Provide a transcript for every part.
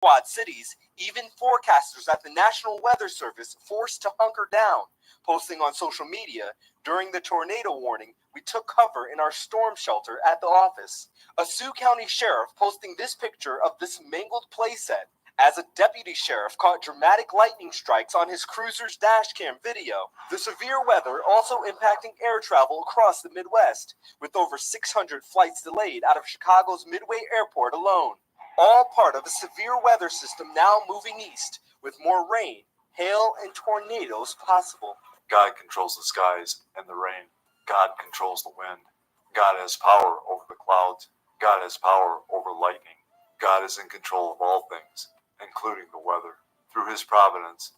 Quad cities, even forecasters at the National Weather Service forced to hunker down, posting on social media, "During the tornado warning, we took cover in our storm shelter at the office." A Sioux County sheriff posting this picture of this mangled playset, as a deputy sheriff caught dramatic lightning strikes on his cruiser's dashcam video. The severe weather also impacting air travel across the Midwest, with over 600 flights delayed out of Chicago's Midway Airport alone. All part of a severe weather system now moving east, with more rain, hail, and tornadoes possible. God controls the skies and the rain. God controls the wind. God has power over the clouds. God has power over lightning. God is in control of all things, including the weather. Through his providence,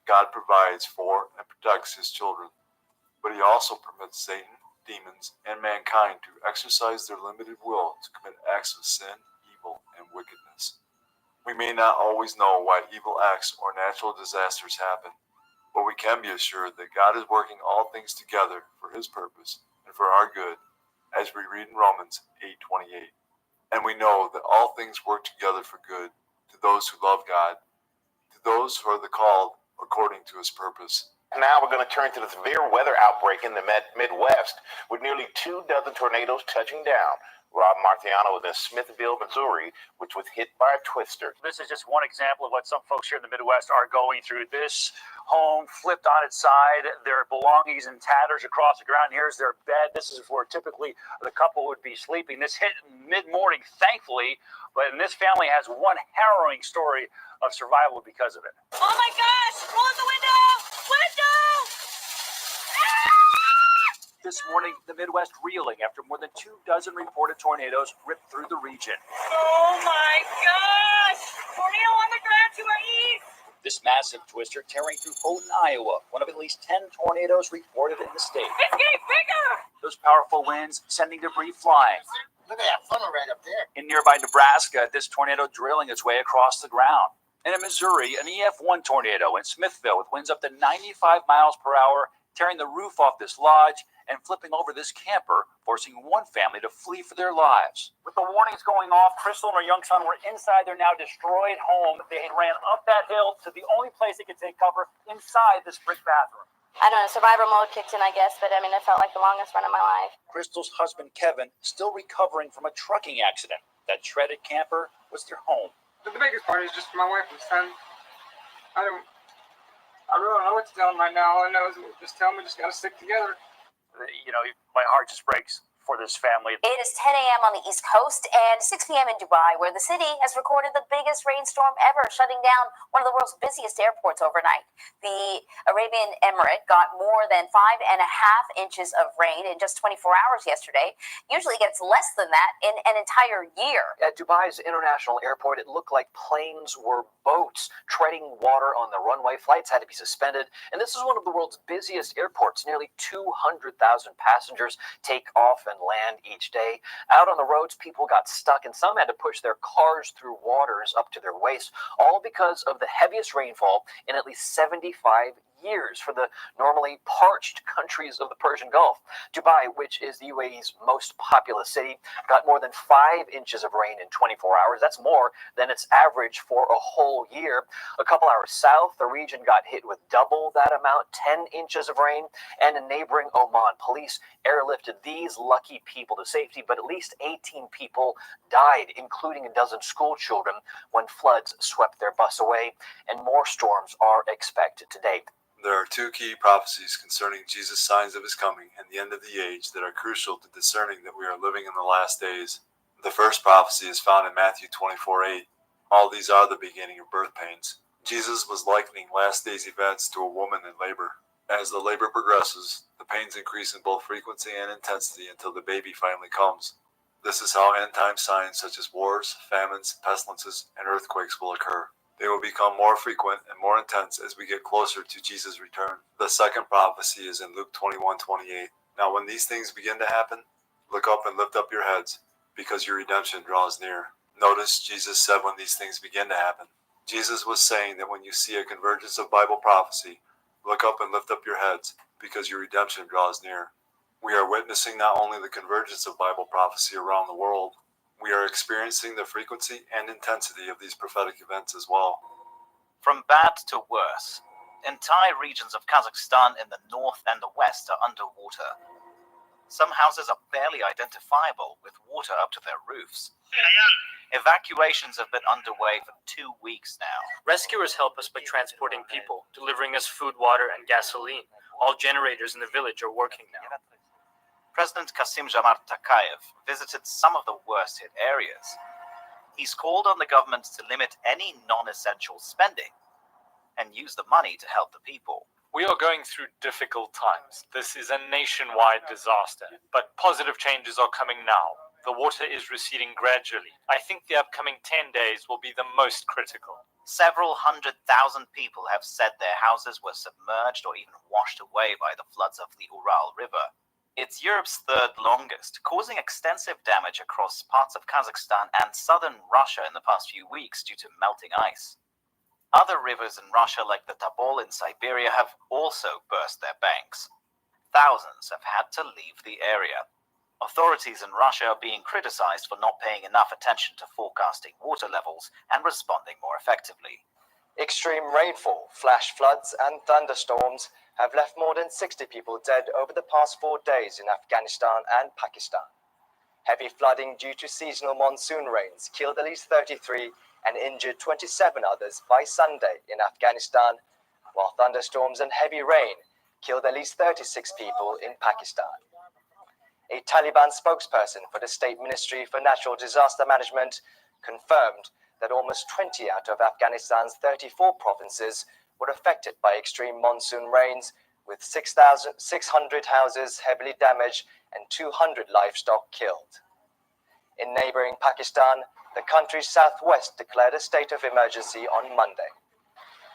God provides for and protects his children. But he also permits Satan, demons, and mankind to exercise their limited will to commit acts of sin, evil, and wickedness. We may not always know why evil acts or natural disasters happen, but we can be assured that God is working all things together for his purpose and for our good, as we read in Romans 8:28. And we know that all things work together for good to those who love God, to those who are the called according to his purpose. Now we're going to turn to the severe weather outbreak in the Midwest, with nearly 24 tornadoes touching down. Rob Marciano was in Smithville, Missouri, which was hit by a twister. This is just one example of what some folks here in the Midwest are going through. This home flipped on its side, their belongings in tatters across the ground. Here's their bed. This is where typically the couple would be sleeping. This hit mid-morning, thankfully, but this family has one harrowing story of survival because of it. Oh my gosh! Close the window! Window! This morning, the Midwest reeling after more than 24 reported tornadoes ripped through the region. Oh my gosh! Tornado on the ground to our east! This massive twister tearing through Houghton, Iowa, one of at least 10 tornadoes reported in the state. It's getting bigger! Those powerful winds sending debris flying. Look at that funnel right up there. In nearby Nebraska, this tornado drilling its way across the ground. And in Missouri, an EF1 tornado in Smithville with winds up to 95 miles per hour, tearing the roof off this lodge and flipping over this camper, forcing one family to flee for their lives. With the warnings going off, Crystal and her young son were inside their now destroyed home. They had ran up that hill to the only place they could take cover, inside this brick bathroom. I don't know, survivor mode kicked in, I guess, but I mean, it felt like the longest run of my life. Crystal's husband, Kevin, still recovering from a trucking accident. That shredded camper was their home. The biggest part is just my wife and son. I really don't know what to tell them right now. All I know is just tell them we just got to stick together. You know, my heart just breaks for this family. It is 10 a.m. on the East Coast and 6 p.m. in Dubai, where the city has recorded the biggest rainstorm ever, shutting down one of the world's busiest airports overnight. The Arabian Emirate got more than 5.5 inches of rain in just 24 hours yesterday. Usually gets less than that in an entire year. At Dubai's international airport, it looked like planes were boats treading water on the runway. Flights had to be suspended. And this is one of the world's busiest airports. Nearly 200,000 passengers take off and land each day. Out on the roads, people got stuck, and some had to push their cars through waters up to their waist, all because of the heaviest rainfall in at least 75 years for the normally parched countries of the Persian Gulf. Dubai, which is the UAE's most populous city, got more than 5 inches of rain in 24 hours. That's more than its average for a whole year. A couple hours south, the region got hit with double that amount, 10 inches of rain. And in neighboring Oman, police airlifted these lucky people to safety, but at least 18 people died, including a dozen school children, when floods swept their bus away, and more storms are expected today. There are two key prophecies concerning Jesus' signs of his coming and the end of the age that are crucial to discerning that we are living in the last days. The first prophecy is found in Matthew 24:8. All these are the beginning of birth pains. Jesus was likening last days events to a woman in labor. As the labor progresses, the pains increase in both frequency and intensity until the baby finally comes. This is how end-time signs such as wars, famines, pestilences, and earthquakes will occur. They will become more frequent and more intense as we get closer to Jesus' return. The second prophecy is in Luke 21:28. Now when these things begin to happen, look up and lift up your heads, because your redemption draws near. Notice Jesus said when these things begin to happen. Jesus was saying that when you see a convergence of Bible prophecy, look up and lift up your heads, because your redemption draws near. We are witnessing not only the convergence of Bible prophecy around the world, We are experiencing the frequency and intensity of these prophetic events as well. From bad to worse, entire regions of Kazakhstan in the north and the west are underwater. Some houses are barely identifiable, with water up to their roofs. Evacuations have been underway for 2 weeks now. Rescuers help us by transporting people, delivering us food, water, and gasoline. All generators in the village are working now. President Kassym-Jomart Tokayev visited some of the worst-hit areas. He's called on the government to limit any non-essential spending and use the money to help the people. We are going through difficult times. This is a nationwide disaster, but positive changes are coming now. The water is receding gradually. I think the upcoming 10 days will be the most critical. Several 100,000 people have said their houses were submerged or even washed away by the floods of the Ural River. It's Europe's third longest, causing extensive damage across parts of Kazakhstan and southern Russia in the past few weeks due to melting ice. Other rivers in Russia, like the Tabol in Siberia, have also burst their banks. Thousands have had to leave the area. Authorities in Russia are being criticized for not paying enough attention to forecasting water levels and responding more effectively. Extreme rainfall, flash floods, and thunderstorms have left more than 60 people dead over the past 4 days in Afghanistan and Pakistan. Heavy flooding due to seasonal monsoon rains killed at least 33 and injured 27 others by Sunday in Afghanistan, while thunderstorms and heavy rain killed at least 36 people in Pakistan. A Taliban spokesperson for the State Ministry for Natural Disaster Management confirmed that almost 20 out of Afghanistan's 34 provinces were affected by extreme monsoon rains, with 600 houses heavily damaged and 200 livestock killed. In neighboring Pakistan, the country's southwest declared a state of emergency on Monday.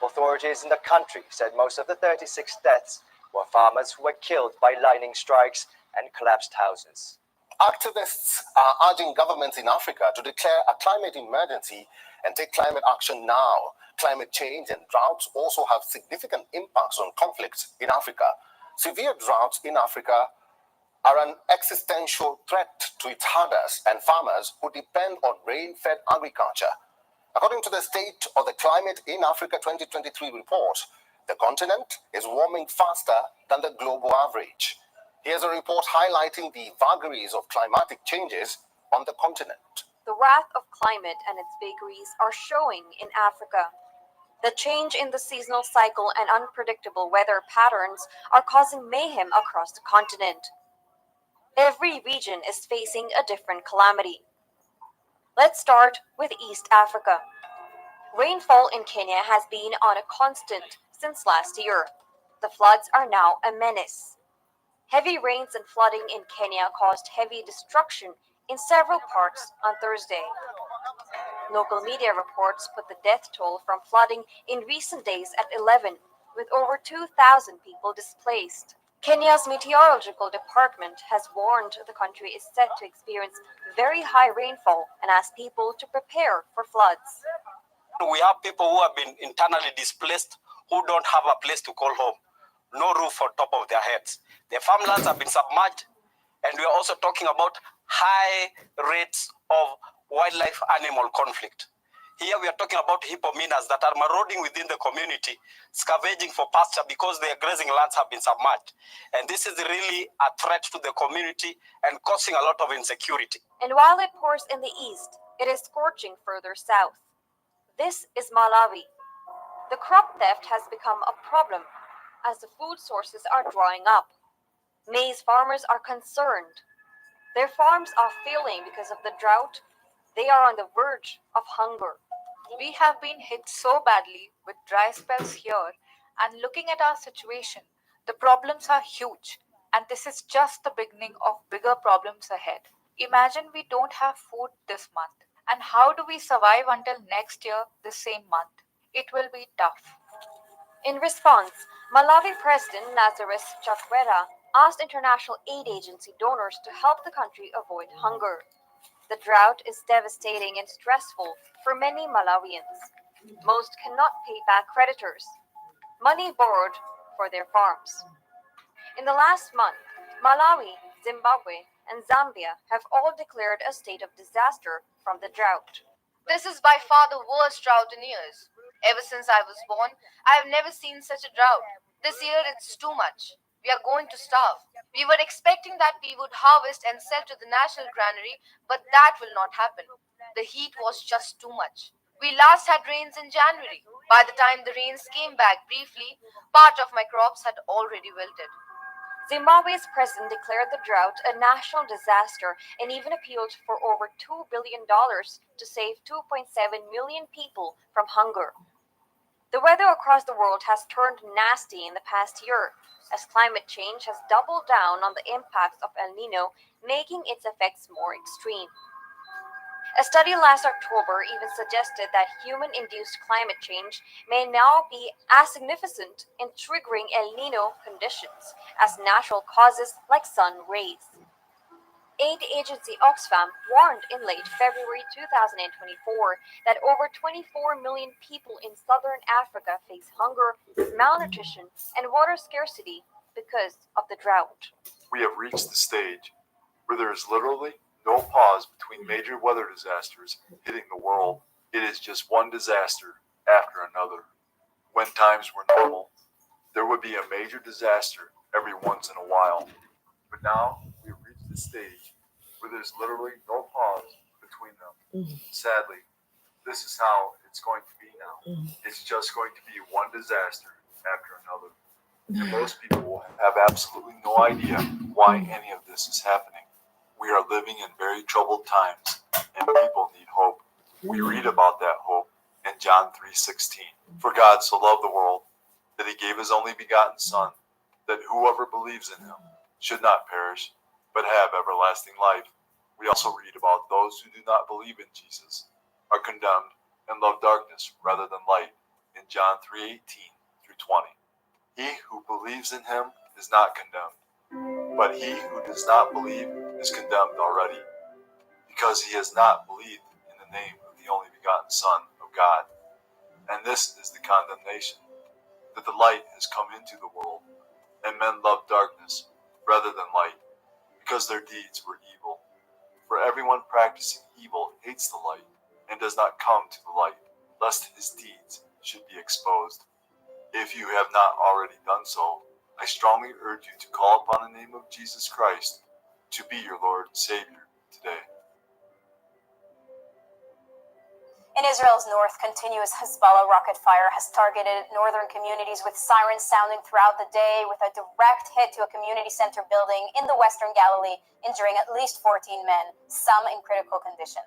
Authorities in the country said most of the 36 deaths were farmers who were killed by lightning strikes and collapsed houses. Activists are urging governments in Africa to declare a climate emergency and take climate action now. Climate change and droughts also have significant impacts on conflicts in Africa. Severe droughts in Africa are an existential threat to its herders and farmers who depend on rain-fed agriculture. According to the State of the Climate in Africa 2023 report, the continent is warming faster than the global average. Here's a report highlighting the vagaries of climatic changes on the continent. The wrath of climate and its vagaries are showing in Africa. The change in the seasonal cycle and unpredictable weather patterns are causing mayhem across the continent. Every region is facing a different calamity. Let's start with East Africa. Rainfall in Kenya has been on a constant since last year. The floods are now a menace. Heavy rains and flooding in Kenya caused heavy destruction in several parts on Thursday. Local media reports put the death toll from flooding in recent days at 11, with over 2,000 people displaced. Kenya's meteorological department has warned the country is set to experience very high rainfall and asked people to prepare for floods. We have people who have been internally displaced who don't have a place to call home, no roof on top of their heads. Their farmlands have been submerged, and we are also talking about high rates of wildlife animal conflict. Here we are talking about hippopotamus that are marauding within the community, scavenging for pasture because their grazing lands have been submerged. And this is really a threat to the community and causing a lot of insecurity. And while it pours in the east, it is scorching further south. This is Malawi. The crop theft has become a problem as the food sources are drying up. Maize farmers are concerned. Their farms are failing because of the drought. They are on the verge of hunger. We have been hit so badly with dry spells here, and looking at our situation, the problems are huge, and this is just the beginning of bigger problems ahead. Imagine we don't have food this month, and how do we survive until next year, the same month? It will be tough. In response, Malawi President Lazarus Chakwera asked international aid agency donors to help the country avoid hunger. The drought is devastating and stressful for many Malawians. Most cannot pay back creditors, money borrowed for their farms. In the last month, Malawi, Zimbabwe, and Zambia have all declared a state of disaster from the drought. This is by far the worst drought in years. Ever since I was born, I have never seen such a drought. This year it's too much. We are going to starve. We were expecting that we would harvest and sell to the national granary, but that will not happen. The heat was just too much. We last had rains in January. By the time the rains came back briefly, part of my crops had already wilted. Zimbabwe's president declared the drought a national disaster and even appealed for over $2 billion to save 2.7 million people from hunger. The weather across the world has turned nasty in the past year, as climate change has doubled down on the impacts of El Nino, making its effects more extreme. A study last October even suggested that human-induced climate change may now be as significant in triggering El Nino conditions as natural causes like sun rays. Aid agency Oxfam warned in late February 2024 that over 24 million people in southern Africa face hunger, malnutrition, and water scarcity because of the drought. We have reached the stage where there is literally no pause between major weather disasters hitting the world. It is just one disaster after another. When times were normal, there would be a major disaster every once in a while. But now we've reached the stage where there's literally no pause between them. Sadly, this is how it's going to be now. It's just going to be one disaster after another. And most people will have absolutely no idea why any of this is happening. We are living in very troubled times, and people need hope. We read about that hope in John 3:16. For God so loved the world that he gave his only begotten Son, that whoever believes in him should not perish, but have everlasting life. We also read about those who do not believe in Jesus, are condemned, and love darkness rather than light in John 3:18 through 20. He who believes in him is not condemned, but he who does not believe is condemned already, because he has not believed in the name of the only begotten Son of God. And this is the condemnation, that the light has come into the world, and men love darkness rather than light, because their deeds were evil. For everyone practicing evil hates the light, and does not come to the light, lest his deeds should be exposed. If you have not already done so, I strongly urge you to call upon the name of Jesus Christ to be your Lord and Savior today. In Israel's north, continuous Hezbollah rocket fire has targeted northern communities with sirens sounding throughout the day, with a direct hit to a community center building in the western Galilee, injuring at least 14 men, some in critical condition.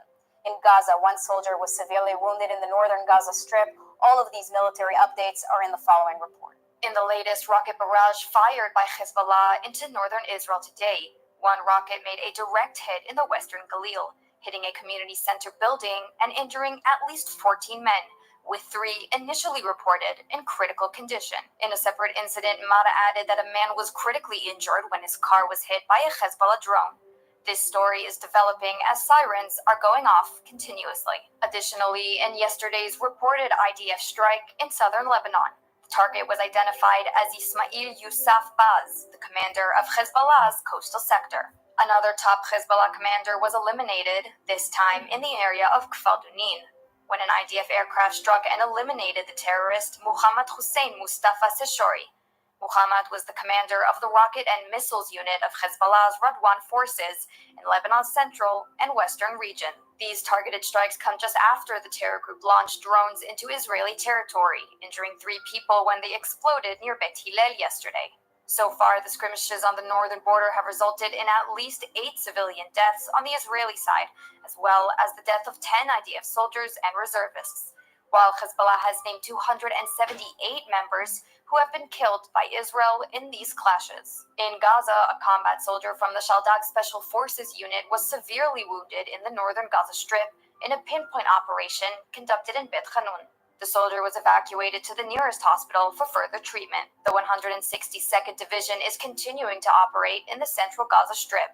In Gaza, one soldier was severely wounded in the northern Gaza Strip. All of these military updates are in the following report. In the latest rocket barrage fired by Hezbollah into northern Israel today, one rocket made a direct hit in the western Galil, hitting a community center building and injuring at least 14 men, with 3 initially reported in critical condition. In a separate incident, Mara added that a man was critically injured when his car was hit by a Hezbollah drone. This story is developing as sirens are going off continuously. Additionally, in yesterday's reported IDF strike in southern Lebanon, the target was identified as Ismail Yousaf Baz, the commander of Hezbollah's coastal sector. Another top Hezbollah commander was eliminated, this time in the area of Kfar Dunin, when an IDF aircraft struck and eliminated the terrorist Muhammad Hussein Mustafa Seshori. Muhammad was the commander of the rocket and missiles unit of Hezbollah's Radwan forces in Lebanon's central and western region. These targeted strikes come just after the terror group launched drones into Israeli territory, injuring 3 people when they exploded near Bet Hillel yesterday. So far, the skirmishes on the northern border have resulted in at least 8 civilian deaths on the Israeli side, as well as the death of 10 IDF soldiers and reservists, while Hezbollah has named 278 members who have been killed by Israel in these clashes. In Gaza, a combat soldier from the Shaldag Special Forces unit was severely wounded in the northern Gaza Strip in a pinpoint operation conducted in Bet Hanun. The soldier was evacuated to the nearest hospital for further treatment. The 162nd Division is continuing to operate in the central Gaza Strip.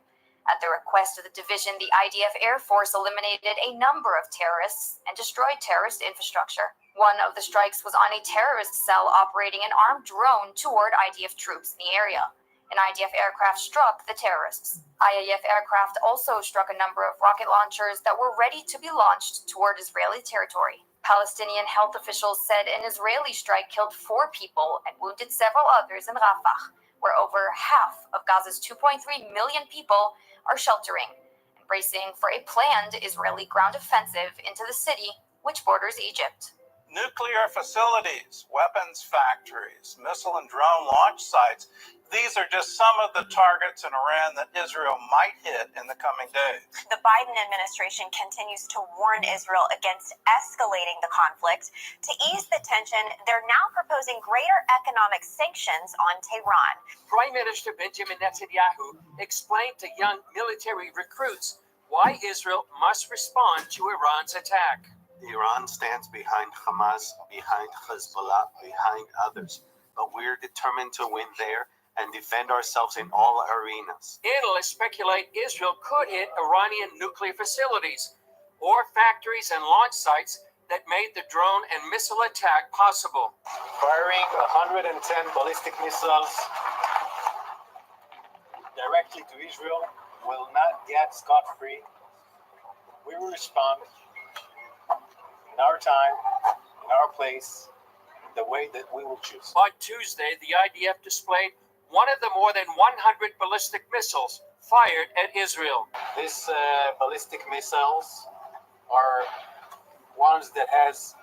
At the request of the division, the IDF Air Force eliminated a number of terrorists and destroyed terrorist infrastructure. One of the strikes was on a terrorist cell operating an armed drone toward IDF troops in the area. An IDF aircraft struck the terrorists. IAF aircraft also struck a number of rocket launchers that were ready to be launched toward Israeli territory. Palestinian health officials said an Israeli strike killed 4 people and wounded several others in Rafah, where over half of Gaza's 2.3 million people are sheltering, and bracing for a planned Israeli ground offensive into the city, which borders Egypt. Nuclear facilities, weapons factories, missile and drone launch sites. These are just some of the targets in Iran that Israel might hit in the coming days. The Biden administration continues to warn Israel against escalating the conflict. To ease the tension, they're now proposing greater economic sanctions on Tehran. Prime Minister Benjamin Netanyahu explained to young military recruits why Israel must respond to Iran's attack. Iran stands behind Hamas, behind Hezbollah, behind others. But we're determined to win there and defend ourselves in all arenas. Analysts speculate Israel could hit Iranian nuclear facilities or factories and launch sites that made the drone and missile attack possible. Firing 110 ballistic missiles directly to Israel will not get scot-free. We will respond in our time, in our place, the way that we will choose. On Tuesday, the IDF displayed one of the more than 100 ballistic missiles fired at Israel. These ballistic missiles are ones that has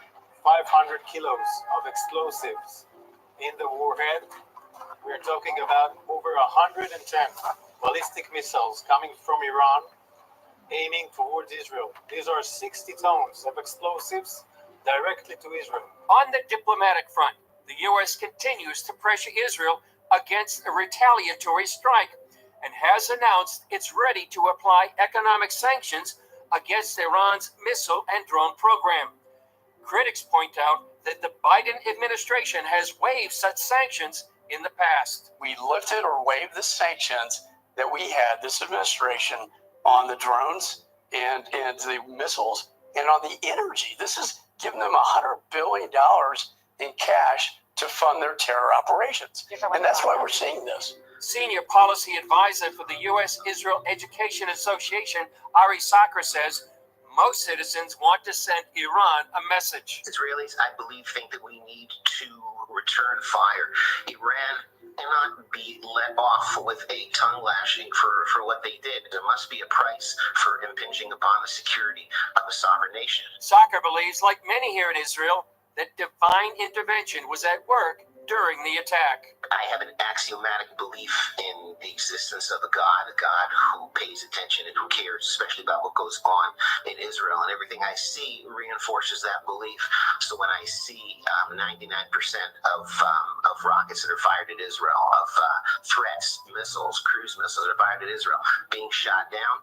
500 kilos of explosives in the warhead. We're talking about over 110 ballistic missiles coming from Iran, aiming towards Israel. These are 60 tons of explosives directly to Israel. On the diplomatic front, the U.S. continues to pressure Israel against a retaliatory strike and has announced it's ready to apply economic sanctions against Iran's missile and drone program. Critics point out that the Biden administration has waived such sanctions in the past. We lifted or waived the sanctions that we had, this administration, on the drones and the missiles and on the energy. This is giving them $100 billion in cash to fund their terror operations. And that's why we're seeing this. Senior policy advisor for the U.S. Israel Education Association, Ari Sacher, says most citizens want to send Iran a message. Israelis, I believe, think that we need to return fire. Iran cannot be let off with a tongue lashing for what they did. There must be a price for impinging upon the security of a sovereign nation. Sacher believes, like many here in Israel, that divine intervention was at work during the attack. I have an axiomatic belief in the existence of a God who pays attention and who cares, especially about what goes on in Israel. And everything I see reinforces that belief. So when I see 99% of rockets that are fired at Israel, of threats, missiles, cruise missiles that are fired at Israel being shot down,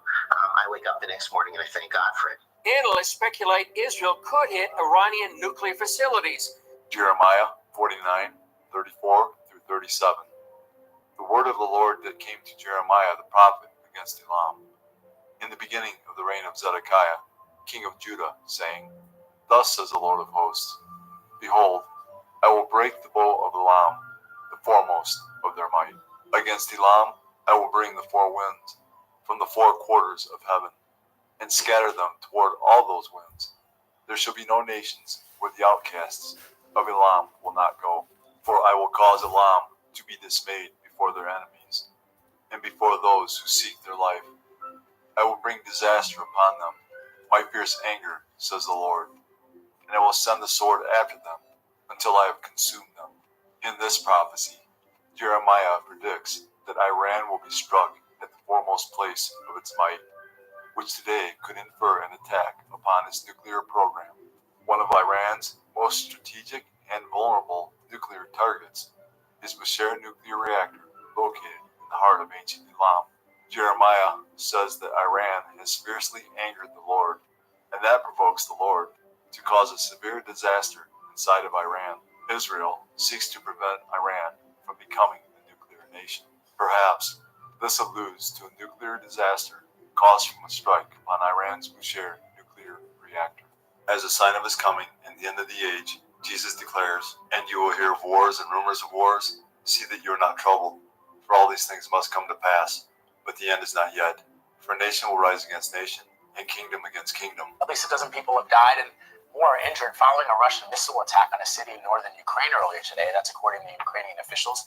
I wake up the next morning and I thank God for it. Analysts speculate Israel could hit Iranian nuclear facilities. Jeremiah 49:34-37. The word of the Lord that came to Jeremiah the prophet against Elam, in the beginning of the reign of Zedekiah, king of Judah, saying, Thus says the Lord of hosts, Behold, I will break the bow of Elam, the foremost of their might. Against Elam I will bring the four winds from the four quarters of heaven, and scatter them toward all those winds. There shall be no nations where the outcasts of Elam will not go. For I will cause Elam to be dismayed before their enemies, and before those who seek their life. I will bring disaster upon them, my fierce anger, says the Lord, and I will send the sword after them until I have consumed them. In this prophecy, Jeremiah predicts that Iran will be struck at the foremost place of its might, which today could infer an attack upon its nuclear program. One of Iran's most strategic and vulnerable nuclear targets is Bushehr nuclear reactor, located in the heart of ancient Elam. Jeremiah says that Iran has fiercely angered the Lord, and that provokes the Lord to cause a severe disaster inside of Iran. Israel seeks to prevent Iran from becoming a nuclear nation. Perhaps this alludes to a nuclear disaster caused from a strike upon Iran's Bushehr nuclear reactor. As a sign of his coming and the end of the age, Jesus declares, And you will hear of wars and rumors of wars. See that you are not troubled, for all these things must come to pass, But the end is not yet, for nation will rise against nation, and kingdom against kingdom. At least a dozen people have died and more are injured following a Russian missile attack on a city in northern Ukraine earlier today. That's according to Ukrainian officials.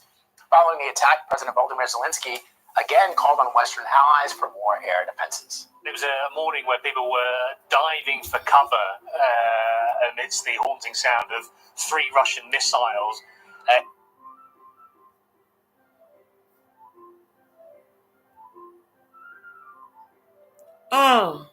Following the attack, President Volodymyr Zelensky again called on Western allies for more air defenses. It was a morning where people were diving for cover amidst the haunting sound of 3 Russian missiles. Oh.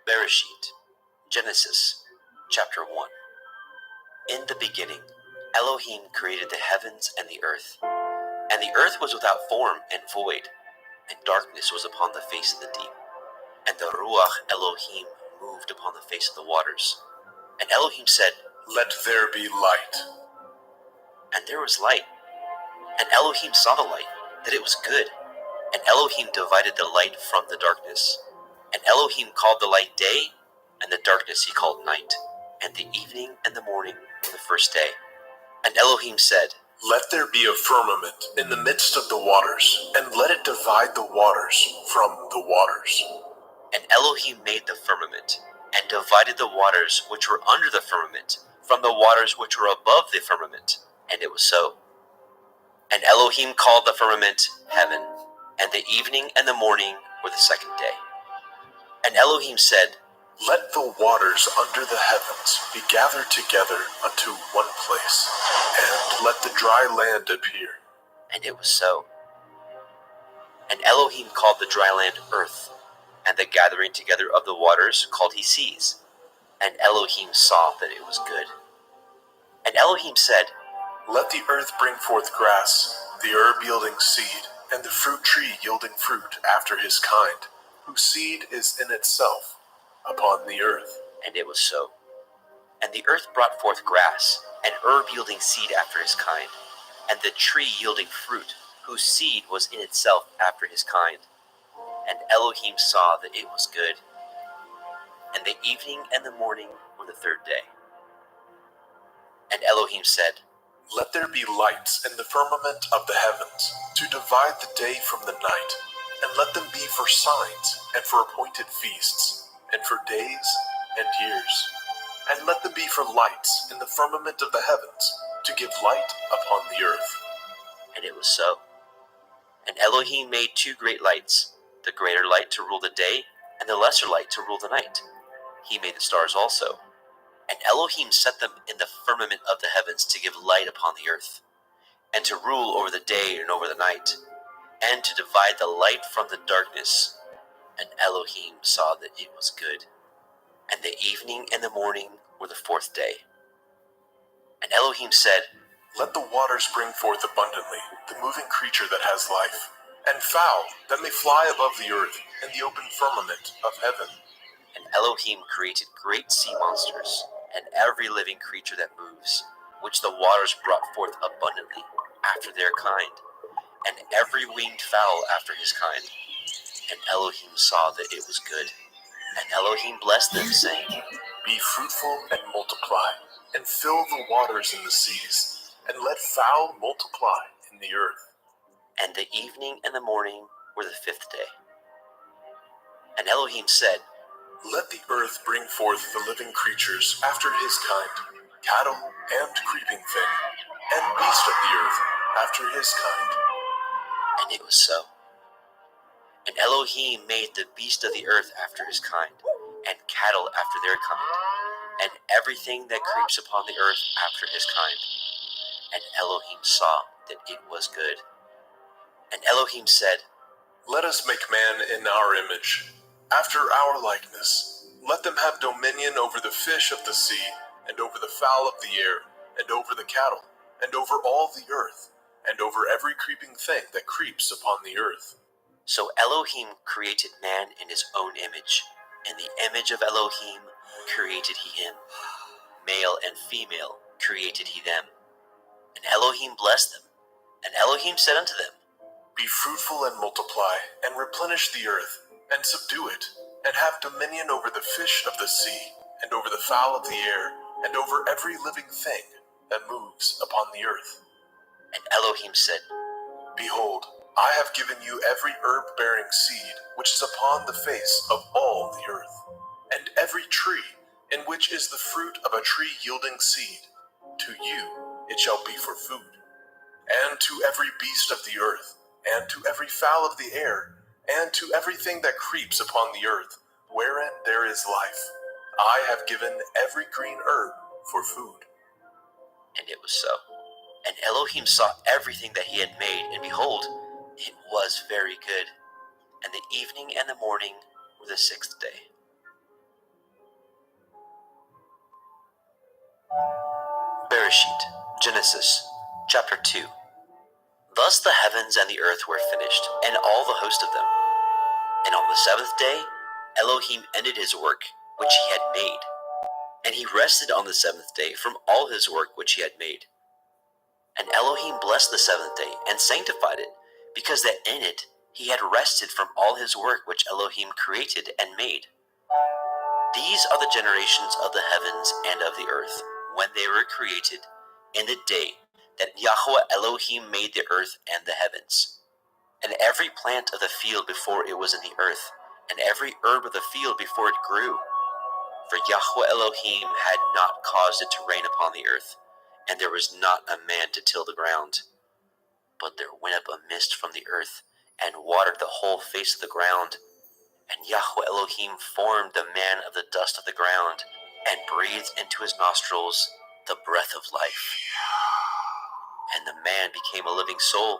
Bereshit, Genesis, chapter 1. In the beginning, Elohim created the heavens and the earth. And the earth was without form and void, and darkness was upon the face of the deep. And the Ruach Elohim moved upon the face of the waters. And Elohim said, "Let there be light." And there was light. And Elohim saw the light, that it was good. And Elohim divided the light from the darkness. And Elohim called the light day, and the darkness he called night. And the evening and the morning were the first day. And Elohim said, "Let there be a firmament in the midst of the waters, and let it divide the waters from the waters." And Elohim made the firmament, and divided the waters which were under the firmament from the waters which were above the firmament. And it was so. And Elohim called the firmament heaven, and the evening and the morning were the second day. And Elohim said, "Let the waters under the heavens be gathered together unto one place, and let the dry land appear." And it was so. And Elohim called the dry land earth, and the gathering together of the waters called he seas. And Elohim saw that it was good. And Elohim said, "Let the earth bring forth grass, the herb yielding seed, and the fruit tree yielding fruit after his kind, whose seed is in itself upon the earth." And it was so. And the earth brought forth grass, and herb yielding seed after his kind, and the tree yielding fruit, whose seed was in itself after his kind. And Elohim saw that it was good. And the evening and the morning were the third day. And Elohim said, "Let there be lights in the firmament of the heavens, to divide the day from the night, and let them be for signs, and for appointed feasts, and for days and years. And let them be for lights in the firmament of the heavens, to give light upon the earth." And it was so. And Elohim made 2 great lights, the greater light to rule the day, and the lesser light to rule the night. He made the stars also. And Elohim set them in the firmament of the heavens to give light upon the earth, and to rule over the day and over the night, and to divide the light from the darkness. And Elohim saw that it was good. And the evening and the morning were the 4th day. And Elohim said, "Let the waters bring forth abundantly the moving creature that has life, and fowl that may fly above the earth in the open firmament of heaven." And Elohim created great sea monsters, and every living creature that moves, which the waters brought forth abundantly after their kind, and every winged fowl after his kind. And Elohim saw that it was good. And Elohim blessed them, saying, "Be fruitful and multiply, and fill the waters in the seas, and let fowl multiply in the earth." And the evening and the morning were the 5th day. And Elohim said, "Let the earth bring forth the living creatures after his kind, cattle and creeping thing, and beast of the earth after his kind." And it was so. And Elohim made the beast of the earth after his kind, and cattle after their kind, and everything that creeps upon the earth after his kind. And Elohim saw that it was good. And Elohim said, Let us make man in our image, after our likeness. Let them have dominion over the fish of the sea, and over the fowl of the air, and over the cattle, and over all the earth, and over every creeping thing that creeps upon the earth. So Elohim created man in his own image. In the image of Elohim created he him. Male and female created he them. And Elohim blessed them. And Elohim said unto them, Be fruitful and multiply, and replenish the earth, and subdue it, and have dominion over the fish of the sea, and over the fowl of the air, and over every living thing that moves upon the earth. And Elohim said, Behold, I have given you every herb-bearing seed which is upon the face of all the earth, and every tree in which is the fruit of a tree yielding seed. To you it shall be for food. And to every beast of the earth, and to every fowl of the air, and to everything that creeps upon the earth, wherein there is life, I have given every green herb for food. And it was so. And Elohim saw everything that he had made, and behold, it was very good. And the evening and the morning were the sixth day. Bereshit, Genesis, chapter 2. Thus the heavens and the earth were finished, and all the host of them. And on the seventh day, Elohim ended his work which he had made. And he rested on the seventh day from all his work which he had made. And Elohim blessed the seventh day, and sanctified it, because that in it he had rested from all his work which Elohim created and made. These are the generations of the heavens and of the earth, when they were created, in the day that Yahweh Elohim made the earth and the heavens. And every plant of the field before it was in the earth, and every herb of the field before it grew. For Yahweh Elohim had not caused it to rain upon the earth, and there was not a man to till the ground. But there went up a mist from the earth, and watered the whole face of the ground. And Yahweh Elohim formed the man of the dust of the ground, and breathed into his nostrils the breath of life. And the man became a living soul.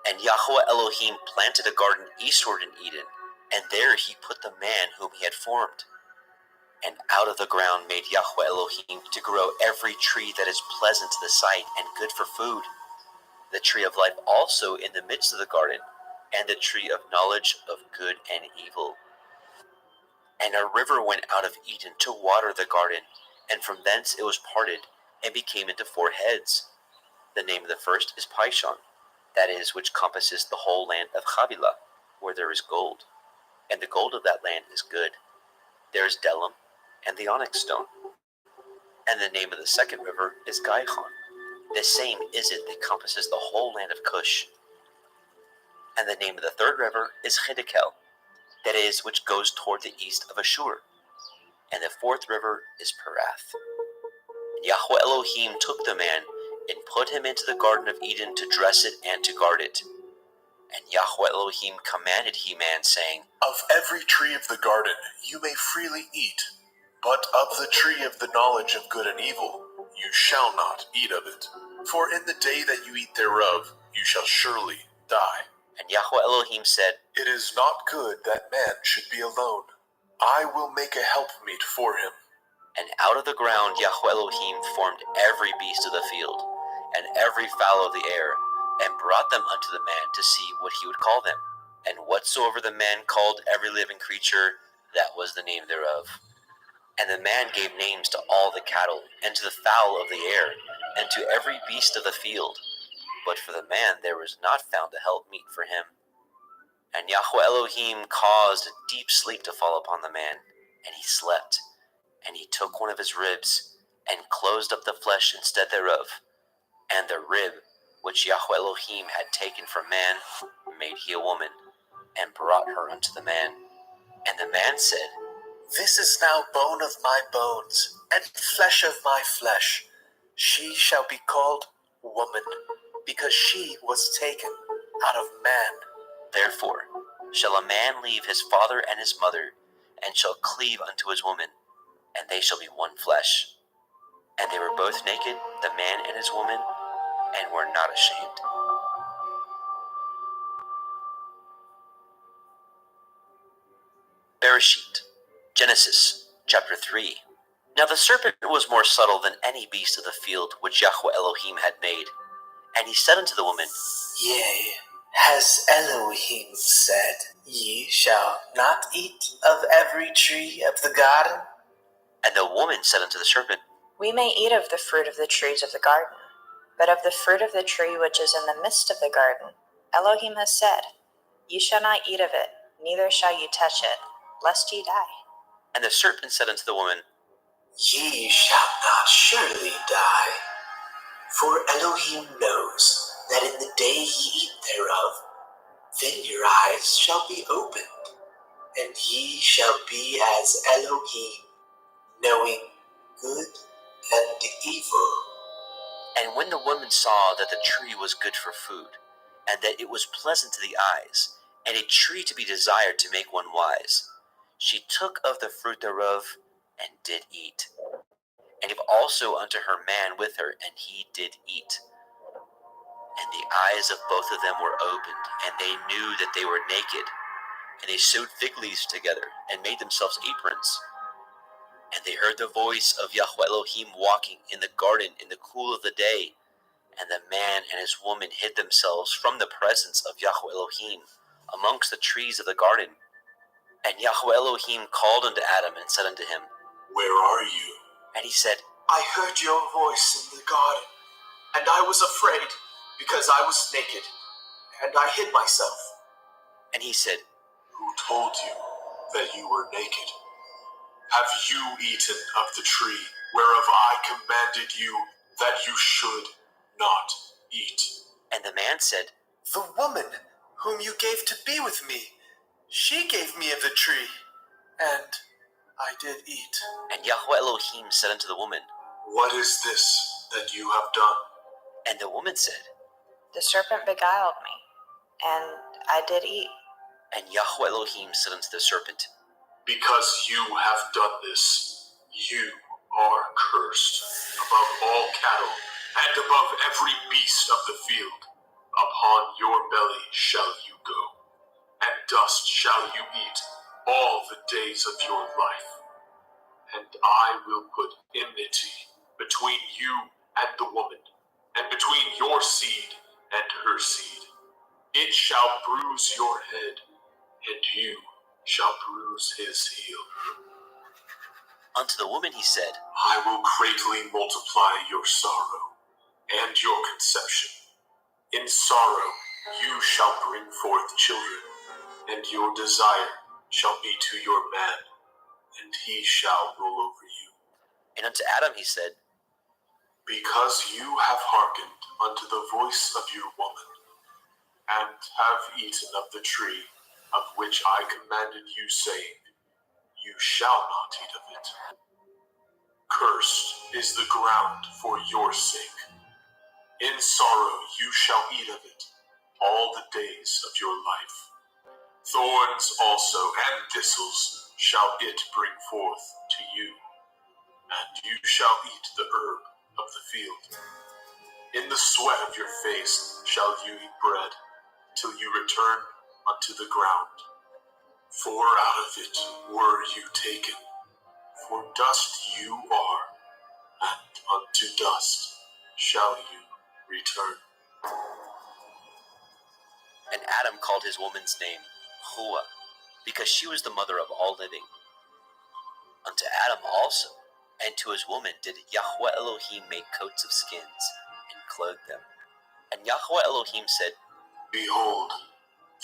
And Yahweh Elohim planted a garden eastward in Eden, and there he put the man whom he had formed. And out of the ground made Yahweh Elohim to grow every tree that is pleasant to the sight and good for food, the tree of life also in the midst of the garden, and the tree of knowledge of good and evil. And a river went out of Eden to water the garden, and from thence it was parted, and became into four heads. The name of the first is Pishon, that is, which compasses the whole land of Havilah, where there is gold. And the gold of that land is good. There is Delim, and the onyx stone. And the name of the second river is Gihon. The same is it that compasses the whole land of Cush. And the name of the third river is Hiddekel, that is, which goes toward the east of Ashur. And the fourth river is Perath. And Yahweh Elohim took the man, and put him into the garden of Eden to dress it and to guard it. And Yahweh Elohim commanded he man, saying, Of every tree of the garden you may freely eat, but of the tree of the knowledge of good and evil you shall not eat of it. For in the day that you eat thereof you shall surely die. And Yahweh Elohim said, It is not good that man should be alone. I will make a helpmeet for him. And out of the ground Yahweh Elohim formed every beast of the field, and every fowl of the air, and brought them unto the man to see what he would call them. And whatsoever the man called every living creature, that was the name thereof. And the man gave names to all the cattle, and to the fowl of the air, and to every beast of the field. But for the man there was not found a helpmeet for him. And Yahweh Elohim caused a deep sleep to fall upon the man, and he slept. And he took one of his ribs, and closed up the flesh instead thereof. And the rib which Yahweh Elohim had taken from man made he a woman, and brought her unto the man. And the man said, This is now bone of my bones, and flesh of my flesh. She shall be called woman, because she was taken out of man. Therefore shall a man leave his father and his mother, and shall cleave unto his woman, and they shall be one flesh. And they were both naked, the man and his woman, and were not ashamed. Bereshit, Genesis, chapter 3. Now the serpent was more subtle than any beast of the field which Yahweh Elohim had made. And he said unto the woman, Yea, has Elohim said, Ye shall not eat of every tree of the garden? And the woman said unto the serpent, We may eat of the fruit of the trees of the garden, but of the fruit of the tree which is in the midst of the garden, Elohim has said, Ye shall not eat of it, neither shall ye touch it, lest ye die. And the serpent said unto the woman, Ye shall not surely die, for Elohim knows that in the day ye eat thereof, then your eyes shall be opened, and ye shall be as Elohim, knowing good and evil. And when the woman saw that the tree was good for food, and that it was pleasant to the eyes, and a tree to be desired to make one wise, she took of the fruit thereof, and did eat, and gave also unto her man with her, and he did eat. And the eyes of both of them were opened, and they knew that they were naked. And they sewed fig leaves together, and made themselves aprons. And they heard the voice of Yahweh Elohim walking in the garden in the cool of the day. And the man and his woman hid themselves from the presence of Yahweh Elohim amongst the trees of the garden. And Yahweh Elohim called unto Adam and said unto him, Where are you? And he said, I heard your voice in the garden, and I was afraid, because I was naked, and I hid myself. And he said, Who told you that you were naked? Have you eaten of the tree whereof I commanded you that you should not eat? And the man said, The woman whom you gave to be with me, she gave me of the tree, and I did eat. And Yahweh Elohim said unto the woman, What is this that you have done? And the woman said, The serpent beguiled me, and I did eat. And Yahweh Elohim said unto the serpent, Because you have done this, you are cursed above all cattle, and above every beast of the field. Upon your belly shall you go, and dust shall you eat all the days of your life. And I will put enmity between you and the woman, and between your seed and her seed. It shall bruise your head, and you shall bruise his heel. Unto the woman he said, I will greatly multiply your sorrow and your conception. In sorrow you shall bring forth children, and your desire shall be to your man, and he shall rule over you. And unto Adam he said, Because you have hearkened unto the voice of your woman, and have eaten of the tree of which I commanded you, saying, You shall not eat of it. Cursed is the ground for your sake. In sorrow you shall eat of it all the days of your life. Thorns also and thistles shall it bring forth to you, and you shall eat the herb of the field. In the sweat of your face shall you eat bread, till you return unto the ground. For out of it were you taken, for dust you are, and unto dust shall you return. And Adam called his woman's name Hua, because she was the mother of all living. Unto Adam also, and to his woman did Yahweh Elohim make coats of skins, and clothed them. And Yahweh Elohim said, Behold,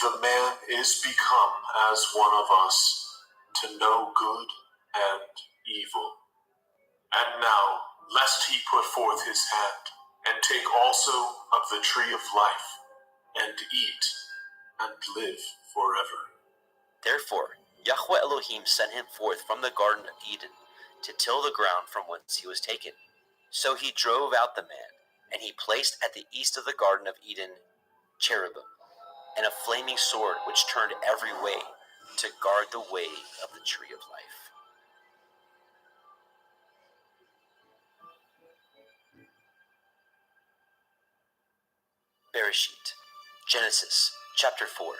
the man is become as one of us, to know good and evil. And now, lest he put forth his hand, and take also of the tree of life, and eat, and live forever. Therefore Yahweh Elohim sent him forth from the Garden of Eden, to till the ground from whence he was taken. So he drove out the man, and he placed at the east of the Garden of Eden cherubim, and a flaming sword which turned every way, to guard the way of the tree of life. Bereshit, Genesis, chapter 4.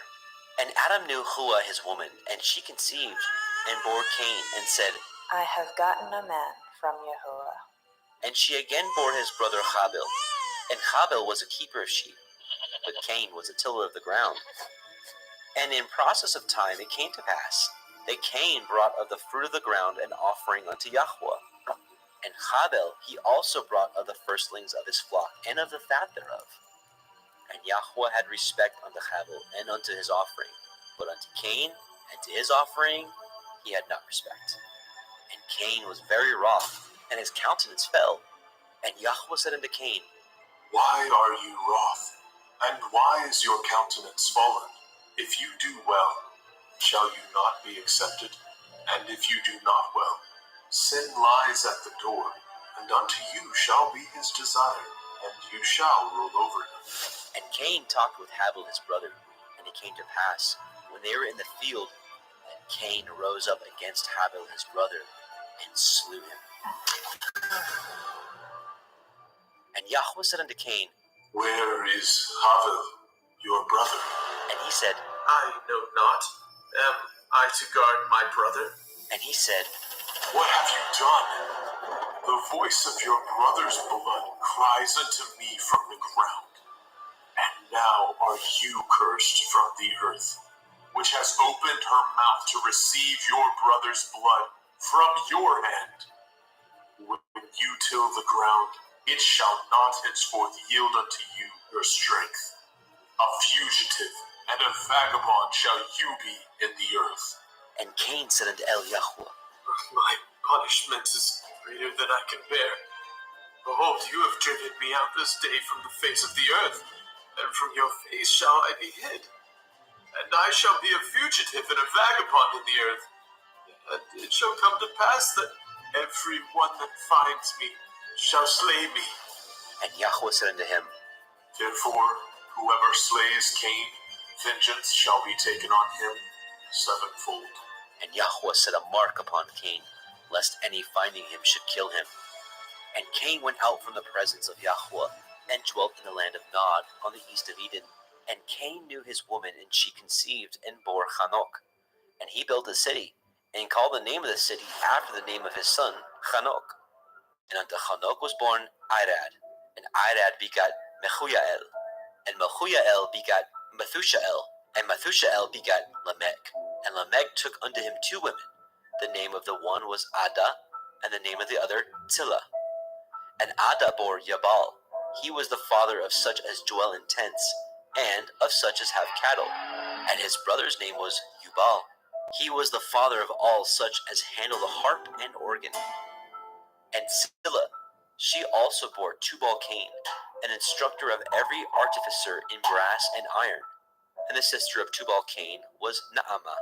And Adam knew Hua his woman, and she conceived, and bore Cain, and said, I have gotten a man from Yahuwah. And she again bore his brother Habil. And Habil was a keeper of sheep, but Cain was a tiller of the ground. And in process of time it came to pass that Cain brought of the fruit of the ground an offering unto Yahweh. And Habil he also brought of the firstlings of his flock and of the fat thereof. And Yahweh had respect unto Habil and unto his offering, but unto Cain and to his offering he had not respect. And Cain was very wroth, and his countenance fell. And Yahweh said unto Cain, Why are you wroth? And why is your countenance fallen? If you do well, shall you not be accepted? And if you do not well, sin lies at the door, and unto you shall be his desire, and you shall rule over him. And Cain talked with Habil his brother, and it came to pass, when they were in the field, that Cain rose up against Habil his brother, and slew him. And Yahweh said unto Cain, Where is Havel, your brother? And he said, I know not. Am I to guard my brother? And he said, What have you done? The voice of your brother's blood cries unto me from the ground. And now are you cursed from the earth, which has opened her mouth to receive your brother's blood from your hand. When you till the ground, it shall not henceforth yield unto you your strength. A fugitive and a vagabond shall you be in the earth. And Cain said unto Yahweh, My punishment is greater than I can bear. Behold, you have driven me out this day from the face of the earth, and from your face shall I be hid. And I shall be a fugitive and a vagabond in the earth. And it shall come to pass that every one that finds me shall slay me. And Yahweh said unto him, Therefore, whoever slays Cain, vengeance shall be taken on him sevenfold. And Yahweh set a mark upon Cain, lest any finding him should kill him. And Cain went out from the presence of Yahweh, and dwelt in the land of Nod, on the east of Eden. And Cain knew his woman, and she conceived, and bore Hanok. And he built a city, and called the name of the city after the name of his son, Hanok. And unto Hanok was born Irad, and Irad begat Mehujael, and Mehujael begat Methushael, and Methushael begat Lamech. And Lamech took unto him 2 women. The name of the one was Ada, and the name of the other Tillah. And Ada bore Jabal. He was the father of such as dwell in tents, and of such as have cattle. And his brother's name was Jubal. He was the father of all such as handle the harp and organ. And Silla, she also bore Tubal-Cain, an instructor of every artificer in brass and iron. And the sister of Tubal-Cain was Naamah.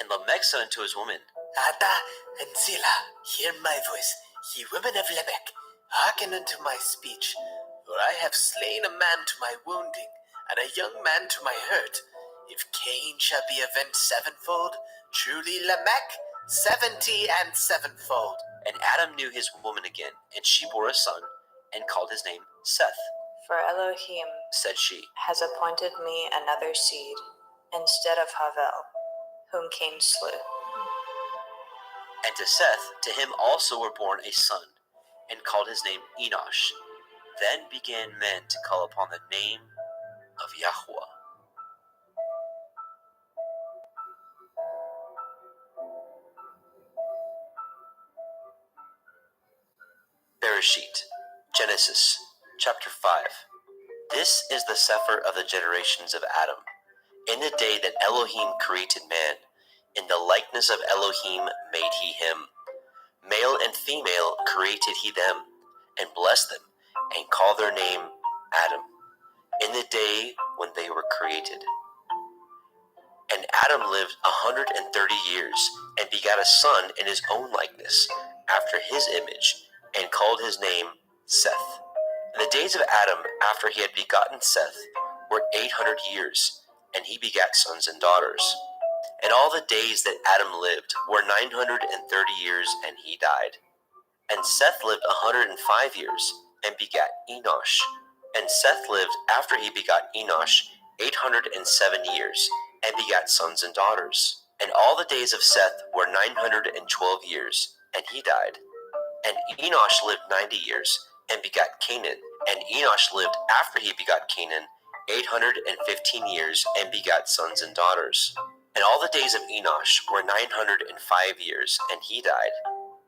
And Lamech said unto his woman, Ada and Zillah, hear my voice, ye women of Lamech, hearken unto my speech. For I have slain a man to my wounding, and a young man to my hurt. If Cain shall be avenged sevenfold, truly Lamech 70 and sevenfold. And Adam knew his woman again, and she bore a son, and called his name Seth. For Elohim, said she, has appointed me another seed, instead of Havel, whom Cain slew. And to Seth, to him also were born a son, and called his name Enosh. Then began men to call upon the name of Yahweh. Bereshit, Genesis, chapter 5. This is the sefer of the generations of Adam. In the day that Elohim created man, in the likeness of Elohim made he him. Male and female created he them, and blessed them, and called their name Adam, in the day when they were created. And Adam lived 130 years, and begat a son in his own likeness, after his image, and called his name Seth. And the days of Adam, after he had begotten Seth, were 800 years, and he begat sons and daughters. And all the days that Adam lived were 930 years, and he died. And Seth lived 105 years, and begat Enosh. And Seth lived, after he begot Enosh, 807 years, and begat sons and daughters. And all the days of Seth were 912 years, and he died. And Enosh lived 90 years, and begat Canaan. And Enosh lived after he begot Canaan 815 years, and begat sons and daughters. And all the days of Enosh were 905 years, and he died.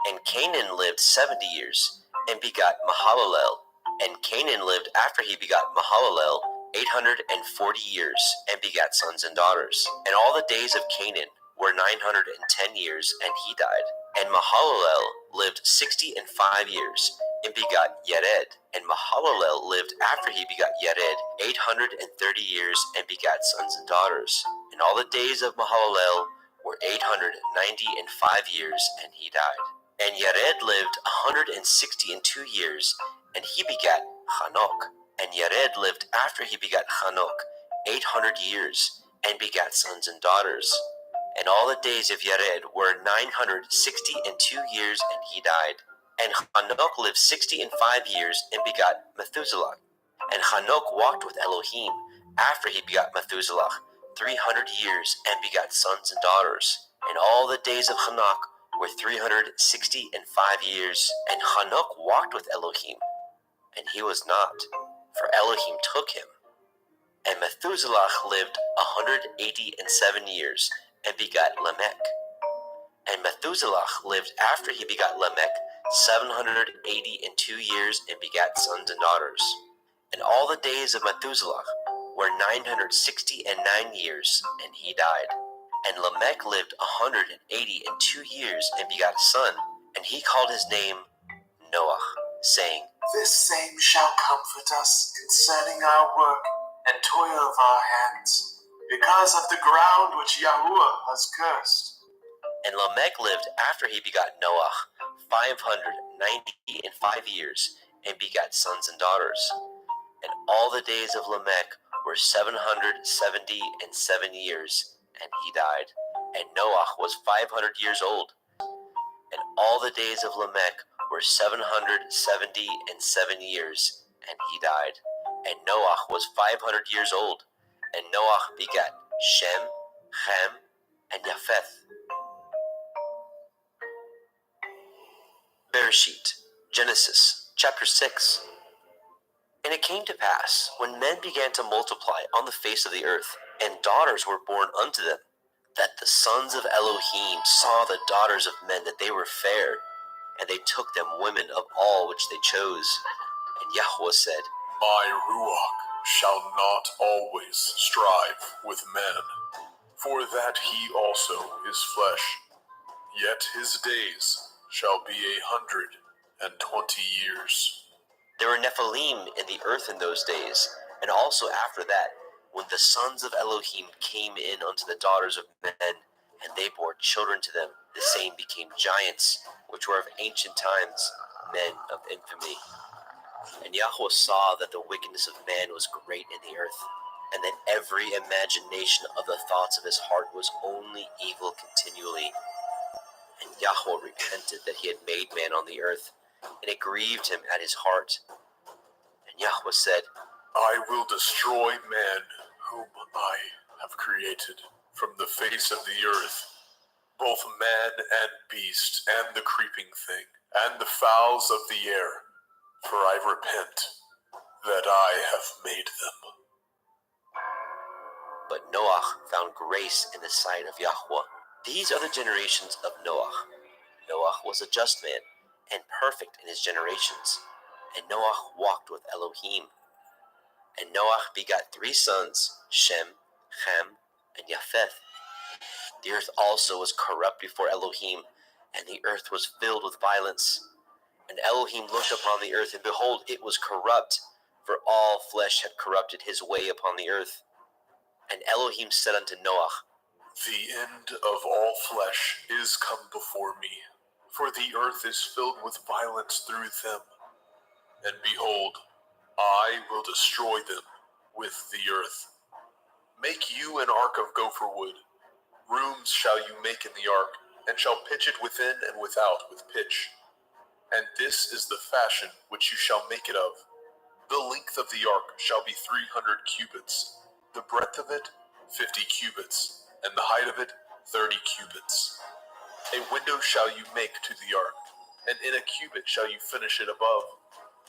And Canaan lived 70 years, and begot Mahalalel. And Canaan lived after he begot Mahalalel 840 years, and begat sons and daughters. And all the days of Canaan were 910 years, and he died. And Mahalalel lived 65 years, and begot Yared. And Mahalalel lived after he begot Yared 830 years, and begat sons and daughters. And all the days of Mahalalel were 895 years, and he died. And Yared lived 162 years, and he begat Hanok. And Yared lived after he begat Hanok 800 years, and begat sons and daughters. And all the days of Yared were 962 years, and he died. And Hanok lived 65 years, and begot Methuselah. And Hanok walked with Elohim after he begot Methuselah 300 years, and begat sons and daughters. And all the days of Hanok were 365 years. And Hanok walked with Elohim, and he was not, for Elohim took him. And Methuselah lived 187 years, and begat Lamech. And Methuselah lived after he begot Lamech 782 years, and begat sons and daughters. And all the days of Methuselah were 969 years, and he died. And Lamech lived 182 years, and begat a son, and he called his name Noah, saying, This same shall comfort us concerning our work and toil of our hands, because of the ground which Yahuwah has cursed. And Lamech lived after he begot Noah 595 years, and begat sons and daughters. And all the days of Lamech were 777 years, and he died. And Noah was 500 years old. And all the days of Lamech were 777 years, and he died. And Noah was 500 years old. And Noah begat Shem, Ham, and Japheth. Bereshit, Genesis, chapter 6. And it came to pass, when men began to multiply on the face of the earth, and daughters were born unto them, that the sons of Elohim saw the daughters of men that they were fair, and they took them women of all which they chose. And Yahweh said, My Ruach shall not always strive with man, for that he also is flesh. Yet his days shall be 120 years. There were Nephilim in the earth in those days, and also after that, when the sons of Elohim came in unto the daughters of men, and they bore children to them, the same became giants, which were of ancient times, men of infamy. And Yahweh saw that the wickedness of man was great in the earth, and that every imagination of the thoughts of his heart was only evil continually. And Yahweh repented that he had made man on the earth, and it grieved him at his heart. And Yahweh said, I will destroy man whom I have created from the face of the earth, both man and beast, and the creeping thing, and the fowls of the air, for I repent that I have made them. But Noah found grace in the sight of Yahweh. These are the generations of Noah. Noah was a just man, and perfect in his generations. And Noah walked with Elohim. And Noah begot 3 sons, Shem, Ham, and Japheth. The earth also was corrupt before Elohim, and the earth was filled with violence. And Elohim looked upon the earth, and behold, it was corrupt, for all flesh had corrupted his way upon the earth. And Elohim said unto Noah, The end of all flesh is come before me, for the earth is filled with violence through them. And behold, I will destroy them with the earth. Make you an ark of gopher wood. Rooms shall you make in the ark, and shall pitch it within and without with pitch. And this is the fashion which you shall make it of. The length of the ark shall be 300 cubits, the breadth of it 50 cubits, and the height of it 30 cubits. A window shall you make to the ark, and in a cubit shall you finish it above.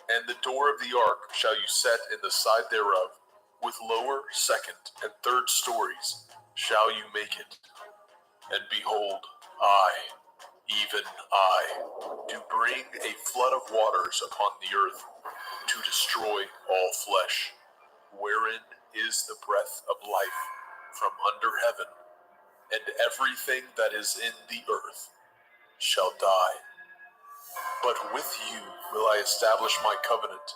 And the door of the ark shall you set in the side thereof, with lower, second, and third stories shall you make it. And behold, I, even I, do bring a flood of waters upon the earth, to destroy all flesh, wherein is the breath of life from under heaven, and everything that is in the earth shall die. But with you will I establish my covenant,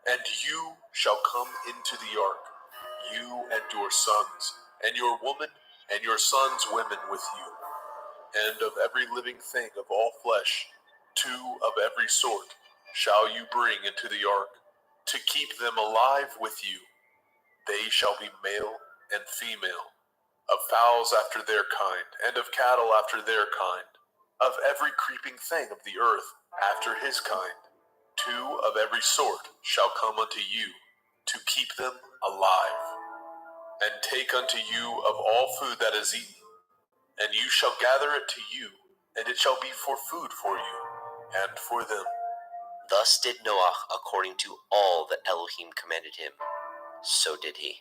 and you shall come into the ark, you and your sons, and your woman, and your sons' women with you. And of every living thing of all flesh, 2 of every sort shall you bring into the ark, to keep them alive with you. They shall be male and female, of fowls after their kind, and of cattle after their kind, of every creeping thing of the earth after his kind. 2 of every sort shall come unto you, to keep them alive. And take unto you of all food that is eaten, and you shall gather it to you, and it shall be for food for you, and for them. Thus did Noah according to all that Elohim commanded him. So did he.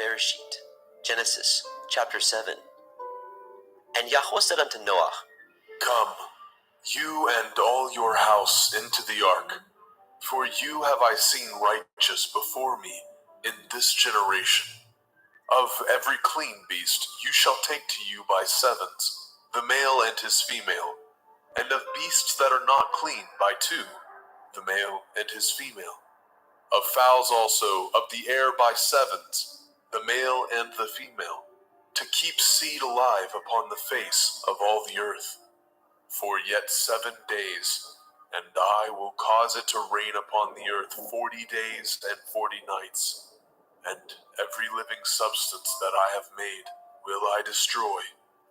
Bereshit, Genesis, chapter 7. And Yahweh said unto Noah, Come, you and all your house into the ark, for you have I seen righteous before me in this generation. Of every clean beast you shall take to you by 7s, the male and his female, and of beasts that are not clean by 2, the male and his female. Of fowls also of the air by 7s, the male and the female, to keep seed alive upon the face of all the earth. For yet 7 days, and I will cause it to rain upon the earth 40 days and 40 nights. And every living substance that I have made will I destroy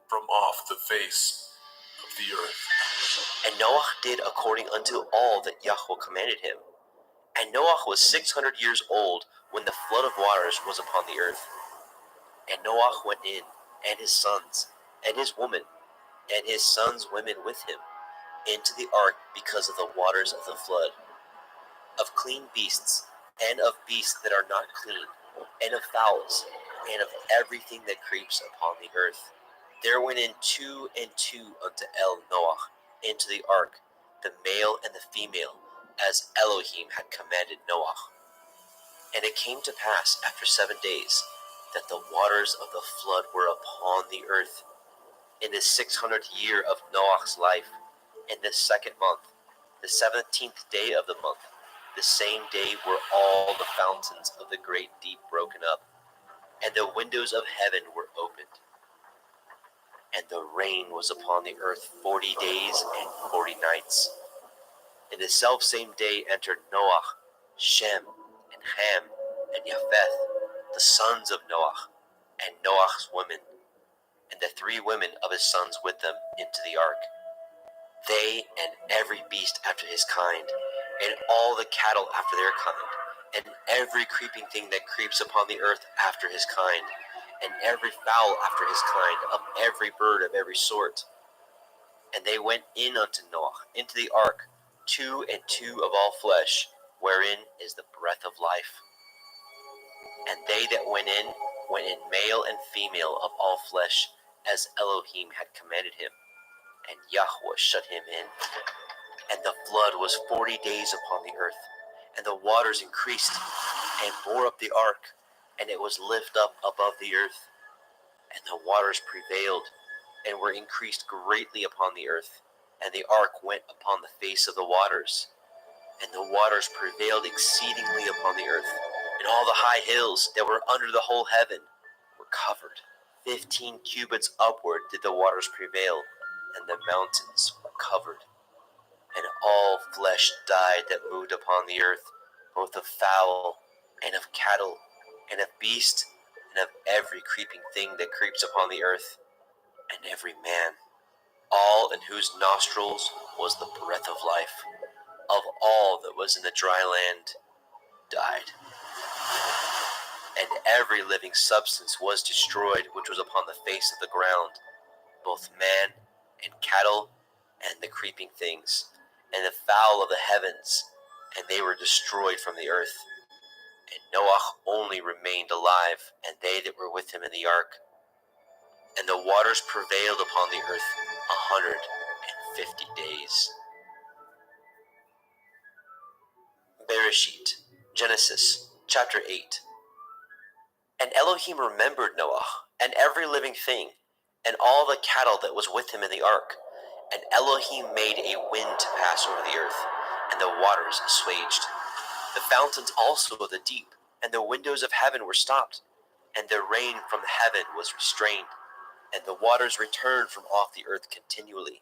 from off the face of the earth. And Noah did according unto all that Yahweh commanded him. And Noah was 600 years old when the flood of waters was upon the earth. And Noah went in, and his sons, and his woman, and his sons' women with him, into the ark because of the waters of the flood. Of clean beasts, and of beasts that are not clean, and of fowls, and of everything that creeps upon the earth. There went in 2 and 2 unto Noah into the ark, the male and the female, as Elohim had commanded Noah. And it came to pass after 7 days that the waters of the flood were upon the earth. In the 600th year of Noah's life, in the 2nd month, the 17th day of the month, the same day were all the fountains of the great deep broken up, and the windows of heaven were opened. And the rain was upon the earth 40 days and 40 nights. In the selfsame day entered Noah, Shem, and Ham, and Japheth, the sons of Noah, and Noah's women, and the 3 women of his sons with them into the ark. They and every beast after his kind, and all the cattle after their kind, and every creeping thing that creeps upon the earth after his kind, and every fowl after his kind, of every bird of every sort. And they went in unto Noah into the ark, 2 and 2 of all flesh, wherein is the breath of life. And they that went in male and female of all flesh, as Elohim had commanded him. And Yahweh shut him in. And the flood was 40 days upon the earth, and the waters increased, and bore up the ark, and it was lifted up above the earth. And the waters prevailed, and were increased greatly upon the earth, and the ark went upon the face of the waters. And the waters prevailed exceedingly upon the earth, and all the high hills that were under the whole heaven were covered. 15 cubits upward did the waters prevail, and the mountains were covered. And all flesh died that moved upon the earth, both of fowl, and of cattle, and of beast, and of every creeping thing that creeps upon the earth, and every man, all in whose nostrils was the breath of life, of all that was in the dry land, died. And every living substance was destroyed which was upon the face of the ground, both man and cattle and the creeping things, and the fowl of the heavens, and they were destroyed from the earth. And Noah only remained alive, and they that were with him in the ark. And the waters prevailed upon the earth 150 days. Bereshit, Genesis, chapter 8. And Elohim remembered Noah, and every living thing, and all the cattle that was with him in the ark. And Elohim made a wind to pass over the earth, and the waters assuaged. The fountains also of the deep, and the windows of heaven were stopped, and the rain from heaven was restrained, and the waters returned from off the earth continually.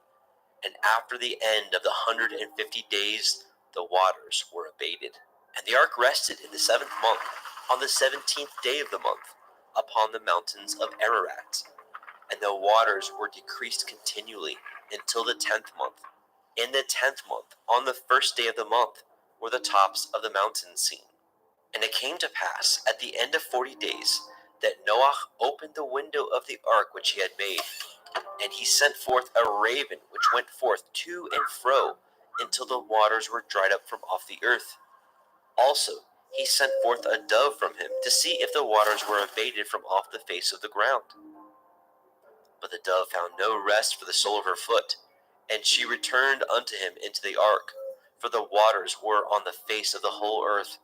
And after the end of the 150 days, the waters were abated. And the ark rested in the 7th month, on the 17th day of the month, upon the mountains of Ararat. And the waters were decreased continually until the 10th month. In the 10th month, on the 1st day of the month, were the tops of the mountains seen. And it came to pass, at the end of 40 days, that Noah opened the window of the ark which he had made, and he sent forth a raven which went forth to and fro until the waters were dried up from off the earth. Also he sent forth a dove from him to see if the waters were abated from off the face of the ground. But the dove found no rest for the sole of her foot, and she returned unto him into the ark, for the waters were on the face of the whole earth.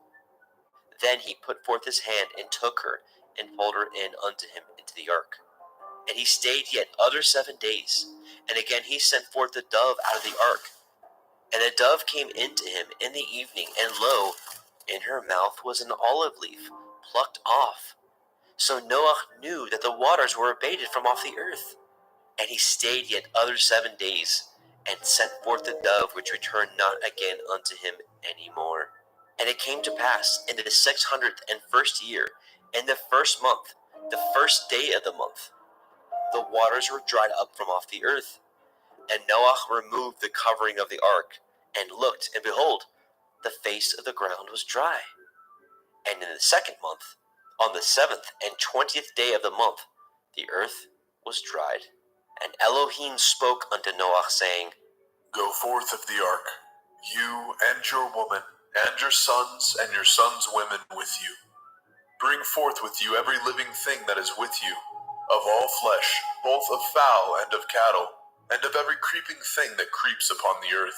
Then he put forth his hand and took her, and pulled her in unto him into the ark. And he stayed yet other 7 days, and again he sent forth the dove out of the ark. And the dove came into him in the evening, and lo, in her mouth was an olive leaf, plucked off. So Noah knew that the waters were abated from off the earth. And he stayed yet other 7 days, and sent forth the dove, which returned not again unto him any more. And it came to pass in the 601st year, in the 1st month, the 1st day of the month, the waters were dried up from off the earth. And Noah removed the covering of the ark, and looked, and behold, the face of the ground was dry. And in the 2nd month, on the 7th and 20th day of the month, the earth was dried. And Elohim spoke unto Noah, saying, Go forth of the ark, you and your woman, and your sons women with you. Bring forth with you every living thing that is with you, of all flesh, both of fowl and of cattle, and of every creeping thing that creeps upon the earth,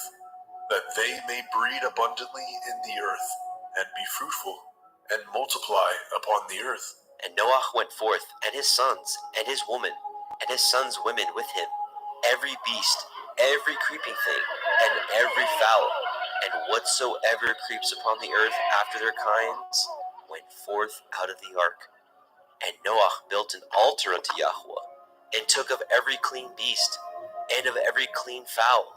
that they may breed abundantly in the earth, and be fruitful, and multiply upon the earth. And Noah went forth, and his sons, and his woman, and his sons' women with him, every beast, every creeping thing, and every fowl, and whatsoever creeps upon the earth after their kinds, went forth out of the ark. And Noah built an altar unto Yahweh, and took of every clean beast, and of every clean fowl,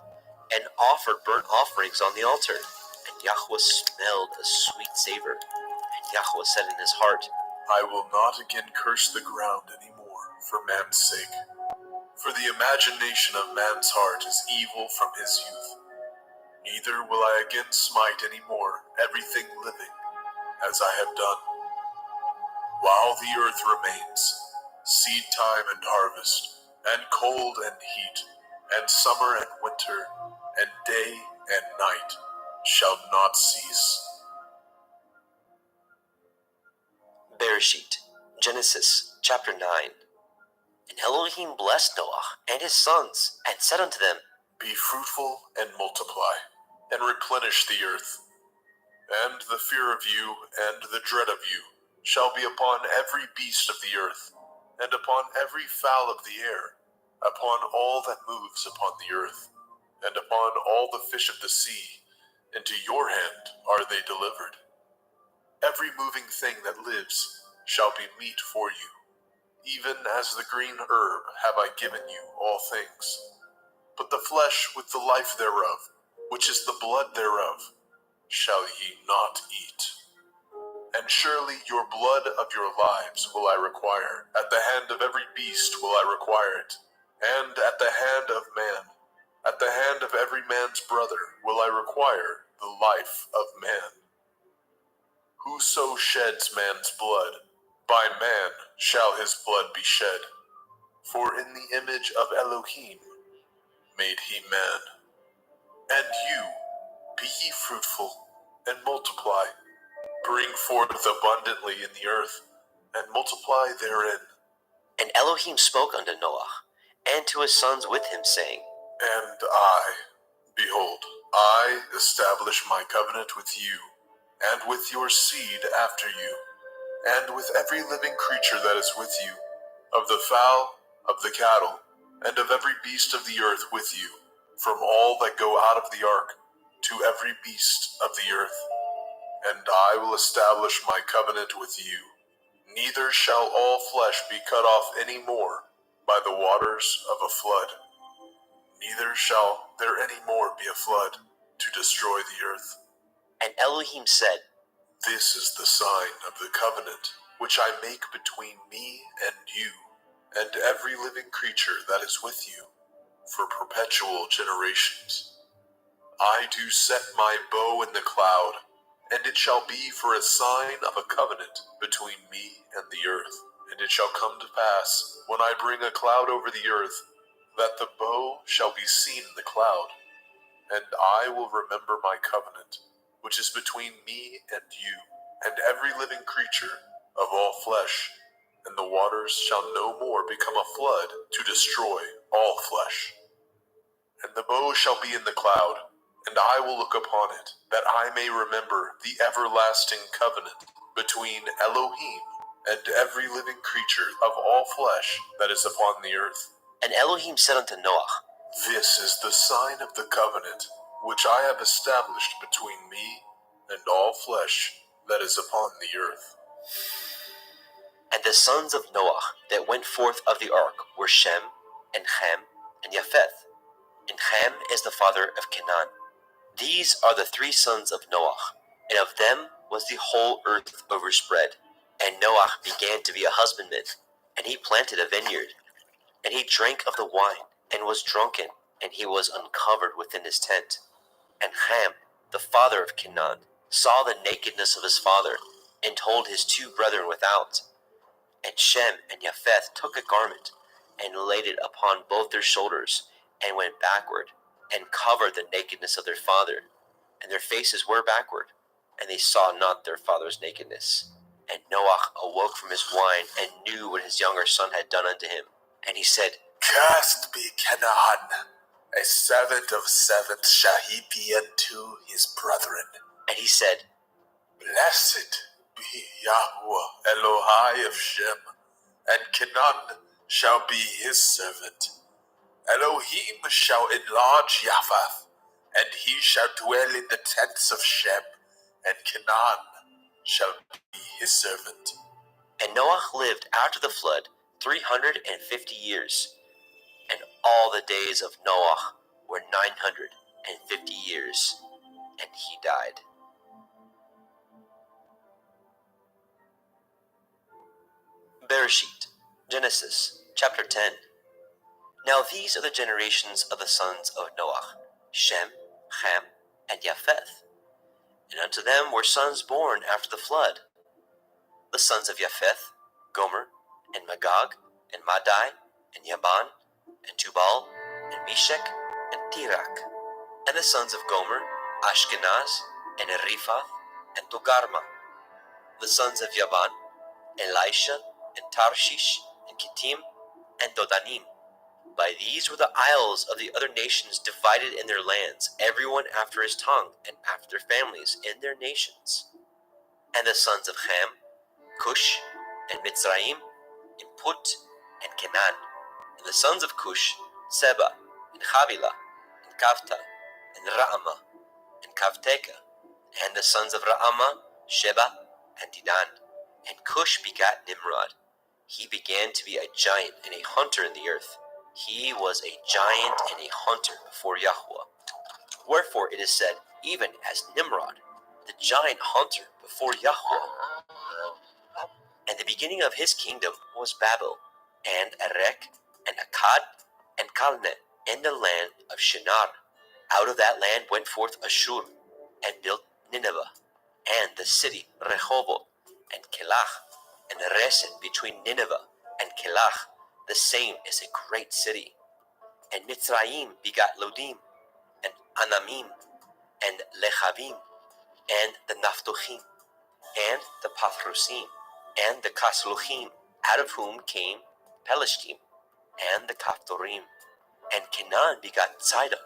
and offered burnt offerings on the altar. And Yahweh smelled a sweet savor. And Yahweh said in his heart, I will not again curse the ground any more for man's sake. For the imagination of man's heart is evil from his youth. Neither will I again smite any more everything living, as I have done. While the earth remains, seed time and harvest, and cold and heat, and summer and winter, and day and night shall not cease. Bereshit, Genesis, chapter 9. And Elohim blessed Noah and his sons, and said unto them, Be fruitful and multiply, and replenish the earth. And the fear of you and the dread of you shall be upon every beast of the earth, and upon every fowl of the air, upon all that moves upon the earth, and upon all the fish of the sea. Into your hand are they delivered. Every moving thing that lives shall be meat for you. Even as the green herb have I given you all things. But the flesh with the life thereof, which is the blood thereof, shall ye not eat. And surely your blood of your lives will I require. At the hand of every beast will I require it. And at the hand of man, at the hand of every man's brother will I require the life of man. Whoso sheds man's blood, by man shall his blood be shed. For in the image of Elohim made he man. And you, be ye fruitful, and multiply. Bring forth abundantly in the earth, and multiply therein. And Elohim spoke unto Noah, and to his sons with him, saying, And I, behold, I establish my covenant with you, and with your seed after you, and with every living creature that is with you, of the fowl, of the cattle, and of every beast of the earth with you, from all that go out of the ark, to every beast of the earth. And I will establish my covenant with you. Neither shall all flesh be cut off any more by the waters of a flood. Neither shall there any more be a flood to destroy the earth. And Elohim said, This is the sign of the covenant which I make between me and you, and every living creature that is with you, for perpetual generations. I do set my bow in the cloud, and it shall be for a sign of a covenant between me and the earth. And it shall come to pass, when I bring a cloud over the earth, that the bow shall be seen in the cloud. And I will remember my covenant, which is between me and you, and every living creature of all flesh, and the waters shall no more become a flood to destroy all flesh. And the bow shall be in the cloud, and I will look upon it, that I may remember the everlasting covenant between Elohim and every living creature of all flesh that is upon the earth. And Elohim said unto Noah, This is the sign of the covenant which I have established between me and all flesh that is upon the earth. And the sons of Noah that went forth of the ark were Shem, and Ham, and Japheth. And Ham is the father of Canaan. These are the three sons of Noah, and of them was the whole earth overspread. And Noah began to be a husbandman, and he planted a vineyard. And he drank of the wine, and was drunken, and he was uncovered within his tent. And Ham, the father of Canaan, saw the nakedness of his father, and told his two brethren without. And Shem and Japheth took a garment, and laid it upon both their shoulders, and went backward, and covered the nakedness of their father. And their faces were backward, and they saw not their father's nakedness. And Noah awoke from his wine, and knew what his younger son had done unto him. And he said, Cursed be Canaan, a seventh of seventh shall he be unto his brethren. And he said, Blessed be Yahweh Elohai of Shem, and Canaan shall be his servant. Elohim shall enlarge Japheth, and he shall dwell in the tents of Shem, and Canaan shall be his servant. And Noah lived after the flood 350 years, and all the days of Noah were 950 years, and he died. Bereshit, Genesis, chapter 10. Now these are the generations of the sons of Noah, Shem, Ham, and Japheth. And unto them were sons born after the flood. The sons of Japheth, Gomer, and Magog, and Madai, and Yaban, and Tubal, and Meshech, and Tirak. And the sons of Gomer, Ashkenaz, and Riphath, and Togarma. The sons of Yaban, Elisha, and Tarshish, and Kittim, and Dodanim. By these were the isles of the other nations divided in their lands, everyone after his tongue, and after their families in their nations. And the sons of Ham, Cush, and Mitzrayim, and Put, and Canaan. And the sons of Cush, Seba, and Havilah, and Kafta, and Raamah, and Kavteka. And the sons of Raamah, Sheba, and Dedan. And Cush begat Nimrod. He began to be a giant and a hunter in the earth. He was a giant and a hunter before Yahweh. Wherefore it is said, even as Nimrod, the giant hunter before Yahweh. And the beginning of his kingdom was Babel, and Erech, and Akkad, and Calneh, in the land of Shinar. Out of that land went forth Ashur, and built Nineveh, and the city Rehoboth, and Kelach, and Resen between Nineveh and Kelach, the same is a great city. And Mitzrayim begat Lodim, and Anamim, and Lechavim, and the Naphtuchim, and the Pathrusim, and the Kasluchim, out of whom came Pelishtim, and the Kaphtorim. And Canaan begat Sidon,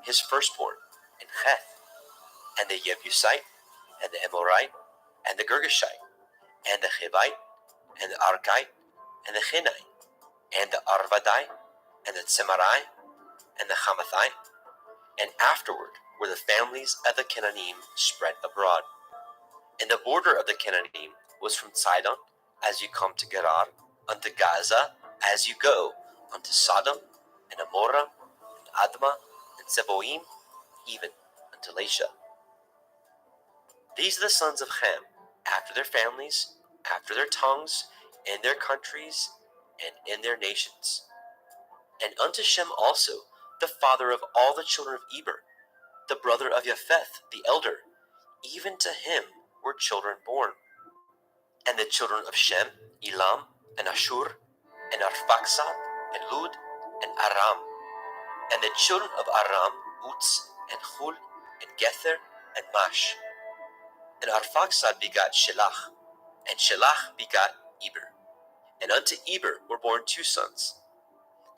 his firstborn, and Heth, and the Jebusite, and the Amorite, and the Girgashite, and the Hivite, and the Arkite, and the Hinite, and the Arvadite, and the Tsemarite, and the Hamathite. And afterward were the families of the Canaanim spread abroad. And the border of the Canaanim was from Sidon, as you come to Gerar, unto Gaza, as you go unto Sodom, and Amorah, and Admah, and Zeboim, even unto Lasha. These are the sons of Ham, after their families, after their tongues, in their countries, and in their nations. And unto Shem also, the father of all the children of Eber, the brother of Japheth, the elder, even to him were children born. And the children of Shem, Elam, and Ashur, and Arphaxad, and Lud, and Aram. And the children of Aram, Uz, and Hul, and Gether, and Mash. And Arphaxad begat Shelach, and Shelach begat Eber. And unto Eber were born two sons.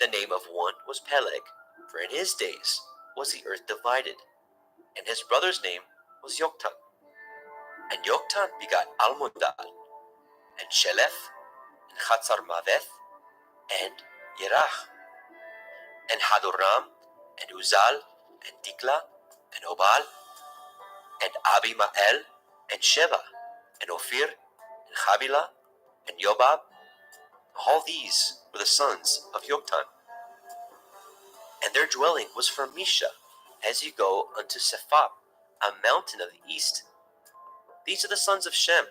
The name of one was Peleg, for in his days was the earth divided. And his brother's name was Yoktan. And Yoktan begat Almodad, and Shelef, and Chatzarmaveth, and Yerach, and Hadoram, and Uzal, and Dikla, and Obal, and Abimael, and Sheba, and Ophir, and Havilah, and Yobab. All these were the sons of Yoktan. And their dwelling was from Misha, as you go unto Sephap, a mountain of the east. These are the sons of Shem,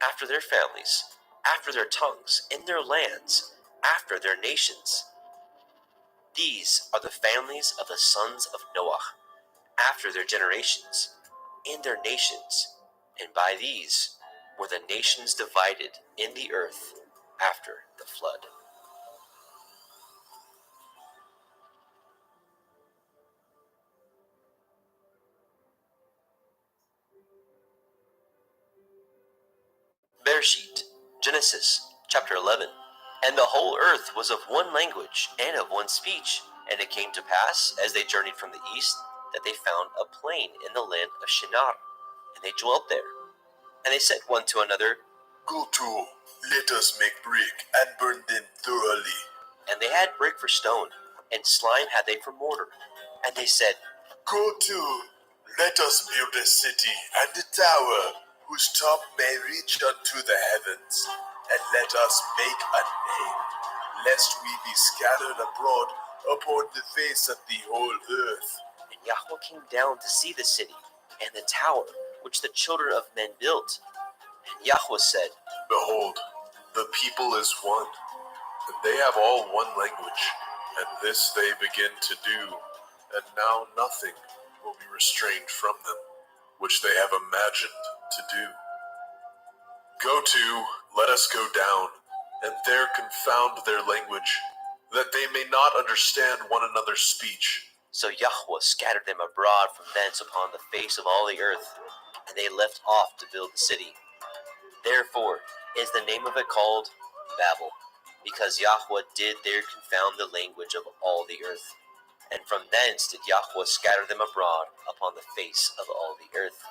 after their families, after their tongues, in their lands, after their nations. These are the families of the sons of Noah, after their generations, in their nations, and by these were the nations divided in the earth after the flood. Bereshit, Genesis, chapter 11. And the whole earth was of one language and of one speech. And it came to pass, as they journeyed from the east, that they found a plain in the land of Shinar, and they dwelt there. And they said one to another, Go to, let us make brick and burn them thoroughly. And they had brick for stone, and slime had they for mortar. And they said, Go to, let us build a city and a tower, whose top may reach unto the heavens, and let us make a name, lest we be scattered abroad upon the face of the whole earth. And Yahweh came down to see the city, and the tower which the children of men built. And Yahweh said, Behold, the people is one, and they have all one language, and this they begin to do, and now nothing will be restrained from them, which they have imagined to do. Go to, let us go down, and there confound their language, that they may not understand one another's speech. So Yahweh scattered them abroad from thence upon the face of all the earth, and they left off to build the city. Therefore is the name of it called Babel, because Yahweh did there confound the language of all the earth. And from thence did Yahweh scatter them abroad upon the face of all the earth.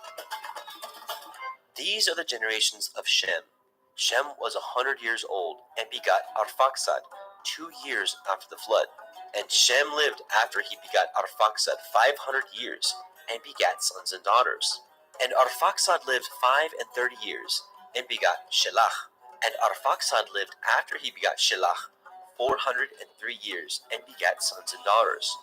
These are the generations of Shem. Shem was 100 years old, and begot Arphaxad 2 years after the flood. And Shem lived after he begot Arphaxad 500 years, and begat sons and daughters. And Arphaxad lived 35 years, and begot Shelach. And Arphaxad lived after he begot Shelach 403 years, and begat sons and daughters.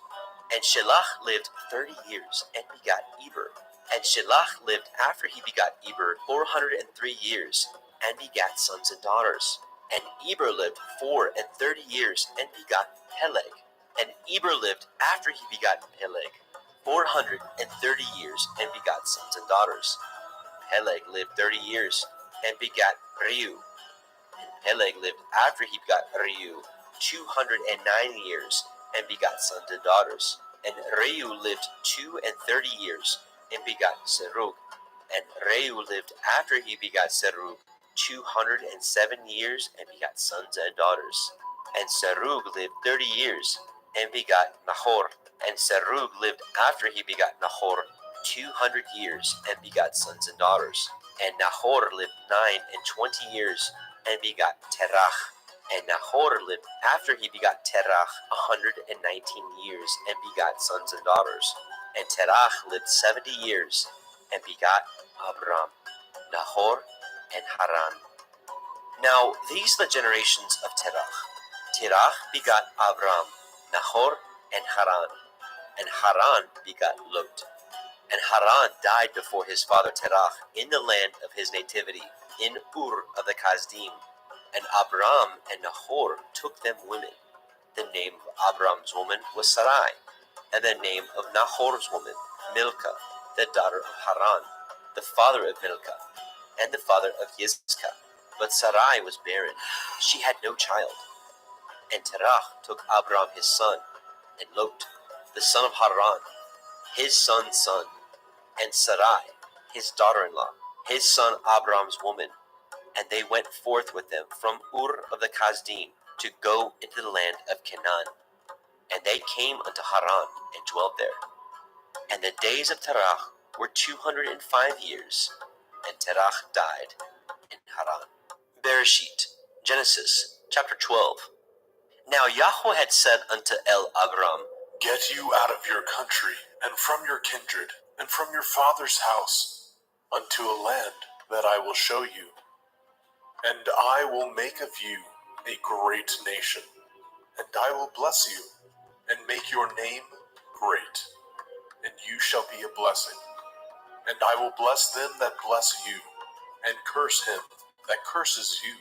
And Shelach lived 30 years, and begot Eber. And Shelach lived after he begot Eber 403 years, and begat sons and daughters. And Eber lived 34 years, and begot Peleg. And Eber lived after he begot Peleg 430 years, and begot sons and daughters. Peleg lived 30 years and begat Reu. And Peleg lived after he begot Reu 209 years and begot sons and daughters. And Reu lived 32 years and begot Serug. And Reu lived after he begot Serug 207 years and begot sons and daughters. And Serug lived 30 years and begot Nahor. And Serug lived after he begot Nahor 200 years and begot sons and daughters. And Nahor lived 29 years and begot Terach. And Nahor lived after he begot Terach 119 years and begot sons and daughters. And Terach lived 70 years and begot Abram, Nahor, and Haran. Now these are the generations of Terach. Terach begot Abram, Nahor, and Haran. And Haran begot Lot. And Haran died before his father Terach in the land of his nativity, in Ur of the Kasdim. And Abram and Nahor took them women. The name of Abram's woman was Sarai, and the name of Nahor's woman, Milcah, the daughter of Haran, the father of Milcah, and the father of Yiscah. But Sarai was barren, she had no child. And Terach took Abram his son, and Lot, the son of Haran, his son's son, and Sarai, his daughter-in-law, his son Abram's woman. And they went forth with them from Ur of the Kasdim to go into the land of Canaan. And they came unto Haran and dwelt there. And the days of Terach were 205 years, and Terach died in Haran. Bereshit, Genesis, chapter 12. Now Yahweh had said unto Abram, Get you out of your country, and from your kindred, and from your father's house, unto a land that I will show you. And I will make of you a great nation, and I will bless you, and make your name great, and you shall be a blessing. And I will bless them that bless you, and curse him that curses you,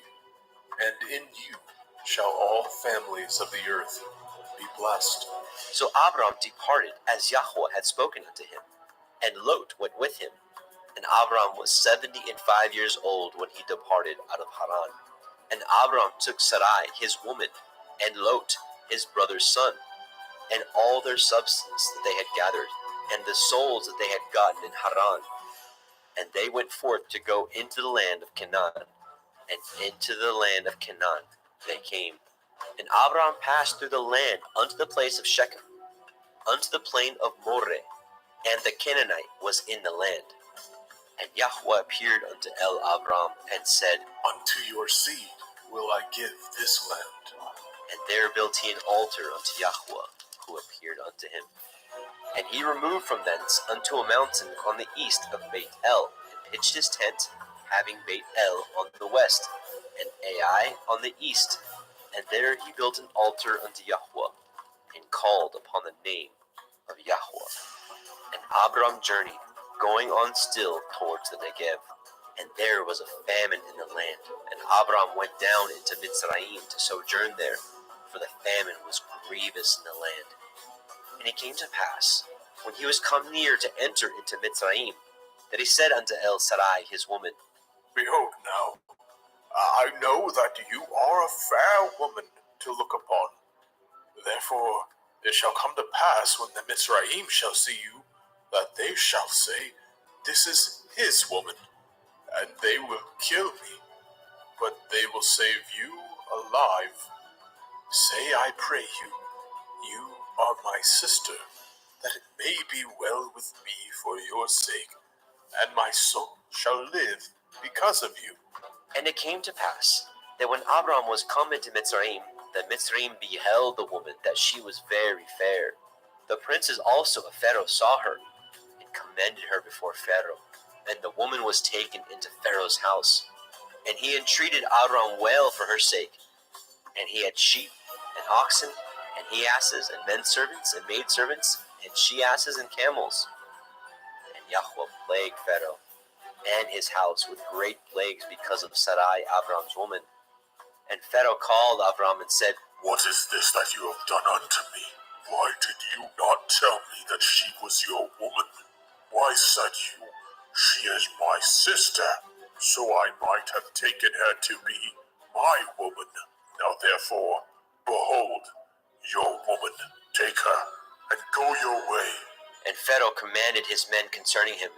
and in you shall all families of the earth be blessed. So Abram departed as Yahweh had spoken unto him, and Lot went with him. And Abram was 75 years old when he departed out of Haran. And Abram took Sarai his woman, and Lot his brother's son, and all their substance that they had gathered, and the souls that they had gotten in Haran. And they went forth to go into the land of Canaan, and into the land of Canaan they came. And Abram passed through the land unto the place of Shechem, unto the plain of Moreh, and the Canaanite was in the land. And Yahweh appeared unto Abram and said, Unto your seed will I give this land. And there built he an altar unto Yahweh, who appeared unto him. And he removed from thence unto a mountain on the east of Beit El, and pitched his tent, having Beit El on the west, and Ai on the east. And there he built an altar unto Yahweh, and called upon the name of Yahweh. And Abram journeyed, going on still towards the Negev. And there was a famine in the land, and Abram went down into Mitzrayim to sojourn there, for the famine was grievous in the land. And it came to pass, when he was come near to enter into Mitzrayim, that he said unto Sarai his woman, Behold now, I know that you are a fair woman to look upon. Therefore it shall come to pass, when the Mitzrayim shall see you, that they shall say, This is his woman, and they will kill me, but they will save you alive. Say, I pray you, you are my sister, that it may be well with me for your sake, and my soul shall live because of you. And it came to pass, that when Abram was come into Mitzrayim, that Mitzrayim beheld the woman, that she was very fair. The princes also of Pharaoh saw her, and commended her before Pharaoh. And the woman was taken into Pharaoh's house. And he entreated Abram well for her sake. And he had sheep, and oxen, and he-asses, and men-servants, and maidservants, and she-asses, and camels. And Yahweh plagued Pharaoh and his house with great plagues because of Sarai, Abram's woman. And Pharaoh called Abram and said, What is this that you have done unto me? Why did you not tell me that she was your woman? Why said you, She is my sister? so I might have taken her to be my woman. Now therefore, behold, your woman. Take her, and go your way. And Pharaoh commanded his men concerning him,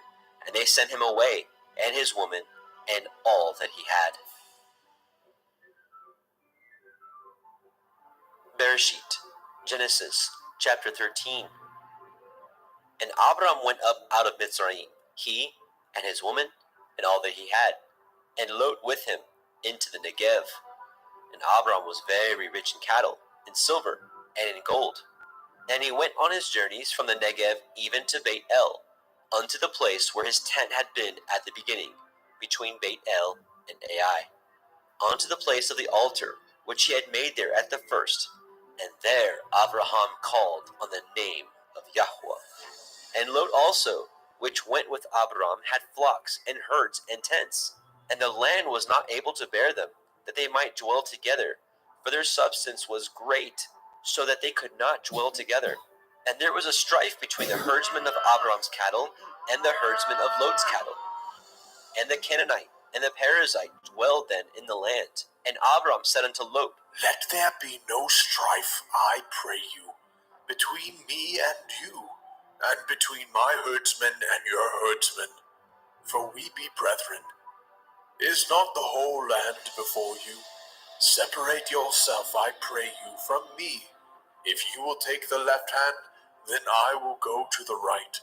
and they sent him away, and his woman, and all that he had. Bereshit, Genesis, chapter 13. And Abram went up out of Mitzrayim, he and his woman, and all that he had, and Lot with him into the Negev. And Abram was very rich in cattle, in silver, and in gold. And he went on his journeys from the Negev even to Beit El, unto the place where his tent had been at the beginning, between Beit El and Ai, unto the place of the altar which he had made there at the first. And there Abraham called on the name of Yahweh. And Lot also, which went with Abram, had flocks and herds and tents, and the land was not able to bear them, that they might dwell together, for their substance was great, so that they could not dwell together. And there was a strife between the herdsmen of Abram's cattle and the herdsmen of Lot's cattle. And the Canaanite and the Perizzite dwelled then in the land. And Abram said unto Lot, Let there be no strife, I pray you, between me and you, and between my herdsmen and your herdsmen, for we be brethren. Is not the whole land before you? Separate yourself, I pray you, from me. If you will take the left hand, then I will go to the right.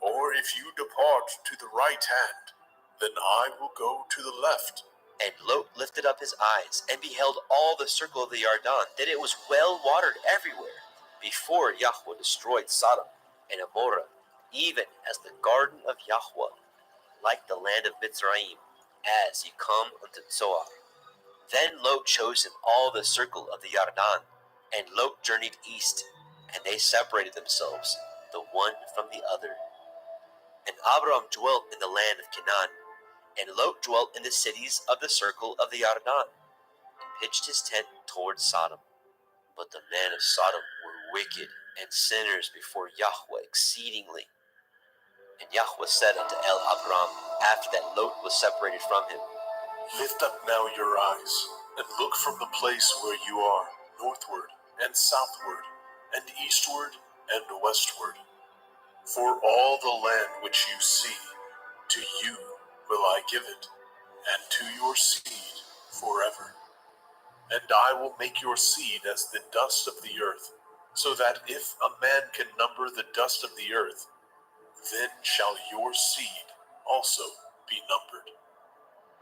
Or if you depart to the right hand, then I will go to the left. And Lot lifted up his eyes, and beheld all the circle of the Yarden, that it was well watered everywhere, before Yahweh destroyed Sodom and Amorah, even as the garden of Yahweh, like the land of Mitzrayim, as ye come unto Zoar. Then Lot chose him all the circle of the Yarden, and Lot journeyed east, and they separated themselves, the one from the other. And Abram dwelt in the land of Canaan, and Lot dwelt in the cities of the circle of the Yarden, and pitched his tent toward Sodom. But the men of Sodom were wicked and sinners before Yahweh exceedingly. And Yahweh said unto Abram, after that Lot was separated from him, Lift up now your eyes, and look from the place where you are, northward, and southward, and eastward, and westward. For all the land which you see, to you will I give it, and to your seed forever. And I will make your seed as the dust of the earth, so that if a man can number the dust of the earth, then shall your seed also be numbered.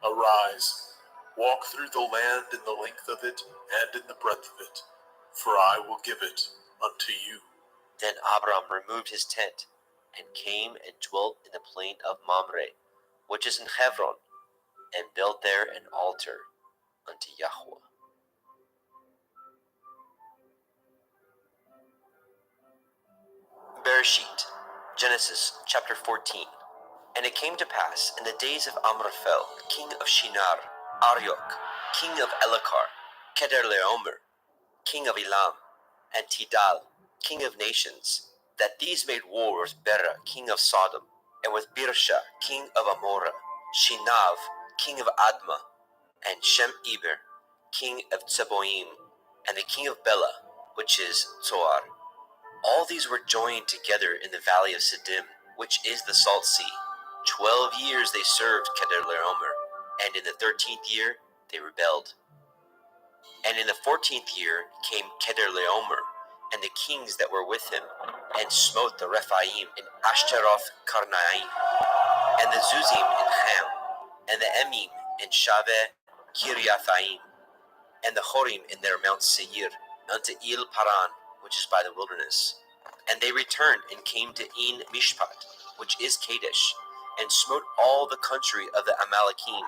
Arise, walk through the land in the length of it and in the breadth of it, for I will give it unto you. Then Abram removed his tent, and came and dwelt in the plain of Mamre, which is in Hebron, and built there an altar unto Yahweh. Bereshit, Genesis chapter 14. And it came to pass in the days of Amraphel, king of Shinar, Arioch, king of Elakar, Chedorlaomer, king of Elam, and Tidal, king of nations, that these made war with Bera, king of Sodom, and with Birsha, king of Amorah, Shinav, king of Admah, and Shem-Eber, king of Tseboim, and the king of Bela, which is Zoar. All these were joined together in the valley of Siddim, which is the salt sea. 12 years they served Chedorlaomer, and in the 13th year they rebelled. And in the 14th year came Chedorlaomer, and the kings that were with him, and smote the Rephaim in Ashtaroth Karnaim, and the Zuzim in Ham, and the Emim in Shaveh Kiriathaim, and the Horim in their Mount Seir, unto El Paran, which is by the wilderness. And they returned and came to En Mishpat, which is Kadesh, and smote all the country of the Amalekim,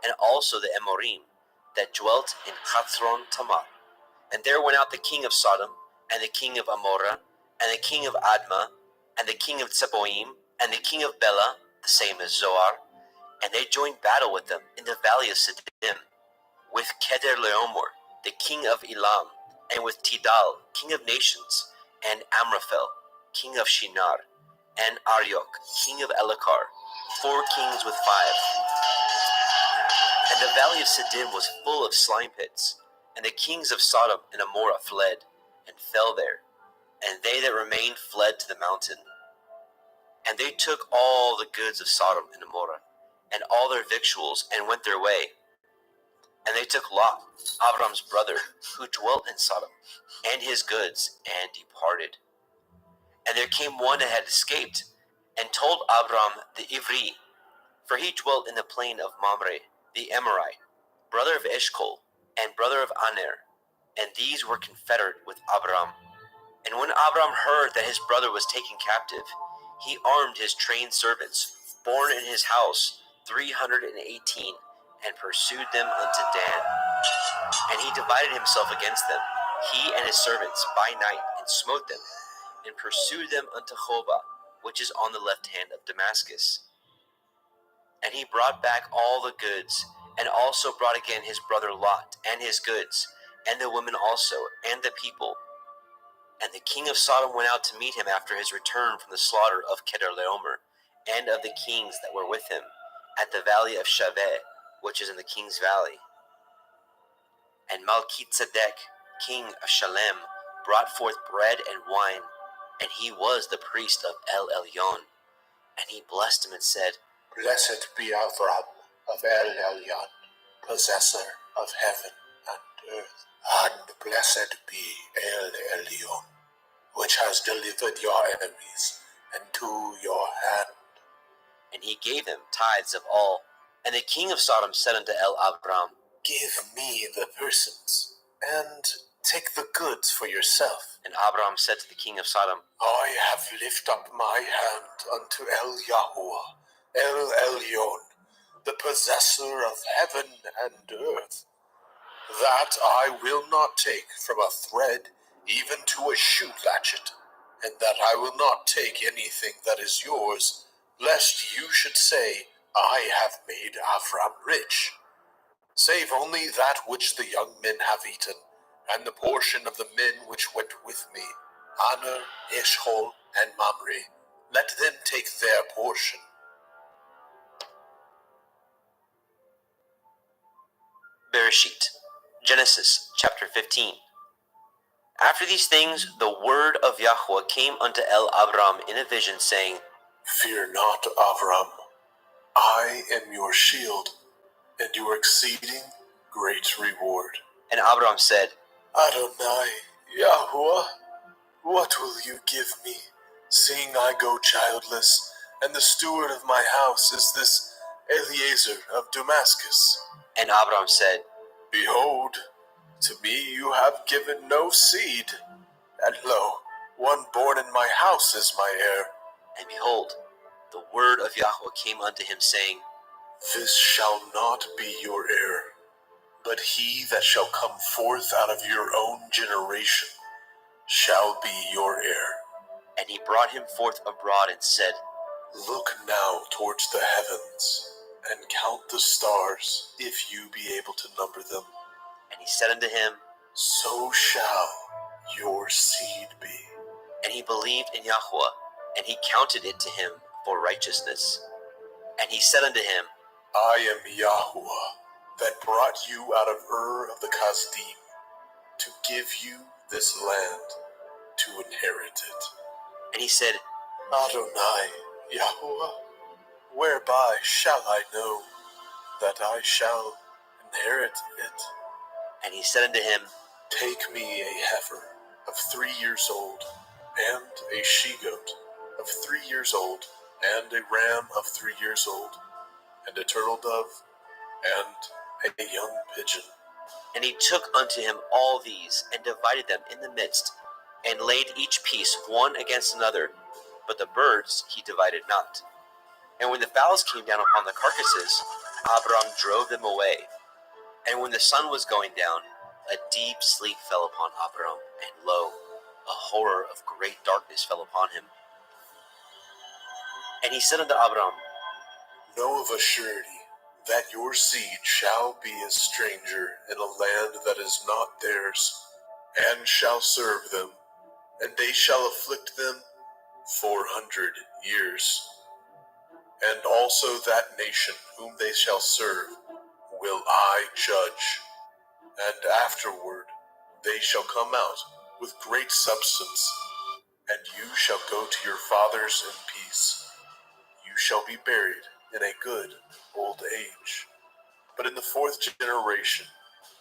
and also the Amorim, that dwelt in Hatzron Tamar. And there went out the king of Sodom, and the king of Amorah, and the king of Admah, and the king of Tseboim, and the king of Bela, the same as Zoar, and they joined battle with them in the valley of Siddim, with Chedorlaomer, the king of Elam, and with Tidal, king of nations, and Amraphel, king of Shinar, and Arioch, king of Elakar, 4 kings with 5. And the valley of Siddim was full of slime pits, and the kings of Sodom and Amorah fled, and fell there, and they that remained fled to the mountain. And they took all the goods of Sodom and Amorah, and all their victuals, and went their way. And they took Lot, Abram's brother, who dwelt in Sodom, and his goods, and departed. And there came one that had escaped, and told Abram the Ivri, for he dwelt in the plain of Mamre, the Amorite, brother of Eshcol, and brother of Aner, and these were confederate with Abram. And when Abram heard that his brother was taken captive, he armed his trained servants, born in his house, 318, and pursued them unto Dan. And he divided himself against them, he and his servants, by night, and smote them, and pursued them unto Hobah, which is on the left hand of Damascus. And he brought back all the goods, and also brought again his brother Lot, and his goods, and the women also, and the people. And the king of Sodom went out to meet him after his return from the slaughter of Kedorlaomer, and of the kings that were with him, at the valley of Shaveh, which is in the king's valley. And Malchizedek, king of Shalem, brought forth bread and wine, and he was the priest of El Elyon. And he blessed him and said, Blessed be Avram of El Elyon, possessor of heaven and earth, and blessed be El Elyon, which has delivered your enemies into your hand. And he gave him tithes of all. And the king of Sodom said unto El Abram, Give me the persons, and take the goods for yourself. And Abram said to the king of Sodom, I have lifted up my hand unto El Yahuwah, El Elyon, the possessor of heaven and earth, that I will not take from a thread even to a shoe latchet, and that I will not take anything that is yours, lest you should say, I have made Avram rich, save only that which the young men have eaten, and the portion of the men which went with me, Aner, Eshcol, and Mamre. Let them take their portion. Bereshit, Genesis chapter 15. After these things, the word of Yahweh came unto El Abram in a vision, saying, Fear not, Avram. I am your shield, and your exceeding great reward. And Abram said, Adonai, Yahuwah, what will you give me, seeing I go childless, and the steward of my house is this Eliezer of Damascus? And Abram said, Behold, to me you have given no seed, and lo, one born in my house is my heir. And behold, the word of Yahweh came unto him, saying, This shall not be your heir, but he that shall come forth out of your own generation shall be your heir. And he brought him forth abroad and said, Look now towards the heavens, and count the stars, if you be able to number them. And he said unto him, So shall your seed be. And he believed in Yahweh, and he counted it to him for righteousness. And he said unto him, I am Yahuwah, that brought you out of Ur of the Kasdim, to give you this land to inherit it. And he said, Adonai, Yahuwah, whereby shall I know that I shall inherit it? And he said unto him, Take me a heifer of 3 years old, and a she-goat of 3 years old, and a ram of 3 years old, and a turtle dove, and a young pigeon. And he took unto him all these, and divided them in the midst, and laid each piece one against another, but the birds he divided not. And when the fowls came down upon the carcasses, Abram drove them away. And when the sun was going down, a deep sleep fell upon Abram, and lo, a horror of great darkness fell upon him. And he said unto Abram, Know of a surety that your seed shall be a stranger in a land that is not theirs, and shall serve them, and they shall afflict them 400 years. And also that nation whom they shall serve will I judge, and afterward they shall come out with great substance, and you shall go to your fathers in peace. You shall be buried in a good old age. But in the fourth generation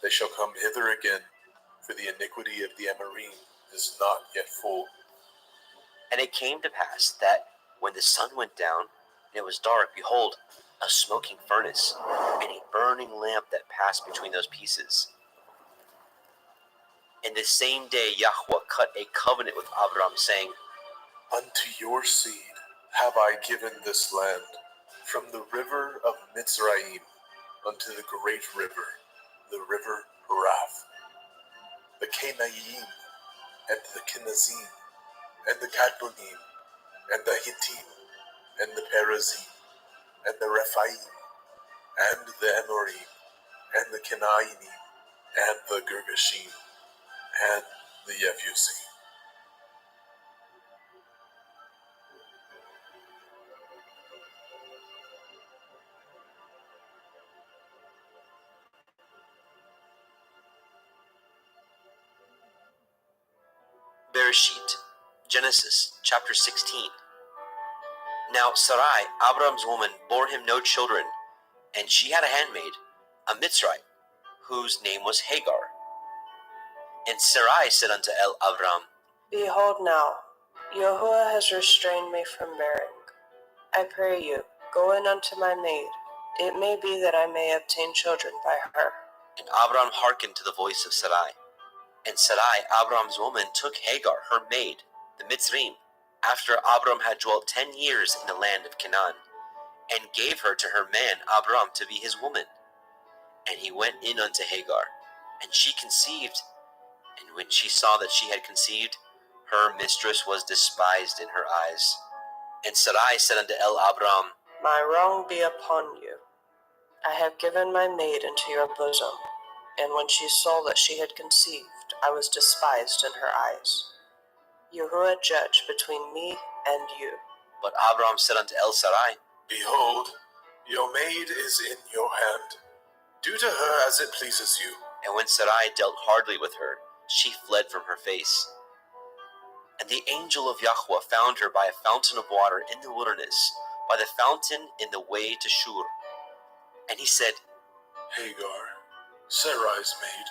they shall come hither again, for the iniquity of the Amorim is not yet full. And it came to pass that when the sun went down and it was dark, behold, a smoking furnace and a burning lamp that passed between those pieces. In the same day Yahweh cut a covenant with Abram, saying, Unto your seed have I given this land, from the river of Mitzrayim unto the great river, the river Harath, the Canaanite, and the Kenizzim, and the Kadmonim, and the Hittim, and the Perizim, and the Rephaim, and the Amorim, and the Kenainim, and the Girgashim, and the Yebusim. Bereshit, Genesis chapter 16. Now Sarai, Abram's woman, bore him no children, and she had a handmaid, a Mitzrite, whose name was Hagar. And Sarai said unto Abram, Behold now, Yahuwah has restrained me from bearing. I pray you, go in unto my maid. It may be that I may obtain children by her. And Abram hearkened to the voice of Sarai. And Sarai, Abram's woman, took Hagar, her maid, the Mitzrim, after Abram had dwelt 10 years in the land of Canaan, and gave her to her man Abram to be his woman. And he went in unto Hagar, and she conceived. And when she saw that she had conceived, her mistress was despised in her eyes. And Sarai said unto Abram, My wrong be upon you. I have given my maid into your bosom. And when she saw that she had conceived, I was despised in her eyes. Yahuwah judge between me and you. But Abram said unto Sarai, Behold, your maid is in your hand. Do to her as it pleases you. And when Sarai dealt hardly with her, she fled from her face. And the angel of Yahweh found her by a fountain of water in the wilderness, by the fountain in the way to Shur. And he said, Hagar, Sarai's maid,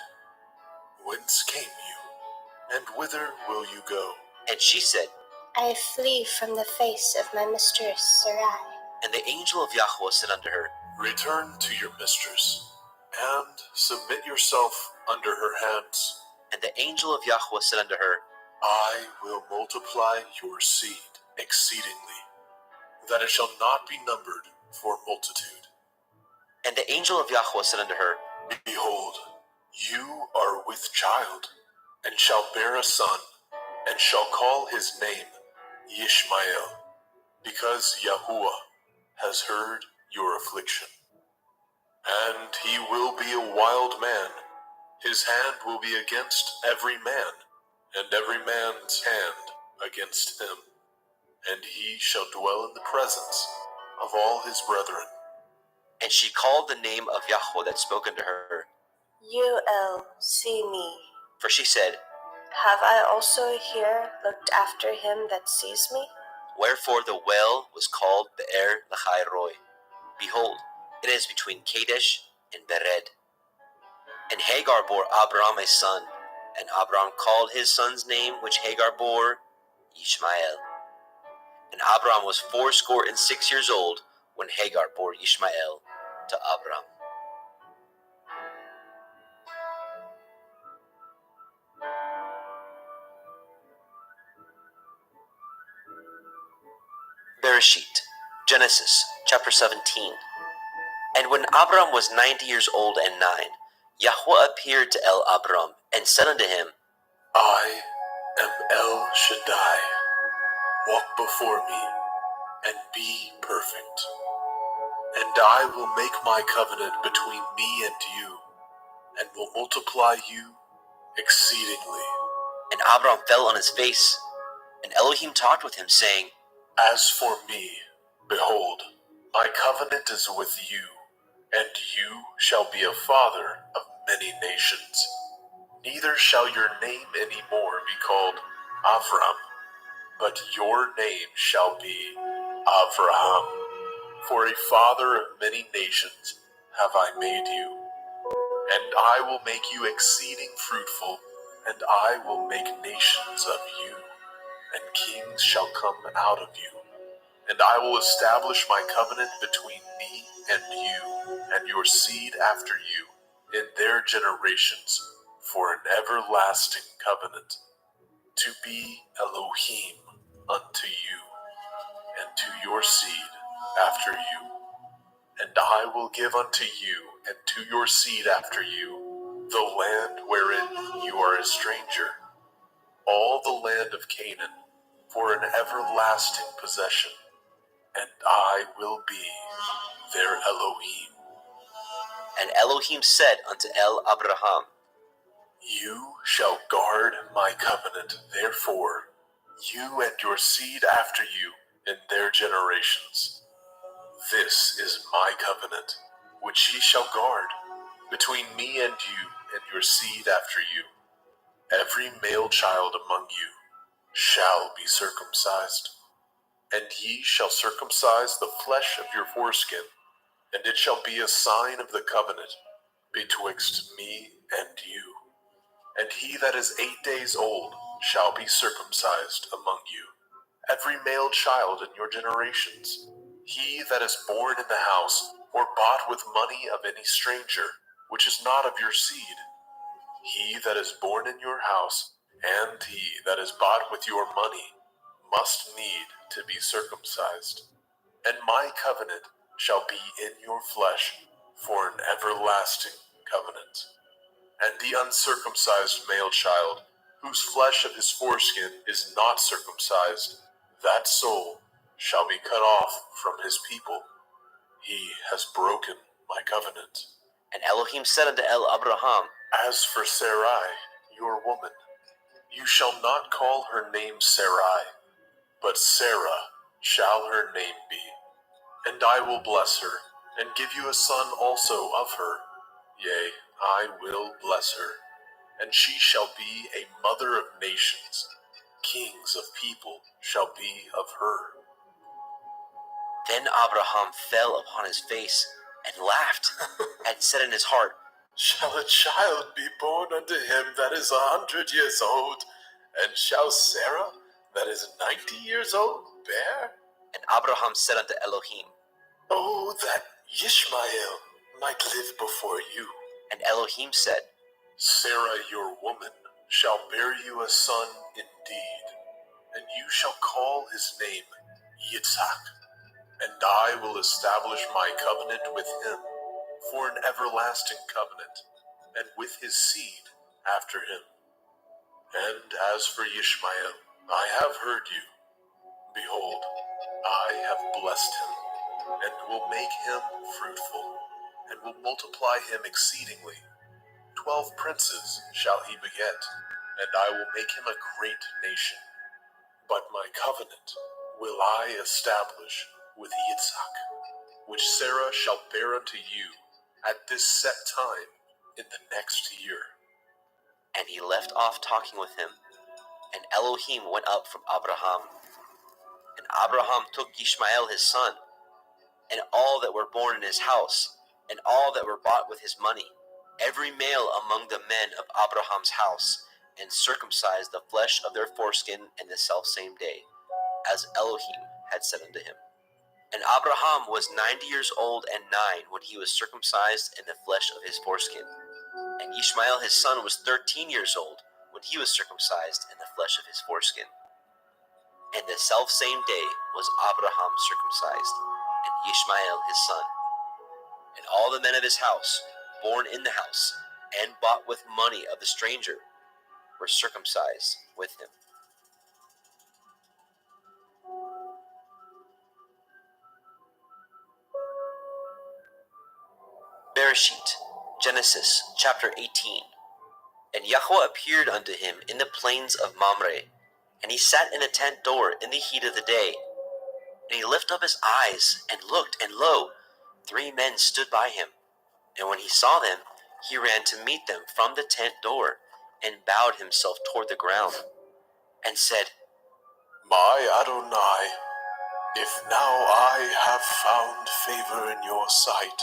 whence came you, and whither will you go? And she said, I flee from the face of my mistress Sarai. And the angel of Yahweh said unto her, Return to your mistress, and submit yourself under her hands. And the angel of Yahweh said unto her, I will multiply your seed exceedingly, that it shall not be numbered for multitude. And the angel of Yahweh said unto her, Behold, you are with child, and shall bear a son, and shall call his name Yishmael, because Yahuwah has heard your affliction. And he will be a wild man. His hand will be against every man, and every man's hand against him. And he shall dwell in the presence of all his brethren. And she called the name of Yahweh that spoke unto her, Yuel, see me. For she said, Have I also here looked after him that sees me? Wherefore the well was called Be'er Lahai Roi. Behold, it is between Kadesh and Bered. And Hagar bore Abram a son, and Abram called his son's name which Hagar bore Ishmael. And Abram was 86 years old when Hagar bore Ishmael to Abram. Bereshit, Genesis chapter 17. And when Abram was 90 years old and 9, Yahweh appeared to Abram and said unto him, I am El Shaddai. Walk before me and be perfect. And I will make my covenant between me and you, and will multiply you exceedingly. And Abram fell on his face, and Elohim talked with him, saying, As for me, behold, my covenant is with you, And you shall be a father of many nations. Neither shall your name any more be called Avram, but your name shall be Avraham. For a father of many nations have I made you. And I will make you exceeding fruitful, and I will make nations of you, and kings shall come out of you. And I will establish my covenant between me and you, and your seed after you, in their generations, for an everlasting covenant, to be Elohim unto you, and to your seed after you. And I will give unto you, and to your seed after you, the land wherein you are a stranger, all the land of Canaan, for an everlasting possession, and I will be their Elohim. And Elohim said unto Abraham, You shall guard my covenant, therefore, you and your seed after you in their generations. This is my covenant, which ye shall guard, between me and you and your seed after you. Every male child among you shall be circumcised, and ye shall circumcise the flesh of your foreskin, and it shall be a sign of the covenant betwixt me and you. And he that is 8 days old shall be circumcised among you, every male child in your generations. He that is born in the house, or bought with money of any stranger, which is not of your seed, he that is born in your house, and he that is bought with your money, must need to be circumcised. And my covenant shall be in your flesh for an everlasting covenant. And the uncircumcised male child, whose flesh of his foreskin is not circumcised, that soul shall be cut off from his people. He has broken my covenant. And Elohim said unto Abraham, As for Sarai, your woman, you shall not call her name Sarai, but Sarah shall her name be. And I will bless her, and give you a son also of her. Yea, I will bless her, and she shall be a mother of nations. Kings of people shall be of her. Then Abraham fell upon his face and laughed, and said in his heart, Shall a child be born unto him that is 100 years old? And shall Sarah, that is 90 years old, bear? And Abraham said unto Elohim, Oh, that Ishmael might live before you. And Elohim said, Sarah your woman shall bear you a son indeed, and you shall call his name Yitzhak. And I will establish my covenant with him for an everlasting covenant, and with his seed after him. And as for Ishmael, I have heard you. Behold, I have blessed him, and will make him fruitful, and will multiply him exceedingly. 12 princes shall he beget, and I will make him a great nation. But my covenant will I establish with Yitzhak, which Sarah shall bear unto you at this set time in the next year. And he left off talking with him, and Elohim went up from Abraham. And Abraham took Ishmael his son, and all that were born in his house, and all that were bought with his money, every male among the men of Abraham's house, and circumcised the flesh of their foreskin in the selfsame day, as Elohim had said unto him. And Abraham was 90 years old and 9 when he was circumcised in the flesh of his foreskin. And Ishmael his son was 13 years old when he was circumcised in the flesh of his foreskin. And the selfsame day was Abraham circumcised, and Ishmael his son. And all the men of his house, born in the house, and bought with money of the stranger, were circumcised with him. Bereshit, Genesis, chapter 18. And Yahweh appeared unto him in the plains of Mamre, and he sat in the tent door in the heat of the day. And he lifted up his eyes, and looked, and lo, 3 men stood by him, And when he saw them, he ran to meet them from the tent door and bowed himself toward the ground and said, My Adonai, if now I have found favor in your sight,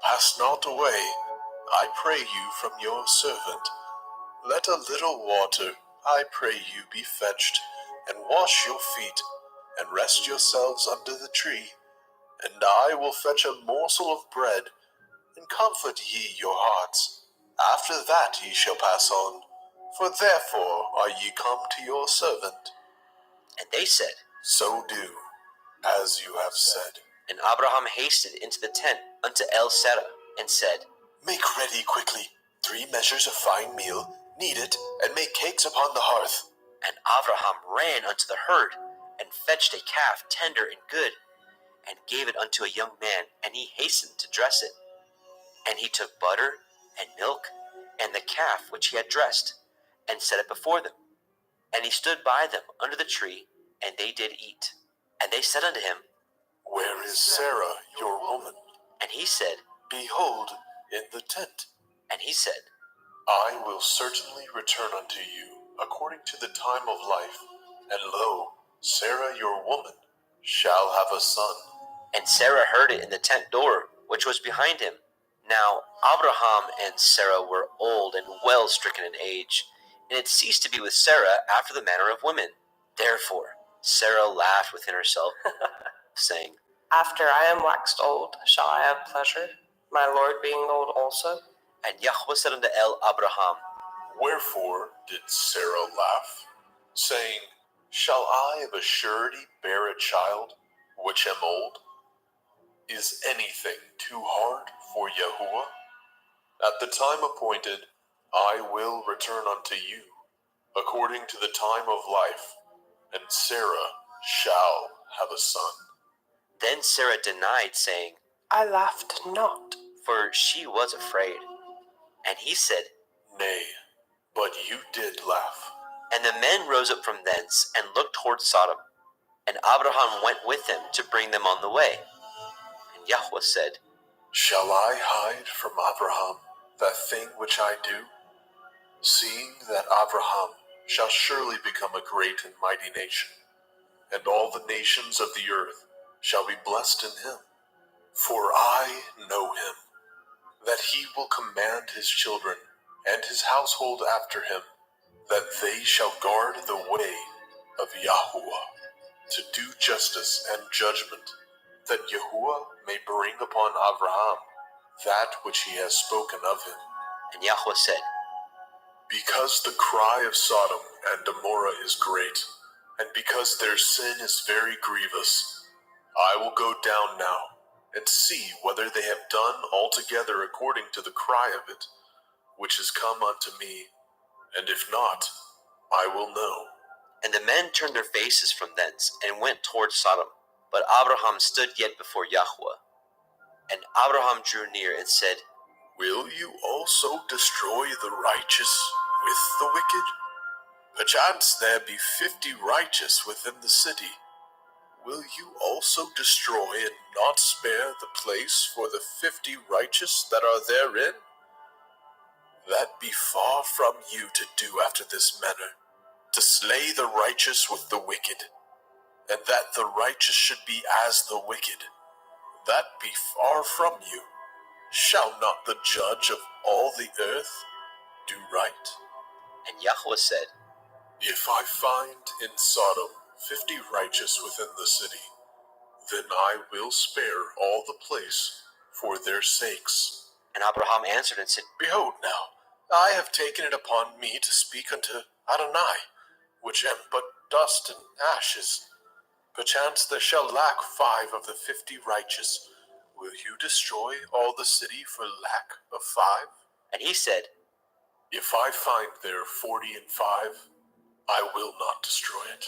pass not away, I pray you, from your servant. Let a little water, I pray you, be fetched, and wash your feet, and rest yourselves under the tree. And I will fetch a morsel of bread, and comfort ye your hearts. After that ye shall pass on, for therefore are ye come to your servant. And they said, So do, as you have said. And Abraham hasted into the tent unto El Sarah, and said, Make ready quickly 3 measures of fine meal, knead it, and make cakes upon the hearth. And Abraham ran unto the herd, and fetched a calf tender and good, and gave it unto a young man, and he hastened to dress it. And he took butter and milk, and the calf which he had dressed, and set it before them. And he stood by them under the tree, and they did eat. And they said unto him, Where is Sarah, your woman? And he said, Behold, in the tent. And he said, I will certainly return unto you according to the time of life, and lo, Sarah your woman shall have a son. And Sarah heard it in the tent door, which was behind him. Now Abraham and Sarah were old and well stricken in age, and had ceased to be with Sarah after the manner of women. Therefore Sarah laughed within herself, saying, After I am waxed old, shall I have pleasure, my Lord being old also? And Yahweh said unto Abraham, Wherefore did Sarah laugh, saying, Shall I of a surety bear a child, which am old? Is anything too hard for Yahuwah? At the time appointed, I will return unto you, according to the time of life, and Sarah shall have a son. Then Sarah denied, saying, I laughed not. For she was afraid. And he said, Nay, but you did laugh. And the men rose up from thence, and looked toward Sodom. And Abraham went with them to bring them on the way. And Yahweh said, Shall I hide from Abraham that thing which I do? Seeing that Abraham shall surely become a great and mighty nation, and all the nations of the earth shall be blessed in him. For I know him, that he will command his children and his household after him, that they shall guard the way of Yahuwah, to do justice and judgment, that Yahuwah may bring upon Abraham that which he has spoken of him. And Yahweh said, Because the cry of Sodom and Gomorrah is great, and because their sin is very grievous, I will go down now, and see whether they have done altogether according to the cry of it, which is come unto me, and if not, I will know. And the men turned their faces from thence, and went toward Sodom. But Abraham stood yet before Yahweh. And Abraham drew near and said, Will you also destroy the righteous with the wicked? Perchance there be 50 righteous within the city. Will you also destroy and not spare the place for the 50 righteous that are therein? That be far from you to do after this manner, to slay the righteous with the wicked, and that the righteous should be as the wicked. That be far from you. Shall not the judge of all the earth do right? And Yahweh said, If I find in Sodom 50 righteous within the city, then I will spare all the place for their sakes. And Abraham answered and said, Behold now, I have taken it upon me to speak unto Adonai, which am but dust and ashes. Perchance there shall lack 5 of the 50 righteous. Will you destroy all the city for lack of 5? And he said, If I find there 40 and 5, I will not destroy it.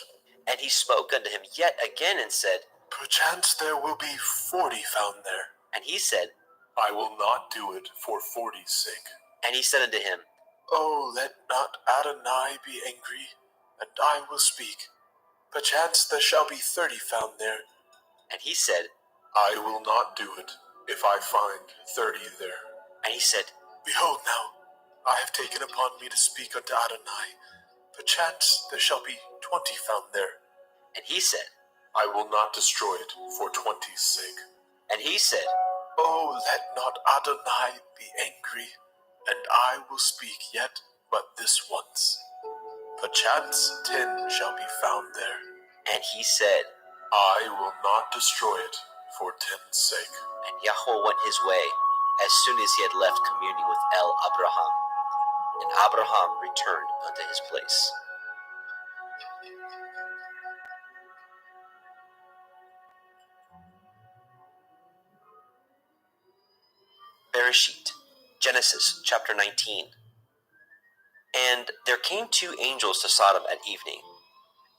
And he spoke unto him yet again and said, Perchance there will be 40 found there. And he said, I will not do it for 40's sake. And he said unto him, Oh, let not Adonai be angry, and I will speak. Perchance there shall be 30 found there. And he said, I will not do it if I find 30 there. And he said, Behold now, I have taken upon me to speak unto Adonai. Perchance there shall be 20 found there. And he said, I will not destroy it for 20's sake. And he said, Oh, let not Adonai be angry, and I will speak yet but this once. Perchance 10 shall be found there. And he said, I will not destroy it for 10's sake. And Yahweh went his way as soon as he had left communing with El Abraham. And Abraham returned unto his place. Bereshit, Genesis chapter 19. And there came 2 angels to Sodom at evening,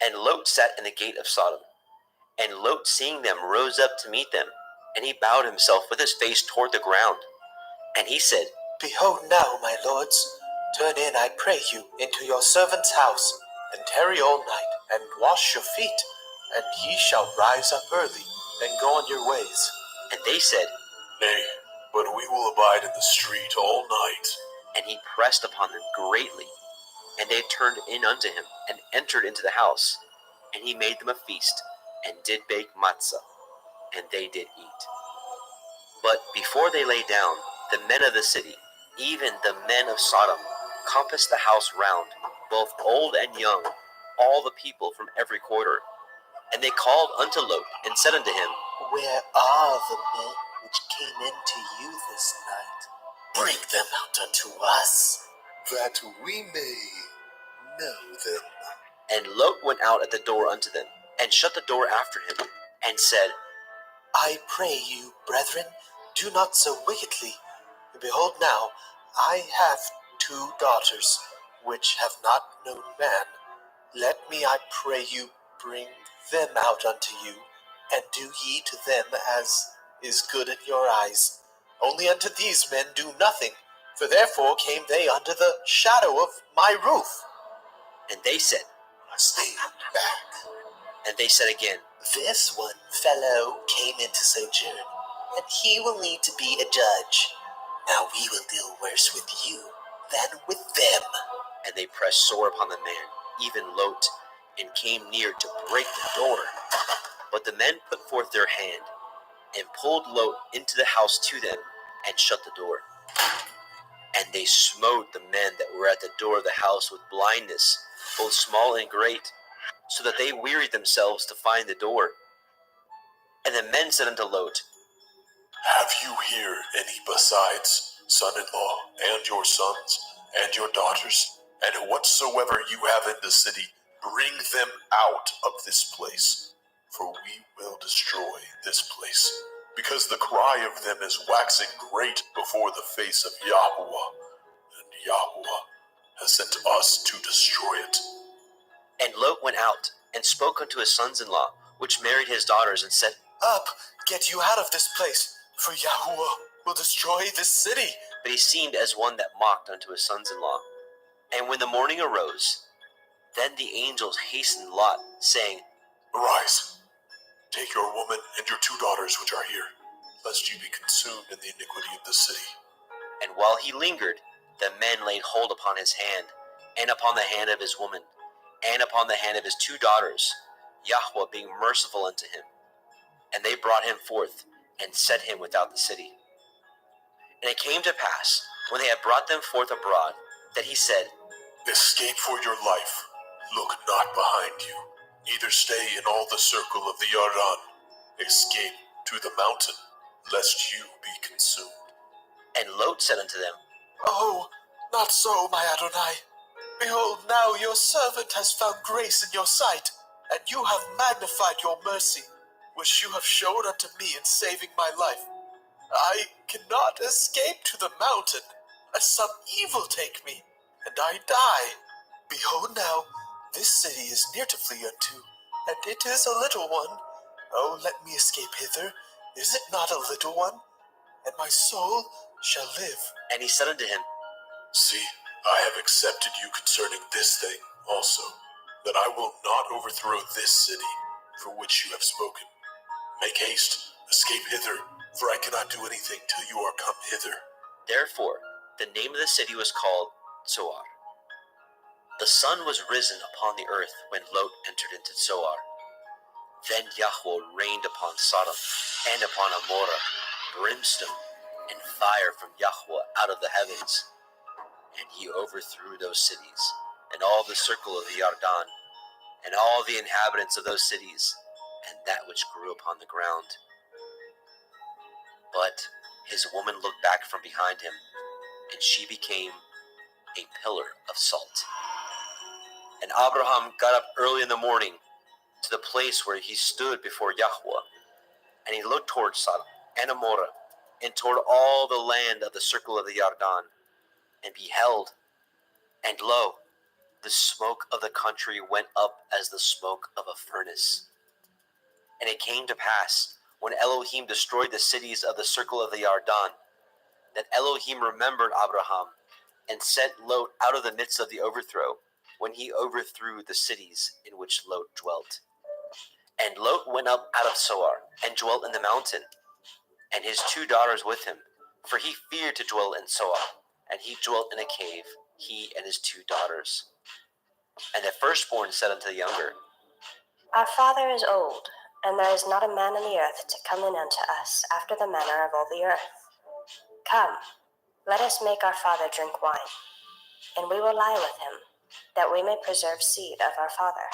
and Lot sat in the gate of Sodom. And Lot, seeing them, rose up to meet them, and he bowed himself with his face toward the ground. And he said, Behold now, my lords, turn in, I pray you, into your servant's house, and tarry all night, and wash your feet, and ye shall rise up early, and go on your ways. And they said, Nay, but we will abide in the street all night. And he pressed upon them greatly. And they turned in unto him, and entered into the house. And he made them a feast, and did bake matzah, and they did eat. But before they lay down, the men of the city, even the men of Sodom, compassed the house round, both old and young, all the people from every quarter. And they called unto Lot, and said unto him, Where are the men which came into you this night? Bring them out unto us, that we may know them. And Lot went out at the door unto them, and shut the door after him, and said, I pray you, brethren, do not so wickedly. Behold now, I have 2 daughters, which have not known man. Let me, I pray you, bring them out unto you, and do ye to them as is good in your eyes. Only unto these men do nothing, for therefore came they under the shadow of my roof. And they said, Stay back. And they said again, This one fellow came into sojourn, and he will need to be a judge. Now we will deal worse with you than with them. And they pressed sore upon the man, even Lot, and came near to break the door. But the men put forth their hand, and pulled Lot into the house to them, and shut the door. And they smote the men that were at the door of the house with blindness, both small and great, so that they wearied themselves to find the door. And the men said unto Lot, Have you here any besides son-in-law, and your sons, and your daughters? And whatsoever you have in the city, bring them out of this place, for we will destroy this place, because the cry of them is waxing great before the face of Yahweh, and Yahweh has sent us to destroy it. And Lot went out, and spoke unto his sons-in-law, which married his daughters, and said, Up, get you out of this place, for Yahweh will destroy this city. But he seemed as one that mocked unto his sons-in-law. And when the morning arose, then the angels hastened Lot, saying, Arise, take your woman and your 2 daughters which are here, lest you be consumed in the iniquity of the city. And while he lingered, the men laid hold upon his hand, and upon the hand of his woman, and upon the hand of his 2 daughters, Yahweh being merciful unto him. And they brought him forth, and set him without the city. And it came to pass, when they had brought them forth abroad, that he said, Escape for your life, look not behind you, neither stay in all the circle of the Yarden. Escape to the mountain, lest you be consumed. And Lot said unto them, Oh, not so, my Adonai. Behold, now your servant has found grace in your sight, and you have magnified your mercy, which you have showed unto me in saving my life. I cannot escape to the mountain, lest some evil take me, and I die. Behold now, this city is near to flee unto, and it is a little one. Oh, let me escape hither. Is it not a little one? And my soul shall live. And he said unto him, See, I have accepted you concerning this thing also, that I will not overthrow this city for which you have spoken. Make haste, escape hither, for I cannot do anything till you are come hither. Therefore, the name of the city was called Zoar. The sun was risen upon the earth when Lot entered into Zoar. Then Yahweh rained upon Sodom and upon Amorah brimstone and fire from Yahweh out of the heavens. And he overthrew those cities, and all the circle of the Yarden, and all the inhabitants of those cities, and that which grew upon the ground. But his woman looked back from behind him, and she became a pillar of salt. And Abraham got up early in the morning to the place where he stood before Yahweh, and he looked toward Sodom and Amorah, and toward all the land of the circle of the Yarden, and beheld, and lo, the smoke of the country went up as the smoke of a furnace. And it came to pass, when Elohim destroyed the cities of the circle of the Yarden, that Elohim remembered Abraham, and sent Lot out of the midst of the overthrow, when he overthrew the cities in which Lot dwelt. And Lot went up out of Zoar, and dwelt in the mountain, and his 2 daughters with him, for he feared to dwell in Zoar, and he dwelt in a cave, he and his 2 daughters. And the firstborn said unto the younger, Our father is old, and there is not a man in the earth to come in unto us after the manner of all the earth. Come, let us make our father drink wine, and we will lie with him, that we may preserve seed of our father.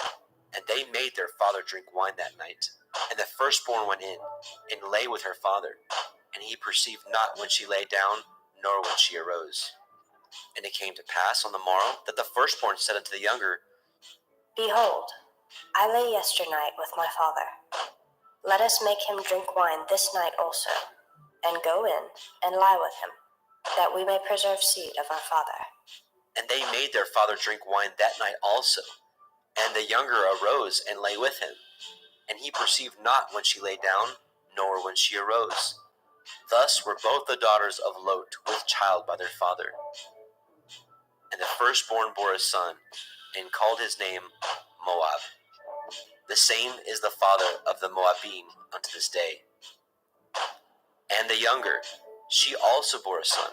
And they made their father drink wine that night. And the firstborn went in, and lay with her father. And he perceived not when she lay down, nor when she arose. And it came to pass on the morrow, that the firstborn said unto the younger, Behold, I lay yesternight with my father. Let us make him drink wine this night also, and go in and lie with him, that we may preserve seed of our father. And they made their father drink wine that night also. And the younger arose and lay with him. And he perceived not when she lay down, nor when she arose. Thus were both the daughters of Lot with child by their father. And the firstborn bore a son, and called his name Moab. The same is the father of the Moabim unto this day. And the younger, she also bore a son,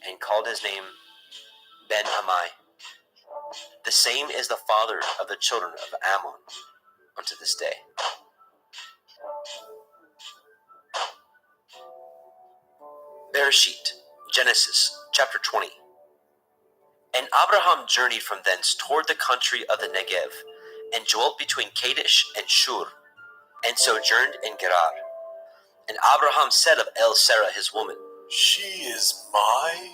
and called his name Ben-Ammi. The same is the father of the children of Ammon unto this day. Bereshit, Genesis, chapter 20. And Abraham journeyed from thence toward the country of the Negev, and dwelt between Kadesh and Shur, and sojourned in Gerar. And Abraham said of El-Sarah his woman, She is my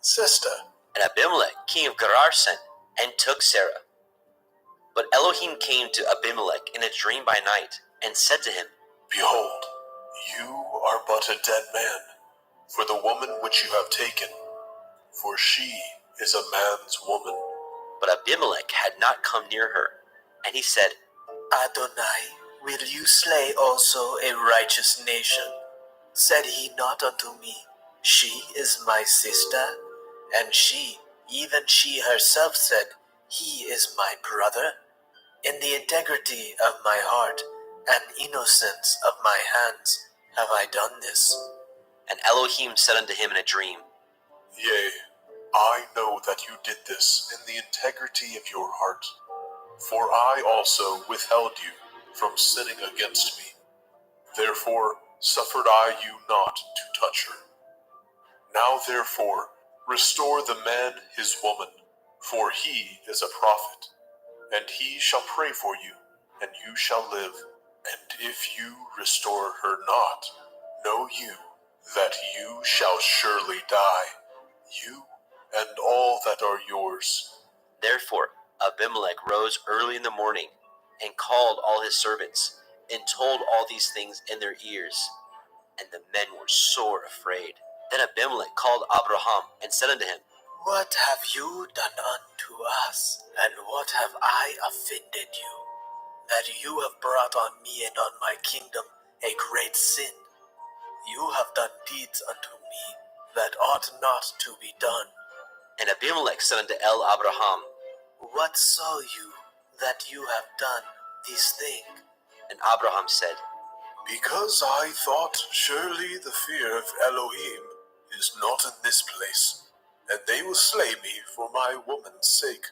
sister. And Abimelech king of Gerar sent, and took Sarah. But Elohim came to Abimelech in a dream by night, and said to him, Behold, you are but a dead man, for the woman which you have taken, for she is a man's woman. But Abimelech had not come near her. And he said, Adonai, will you slay also a righteous nation? Said he not unto me, She is my sister? And she, even she herself said, He is my brother? In the integrity of my heart and innocence of my hands have I done this. And Elohim said unto him in a dream, Yea, I know that you did this in the integrity of your heart, for I also withheld you from sinning against me. Therefore suffered I you not to touch her. Now therefore restore the man his woman, for he is a prophet, and he shall pray for you, and you shall live. And if you restore her not, know you that you shall surely die, you and all that are yours. Therefore Abimelech rose early in the morning, and called all his servants, and told all these things in their ears. And the men were sore afraid. Then Abimelech called Abraham, and said unto him, What have you done unto us, and what have I offended you, that you have brought on me and on my kingdom a great sin? You have done deeds unto me that ought not to be done. And Abimelech said unto Abraham, What saw you that you have done this thing? And Abraham said, Because I thought surely the fear of Elohim is not in this place, and they will slay me for my woman's sake.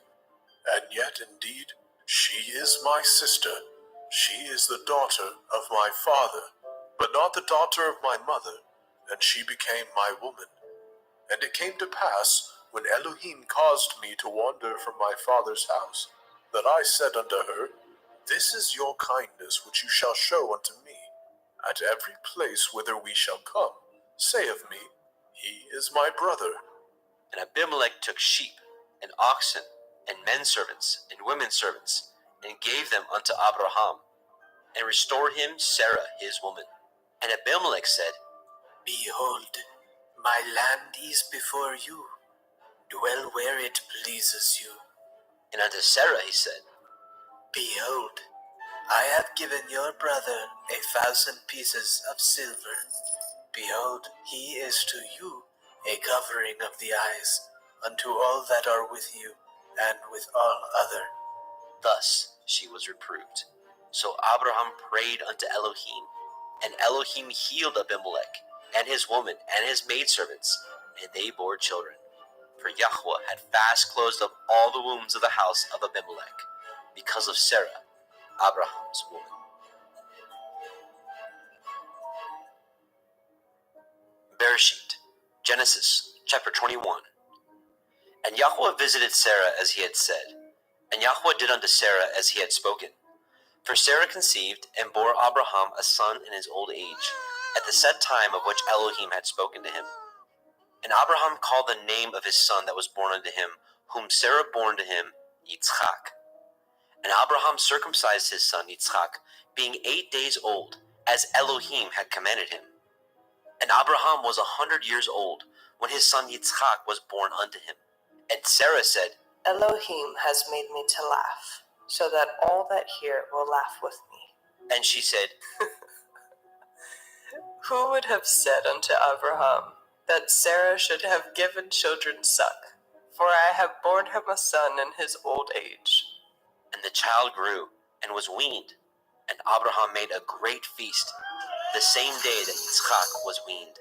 And yet, indeed, she is my sister. She is the daughter of my father, but not the daughter of my mother, and she became my woman. And it came to pass, when Elohim caused me to wander from my father's house, that I said unto her, This is your kindness which you shall show unto me. At every place whither we shall come, say of me, He is my brother. And Abimelech took sheep, and oxen, and men servants, and women servants, and gave them unto Abraham, and restored him Sarah his woman. And Abimelech said, Behold, my land is before you. Dwell where it pleases you. And unto Sarah he said, Behold, I have given your brother 1,000 pieces of silver. Behold, he is to you a covering of the eyes unto all that are with you, and with all other. Thus she was reproved. So Abraham prayed unto Elohim, and Elohim healed Abimelech, and his woman, and his maidservants, and they bore children. For Yahweh had fast closed up all the wombs of the house of Abimelech, because of Sarah, Abraham's woman. Bereshit, Genesis chapter 21. And Yahweh visited Sarah as he had said, and Yahweh did unto Sarah as he had spoken. For Sarah conceived and bore Abraham a son in his old age, at the set time of which Elohim had spoken to him. And Abraham called the name of his son that was born unto him, whom Sarah bore to him, Yitzchak. And Abraham circumcised his son Yitzchak, being 8 days old, as Elohim had commanded him. And Abraham was 100 years old, when his son Yitzchak was born unto him. And Sarah said, Elohim has made me to laugh, so that all that hear will laugh with me. And she said, Who would have said unto Abraham that Sarah should have given children suck? For I have borne him a son in his old age. And the child grew, and was weaned. And Abraham made a great feast, the same day that Yitzchak was weaned.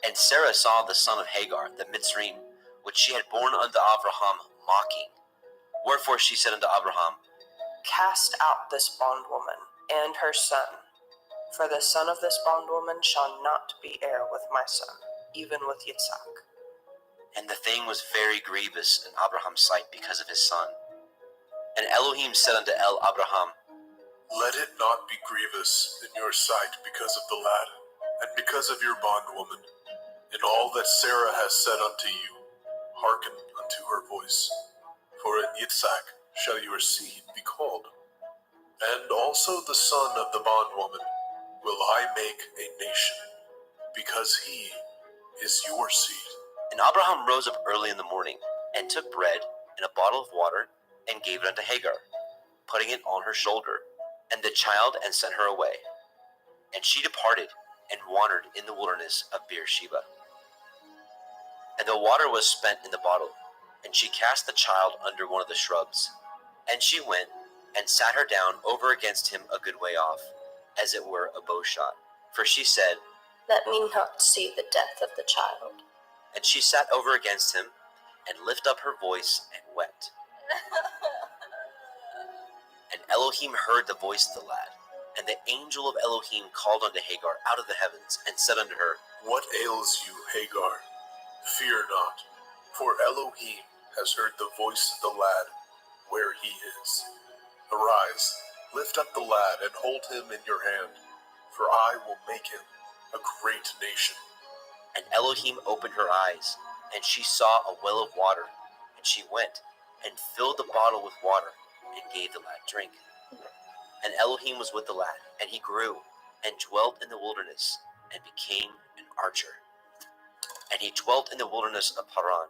And Sarah saw the son of Hagar, the Mitzrayim, which she had borne unto Abraham, mocking. Wherefore she said unto Abraham, Cast out this bondwoman and her son, for the son of this bondwoman shall not be heir with my son, even with Yitzhak. And the thing was very grievous in Abraham's sight because of his son. And Elohim said unto Abraham, Let it not be grievous in your sight because of the lad, and because of your bondwoman. In all that Sarah has said unto you, hearken unto her voice. For in Yitzhak shall your seed be called. And also the son of the bondwoman will I make a nation, because he is your seed. And Abraham rose up early in the morning, and took bread and a bottle of water, and gave it unto Hagar, putting it on her shoulder, and the child, and sent her away. And she departed, and wandered in the wilderness of Beersheba. And the water was spent in the bottle, and she cast the child under one of the shrubs. And she went, and sat her down over against him a good way off, as it were a bow shot. For she said, Let me not see the death of the child. And she sat over against him, and lifted up her voice, and wept. And Elohim heard the voice of the lad. And the angel of Elohim called unto Hagar out of the heavens, and said unto her, What ails you, Hagar? Fear not, for Elohim has heard the voice of the lad where he is. Arise, lift up the lad, and hold him in your hand, for I will make him a great nation. And Elohim opened her eyes, and she saw a well of water. And she went, and filled the bottle with water, and gave the lad drink. And Elohim was with the lad, and he grew, and dwelt in the wilderness, and became an archer. And he dwelt in the wilderness of Paran,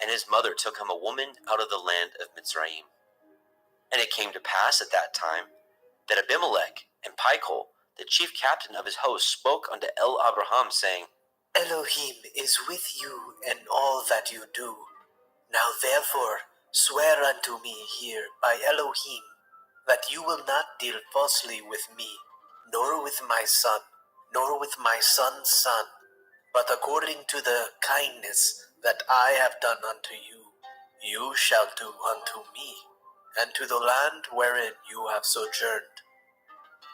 and his mother took him a woman out of the land of Mitzrayim. And it came to pass at that time, that Abimelech and Pichol, the chief captain of his host, spoke unto Abraham, saying, Elohim is with you in all that you do. Now therefore swear unto me here by Elohim, that you will not deal falsely with me, nor with my son, nor with my son's son, But according to the kindness that I have done unto you, you shall do unto me, and to the land wherein you have sojourned.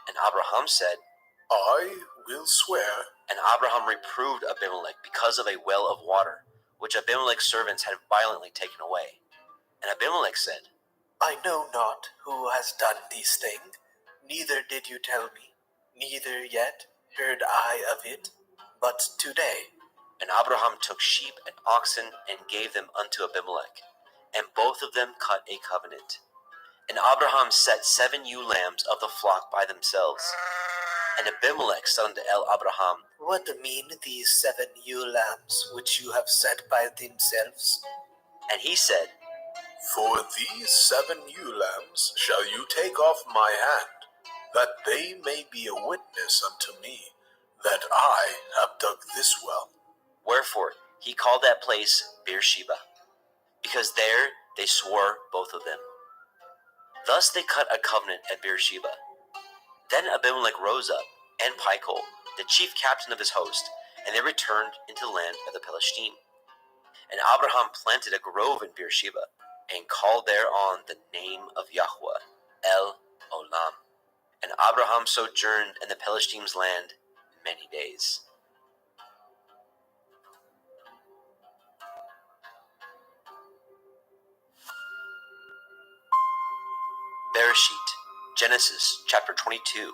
And Abraham said, I will swear. And Abraham reproved Abimelech because of a well of water, which Abimelech's servants had violently taken away. And Abimelech said, I know not who has done these things, neither did you tell me, neither yet heard I of it, but today. And Abraham took sheep and oxen and gave them unto Abimelech, and both of them cut a covenant. And Abraham set 7 ewe lambs of the flock by themselves. And Abimelech said unto Abraham, What mean these 7 ewe lambs which you have set by themselves? And he said, For these 7 ewe lambs shall you take off my hand, that they may be a witness unto me, that I have dug this well. Wherefore he called that place Beersheba, because there they swore both of them. Thus they cut a covenant at Beersheba. Then Abimelech rose up, and Phicol, the chief captain of his host, and they returned into the land of the Philistine. And Abraham planted a grove in Beersheba, and called thereon the name of Yahweh, El Olam. And Abraham sojourned in the Philistines' land many days. Bereshit, Genesis chapter 22.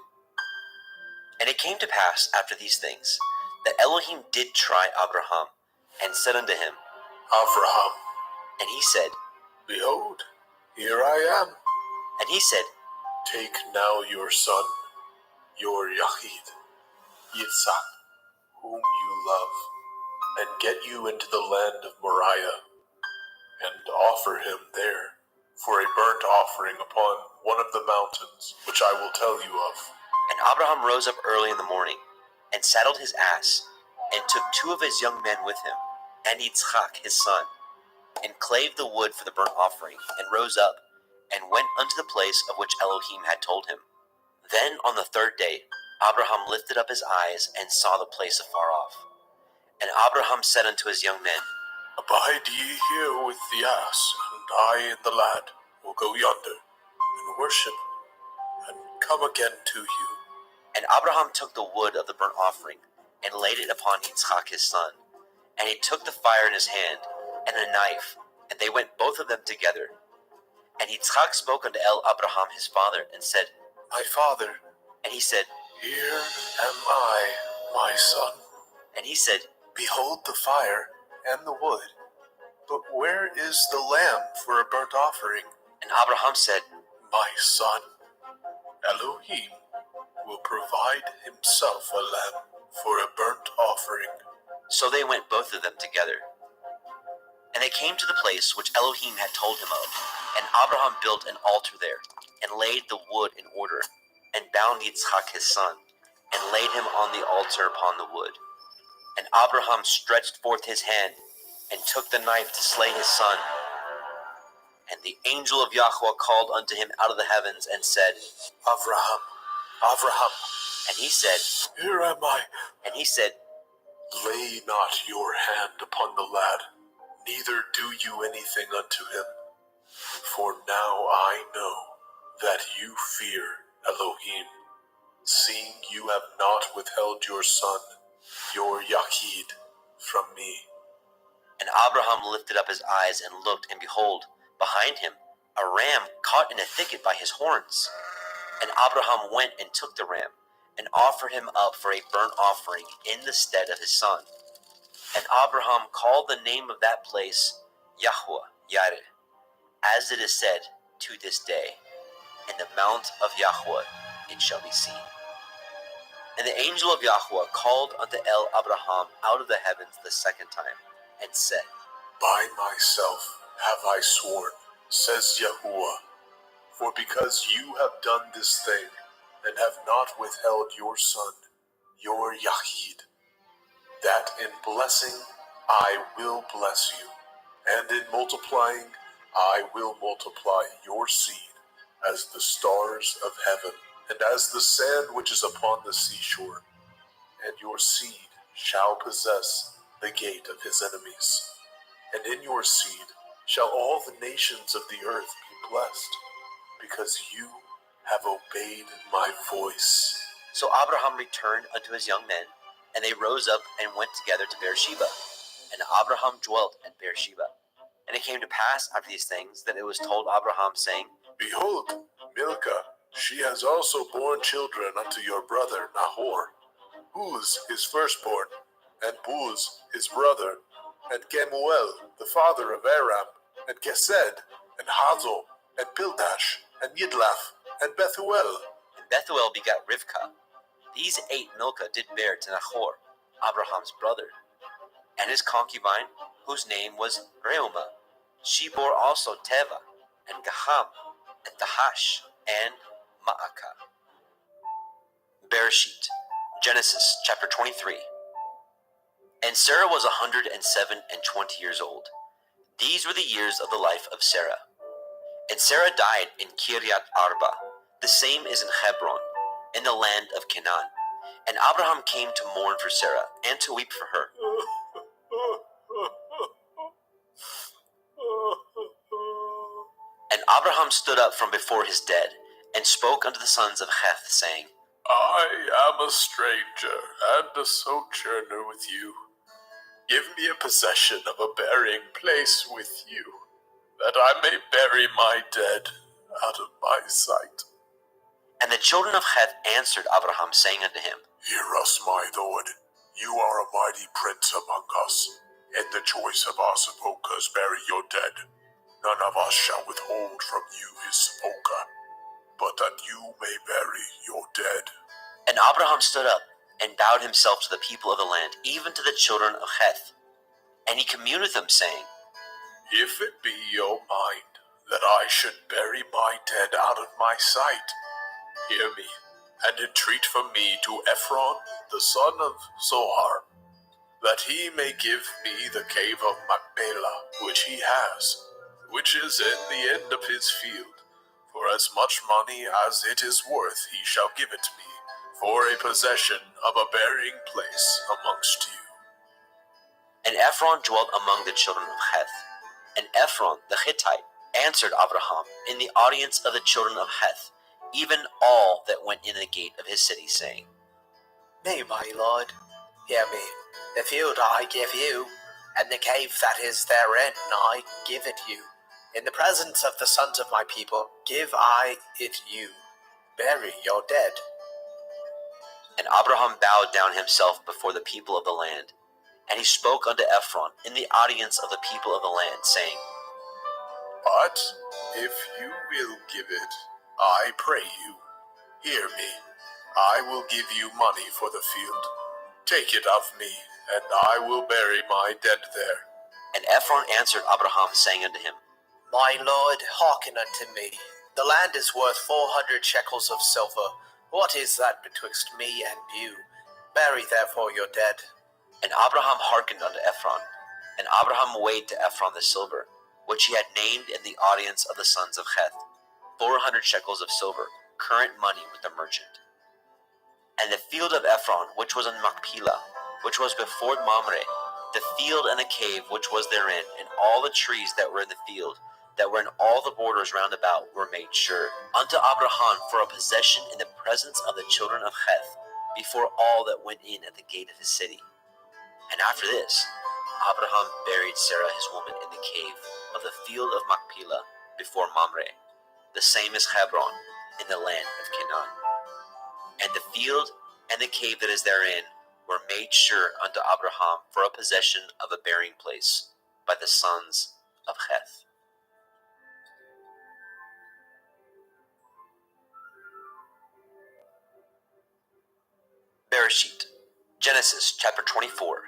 And it came to pass after these things, that Elohim did try Abraham, and said unto him, Abraham. And he said, Behold, here I am. And he said, Take now your son, your Yachid, Yitzhak, whom you love, and get you into the land of Moriah, and offer him there for a burnt offering upon one of the mountains, which I will tell you of. And Abraham rose up early in the morning, and saddled his ass, and took 2 of his young men with him, and Yitzchak his son, and clave the wood for the burnt offering, and rose up, and went unto the place of which Elohim had told him. Then on the 3rd day Abraham lifted up his eyes, and saw the place afar off. And Abraham said unto his young men, Abide ye here with the ass, and I and the lad will go yonder, and worship, and come again to you. And Abraham took the wood of the burnt offering, and laid it upon Yitzchak his son. And he took the fire in his hand, and a knife, and they went both of them together. And Yitzchak spoke unto Abraham his father, and said, My father. And he said, Here am I, my son. And he said, Behold the fire and the wood, but where is the lamb for a burnt offering? And Abraham said, My son, Elohim will provide himself a lamb for a burnt offering. So they went both of them together. And they came to the place which Elohim had told him of, and Abraham built an altar there, and laid the wood in order, and bound Yitzchak his son, and laid him on the altar upon the wood. And Abraham stretched forth his hand, and took the knife to slay his son. And the angel of Yahweh called unto him out of the heavens, and said, Abraham, Abraham. And he said, Here am I. And he said, Lay not your hand upon the lad, neither do you anything unto him. For now I know that you fear Elohim, seeing you have not withheld your son, your Yachid, from me. And Abraham lifted up his eyes and looked, and behold, behind him a ram caught in a thicket by his horns. And Abraham went and took the ram, and offered him up for a burnt offering in the stead of his son. And Abraham called the name of that place Yahweh Yireh, as it is said to this day, In the mount of Yahweh it shall be seen. And the angel of Yahweh called unto Abraham out of the heavens the 2nd time, and said, By myself have I sworn, says Yahuwah, for because you have done this thing, and have not withheld your son, your Yachid, that in blessing I will bless you, and in multiplying I will multiply your seed as the stars of heaven, and as the sand which is upon the seashore, and your seed shall possess the gate of his enemies. And in your seed shall all the nations of the earth be blessed, because you have obeyed my voice. So Abraham returned unto his young men, and they rose up and went together to Beersheba. And Abraham dwelt at Beersheba. And it came to pass after these things that it was told Abraham, saying, Behold, Milcah, she has also borne children unto your brother Nahor, Uz his firstborn, and Buz his brother, and Kemuel the father of Aram, and Kesed, and Hazo, and Pildash, and Yidlaf, and Bethuel. And Bethuel begat Rivkah. These 8 Milcah did bear to Nahor, Abraham's brother, and his concubine, whose name was Reumah. She bore also Teva, and Gaham, and Tahash, and Maacah. Bereshit, Genesis chapter 23. And Sarah was 127 years old. These were the years of the life of Sarah. And Sarah died in Kiryat Arba, the same is in Hebron, in the land of Canaan. And Abraham came to mourn for Sarah, and to weep for her. And Abraham stood up from before his dead, and spoke unto the sons of Heth, saying, I am a stranger and a sojourner with you. Give me a possession of a burying place with you, that I may bury my dead out of my sight. And the children of Heth answered Abraham, saying unto him, Hear us, my lord. You are a mighty prince among us. In the choice of our sepulchres bury your dead. None of us shall withhold from you his sepulchre, but that you may bury your dead. And Abraham stood up, and bowed himself to the people of the land, even to the children of Heth. And he communed with them, saying, If it be your mind that I should bury my dead out of my sight, hear me, and entreat from me to Ephron, the son of Zohar, that he may give me the cave of Machpelah, which he has, which is in the end of his field. For as much money as it is worth he shall give it me, for a possession of a burying place amongst you. And Ephron dwelt among the children of Heth. And Ephron the Hittite answered Abraham in the audience of the children of Heth, even all that went in the gate of his city, saying, Nay, my lord, hear me. The field I give you, and the cave that is therein I give it you. In the presence of the sons of my people give I it you. Bury your dead. And Abraham bowed down himself before the people of the land. And he spoke unto Ephron in the audience of the people of the land, saying, But if you will give it, I pray you, hear me. I will give you money for the field. Take it of me, and I will bury my dead there. And Ephron answered Abraham, saying unto him, My lord, hearken unto me. The land is worth 400 shekels of silver. What is that betwixt me and you? Bury therefore your dead. And Abraham hearkened unto Ephron. And Abraham weighed to Ephron the silver, which he had named in the audience of the sons of Heth, 400 shekels of silver, current money with the merchant. And the field of Ephron, which was in Machpelah, which was before Mamre, the field and the cave which was therein, and all the trees that were in the field, that were in all the borders round about, were made sure unto Abraham for a possession in the presence of the children of Heth, before all that went in at the gate of his city. And after this, Abraham buried Sarah his woman in the cave of the field of Machpelah before Mamre, the same as Hebron, in the land of Canaan. And the field and the cave that is therein were made sure unto Abraham for a possession of a burying place by the sons of Heth. Bereshit, Genesis chapter 24.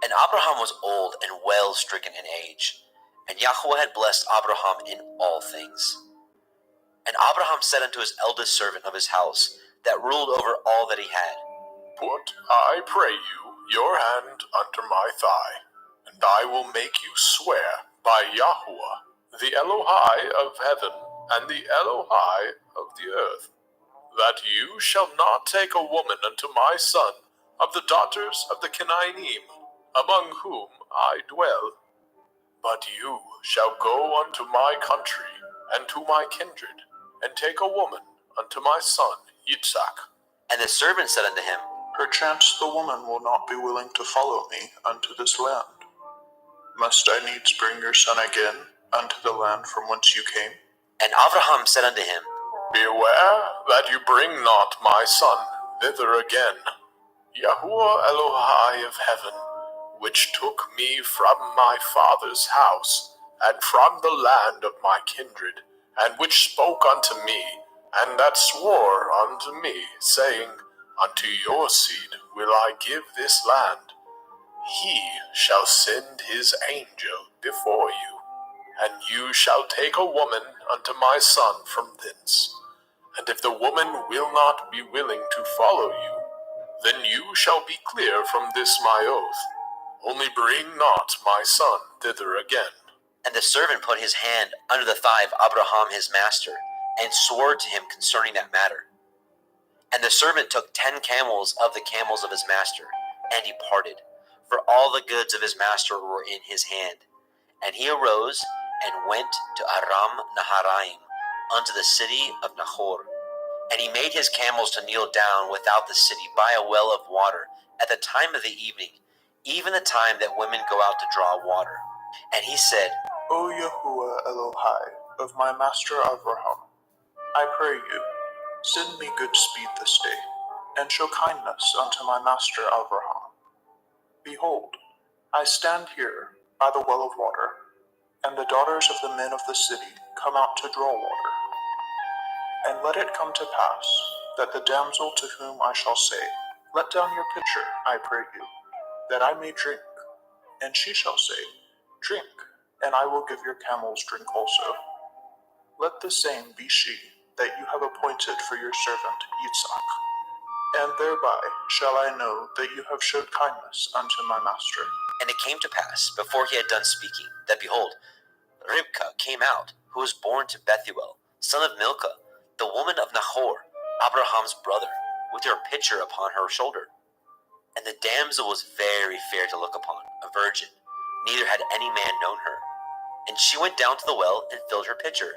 And Abraham was old and well stricken in age, and Yahweh had blessed Abraham in all things. And Abraham said unto his eldest servant of his house, that ruled over all that he had, Put, I pray you, your hand under my thigh, and I will make you swear by Yahweh, the Elohai of heaven and the Elohai of the earth, that you shall not take a woman unto my son of the daughters of the Canaanim, among whom I dwell. But you shall go unto my country and to my kindred, and take a woman unto my son Yitzhak. And the servant said unto him, Perchance the woman will not be willing to follow me unto this land. Must I needs bring your son again unto the land from whence you came? And Abraham said unto him, Beware that you bring not my son thither again. Yahuwah Elohai of heaven, which took me from my father's house, and from the land of my kindred, and which spoke unto me, and that swore unto me, saying, Unto your seed will I give this land. He shall send his angel before you, and you shall take a woman unto my son from thence. And if the woman will not be willing to follow you, then you shall be clear from this my oath. Only bring not my son thither again. And the servant put his hand under the thigh of Abraham his master, and swore to him concerning that matter. And the servant took 10 camels of the camels of his master, and departed, for all the goods of his master were in his hand. And he arose and went to Aram Naharaim, unto the city of Nahor. And he made his camels to kneel down without the city by a well of water at the time of the evening, even the time that women go out to draw water. And he said, O Yahuwah Elohai of my master Abraham, I pray you, send me good speed this day, and show kindness unto my master Abraham. Behold, I stand here by the well of water, and the daughters of the men of the city come out to draw water. And let it come to pass, that the damsel to whom I shall say, Let down your pitcher, I pray you, that I may drink. And she shall say, Drink, and I will give your camels drink also. Let the same be she that you have appointed for your servant Yitzhak. And thereby shall I know that you have showed kindness unto my master. And it came to pass, before he had done speaking, that behold, Ribkah came out, who was born to Bethuel, son of Milcah, the woman of Nahor, Abraham's brother, with her pitcher upon her shoulder. And the damsel was very fair to look upon, a virgin, neither had any man known her. And she went down to the well and filled her pitcher,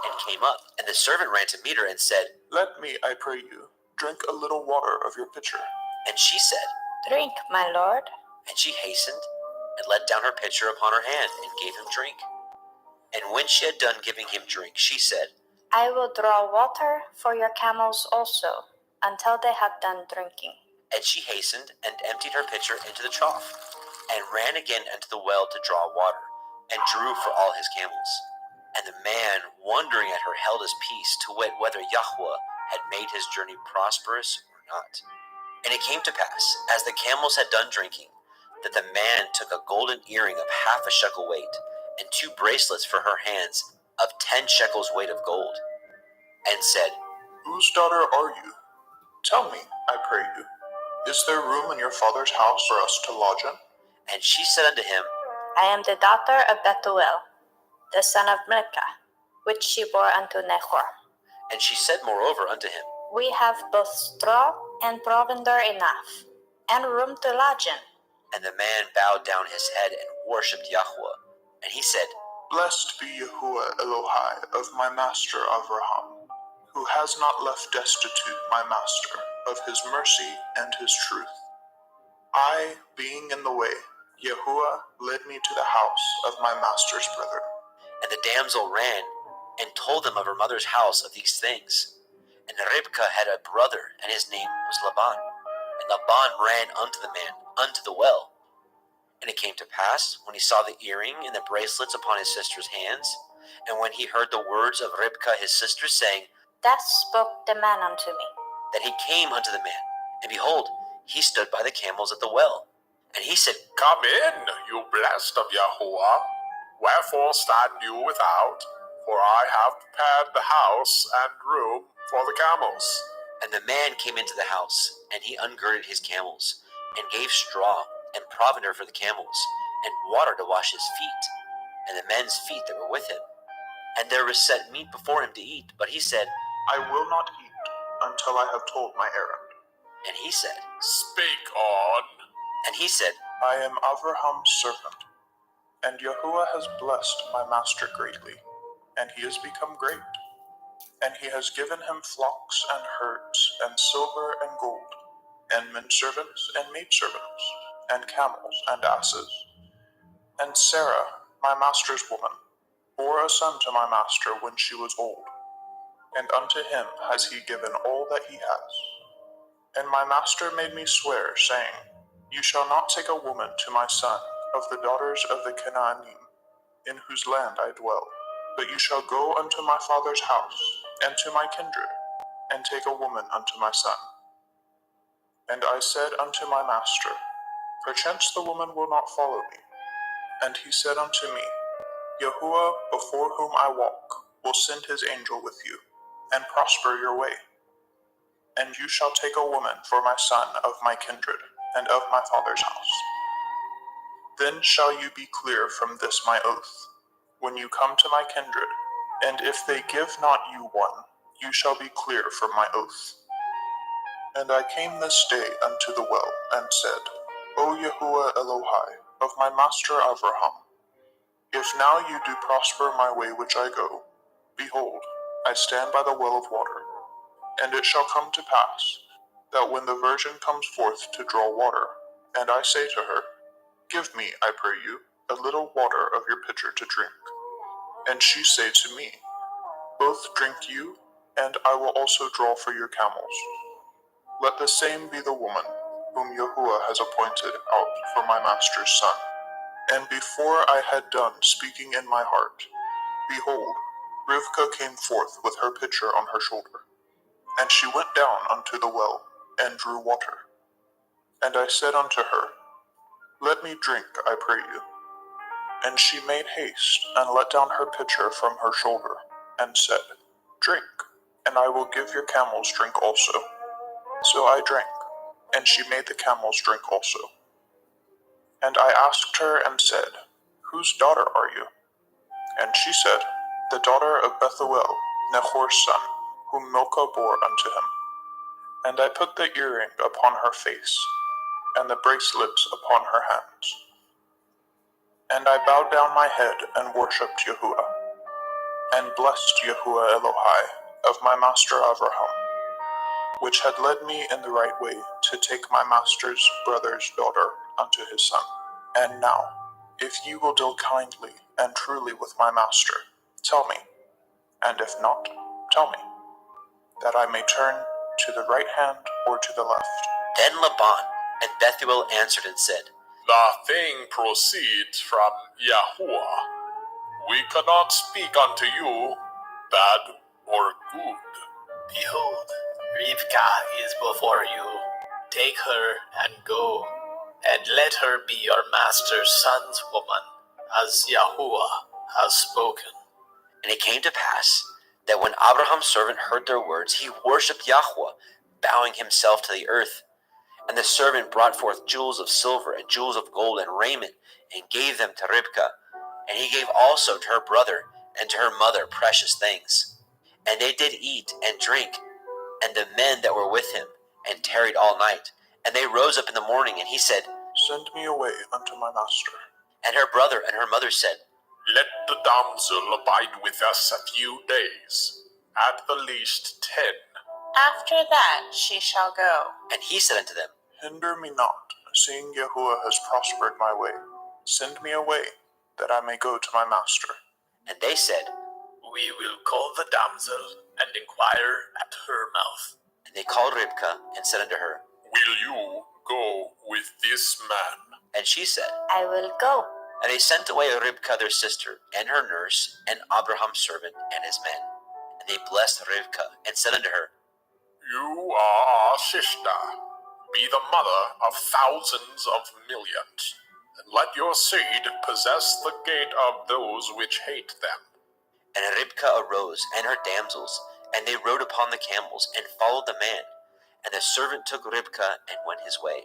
and came up. And the servant ran to meet her and said, Let me, I pray you, drink a little water of your pitcher. And she said, Drink, my lord. And she hastened, and let down her pitcher upon her hand, and gave him drink. And when she had done giving him drink, she said, I will draw water for your camels also, until they have done drinking. And she hastened, and emptied her pitcher into the trough, and ran again unto the well to draw water, and drew for all his camels. And the man, wondering at her, held his peace, to wit whether Yahweh had made his journey prosperous or not. And it came to pass, as the camels had done drinking, that the man took a golden earring of half a shekel weight, and 2 bracelets for her hands of 10 shekels weight of gold, and said, Whose daughter are you? Tell me, I pray you, is there room in your father's house for us to lodge in? And she said unto him, I am the daughter of Bethuel, the son of Milcah, which she bore unto Nahor. And she said moreover unto him, We have both straw and provender enough, and room to lodge in. And the man bowed down his head and worshipped Yahweh. And he said, Blessed be Yahuwah Elohai of my master Abraham, who has not left destitute my master of his mercy and his truth. I, being in the way, Yahuwah led me to the house of my master's brother. And the damsel ran and told them of her mother's house of these things. And Ribkah had a brother, and his name was Laban. And Laban ran unto the man, unto the well. And it came to pass, when he saw the earring and the bracelets upon his sister's hands, and when he heard the words of Ribkah his sister, saying, Thus spoke the man unto me. That he came unto the man, and behold, he stood by the camels at the well. And he said, Come in, you blessed of Yahuwah. Wherefore stand you without? For I have prepared the house and room for the camels. And the man came into the house, and he ungirded his camels, and gave straw and provender for the camels, and water to wash his feet, and the men's feet that were with him. And there was set meat before him to eat, but he said, I will not eat until I have told my errand. And he said, Speak on. And he said, I am Abraham's servant, and Yahuwah has blessed my master greatly, and he has become great. And he has given him flocks and herds, and silver and gold, and men servants and maidservants, and camels and asses. And Sarah, my master's woman, bore a son to my master when she was old, and unto him has he given all that he has. And my master made me swear, saying, You shall not take a woman to my son of the daughters of the Canaanim, in whose land I dwell, but you shall go unto my father's house, and to my kindred, and take a woman unto my son. And I said unto my master, Perchance the woman will not follow me. And he said unto me, Yahuwah, before whom I walk, will send his angel with you, and prosper your way. And you shall take a woman for my son of my kindred, and of my father's house. Then shall you be clear from this my oath, when you come to my kindred, and if they give not you one, you shall be clear from my oath. And I came this day unto the well, and said, O Yahuwah Elohai, of my master Abraham, if now you do prosper my way which I go, behold, I stand by the well of water. And it shall come to pass, that when the virgin comes forth to draw water, and I say to her, Give me, I pray you, a little water of your pitcher to drink. And she say to me, Both drink you, and I will also draw for your camels. Let the same be the woman, whom Yahuwah has appointed out for my master's son. And before I had done speaking in my heart, behold, Rivkah came forth with her pitcher on her shoulder. And she went down unto the well, and drew water. And I said unto her, Let me drink, I pray you. And she made haste, and let down her pitcher from her shoulder, and said, Drink, and I will give your camels drink also. So I drank, and she made the camels drink also. And I asked her and said, Whose daughter are you? And she said, The daughter of Bethuel, Nahor's son, whom Milcah bore unto him. And I put the earring upon her face, and the bracelets upon her hands. And I bowed down my head and worshipped Yahuwah, and blessed Yahuwah Elohai of my master Abraham, which had led me in the right way to take my master's brother's daughter unto his son. And now, if ye will deal kindly and truly with my master, tell me, and if not, tell me, that I may turn to the right hand or to the left. Then Laban and Bethuel answered and said, The thing proceeds from Yahuwah. We cannot speak unto you bad or good. Behold, Rivkah is before you. Take her and go, and let her be your master's son's woman, as Yahuwah has spoken. And it came to pass that when Abraham's servant heard their words, he worshipped Yahweh, bowing himself to the earth. And the servant brought forth jewels of silver and jewels of gold and raiment, and gave them to Ribkah. And he gave also to her brother and to her mother precious things. And they did eat and drink, and the men that were with him, and tarried all night. And they rose up in the morning, and he said, Send me away unto my master. And her brother and her mother said, Let the damsel abide with us a few days, at the least 10. After that she shall go. And he said unto them, Hinder me not, seeing Yahuwah has prospered my way. Send me away, that I may go to my master. And they said, We will call the damsel, and inquire at her mouth. And they called Ribkah, and said unto her, Will you go with this man? And she said, I will go. And they sent away Ribkah their sister, and her nurse, and Abraham's servant, and his men. And they blessed Ribkah, and said unto her, You are our sister. Be the mother of thousands of millions, and let your seed possess the gate of those which hate them. And Ribkah arose, and her damsels, and they rode upon the camels, and followed the man. And the servant took Ribkah, and went his way.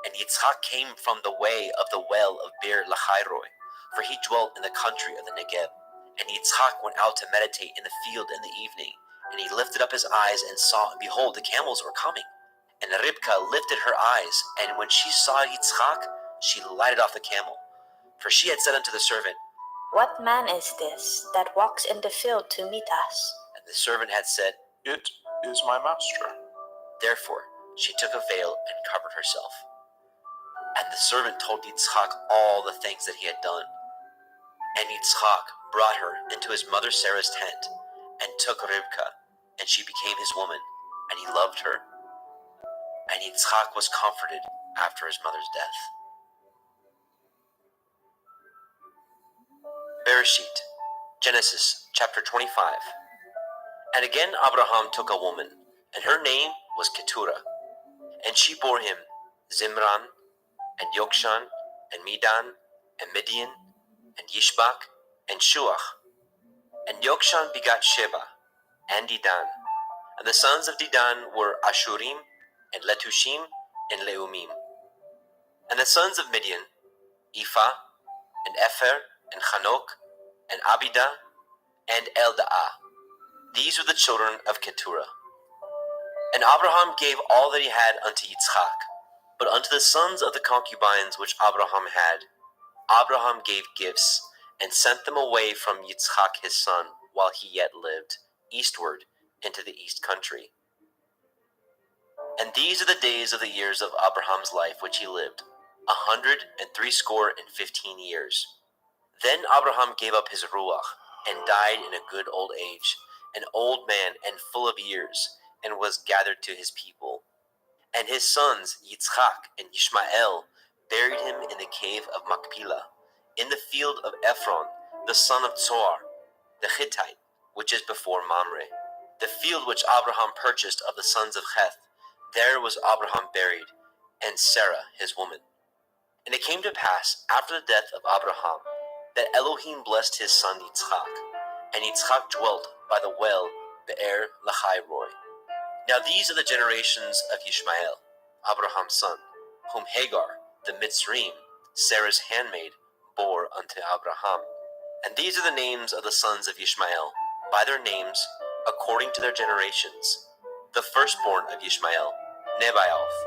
And Yitzchak came from the way of the well of Beer Lachairoi, for he dwelt in the country of the Negeb. And Yitzchak went out to meditate in the field in the evening. And he lifted up his eyes, and saw, and behold, the camels were coming. And Ribka lifted her eyes, and when she saw Yitzchak, she lighted off the camel. For she had said unto the servant, What man is this that walks in the field to meet us? and the servant had said, It is my master. Therefore she took a veil and covered herself. And the servant told Yitzchak all the things that he had done. And Yitzchak brought her into his mother Sarah's tent, and took Ribka, and she became his woman, and he loved her. And Yitzchak was comforted after his mother's death. Bereshit, Genesis chapter 25. And again Abraham took a woman, and her name was Keturah. And she bore him Zimran, and Yokshan, and Medan, and Midian, and Yishbak, and Shuach. And Yokshan begat Sheba, and Dedan. And the sons of Dedan were Ashurim, and Letushim, and Leumim. And the sons of Midian, Ephah, and Epher, and Chanok, and Abidah, and Eldaah. These were the children of Keturah. And Abraham gave all that he had unto Yitzchak, but unto the sons of the concubines which Abraham had, Abraham gave gifts, and sent them away from Yitzchak his son, while he yet lived, eastward into the east country. And these are the days of the years of Abraham's life which he lived, 160 years. Then Abraham gave up his ruach, and died in a good old age, an old man and full of years, and was gathered to his people. And his sons Yitzchak and Ishmael buried him in the cave of Machpelah, in the field of Ephron, the son of Zohar, the Hittite, which is before Mamre, the field which Abraham purchased of the sons of Heth. There was Abraham buried, and Sarah his woman. And it came to pass, after the death of Abraham, that Elohim blessed his son Yitzchak, and Yitzchak dwelt by the well Be'er Lahai-roi. Now these are the generations of Ishmael, Abraham's son, whom Hagar, the Mitzrayim, Sarah's handmaid, bore unto Abraham. And these are the names of the sons of Ishmael, by their names, according to their generations. The firstborn of Ishmael, Nebaioth,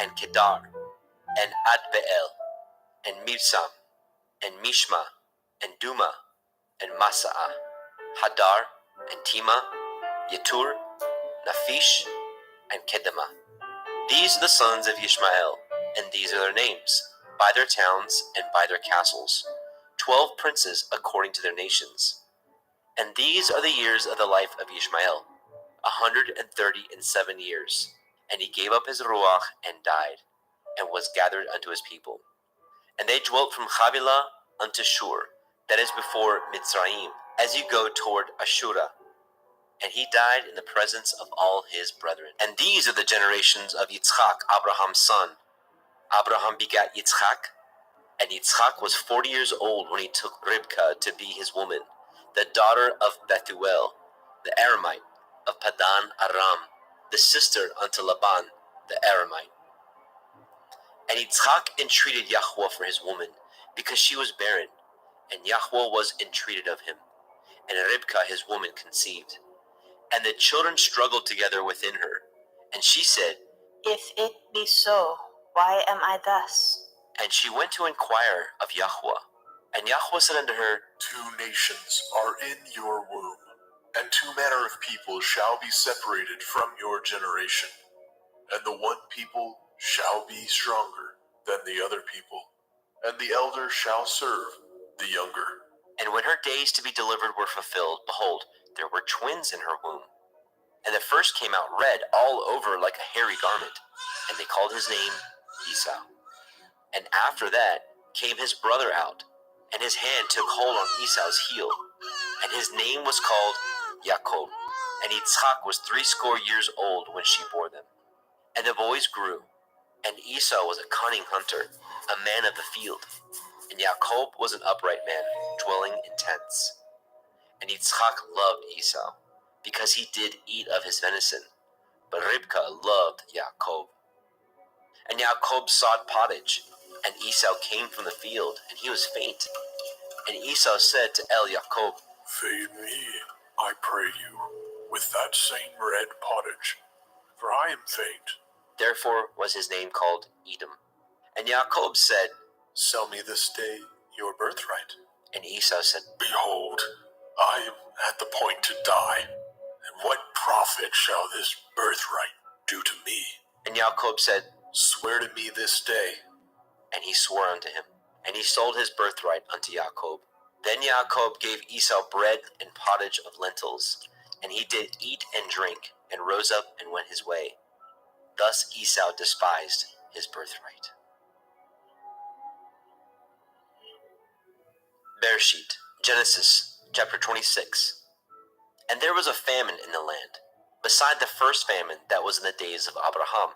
and Kedar, and Adbeel, and Mibsam, and Mishma, and Duma, and Masaah, Hadar, and Tima, Yetur, Naphish, and Kedemah. These are the sons of Ishmael, and these are their names, by their towns and by their castles, 12 princes according to their nations. And these are the years of the life of Ishmael, 137 years. And he gave up his ruach and died, and was gathered unto his people. And they dwelt from Havilah unto Shur, that is before Mitzrayim, as you go toward Ashura. And he died in the presence of all his brethren. And these are the generations of Yitzchak, Abraham's son. Abraham begat Yitzchak, and Yitzchak was 40 years old when he took Ribka to be his woman, the daughter of Bethuel, the Aramite, of Padan Aram, the sister unto Laban, the Aramite. And Yitzchak entreated Yahweh for his woman, because she was barren, and Yahweh was entreated of him. And Ribka his woman conceived. And the children struggled together within her. And she said, If it be so, why am I thus? And she went to inquire of Yahweh. And Yahweh said unto her, 2 nations are in your womb, and 2 manner of people shall be separated from your generation. And the one people shall be stronger than the other people, and the elder shall serve the younger. And when her days to be delivered were fulfilled, behold, there were twins in her womb. And the first came out red all over like a hairy garment, and they called his name Esau. And after that came his brother out, and his hand took hold on Esau's heel, and his name was called Jacob. And Yitzchak was 80 years old when she bore them. And the boys grew, and Esau was a cunning hunter, a man of the field, and Jacob was an upright man, dwelling in tents. And Yitzchak loved Esau, because he did eat of his venison, but Ribka loved Jacob. And Jacob sought pottage, and Esau came from the field, and he was faint. And Esau said to Jacob, Feed me, I pray you, with that same red pottage, for I am faint. Therefore was his name called Edom. And Jacob said, Sell me this day your birthright. And Esau said, Behold, I am at the point to die, and what profit shall this birthright do to me? And Jacob said, Swear to me this day. And he swore unto him. And he sold his birthright unto Jacob. Then Jacob gave Esau bread and pottage of lentils, and he did eat and drink, and rose up and went his way. Thus Esau despised his birthright. Bereshit, Genesis, chapter 26. And there was a famine in the land, beside the first famine that was in the days of Abraham.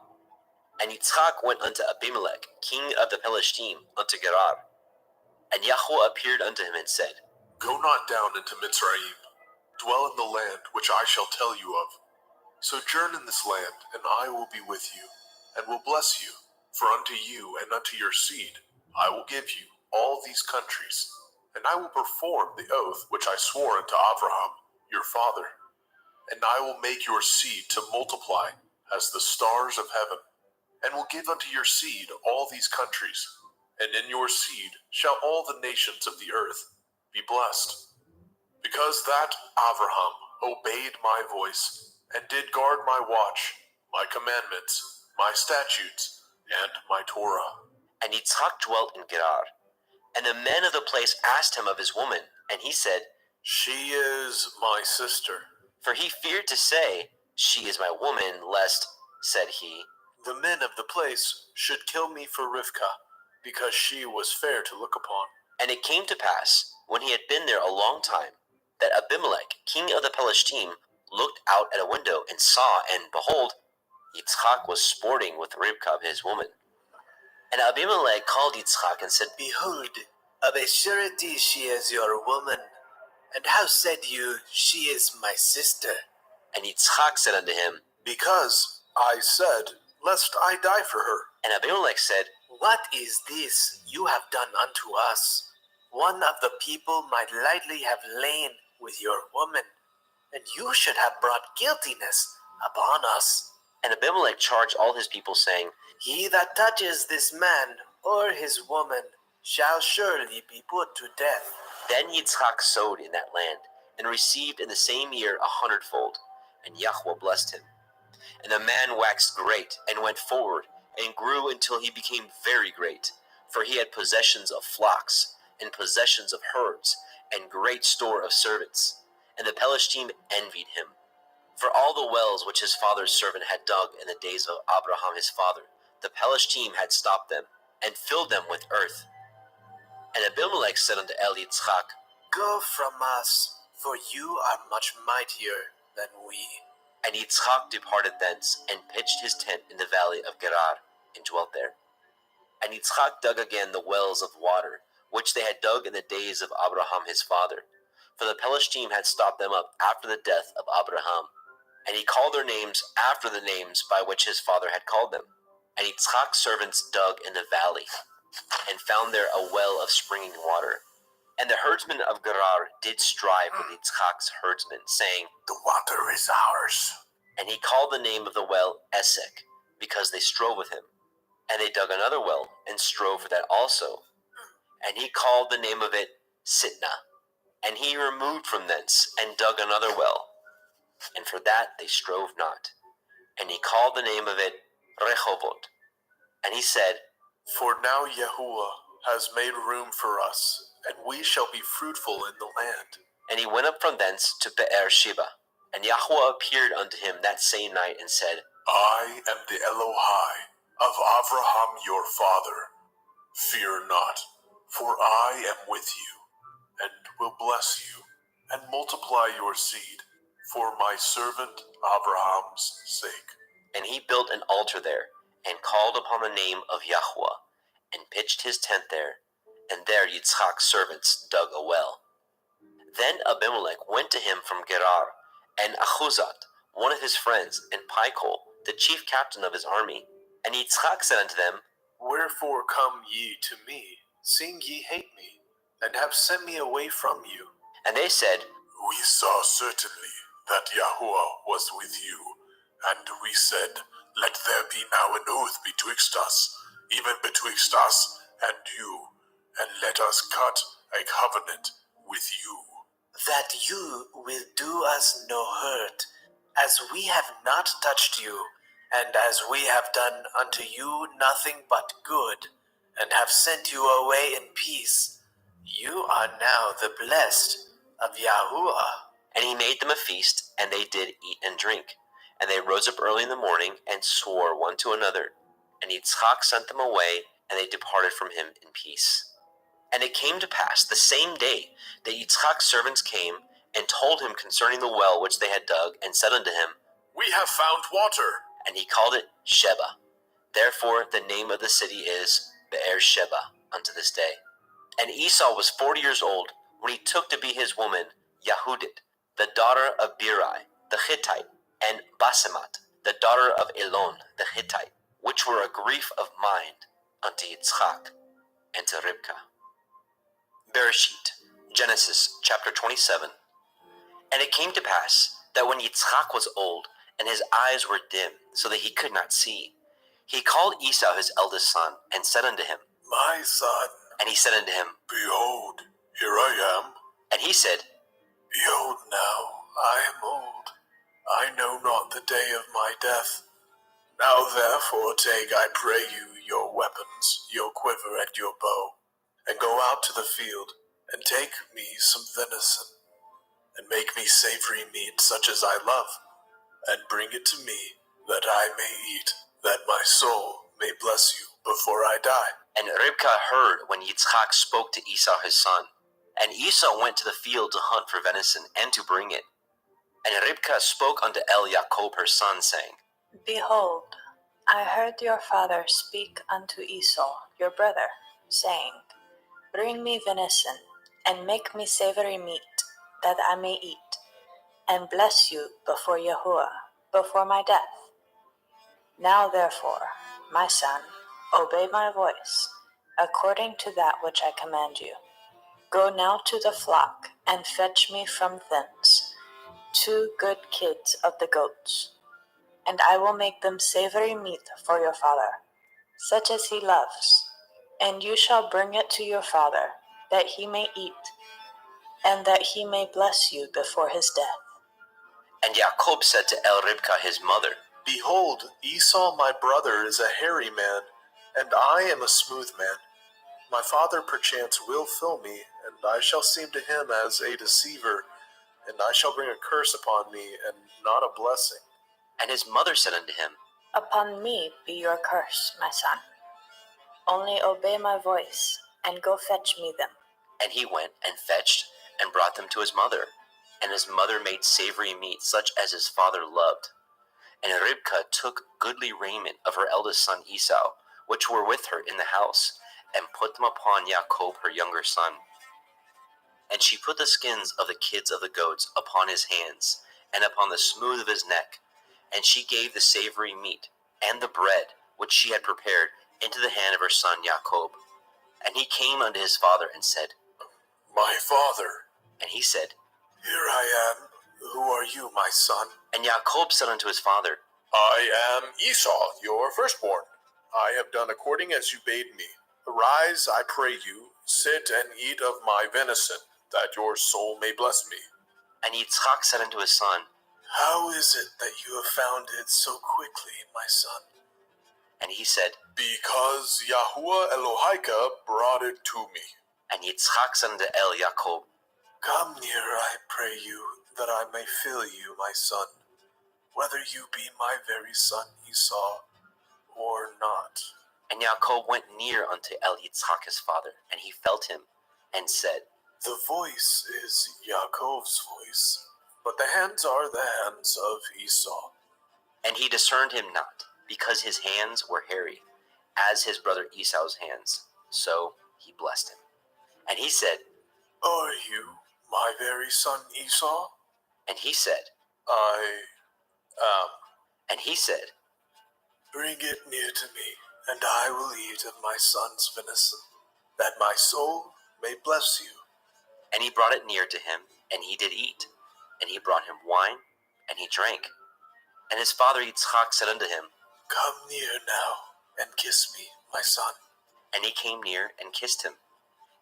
And Yitzchak went unto Abimelech, king of the Pelishtim, unto Gerar. And Yahweh appeared unto him and said, Go not down into Mitzrayim, dwell in the land which I shall tell you of. Sojourn in this land, and I will be with you, and will bless you. For unto you and unto your seed I will give you all these countries, and I will perform the oath which I swore unto Abraham your father. And I will make your seed to multiply as the stars of heaven, and will give unto your seed all these countries, and in your seed shall all the nations of the earth be blessed. Because that Abraham obeyed my voice, and did guard my watch, my commandments, my statutes, and my Torah. And Yitzchak dwelt in Gerar. And the men of the place asked him of his woman, and he said, She is my sister. For he feared to say, She is my woman, lest, said he, the men of the place should kill me for Rivkah, because she was fair to look upon. And it came to pass, when he had been there a long time, that Abimelech, king of the Pelishtim, looked out at a window and saw, and behold, Yitzchak was sporting with Rivkah his woman. And Abimelech called Yitzchak and said, Behold, of a surety she is your woman. And how said you, She is my sister? And Yitzchak said unto him, Because I said, Lest I die for her. And Abimelech said, What is this you have done unto us? One of the people might lightly have lain with your woman, and you should have brought guiltiness upon us. And Abimelech charged all his people, saying, He that touches this man or his woman shall surely be put to death. Then Yitzchak sowed in that land, and received in the same year 100-fold, and Yahweh blessed him. And the man waxed great, and went forward, and grew until he became very great, for he had possessions of flocks, and possessions of herds, and great store of servants. And the Pelishtim envied him. For all the wells which his father's servant had dug in the days of Abraham his father, the Pelishtim had stopped them, and filled them with earth. And Abimelech said unto Yitzchak, Go from us, for you are much mightier than we. And Yitzchak departed thence, and pitched his tent in the valley of Gerar, and dwelt there. And Yitzchak dug again the wells of water, which they had dug in the days of Abraham his father, for the Pelishtim had stopped them up after the death of Abraham. And he called their names after the names by which his father had called them. And Yitzchak's servants dug in the valley, and found there a well of springing water. And the herdsmen of Gerar did strive with Yitzchak's herdsmen, saying, The water is ours. And he called the name of the well Esek, because they strove with him. And they dug another well, and strove for that also. And he called the name of it Sitnah. And he removed from thence, and dug another well. And for that they strove not. And he called the name of it Rehovot. And he said, For now Yahuwah has made room for us, and we shall be fruitful in the land. And he went up from thence to Be'er Sheba. And Yahweh appeared unto him that same night, and said, I am the Elohai of Abraham your father. Fear not, for I am with you, and will bless you, and multiply your seed, for my servant Abraham's sake. And he built an altar there, and called upon the name of Yahweh, and pitched his tent there, and there Yitzchak's servants dug a well. Then Abimelech went to him from Gerar, and Achuzat, one of his friends, and Pichol, the chief captain of his army. And Yitzchak said unto them, Wherefore come ye to me, seeing ye hate me, and have sent me away from you? And they said, We saw certainly that Yahuwah was with you, and we said, Let there be now an oath betwixt us, even betwixt us and you, and let us cut a covenant with you. That you will do us no hurt, as we have not touched you, and as we have done unto you nothing but good, and have sent you away in peace. You are now the blessed of Yahuwah. And he made them a feast, and they did eat and drink. And they rose up early in the morning, and swore one to another. And Yitzchak sent them away, and they departed from him in peace. And it came to pass the same day that Yitzchak's servants came, and told him concerning the well which they had dug, and said unto him, We have found water. And he called it Sheba. Therefore the name of the city is Be'er Sheba unto this day. And Esau was 40 years old when he took to be his woman Yahudit, the daughter of Beeri the Hittite, and Basemat, the daughter of Elon the Hittite, which were a grief of mind unto Yitzchak and to Ribkah. Bereshit, Genesis chapter 27. And it came to pass that when Yitzchak was old, and his eyes were dim, so that he could not see, he called Esau his eldest son, and said unto him, My son. And he said unto him, Behold, here I am. And he said, Behold now, I am old. I know not the day of my death. Now therefore take, I pray you, your weapons, your quiver and your bow, and go out to the field, and take me some venison, and make me savory meat such as I love, and bring it to me, that I may eat, that my soul may bless you before I die. And Ribkah heard when Yitzchak spoke to Esau his son. And Esau went to the field to hunt for venison, and to bring it. And Ribkah spoke unto Jacob her son, saying, Behold, I heard your father speak unto Esau, your brother, saying, Bring me venison, and make me savory meat, that I may eat, and bless you before Yahuwah, before my death. Now therefore, my son, obey my voice, according to that which I command you. Go now to the flock, and fetch me from thence 2 good kids of the goats, and I will make them savory meat for your father, such as he loves. And you shall bring it to your father, that he may eat, and that he may bless you before his death. And Jacob said to Ribkah his mother, Behold, Esau my brother is a hairy man, and I am a smooth man. My father perchance will fill me, and I shall seem to him as a deceiver, and I shall bring a curse upon me, and not a blessing. And his mother said unto him, Upon me be your curse, my son. Only obey my voice, and go fetch me them. And he went and fetched, and brought them to his mother. And his mother made savory meat, such as his father loved. And Ribkah took goodly raiment of her eldest son Esau, which were with her in the house, and put them upon Jacob her younger son. And she put the skins of the kids of the goats upon his hands, and upon the smooth of his neck. And she gave the savory meat, and the bread, which she had prepared, into the hand of her son Jacob. And he came unto his father, and said, My father. And he said, Here I am. Who are you, my son? And Jacob said unto his father, I am Esau, your firstborn. I have done according as you bade me. Arise, I pray you, sit and eat of my venison, that your soul may bless me. And Yitzchak said unto his son, How is it that you have found it so quickly, my son? And he said, Because Yahuwah Elohika brought it to me. And Yitzchak said unto Jacob, Come near, I pray you, that I may fill you, my son, whether you be my very son Esau or not. And Jacob went near unto Yitzchak his father, and he felt him, and said, The voice is Yaakov's voice, but the hands are the hands of Esau. And he discerned him not, because his hands were hairy, as his brother Esau's hands. So he blessed him. And he said, Are you my very son Esau? And he said, I am. And he said, Bring it near to me, and I will eat of my son's venison, that my soul may bless you. And he brought it near to him, and he did eat. And he brought him wine, and he drank. And his father Yitzchak said unto him, Come near now and kiss me, my son. And he came near and kissed him.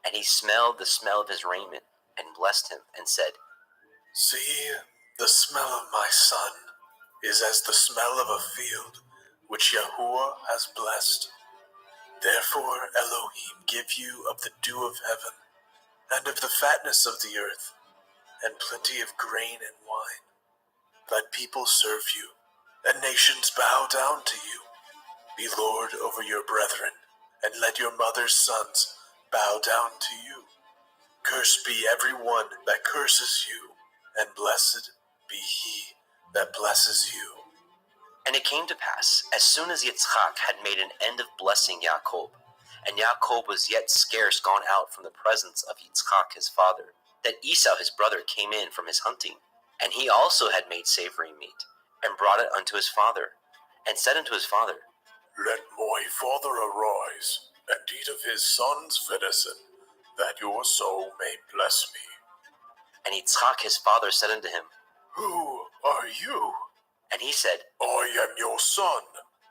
And he smelled the smell of his raiment, and blessed him, and said, See, the smell of my son is as the smell of a field which Yahuwah has blessed. Therefore Elohim give you of the dew of heaven, and of the fatness of the earth, and plenty of grain and wine. Let people serve you, and nations bow down to you. Be Lord over your brethren, and let your mother's sons bow down to you. Cursed be every one that curses you, and blessed be he that blesses you. And it came to pass, as soon as Yitzchak had made an end of blessing Yaakov, and Yaakov was yet scarce gone out from the presence of Yitzchak his father, that Esau his brother came in from his hunting. And he also had made savory meat, and brought it unto his father, and said unto his father, Let my father arise, and eat of his son's venison, that your soul may bless me. And Yitzchak his father said unto him, Who are you? And he said, I am your son,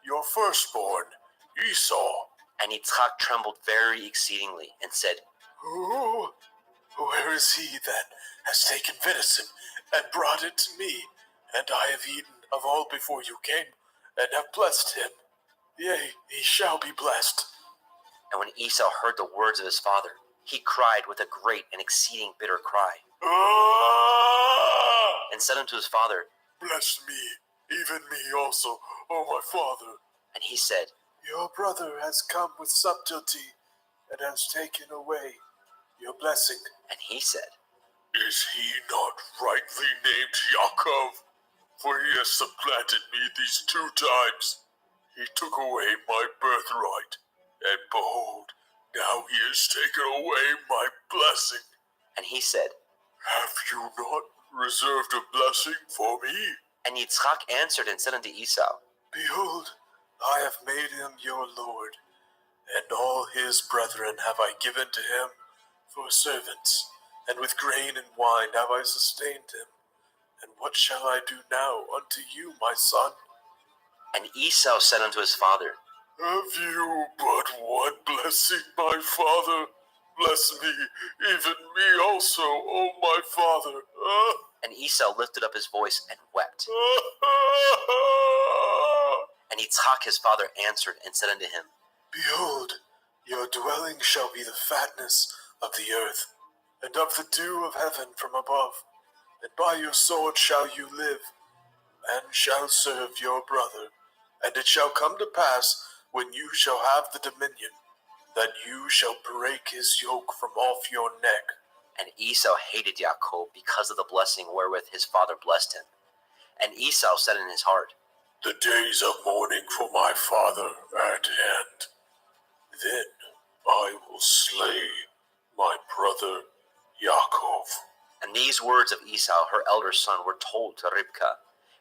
your firstborn, Esau. And Yitzchak trembled very exceedingly, and said, Who? Where is he that has taken venison, and brought it to me? And I have eaten of all before you came, and have blessed him. Yea, he shall be blessed. And when Esau heard the words of his father, he cried with a great and exceeding bitter cry, and said unto his father, Bless me, even me also, O my father. And he said, Your brother has come with subtlety, and has taken away your blessing. And he said, Is he not rightly named Yaakov? For he has supplanted me these 2 times. He took away my birthright, and behold, now he has taken away my blessing. And he said, Have you not reserved a blessing for me? And Yitzchak answered and said unto Esau, Behold, I have made him your lord, and all his brethren have I given to him for servants, and with grain and wine have I sustained him. And what shall I do now unto you, my son? And Esau said unto his father, Have you but one blessing, my father? Bless me, even me also, O my father. And Esau lifted up his voice and wept. And Yitzchak his father answered and said unto him, Behold, your dwelling shall be the fatness of the earth, and of the dew of heaven from above. And by your sword shall you live, and shall serve your brother. And it shall come to pass, when you shall have the dominion, that you shall break his yoke from off your neck. And Esau hated Yaakov because of the blessing wherewith his father blessed him. And Esau said in his heart, The days of mourning for my father are at hand. Then I will slay my brother Yaakov. And these words of Esau, her elder son, were told to Ribkah.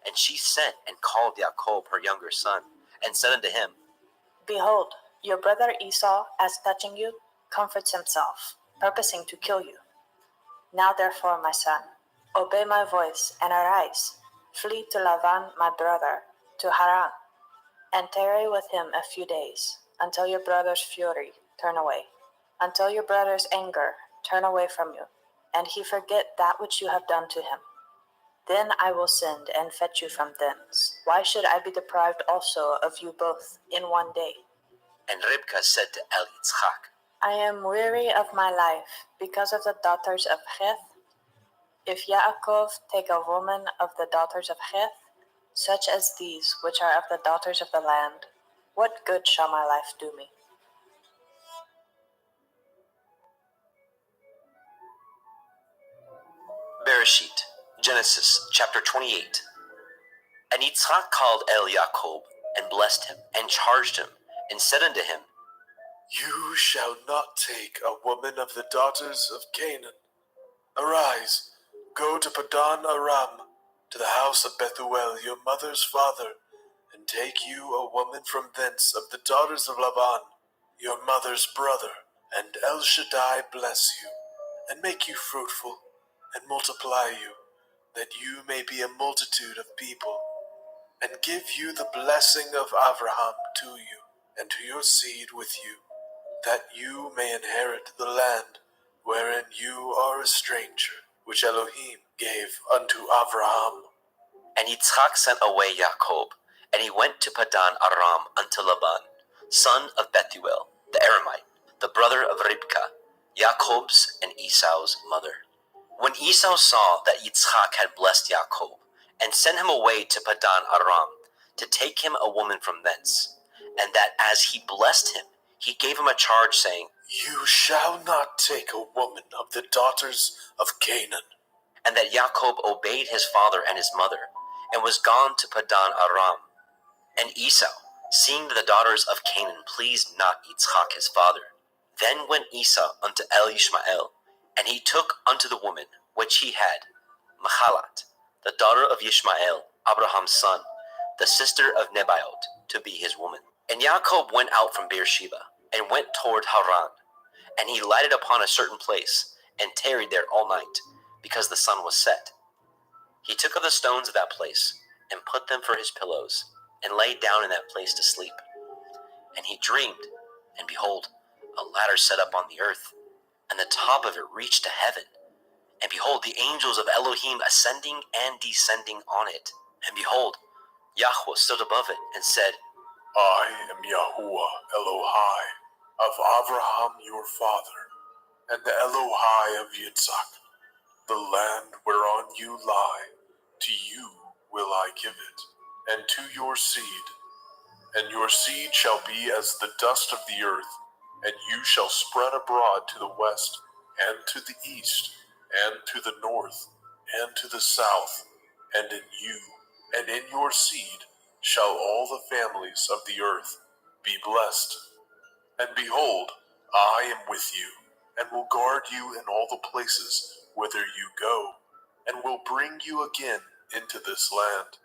And she sent and called Yaakov, her younger son, and said unto him, Behold, your brother Esau, as touching you, comforts himself, purposing to kill you. Now therefore, my son, obey my voice, and arise. Flee to Lavan my brother, to Haran, and tarry with him a few days, until your brother's fury turn away, until your brother's anger turn away from you, and he forget that which you have done to him. Then I will send and fetch you from thence. Why should I be deprived also of you both in one day? And Ribkah said to Yitzchak, I am weary of my life because of the daughters of Heth. If Yaakov take a woman of the daughters of Heth, such as these which are of the daughters of the land, what good shall my life do me? Bereshit, Genesis chapter 28. And Yitzchak called Yaakov, and blessed him, and charged him, and said unto him, You shall not take a woman of the daughters of Canaan. Arise, go to Padan Aram, to the house of Bethuel, your mother's father, and take you a woman from thence of the daughters of Laban, your mother's brother, and El Shaddai bless you, and make you fruitful, and multiply you, that you may be a multitude of people. and give you the blessing of Abraham to you, and to your seed with you, that you may inherit the land wherein you are a stranger, which Elohim gave unto Abraham. And Yitzchak sent away Yaakov, and he went to Padan Aram unto Laban, son of Bethuel, the Aramite, the brother of Ribkah, Yaakov's and Esau's mother. When Esau saw that Yitzchak had blessed Yaakov, and sent him away to Padan Aram, to take him a woman from thence, and that as he blessed him, he gave him a charge, saying, You shall not take a woman of the daughters of Canaan. And that Yaakov obeyed his father and his mother, and was gone to Padan Aram. And Esau, seeing that the daughters of Canaan pleased not Yitzchak his father, then went Esau unto El Ishmael, and he took unto the woman which he had, Mahalat, the daughter of Ishmael, Abraham's son, the sister of Nebaioth, to be his woman. And Yaakov went out from Beersheba, and went toward Haran. And he lighted upon a certain place, and tarried there all night, because the sun was set. He took of the stones of that place, and put them for his pillows, and lay down in that place to sleep. And he dreamed, and behold, a ladder set up on the earth, and the top of it reached to heaven. And behold, the angels of Elohim ascending and descending on it. And behold, Yahweh stood above it, and said, I am Yahuwah Elohai, of Abraham your father, and the Elohai of Yitzhak. The land whereon you lie, to you will I give it, and to your seed. And your seed shall be as the dust of the earth, and you shall spread abroad to the west, and to the east, and to the north, and to the south. And in you, and in your seed, shall all the families of the earth be blessed. And behold, I am with you, and will guard you in all the places whither you go, and will bring you again into this land.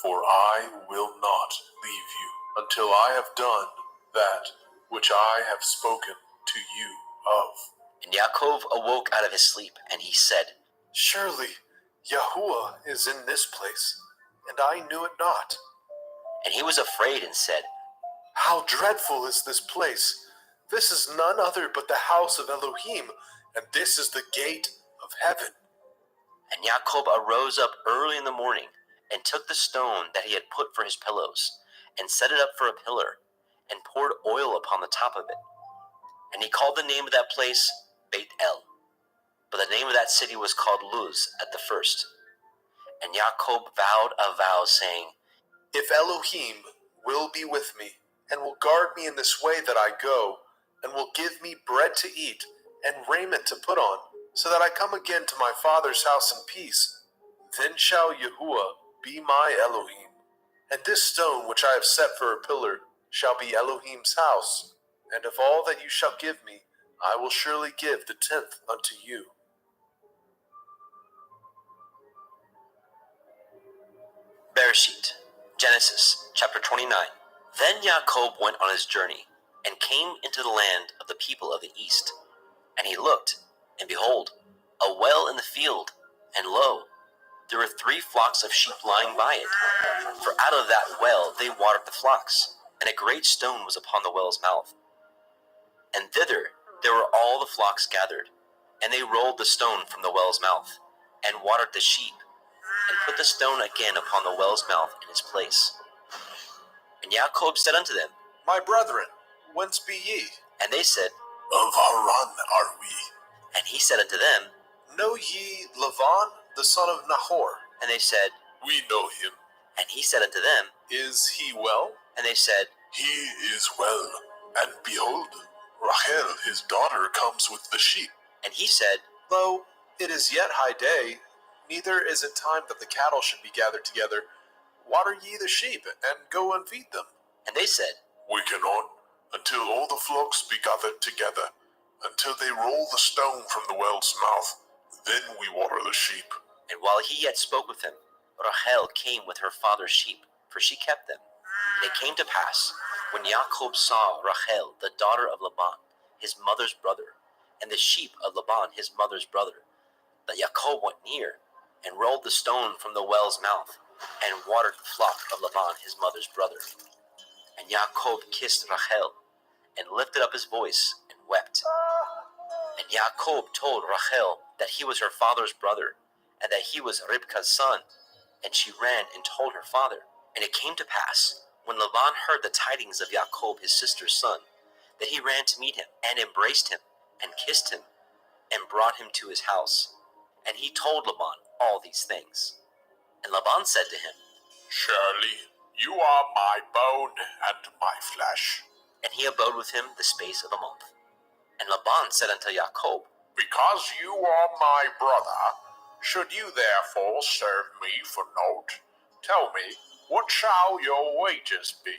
For I will not leave you until I have done that which I have spoken to you of. And Yaakov awoke out of his sleep, and he said, Surely Yahuwah is in this place, and I knew it not. And he was afraid, and said, How dreadful is this place! This is none other but the house of Elohim, and this is the gate of heaven. And Yaakov arose up early in the morning, and took the stone that he had put for his pillows, and set it up for a pillar, and poured oil upon the top of it. And he called the name of that place Beit El, but the name of that city was called Luz at the first. And Yaakov vowed a vow, saying, If Elohim will be with me, and will guard me in this way that I go, and will give me bread to eat, and raiment to put on, so that I come again to my father's house in peace, then shall Yahuwah be my Elohim, and this stone which I have set for a pillar shall be Elohim's house, and of all that you shall give me, I will surely give the 10th unto you. Bereshit, Genesis, chapter 29. Then Yaakov went on his journey, and came into the land of the people of the east. And he looked, and behold, a well in the field, and lo, there were 3 flocks of sheep lying by it. For out of that well they watered the flocks, and a great stone was upon the well's mouth. And thither there were all the flocks gathered, and they rolled the stone from the well's mouth, and watered the sheep, and put the stone again upon the well's mouth in its place. And Yaakov said unto them, My brethren, whence be ye? And they said, Of Haran are we. And he said unto them, Know ye Lavan, the son of Nahor? And they said, We know him. And he said unto them, Is he well? And they said, He is well. And behold, Rachel his daughter comes with the sheep. And he said, Lo, it is yet high day, neither is it time that the cattle should be gathered together. Water ye the sheep, and go and feed them. And they said, We cannot, until all the flocks be gathered together, until they roll the stone from the well's mouth. Then we water the sheep. And while he yet spoke with him, Rachel came with her father's sheep, for she kept them. And it came to pass, when Yaakov saw Rachel, the daughter of Laban, his mother's brother, and the sheep of Laban, his mother's brother, that Yaakov went near, and rolled the stone from the well's mouth, and watered the flock of Laban his mother's brother. And Yaakov kissed Rachel, and lifted up his voice, and wept. And Yaakov told Rachel that he was her father's brother, and that he was Ribka's son. And she ran and told her father. And it came to pass, when Laban heard the tidings of Yaakov his sister's son, that he ran to meet him, and embraced him, and kissed him, and brought him to his house. And he told Laban all these things. And Laban said to him, Surely you are my bone and my flesh. And he abode with him the space of a month. And Laban said unto Yaakov, Because you are my brother, should you therefore serve me for naught? Tell me, what shall your wages be?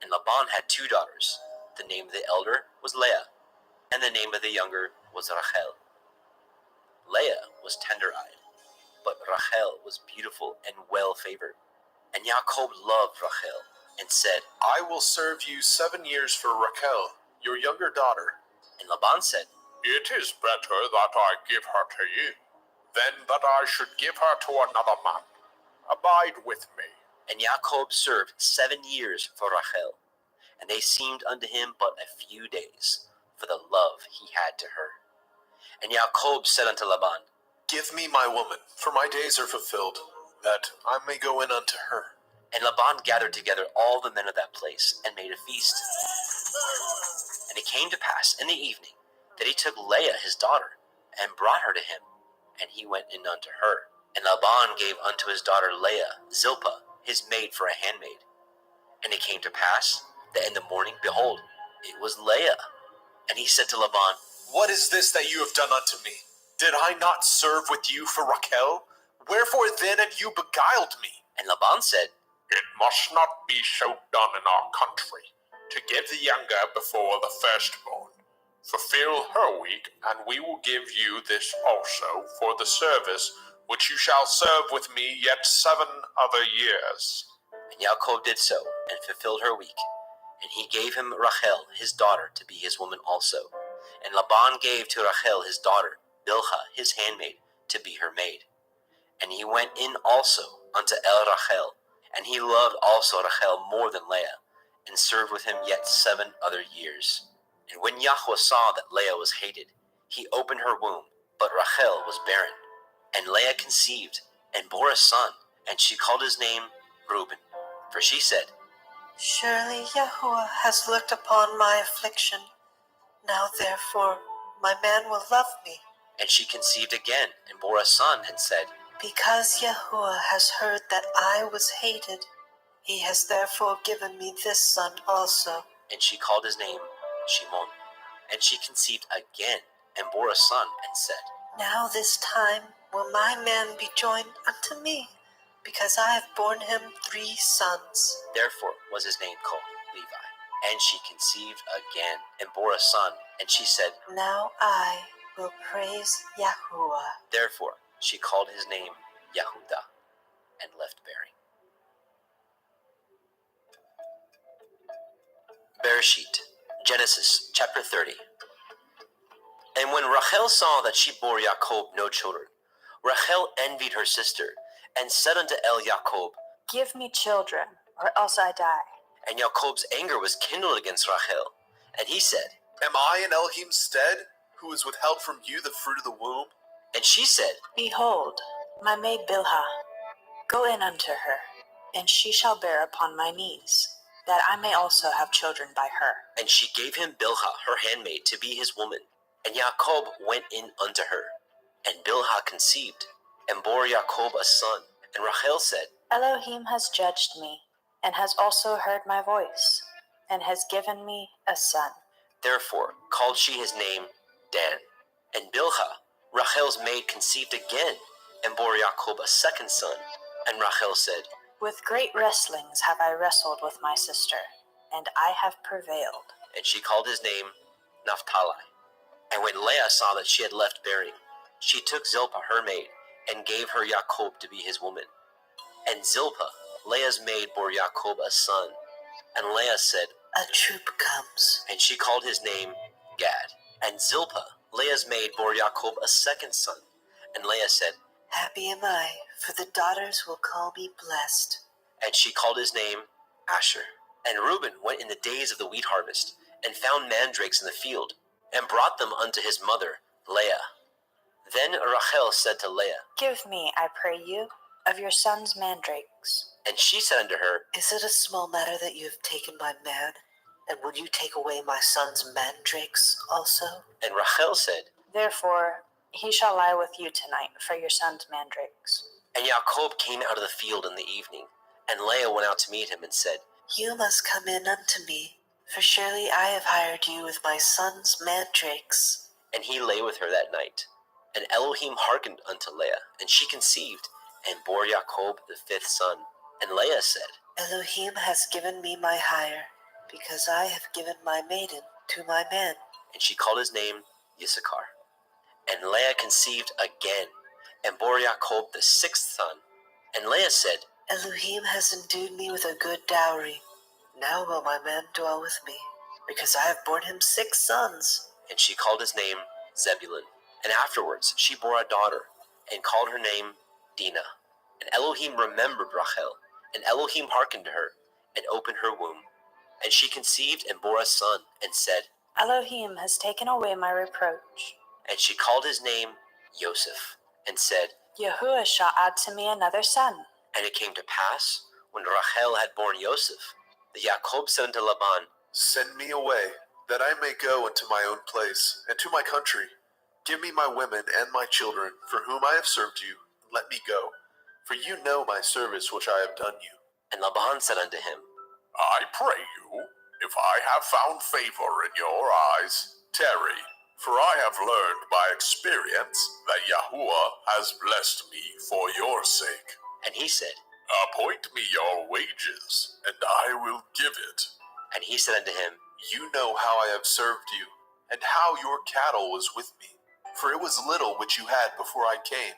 And Laban had 2 daughters. The name of the elder was Leah, and the name of the younger was Rachel. Leah was tender-eyed, but Rachel was beautiful and well-favored. And Yaakov loved Rachel, and said, I will serve you 7 years for Rachel, your younger daughter. And Laban said, It is better that I give her to you, than that I should give her to another man. Abide with me. And Yaakov served 7 years for Rachel, and they seemed unto him but a few days, for the love he had to her. And Yaakov said unto Laban, Give me my woman, for my days are fulfilled, that I may go in unto her. And Laban gathered together all the men of that place, and made a feast. And it came to pass in the evening, that he took Leah his daughter, and brought her to him, and he went in unto her. And Laban gave unto his daughter Leah Zilpah, his maid, for a handmaid. And it came to pass, that in the morning, behold, it was Leah. And he said to Laban, What is this that you have done unto me? Did I not serve with you for Rachel? Wherefore then have you beguiled me? And Laban said, It must not be so done in our country, to give the younger before the firstborn. Fulfill her week, and we will give you this also for the service which you shall serve with me yet 7 other years. And Yaakov did so, and fulfilled her week. And he gave him Rachel his daughter to be his woman also. And Laban gave to Rachel his daughter Bilhah his handmaid to be her maid. And he went in also unto Rachel, and he loved also Rachel more than Leah, and served with him yet 7 other years. And when Yahweh saw that Leah was hated, he opened her womb, but Rachel was barren. And Leah conceived, and bore a son, and she called his name Reuben. For she said, Surely Yahuwah has looked upon my affliction. Now therefore my man will love me. And she conceived again, and bore a son, and said, Because Yahuwah has heard that I was hated, he has therefore given me this son also. And she called his name Shimon. And she conceived again, and bore a son, and said, Now this time will my man be joined unto me, because I have borne him 3 sons. Therefore was his name called Levi. And she conceived again, and bore a son, and she said, Now I will praise Yahuwah. Therefore she called his name Yehudah, and left bearing. Bereshit, Genesis chapter 30. And when Rachel saw that she bore Yaakov no children, Rachel envied her sister, and said unto Yaakov, Give me children, or else I die. And Yaakov's anger was kindled against Rachel, and he said, Am I in Elohim's stead, who has withheld from you the fruit of the womb? And she said, Behold, my maid Bilhah, go in unto her, and she shall bear upon my knees, that I may also have children by her. And she gave him Bilhah her handmaid to be his woman. And Yaakov went in unto her, and Bilhah conceived, and bore Yaakov a son. And Rachel said, Elohim has judged me, and has also heard my voice, and has given me a son. Therefore called she his name Dan. And Bilhah, Rachel's maid, conceived again, and bore Yaakov a second son. And Rachel said, With great wrestlings have I wrestled with my sister, and I have prevailed. And she called his name Naphtali. And when Leah saw that she had left bearing, she took Zilpah her maid, and gave her Yaakov to be his woman. And Zilpah, Leah's maid, bore Yaakov a son. And Leah said, A troop comes. And she called his name Gad. And Zilpah, Leah's maid, bore Yaakov a second son. And Leah said, Happy am I, for the daughters will call me blessed. And she called his name Asher. And Reuben went in the days of the wheat harvest, and found mandrakes in the field, and brought them unto his mother, Leah. Then Rachel said to Leah, Give me, I pray you, of your son's mandrakes. And she said unto her, Is it a small matter that you have taken my man? And will you take away my son's mandrakes also? And Rachel said, Therefore he shall lie with you tonight for your son's mandrakes. And Jacob came out of the field in the evening, and Leah went out to meet him and said, You must come in unto me, for surely I have hired you with my son's mandrakes. And he lay with her that night. And Elohim hearkened unto Leah, and she conceived, and bore Jacob the 5th son. And Leah said, Elohim has given me my hire, because I have given my maiden to my man. And she called his name Issachar. And Leah conceived again, and bore Jacob the 6th son. And Leah said, Elohim has endued me with a good dowry. Now will my man dwell with me, because I have borne him 6 sons. And she called his name Zebulun. And afterwards she bore a daughter, and called her name Dinah. And Elohim remembered Rachel, and Elohim hearkened to her, and opened her womb. And she conceived and bore a son, and said, Elohim has taken away my reproach. And she called his name Joseph, and said, Yahuwah shall add to me another son. And it came to pass, when Rachel had borne Joseph, that Jacob said unto Laban, Send me away, that I may go into my own place, and to my country. Give me my women and my children, for whom I have served you, and let me go. For you know my service which I have done you. And Laban said unto him, I pray you, if I have found favor in your eyes, tarry. For I have learned by experience that Yahuwah has blessed me for your sake. And he said, Appoint me your wages, and I will give it. And he said unto him, You know how I have served you, and how your cattle was with me. For it was little which you had before I came,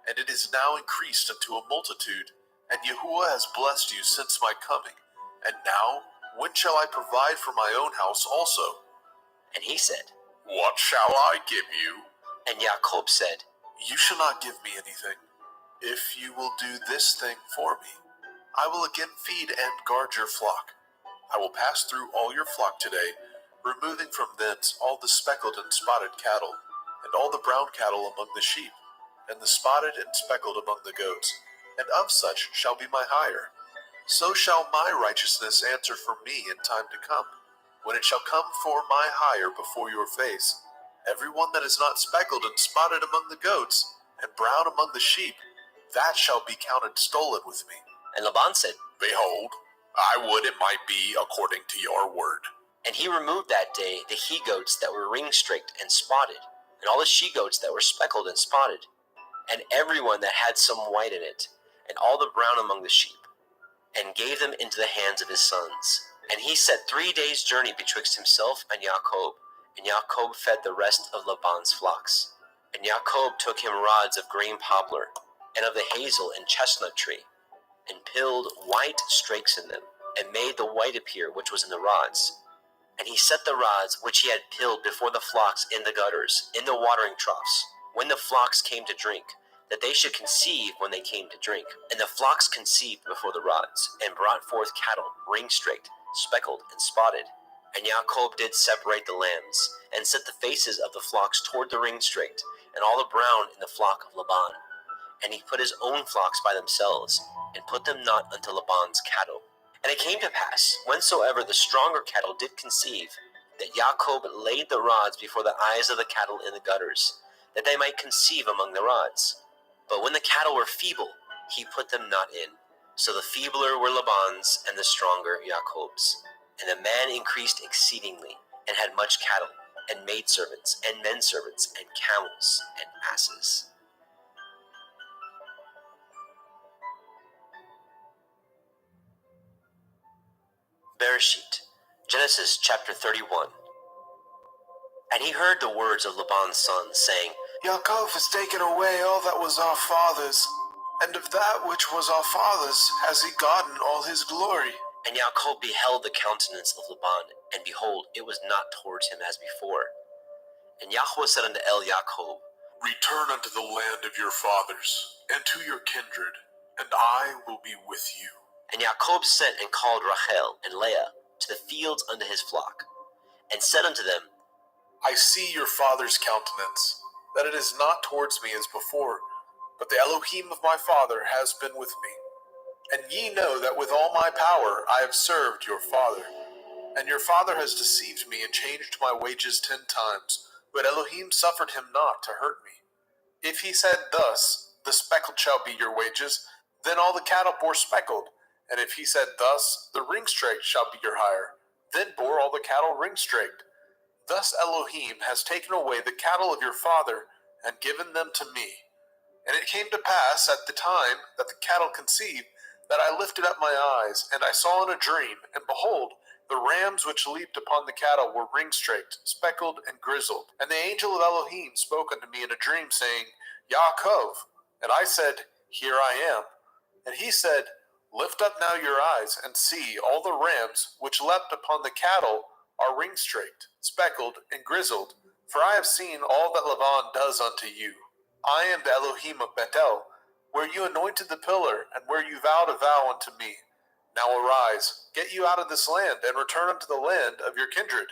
and it is now increased unto a multitude. And Yahuwah has blessed you since my coming. And now, when shall I provide for my own house also? And he said, What shall I give you? And Jacob said, You shall not give me anything. If you will do this thing for me, I will again feed and guard your flock. I will pass through all your flock today, removing from thence all the speckled and spotted cattle, and all the brown cattle among the sheep, and the spotted and speckled among the goats, and of such shall be my hire. So shall my righteousness answer for me in time to come, when it shall come for my hire before your face. Every one that is not speckled and spotted among the goats, and brown among the sheep, that shall be counted stolen with me. And Laban said, Behold, I would it might be according to your word. And he removed that day the he-goats that were ring-streaked and spotted, and all the she-goats that were speckled and spotted, and every one that had some white in it, and all the brown among the sheep, and gave them into the hands of his sons. And he set 3 days' journey betwixt himself and Jacob, and Jacob fed the rest of Laban's flocks. And Jacob took him rods of green poplar, and of the hazel and chestnut tree, and pilled white strakes in them, and made the white appear which was in the rods. And he set the rods which he had pilled before the flocks in the gutters, in the watering troughs, when the flocks came to drink, that they should conceive when they came to drink. And the flocks conceived before the rods, and brought forth cattle, ring-streaked, speckled, and spotted. And Jacob did separate the lambs, and set the faces of the flocks toward the ring-streaked, and all the brown in the flock of Laban. And he put his own flocks by themselves, and put them not unto Laban's cattle. And it came to pass, whensoever the stronger cattle did conceive, that Jacob laid the rods before the eyes of the cattle in the gutters, that they might conceive among the rods. But when the cattle were feeble, he put them not in. So the feebler were Laban's, and the stronger Jacob's. And the man increased exceedingly, and had much cattle, and maidservants, and menservants, and camels, and asses. Bereshit, Genesis chapter 31. And he heard the words of Laban's son, saying, Yaakov has taken away all that was our father's, and of that which was our father's has he gotten all his glory. And Jacob beheld the countenance of Laban, and behold, it was not towards him as before. And Yahweh said unto El Jacob, Return unto the land of your fathers, and to your kindred, and I will be with you. And Jacob sent and called Rachel and Leah to the fields unto his flock, and said unto them, I see your father's countenance, that it is not towards me as before, but the Elohim of my father has been with me. And ye know that with all my power I have served your father. And your father has deceived me and changed my wages 10 times, but Elohim suffered him not to hurt me. If he said thus, the speckled shall be your wages, then all the cattle bore speckled. And if he said thus, the ring-straked shall be your hire, then bore all the cattle ring-straked. Thus Elohim has taken away the cattle of your father and given them to me. And it came to pass at the time that the cattle conceived, that I lifted up my eyes, and I saw in a dream, and behold, the rams which leaped upon the cattle were ring-straked, speckled, and grizzled. And the angel of Elohim spoke unto me in a dream, saying, Yaakov. And I said, Here I am. And he said, Lift up now your eyes, and see, all the rams which leapt upon the cattle are ring-straked, speckled, and grizzled. For I have seen all that Laban does unto you. I am the Elohim of Bethel, where you anointed the pillar, and where you vowed a vow unto me. Now arise, get you out of this land, and return unto the land of your kindred.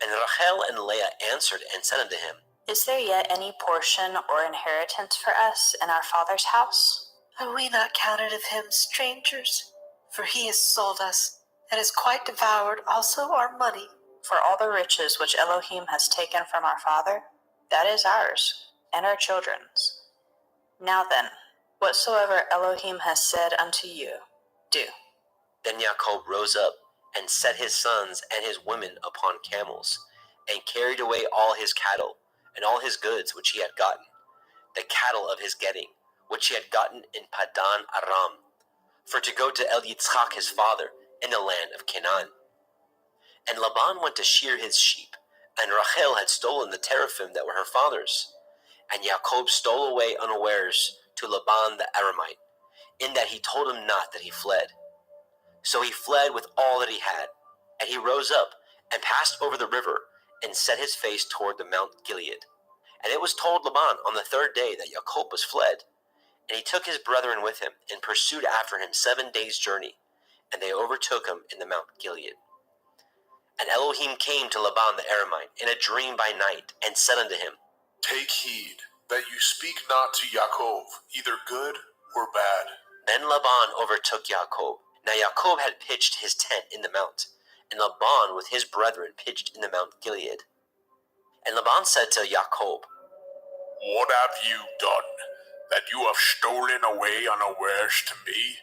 And Rachel and Leah answered and said unto him, Is there yet any portion or inheritance for us in our father's house? Are we not counted of him strangers? For he has sold us, and has quite devoured also our money. For all the riches which Elohim has taken from our father, that is ours, and our children's. Now then, whatsoever Elohim has said unto you, do. Then Jacob rose up, and set his sons and his women upon camels, and carried away all his cattle, and all his goods which he had gotten, the cattle of his getting, which he had gotten in Padan Aram, for to go to El-Yitzchak his father, in the land of Canaan. And Laban went to shear his sheep, and Rachel had stolen the teraphim that were her father's. And Jacob stole away unawares to Laban the Aramite, in that he told him not that he fled. So he fled with all that he had, and he rose up, and passed over the river, and set his face toward the Mount Gilead. And it was told Laban on the 3rd day that Jacob was fled. And he took his brethren with him, and pursued after him 7 days' journey, and they overtook him in the Mount Gilead. And Elohim came to Laban the Aramite in a dream by night, and said unto him, Take heed that you speak not to Yaakov, either good or bad. Then Laban overtook Jacob. Now Jacob had pitched his tent in the mount, and Laban with his brethren pitched in the Mount Gilead. And Laban said to Jacob, What have you done, that you have stolen away unawares to me,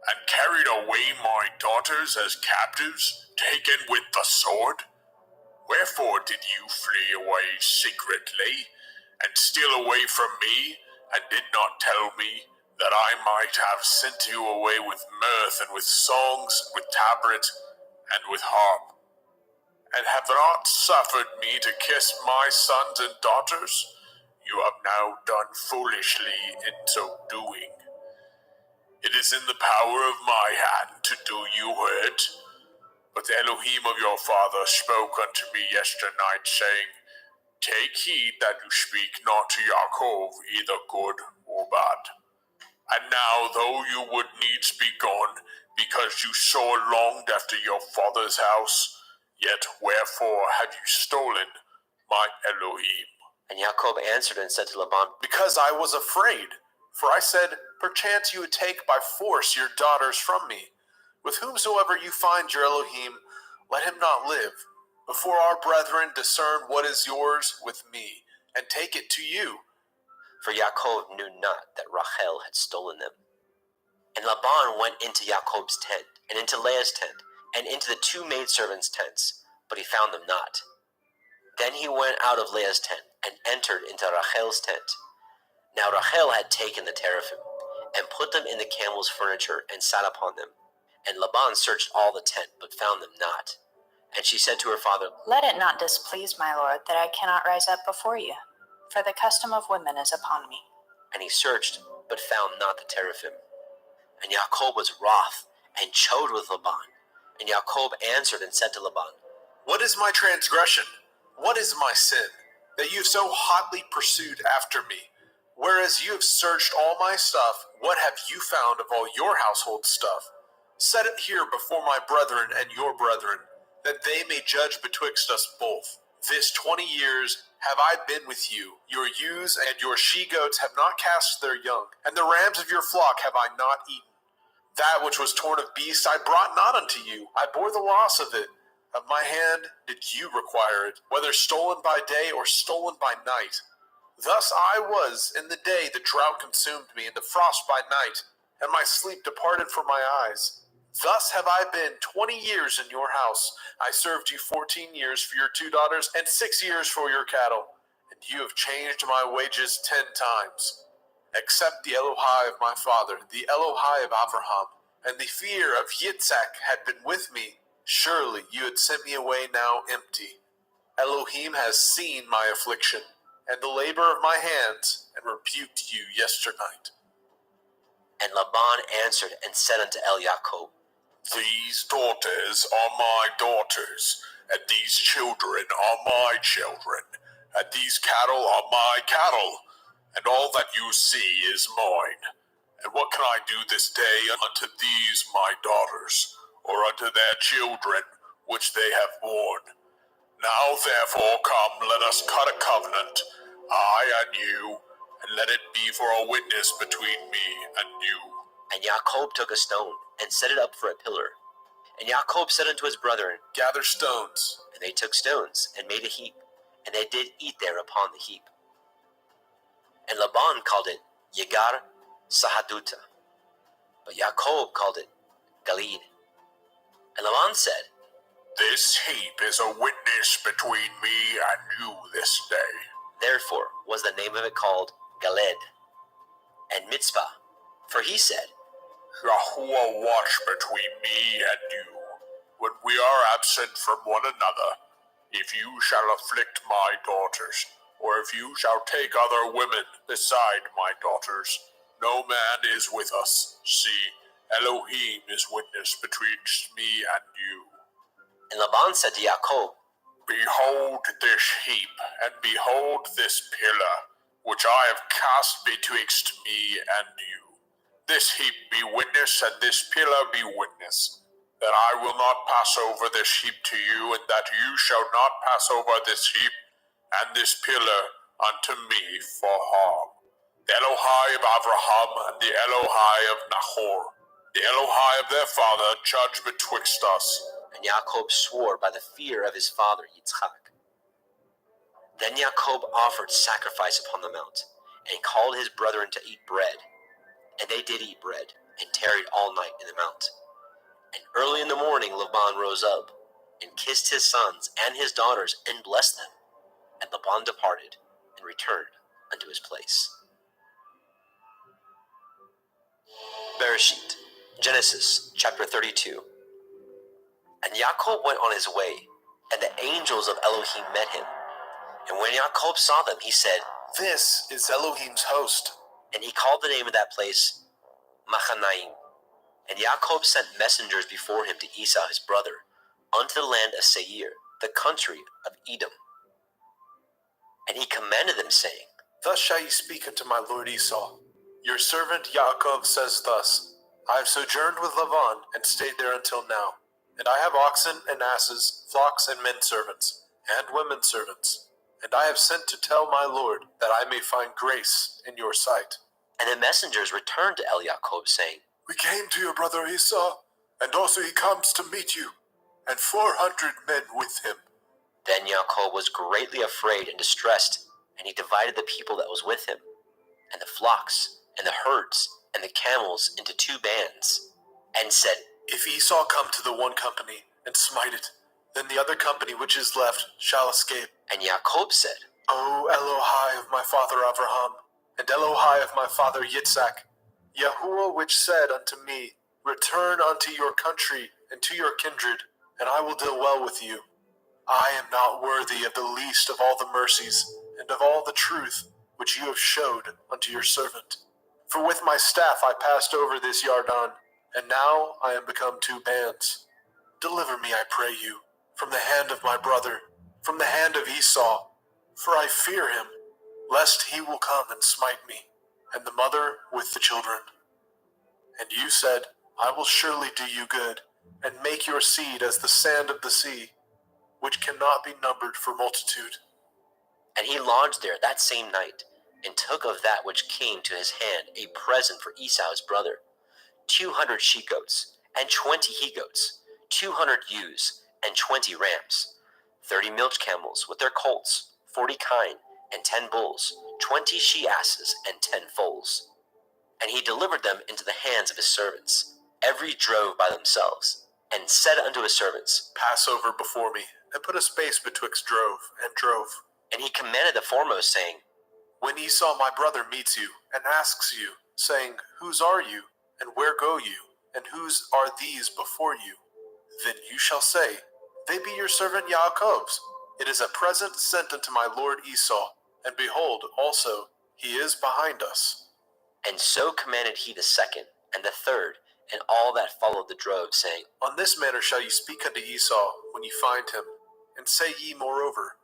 and carried away my daughters as captives, taken with the sword? Wherefore did you flee away secretly, and steal away from me, and did not tell me, that I might have sent you away with mirth, and with songs, with tabret, and with harp? And have not suffered me to kiss my sons and daughters? You have now done foolishly in so doing. It is in the power of my hand to do you hurt. But the Elohim of your father spoke unto me yesternight, saying, Take heed that you speak not to Yaakov, either good or bad. And now, though you would needs be gone, because you sore longed after your father's house, yet wherefore have you stolen my Elohim? And Jacob answered and said to Laban, Because I was afraid. For I said, Perchance you would take by force your daughters from me. With whomsoever you find your Elohim, let him not live, before our brethren discern what is yours with me, and take it to you. For Jacob knew not that Rachel had stolen them. And Laban went into Jacob's tent, and into Leah's tent, and into the 2 maidservants' tents, but he found them not. Then he went out of Leah's tent, and entered into Rachel's tent. Now Rachel had taken the teraphim, and put them in the camel's furniture, and sat upon them. And Laban searched all the tent, but found them not. And she said to her father, Let it not displease my lord that I cannot rise up before you, for the custom of women is upon me. And he searched, but found not the teraphim. And Jacob was wroth, and chode with Laban. And Jacob answered and said to Laban, What is my transgression? What is my sin, that you have so hotly pursued after me. Whereas you have searched all my stuff, what have you found of all your household stuff? Set it here before my brethren and your brethren, that they may judge betwixt us both. This 20 years have I been with you. Your ewes and your she-goats have not cast their young, and the rams of your flock have I not eaten. That which was torn of beasts I brought not unto you. I bore the loss of it. Of my hand did you require it, whether stolen by day or stolen by night. Thus I was in the day the drought consumed me, and the frost by night, and my sleep departed from my eyes. Thus have I been 20 years in your house. I served you 14 years for your 2 daughters, and 6 years for your cattle, and you have changed my wages 10 times. Except the Elohai of my father, the Elohai of Abraham, and the fear of Yitzhak had been with me, surely you had sent me away now empty. Elohim has seen my affliction, and the labor of my hands, and rebuked you yesternight. And Laban answered and said unto Yaakov, These daughters are my daughters, and these children are my children, and these cattle are my cattle, and all that you see is mine. And what can I do this day unto these my daughters, or unto their children which they have borne? Now therefore come, let us cut a covenant, I and you, and let it be for a witness between me and you. And Yaakov took a stone, and set it up for a pillar. And Yaakov said unto his brethren, Gather stones. And they took stones, and made a heap, and they did eat there upon the heap. And Laban called it Yegar Sahaduta, but Yaakov called it Galeed. And Laban said, This heap is a witness between me and you this day. Therefore was the name of it called Galed. And Mitzpah, for he said, Yahuwah watch between me and you, when we are absent from one another. If you shall afflict my daughters, or if you shall take other women beside my daughters, no man is with us. See, Elohim is witness betwixt me and you. And Laban said to Yaakov, Behold this heap, and behold this pillar, which I have cast betwixt me and you. This heap be witness, and this pillar be witness, that I will not pass over this heap to you, and that you shall not pass over this heap and this pillar unto me for harm. The Elohai of Abraham and the Elohai of Nahor, the Elohai of their father, judge betwixt us. And Yaakov swore by the fear of his father Yitzchak. Then Yaakov offered sacrifice upon the mount, and called his brethren to eat bread. And they did eat bread, and tarried all night in the mount. And early in the morning Laban rose up, and kissed his sons and his daughters, and blessed them. And Laban departed, and returned unto his place. Bereshit, Genesis chapter 32. And Yaakov went on his way, and the angels of Elohim met him. And when Yaakov saw them, he said, This is Elohim's host. And he called the name of that place Machanaim. And Yaakov sent messengers before him to Esau his brother, unto the land of Seir, the country of Edom. And he commanded them, saying, Thus shall ye speak unto my lord Esau. Your servant Yaakov says thus, I have sojourned with Laban, and stayed there until now. And I have oxen and asses, flocks and men servants, and women servants. And I have sent to tell my lord, that I may find grace in your sight. And the messengers returned to Yaakov, saying, We came to your brother Esau, and also he comes to meet you, and 400 men with him. Then Yaakov was greatly afraid and distressed, and he divided the people that was with him, and the flocks, and the herds, and the camels into 2 bands, and said, If Esau come to the one company, and smite it, then the other company which is left shall escape. And Yaakov said, O Elohai of my father Abraham, and Elohai of my father Yitzhak, Yahuwah which said unto me, Return unto your country and to your kindred, and I will deal well with you. I am not worthy of the least of all the mercies, and of all the truth which you have showed unto your servant. For with my staff I passed over this Yarden, and now I am become 2 bands. Deliver me, I pray you, from the hand of my brother, from the hand of Esau. for I fear him, lest he will come and smite me, and the mother with the children. And you said, I will surely do you good, and make your seed as the sand of the sea, which cannot be numbered for multitude. And he lodged there that same night, and took of that which came to his hand a present for Esau his brother, 200 she-goats, and 20 he-goats, 200 ewes, and 20 rams, 30 milch camels with their colts, 40 kine, and 10 bulls, 20 she-asses, and 10 foals. And he delivered them into the hands of his servants, every drove by themselves, and said unto his servants, Pass over before me, and put a space betwixt drove and drove. And he commanded the foremost, saying, When Esau my brother meets you, and asks you, saying, Whose are you, and where go you, and whose are these before you? Then you shall say, They be your servant Jacob's. It is a present sent unto my lord Esau, and behold, also, he is behind us. And so commanded he the second, and the third, and all that followed the drove, saying, On this manner shall ye speak unto Esau when ye find him, and say ye moreover,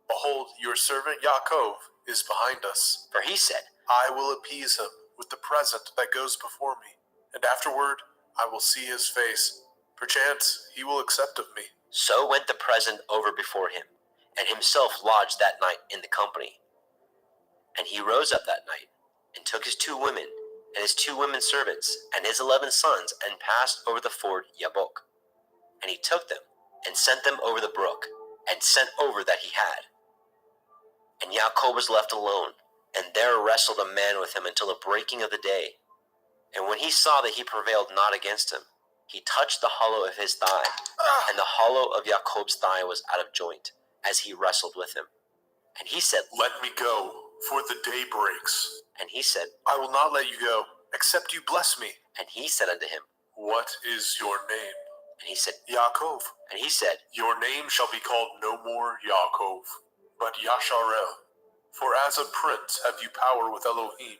Behold, your servant Jacob is behind us. For he said, I will appease him with the present that goes before me, and afterward I will see his face. Perchance he will accept of me. So went the present over before him, and himself lodged that night in the company. And he rose up that night, and took his 2 women, and his 2 women servants, and his 11 sons, and passed over the ford Jabbok. And he took them, and sent them over the brook, and sent over that he had. And Jacob was left alone, and there wrestled a man with him until the breaking of the day. And when he saw that he prevailed not against him, he touched the hollow of his thigh, and the hollow of Jacob's thigh was out of joint, as he wrestled with him. And he said, Let me go, for the day breaks. And he said, I will not let you go, except you bless me. And he said unto him, What is your name? And he said, Jacob. And he said, Your name shall be called no more Jacob, but Yasharel. For as a prince have you power with Elohim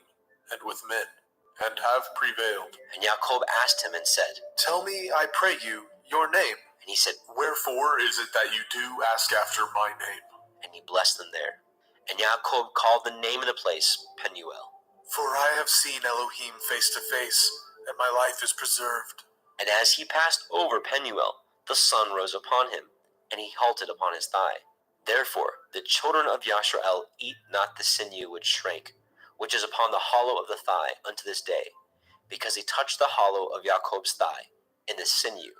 and with men, and have prevailed. And Jacob asked him and said, Tell me, I pray you, your name. And he said, Wherefore is it that you do ask after my name? And he blessed them there. And Jacob called the name of the place Penuel. For I have seen Elohim face to face, and my life is preserved. And as he passed over Penuel, the sun rose upon him, and he halted upon his thigh. Therefore the children of Yasharel eat not the sinew which shrank, which is upon the hollow of the thigh unto this day, because he touched the hollow of Jacob's thigh in the sinew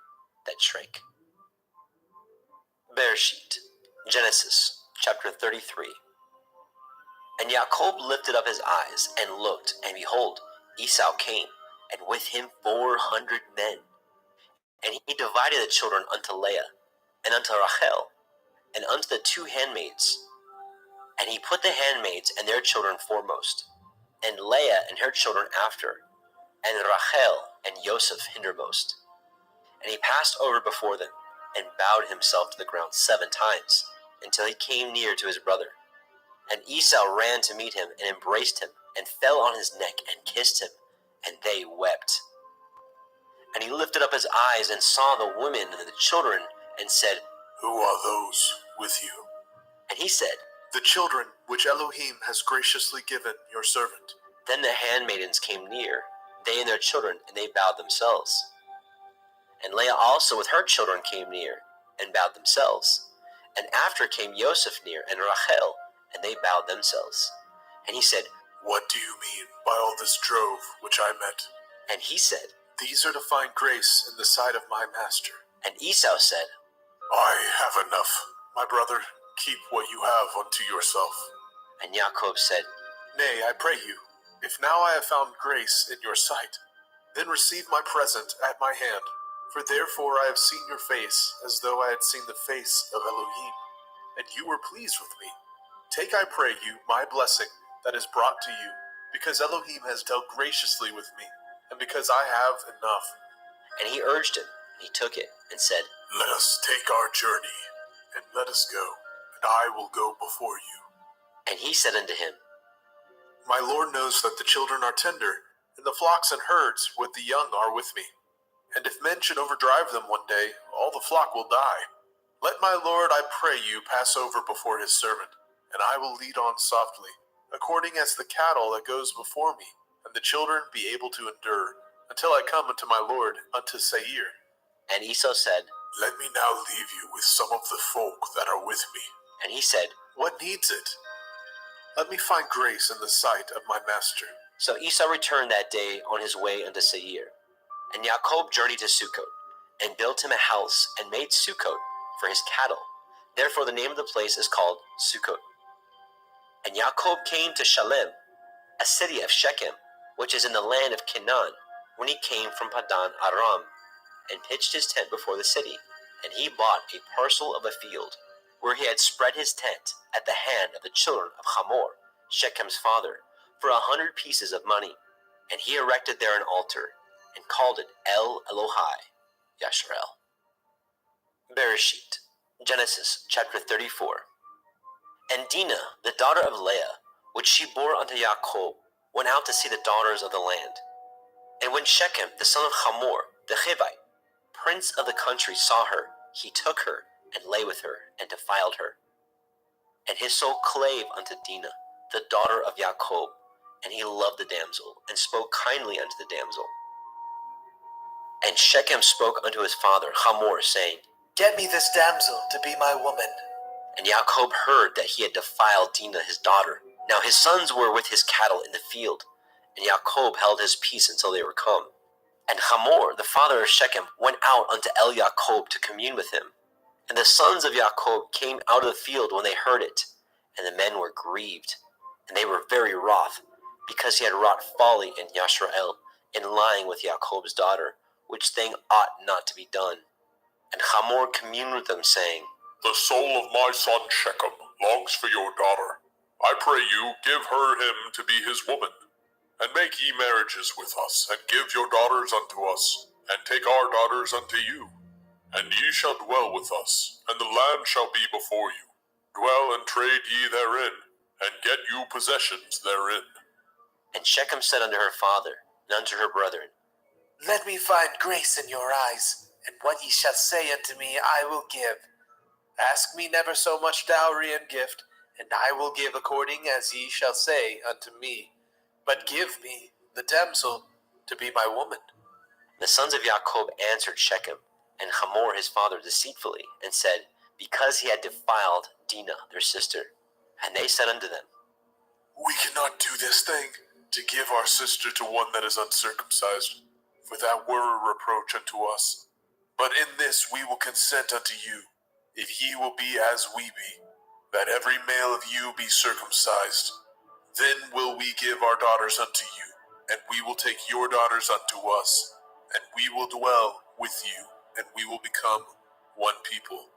that shrank. Bereshit, Genesis, chapter 33. And Jacob lifted up his eyes and looked, and behold, Esau came, and with him 400 men. And he divided the children unto Leah, and unto Rachel, and unto the 2 handmaids. And he put the handmaids and their children foremost, and Leah and her children after, and Rachel and Joseph hindermost. And he passed over before them, and bowed himself to the ground 7 times, until he came near to his brother. And Esau ran to meet him, and embraced him, and fell on his neck, and kissed him, and they wept. And he lifted up his eyes, and saw the women and the children, and said, Who are those with you? And he said, The children which Elohim has graciously given your servant. Then the handmaidens came near, they and their children, and they bowed themselves. And Leah also with her children came near, and bowed themselves. And after came Joseph near, and Rachel, and they bowed themselves. And he said, What do you mean by all this drove which I met? And he said, These are to find grace in the sight of my master. And Esau said, I have enough. My brother, keep what you have unto yourself. And Jacob said, Nay, I pray you, if now I have found grace in your sight, then receive my present at my hand. For therefore I have seen your face, as though I had seen the face of Elohim, and you were pleased with me. Take, I pray you, my blessing that is brought to you, because Elohim has dealt graciously with me, and because I have enough. And he urged him, and he took it, and said, Let us take our journey, and let us go, and I will go before you. And he said unto him, My Lord knows that the children are tender, and the flocks and herds with the young are with me. And if men should overdrive them one day, all the flock will die. Let my Lord, I pray you, pass over before his servant, and I will lead on softly, according as the cattle that goes before me, and the children be able to endure, until I come unto my Lord, unto Seir. And Esau said, Let me now leave you with some of the folk that are with me. and he said, What needs it? Let me find grace in the sight of my master. So Esau returned that day on his way unto Seir. And Jacob journeyed to Sukkot, and built him a house, and made Sukkot for his cattle. Therefore the name of the place is called Sukkot. And Jacob came to Shalem, a city of Shechem, which is in the land of Canaan, when he came from Padan Aram, and pitched his tent before the city. And he bought a parcel of a field, where he had spread his tent at the hand of the children of Hamor, Shechem's father, for 100 pieces of money. And he erected there an altar, and called it El Elohai Yasharel. Bereshit, Genesis chapter 34. And Dinah, the daughter of Leah, which she bore unto Jacob, went out to see the daughters of the land. And when Shechem, the son of Hamor, the Hivite, prince of the country, saw her, he took her, and lay with her, and defiled her. And his soul clave unto Dinah, the daughter of Jacob, and he loved the damsel, and spoke kindly unto the damsel. And Shechem spoke unto his father Hamor, saying, Get me this damsel to be my woman. And Jacob heard that he had defiled Dinah his daughter. Now his sons were with his cattle in the field, and Jacob held his peace until they were come. And Hamor, the father of Shechem, went out unto El Jacob to commune with him. And the sons of Jacob came out of the field when they heard it, and the men were grieved, and they were very wroth, because he had wrought folly in Yashrael, in lying with Jacob's daughter, which thing ought not to be done. And Hamor communed with them, saying, The soul of my son Shechem longs for your daughter. I pray you, give her him to be his woman, and make ye marriages with us, and give your daughters unto us, and take our daughters unto you. And ye shall dwell with us, and the land shall be before you. Dwell and trade ye therein, and get you possessions therein. And Shechem said unto her father, and unto her brethren, Let me find grace in your eyes, and what ye shall say unto me I will give. Ask me never so much dowry and gift, and I will give according as ye shall say unto me. But give me the damsel to be my woman. The sons of Jacob answered Shechem and Hamor his father deceitfully, and said, Because he had defiled Dinah their sister. And they said unto them, We cannot do this thing, to give our sister to one that is uncircumcised, for that were a reproach unto us. But in this we will consent unto you, if ye will be as we be, that every male of you be circumcised. Then will we give our daughters unto you, and we will take your daughters unto us, and we will dwell with you, and we will become one people.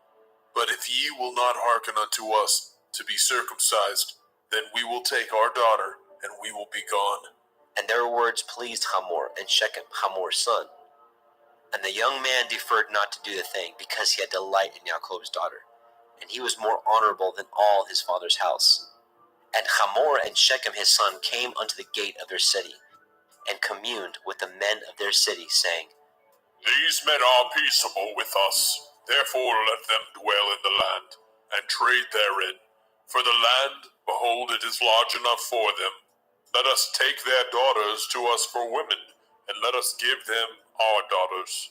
But if ye will not hearken unto us to be circumcised, then we will take our daughter, and we will be gone. And their words pleased Hamor and Shechem, Hamor's son. And the young man deferred not to do the thing, because he had delight in Jacob's daughter, and he was more honorable than all his father's house. And Hamor and Shechem his son came unto the gate of their city, and communed with the men of their city, saying, These men are peaceable with us, therefore let them dwell in the land, and trade therein. For the land, behold, it is large enough for them. Let us take their daughters to us for women, and let us give them our daughters.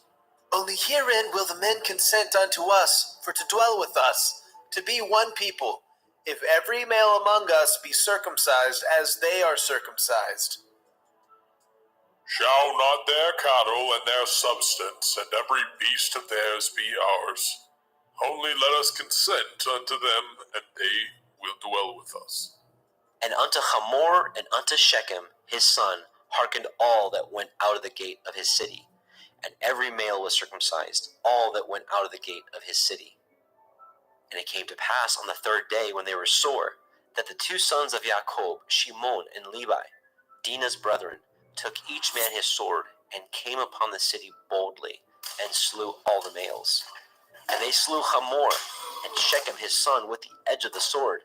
Only herein will the men consent unto us, for to dwell with us, to be one people, if every male among us be circumcised as they are circumcised. Shall not their cattle and their substance and every beast of theirs be ours? Only let us consent unto them, and they will dwell with us. And unto Hamor and unto Shechem his son hearkened all that went out of the gate of his city, and every male was circumcised, all that went out of the gate of his city. And it came to pass on the third day, when they were sore, that the two sons of Jacob, Shimon and Levi, Dinah's brethren, took each man his sword, and came upon the city boldly, and slew all the males. And they slew Hamor and Shechem his son with the edge of the sword,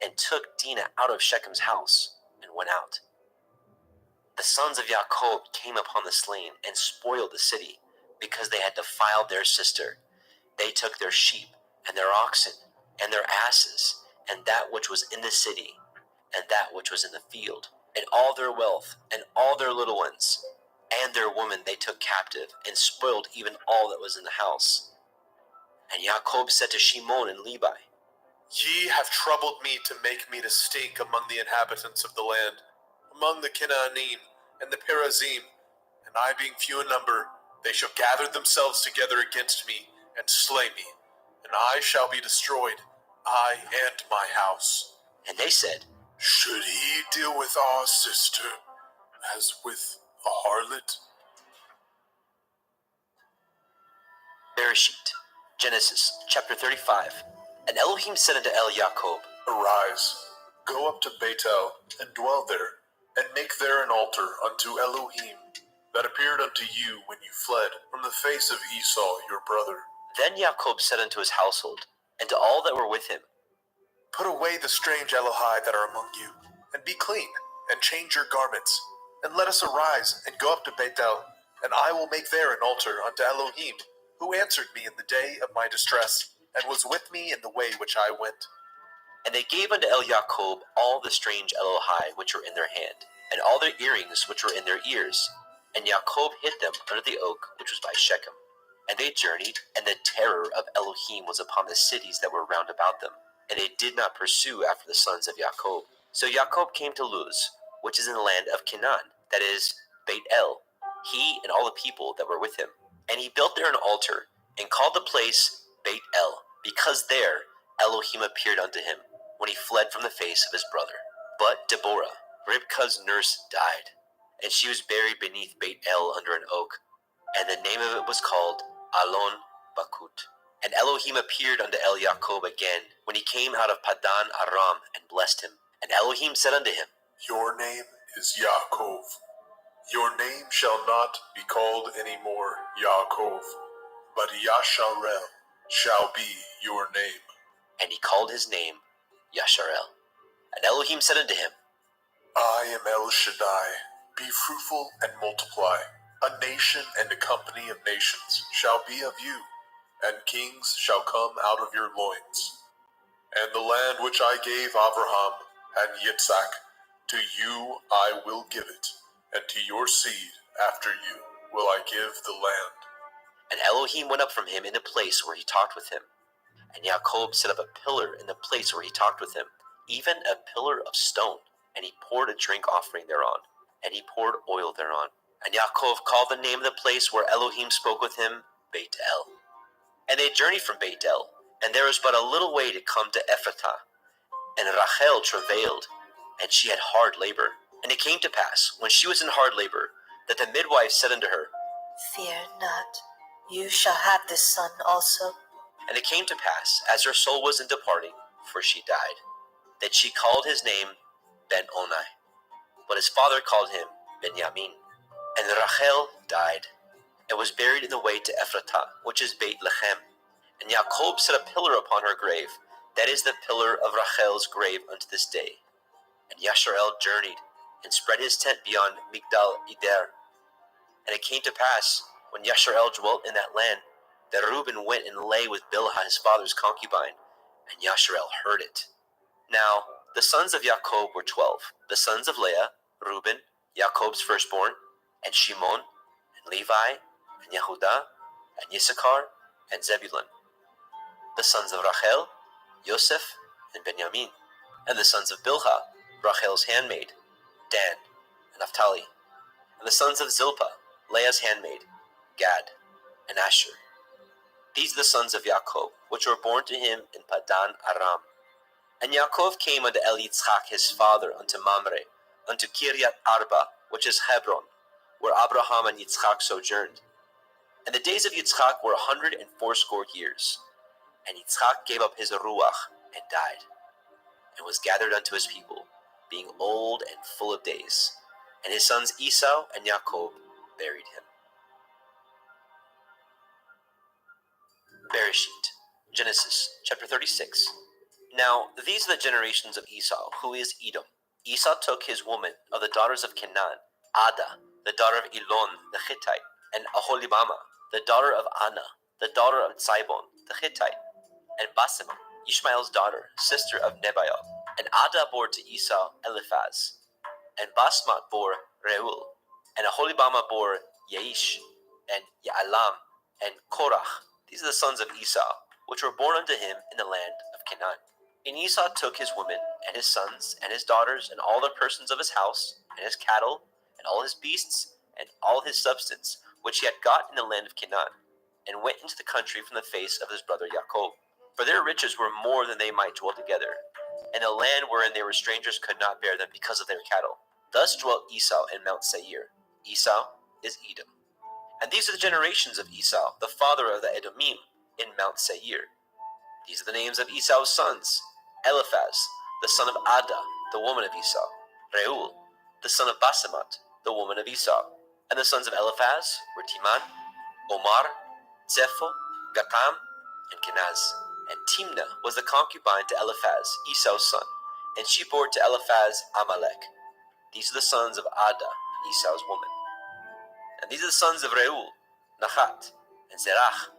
and took Dinah out of Shechem's house, and went out. The sons of Jacob came upon the slain, and spoiled the city, because they had defiled their sister. They took their sheep, and their oxen, and their asses, and that which was in the city, and that which was in the field, and all their wealth, and all their little ones, and their women they took captive, and spoiled even all that was in the house. And Jacob said to Shimon and Levi, Ye have troubled me to make me to stink among the inhabitants of the land, among the Canaanim and the Perazim, and I being few in number, they shall gather themselves together against me and slay me, and I shall be destroyed, I and my house. And they said, Should he deal with our sister as with a harlot? Bereshit, Genesis chapter 35. And Elohim said unto Jacob, Arise, go up to Bethel, and dwell there, and make there an altar unto Elohim, that appeared unto you when you fled from the face of Esau your brother. Then Jacob said unto his household, and to all that were with him, Put away the strange Elohai that are among you, and be clean, and change your garments, and let us arise, and go up to Bethel, and I will make there an altar unto Elohim, who answered me in the day of my distress, and was with me in the way which I went. And they gave unto Jacob all the strange Elohai which were in their hand, and all their earrings which were in their ears. And Jacob hid them under the oak which was by Shechem. And they journeyed, and the terror of Elohim was upon the cities that were round about them, and they did not pursue after the sons of Jacob. So Jacob came to Luz, which is in the land of Canaan, that is, Beit El, he and all the people that were with him. And he built there an altar, and called the place Beit El, because there Elohim appeared unto him, when he fled from the face of his brother. But Deborah, Ribkah's nurse, died, and she was buried beneath Beit El under an oak, and the name of it was called Alon Bakut. And Elohim appeared unto Jacob again, when he came out of Padan Aram, and blessed him. And Elohim said unto him, Your name is Yaakov. Your name shall not be called any more Yaakov, but Yasharel shall be your name. And he called his name Yasharel. And Elohim said unto him, I am El Shaddai. Be fruitful and multiply. A nation and a company of nations shall be of you, and kings shall come out of your loins. And the land which I gave Abraham and Yitzhak, to you I will give it, and to your seed after you will I give the land. And Elohim went up from him in the place where he talked with him. And Jacob set up a pillar in the place where he talked with him, even a pillar of stone. And he poured a drink offering thereon, and he poured oil thereon. And Yaakov called the name of the place where Elohim spoke with him, Beit El. And they journeyed from Beit El, and there was but a little way to come to Ephrathah. And Rachel travailed, and she had hard labor. And it came to pass, when she was in hard labor, that the midwife said unto her, Fear not, you shall have this son also. And it came to pass, as her soul was in departing, for she died, that she called his name Ben-Oni, but his father called him Benjamin. And Rachel died, and was buried in the way to Ephrathah, which is Beit Lechem. And Jacob set a pillar upon her grave, that is the pillar of Rachel's grave unto this day. And Yasharel journeyed, and spread his tent beyond Migdal Eder. And it came to pass, when Yasharel dwelt in that land, that Reuben went and lay with Bilhah his father's concubine, and Yasharel heard it. Now the sons of Jacob were 12, the sons of Leah, Reuben, Jacob's firstborn, and Shimon, and Levi, and Yehudah, and Issachar, and Zebulun. The sons of Rachel, Yosef, and Benjamin. And the sons of Bilhah, Rachel's handmaid, Dan, and Naphtali. And the sons of Zilpah, Leah's handmaid, Gad, and Asher. These are the sons of Jacob, which were born to him in Padan Aram. And Yaakov came unto Yitzchak his father, unto Mamre, unto Kiryat Arba, which is Hebron, where Abraham and Yitzchak sojourned. And the days of Yitzchak were 180 years. And Yitzchak gave up his ruach, and died, and was gathered unto his people, being old and full of days. And his sons Esau and Jacob buried him. Bereshit, Genesis chapter 36. Now these are the generations of Esau, who is Edom. Esau took his woman of the daughters of Canaan, Ada, the daughter of Elon the Hittite, and Aholibama, the daughter of Anna, the daughter of Zibon the Hittite, and Basemah, Ishmael's daughter, sister of Nebaioth. And Adah bore to Esau Eliphaz. And Basmat bore Reuel. And Aholibama bore Yaish, and Ya'alam, and Korach. These are the sons of Esau, which were born unto him in the land of Canaan. And Esau took his women, and his sons, and his daughters, and all the persons of his house, and his cattle, and all his beasts, and all his substance, which he had got in the land of Canaan, and went into the country from the face of his brother Jacob. For their riches were more than they might dwell together, and the land wherein they were strangers could not bear them because of their cattle. Thus dwelt Esau in Mount Seir. Esau is Edom. And these are the generations of Esau, the father of the Edomim, in Mount Seir. These are the names of Esau's sons: Eliphaz, the son of Adah, the woman of Esau; Reuel, the son of Basemat, the woman of Esau. And the sons of Eliphaz were Teman, Omar, Zepho, Gatam, and Kenaz. And Timnah was the concubine to Eliphaz, Esau's son, and she bore to Eliphaz Amalek. These are the sons of Adah, Esau's woman. And these are the sons of Reuel, Nahat, and Zerach,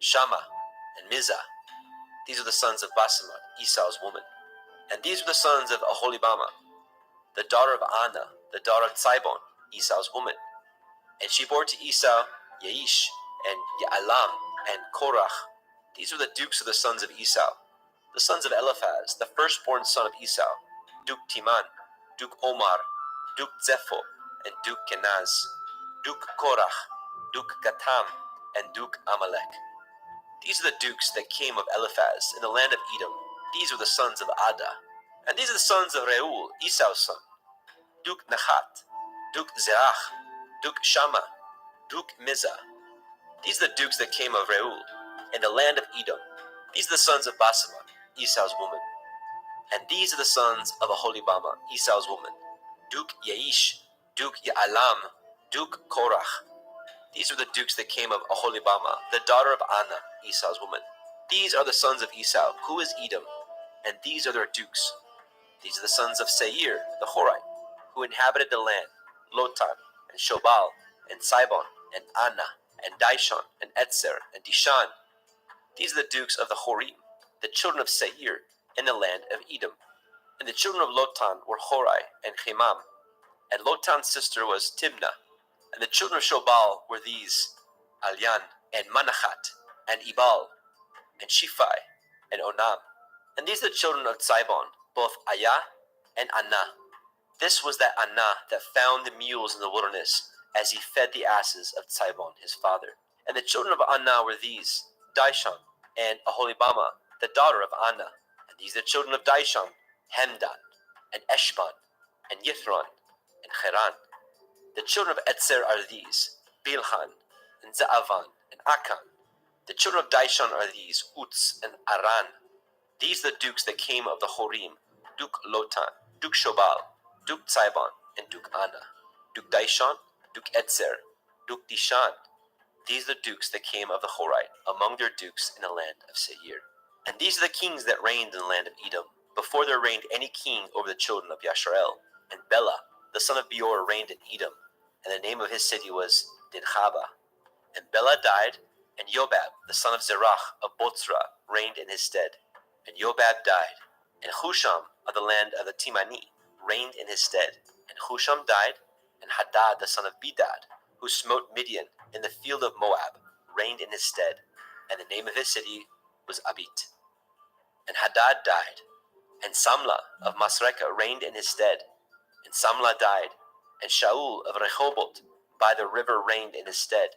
Shammah, and Mizah. These are the sons of Basemat, Esau's woman. And these were the sons of Aholibama, the daughter of Anah, the daughter of Tzibon, Esau's woman. And she bore to Esau Yaish, and Ya'alam, and Korach. These were the dukes of the sons of Esau. The sons of Eliphaz, the firstborn son of Esau: Duke Teman, Duke Omar, Duke Zepho, and Duke Kenaz, Duke Korach, Duke Gatam, and Duke Amalek. These are the dukes that came of Eliphaz in the land of Edom. These were the sons of Adah. And these are the sons of Reuel, Esau's son: Duke Nahat, Duke Zerach, Duke Shammah, Duke Mizah. These are the dukes that came of Reuel in the land of Edom. These are the sons of Basemat, Esau's woman. And these are the sons of Aholibama, Esau's woman: Duke Yaish, Duke Ya'alam, Duke Korach. These are the dukes that came of Aholibama, the daughter of Anah, Esau's woman. These are the sons of Esau, who is Edom, and these are their dukes. These are the sons of Seir, the Horite, who inhabited the land: Lotan, and Shobal, and Sibon, and Anah, and Dishon, and Etzer, and Dishan. These are the dukes of the Horim, the children of Seir, in the land of Edom. And the children of Lotan were Horai and Chemam, and Lotan's sister was Timnah. And the children of Shobal were these: Alyan, and Manachat, and Ebal, and Shiphi, and Onam. And these are the children of Tzibon, both Ayah and Anah. This was that Anah that found the mules in the wilderness, as he fed the asses of Tzibon his father. And the children of Anah were these: Dishon, and Aholibama, the daughter of Anah. And these are the children of Dishon: Hemdan, and Eshban, and Yithron, and Cheran. The children of Etzer are these: Bilhan, and Zaavan, and Akan. The children of Dishon are these: Uts, and Aran. These are the dukes that came of the Horim: Duke Lotan, Duke Shobal, Duke Tzibon, and Duke Anah. Duke Dishon, Duke Etzer, Duke Dishan. These are the dukes that came of the Horite, among their dukes in the land of Seir. And these are the kings that reigned in the land of Edom, before there reigned any king over the children of Yasharel. And Bela, the son of Beor, reigned in Edom, and the name of his city was Dinhaba. And Bela died, and Yobab, the son of Zerach of Botzra, reigned in his stead. And Yobab died, and Husham of the land of the Timani reigned in his stead. And Husham died, and Hadad, the son of Bedad, who smote Midian in the field of Moab, reigned in his stead. And the name of his city was Abit. And Hadad died, and Samlah of Masrekah reigned in his stead. And Samlah died, and Shaul of Rehoboth by the river reigned in his stead.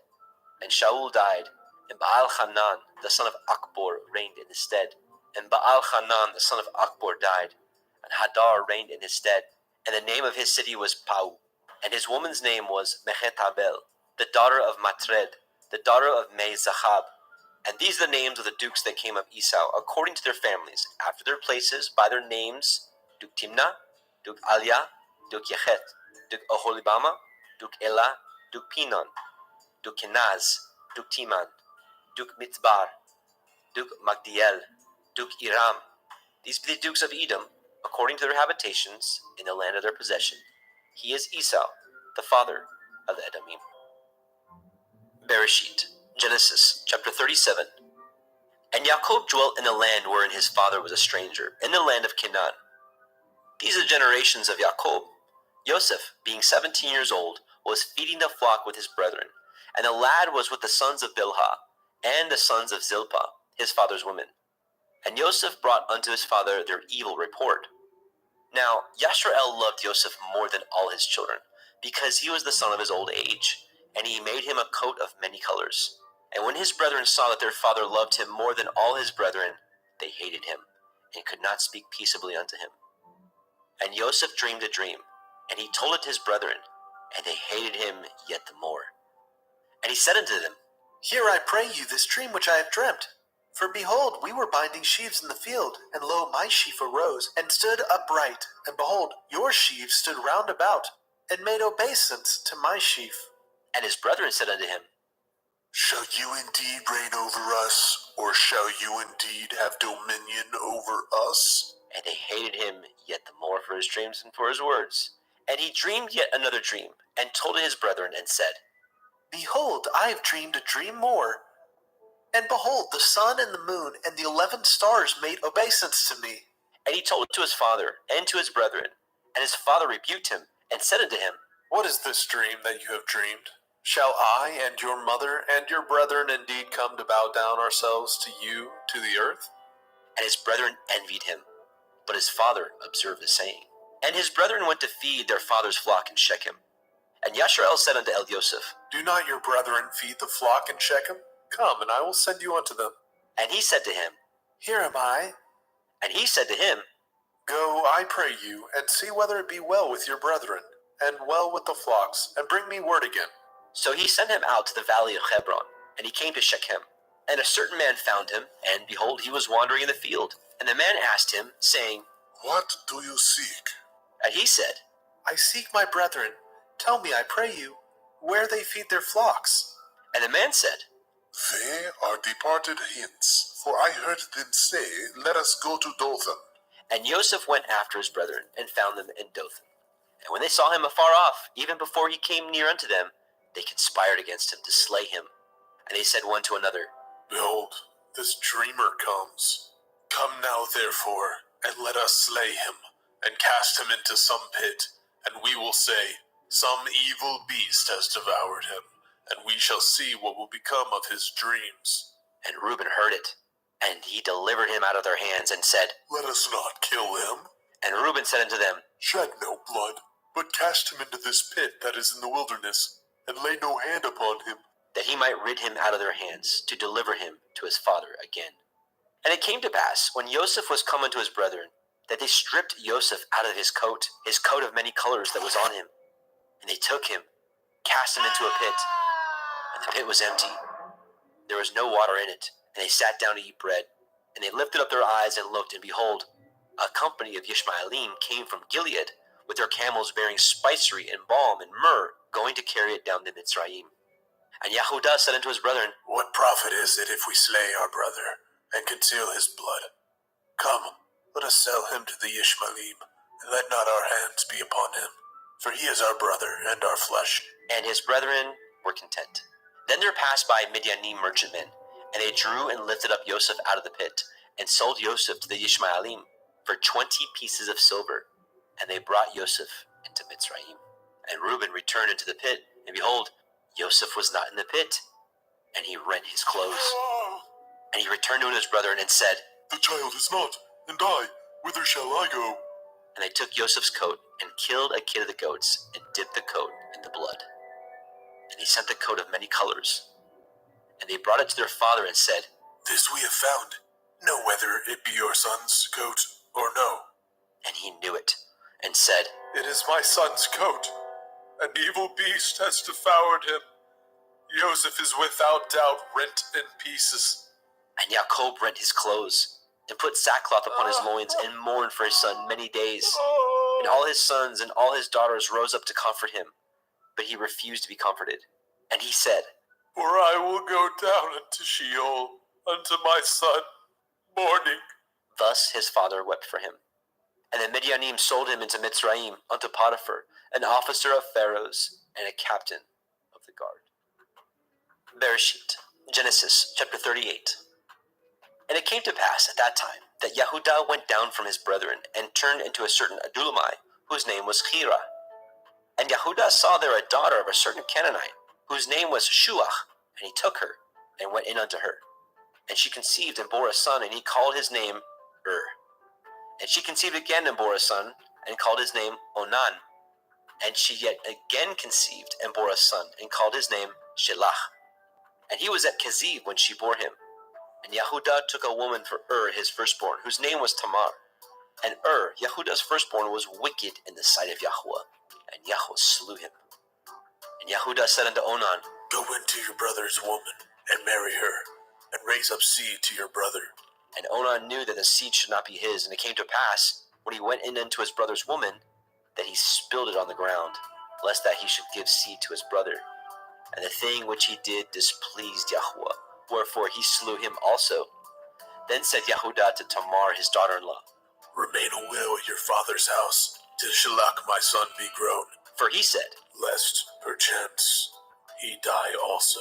And Shaul died, and Baal-Hanan, the son of Akbor, reigned in his stead. And Baal-Hanan, the son of Akbor, died, and Hadar reigned in his stead. And the name of his city was Pau. And his woman's name was Mehetabel, the daughter of Matred, the daughter of Me-Zahab. And these are the names of the dukes that came of Esau, according to their families, after their places, by their names: Duke Timnah, Duke Alia, Duke Yechet, Duke Aholibama, Duke Elah, Duke Pinon, Duke Kenaz, Duke Timan, Duke Mitzbar, Duke Magdiel, Duke Iram. These be the dukes of Edom, according to their habitations, in the land of their possession. He is Esau, the father of the Edomim. Bereshit, Genesis, chapter 37. And Jacob dwelt in the land wherein his father was a stranger, in the land of Canaan. These are the generations of Jacob. Joseph, being 17 years old, was feeding the flock with his brethren, and the lad was with the sons of Bilhah, and the sons of Zilpah, his father's women. And Joseph brought unto his father their evil report. Now Yashrael loved Joseph more than all his children, because he was the son of his old age, and he made him a coat of many colors. And when his brethren saw that their father loved him more than all his brethren, they hated him, and could not speak peaceably unto him. And Joseph dreamed a dream, and he told it to his brethren, and they hated him yet the more. And he said unto them, Hear, I pray you, this dream which I have dreamt. For behold, we were binding sheaves in the field, and lo, my sheaf arose, and stood upright, and behold, your sheaves stood round about, and made obeisance to my sheaf. And his brethren said unto him, Shall you indeed reign over us, or shall you indeed have dominion over us? And they hated him yet the more for his dreams and for his words. And he dreamed yet another dream, and told it his brethren, and said, Behold, I have dreamed a dream more. And behold, the sun and the moon and the 11 stars made obeisance to me. And he told it to his father and to his brethren. And his father rebuked him, and said unto him, What is this dream that you have dreamed? Shall I and your mother and your brethren indeed come to bow down ourselves to you, to the earth? And his brethren envied him, but his father observed the saying. And his brethren went to feed their father's flock in Shechem. And Yashrael said unto Elioseph, Do not your brethren feed the flock in Shechem? Come, and I will send you unto them. And he said to him, Here am I. And he said to him, Go, I pray you, and see whether it be well with your brethren, and well with the flocks, and bring me word again. So he sent him out to the valley of Hebron, and he came to Shechem. And a certain man found him, and behold, he was wandering in the field. And the man asked him, saying, What do you seek? And he said, I seek my brethren. Tell me, I pray you, where they feed their flocks. And the man said, They are departed hence, for I heard them say, Let us go to Dothan. And Joseph went after his brethren, and found them in Dothan. And when they saw him afar off, even before he came near unto them, they conspired against him to slay him. And they said one to another, Behold, this dreamer comes. Come now, therefore, and let us slay him, and cast him into some pit, and we will say, Some evil beast has devoured him, and we shall see what will become of his dreams. And Reuben heard it, and he delivered him out of their hands, and said, Let us not kill him. And Reuben said unto them, Shed no blood, but cast him into this pit that is in the wilderness, and lay no hand upon him, that he might rid him out of their hands, to deliver him to his father again. And it came to pass, when Joseph was come unto his brethren, that they stripped Joseph out of his coat of many colors that was on him. And they took him, cast him into a pit, and the pit was empty. There was no water in it, and they sat down to eat bread. And they lifted up their eyes and looked, and behold, a company of Ishmaelim came from Gilead, with their camels bearing spicery and balm and myrrh, going to carry it down to Mitzrayim. And Yahudah said unto his brethren, What profit is it if we slay our brother, and conceal his blood? Come, let us sell him to the Ishmaelim, and let not our hands be upon him, for he is our brother and our flesh. And his brethren were content. Then there passed by Midianim merchantmen, and they drew and lifted up Joseph out of the pit, and sold Joseph to the Ishmaelim for 20 pieces of silver. And they brought Joseph into Mitzrayim. And Reuben returned into the pit, and behold, Joseph was not in the pit. And he rent his clothes. And he returned to his brethren and said, The child is not, and I, whither shall I go? And they took Joseph's coat, and killed a kid of the goats, and dipped the coat in the blood. And he sent the coat of many colors. And they brought it to their father, and said, This we have found. Know whether it be your son's coat or no. And he knew it, and said, It is my son's coat. An evil beast has devoured him. Joseph is without doubt rent in pieces. And Jacob rent his clothes, and put sackcloth upon his loins, and mourned for his son many days. And all his sons and all his daughters rose up to comfort him, but he refused to be comforted. And he said, For I will go down into Sheol unto my son, mourning. Thus his father wept for him. And the Midianim sold him into Mitzrayim unto Potiphar, an officer of Pharaoh's, and a captain of the guard. Bereshit, Genesis chapter 38. And it came to pass at that time that Yehuda went down from his brethren and turned into a certain Adullamite, whose name was Hira. And Yehuda saw there a daughter of a certain Canaanite, whose name was Shuach, and he took her and went in unto her. And she conceived and bore a son, and he called his name And she conceived again and bore a son, and called his name Onan. And she yet again conceived and bore a son, and called his name Shelach. And he was at Keziv when she bore him. And Yehuda took a woman for his firstborn, whose name was Tamar. And Yehuda's firstborn, was wicked in the sight of Yahweh, and Yahweh slew him. And Yehuda said unto Onan, Go into your brother's woman, and marry her, and raise up seed to your brother. And Onan knew that the seed should not be his, and it came to pass, when he went in unto his brother's woman, that he spilled it on the ground, lest that he should give seed to his brother. And the thing which he did displeased Yahweh, wherefore he slew him also. Then said Yehuda to Tamar his daughter-in-law, Remain a widow at your father's house, till Shelach my son be grown. For he said, Lest, perchance, he die also,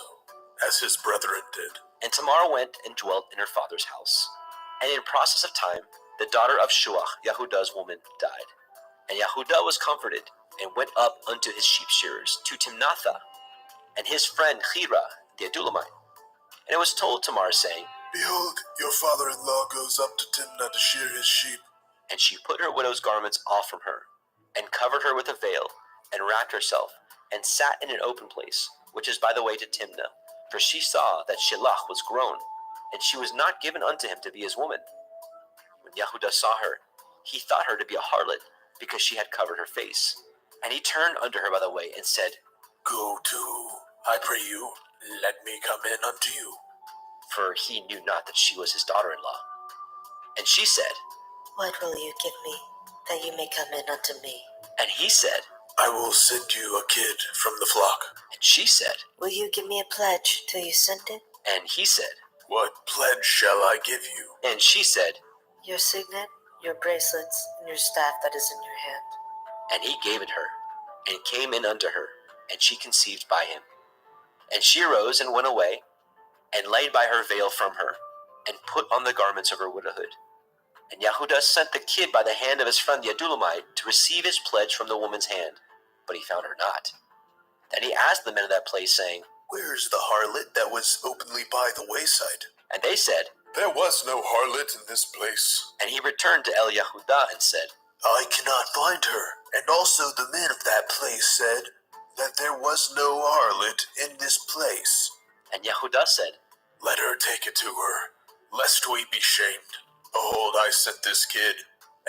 as his brethren did. And Tamar went and dwelt in her father's house. And in process of time, the daughter of Shuach, Yehuda's woman, died. And Yehuda was comforted, and went up unto his sheep shearers, to Timnatha, and his friend Hira, the Adullamite. And it was told Tamar, saying, Behold, your father-in-law goes up to Timnah to shear his sheep. And she put her widow's garments off from her, and covered her with a veil, and wrapped herself, and sat in an open place, which is by the way to Timnah. For she saw that Shelach was grown, and she was not given unto him to be his woman. When Yehuda saw her, he thought her to be a harlot, because she had covered her face. And he turned unto her by the way, and said, Go to, I pray you, let me come in unto you. For he knew not that she was his daughter-in-law. And she said, What will you give me, that you may come in unto me? And he said, I will send you a kid from the flock. And she said, Will you give me a pledge till you send it? And he said, What pledge shall I give you? And she said, Your signet, your bracelets, and your staff that is in your hand. And he gave it her, and came in unto her, and she conceived by him. And she arose and went away, and laid by her veil from her, and put on the garments of her widowhood. And Yehuda sent the kid by the hand of his friend the Adullamite to receive his pledge from the woman's hand, but he found her not. Then he asked the men of that place, saying, Where is the harlot that was openly by the wayside? And they said, There was no harlot in this place. And he returned to El Yehuda and said, I cannot find her. And also the men of that place said that there was no harlot in this place. And Yehuda said, Let her take it to her, lest we be shamed. Behold, I sent this kid,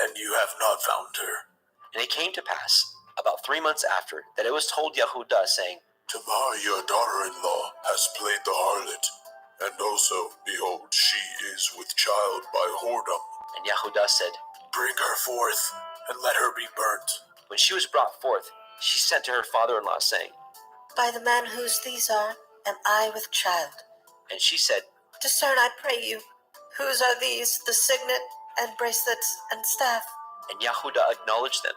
and you have not found her. And it came to pass, about 3 months after, that it was told Yehuda, saying, Tamar, your daughter-in-law, has played the harlot, and also, behold, she is with child by whoredom. And Yehuda said, Bring her forth, and let her be burnt. When she was brought forth, she sent to her father-in-law, saying, By the man whose these are, am I with child. And she said, Discern, I pray you, whose are these, the signet, and bracelets, and staff? And Yehuda acknowledged them.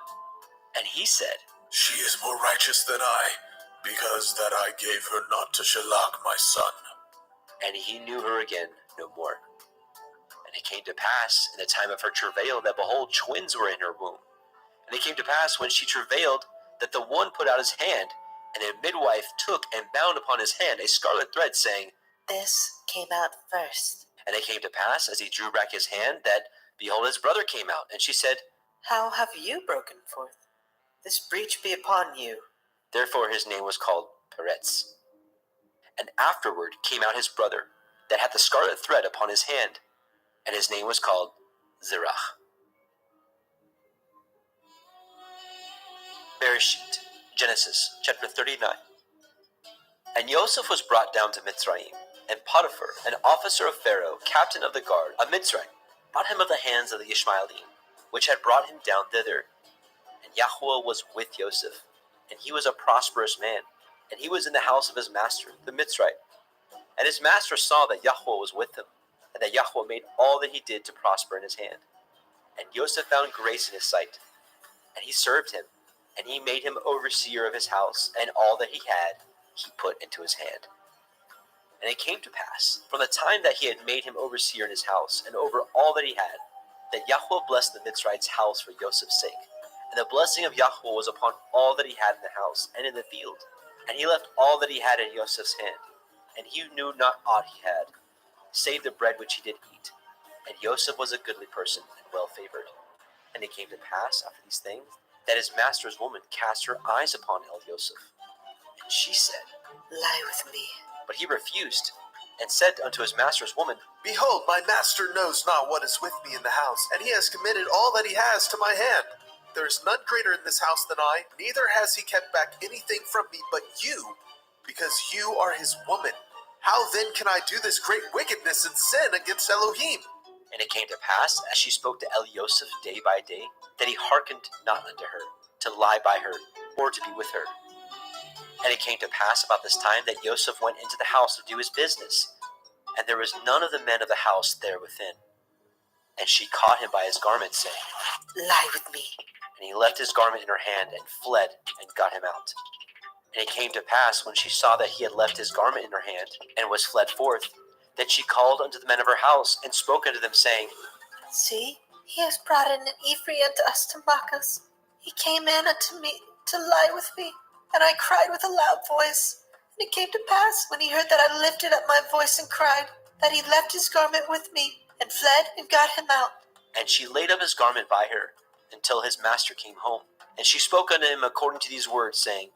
And he said, She is more righteous than I, because that I gave her not to Shelach my son. And he knew her again no more. And it came to pass in the time of her travail that, behold, twins were in her womb. And it came to pass when she travailed that the one put out his hand, and a midwife took and bound upon his hand a scarlet thread, saying, This came out first. And it came to pass, as he drew back his hand, that, behold, his brother came out. And she said, How have you broken forth? This breach be upon you. Therefore his name was called Peretz. And afterward came out his brother, that had the scarlet thread upon his hand, and his name was called Zerach. Bereshit, Genesis, chapter 39. And Joseph was brought down to Mitzrayim, and Potiphar, an officer of Pharaoh, captain of the guard of Mitzrayim, brought him of the hands of the Ishmaelim, which had brought him down thither. And Yahweh was with Joseph, and he was a prosperous man, and he was in the house of his master, the Mitzrayim. And his master saw that Yahweh was with him, and that Yahweh made all that he did to prosper in his hand. And Joseph found grace in his sight, and he served him, and he made him overseer of his house, and all that he had he put into his hand. And it came to pass, from the time that he had made him overseer in his house, and over all that he had, that Yahweh blessed the Mitzrite's house for Joseph's sake. And the blessing of Yahweh was upon all that he had in the house and in the field. And he left all that he had in Joseph's hand, and he knew not aught he had, save the bread which he did eat. And Joseph was a goodly person and well favored. And it came to pass after these things, that his master's woman cast her eyes upon Joseph. And she said, Lie with me. But he refused, and said unto his master's woman, Behold, my master knows not what is with me in the house, and he has committed all that he has to my hand. There is none greater in this house than I, neither has he kept back anything from me but you, because you are his woman. How then can I do this great wickedness and sin against Elohim? And it came to pass, as she spoke to Joseph day by day, that he hearkened not unto her, to lie by her, or to be with her. And it came to pass about this time that Joseph went into the house to do his business, and there was none of the men of the house there within. And she caught him by his garment, saying, Lie with me. And he left his garment in her hand, and fled, and got him out. And it came to pass, when she saw that he had left his garment in her hand, and was fled forth, that she called unto the men of her house, and spoke unto them, saying, See, he has brought in an Ephraim unto us to mock us. He came in unto me to lie with me, and I cried with a loud voice. And it came to pass, when he heard that I lifted up my voice and cried, that he left his garment with me, and fled, and got him out. And she laid up his garment by her, until his master came home. And she spoke unto him according to these words, saying,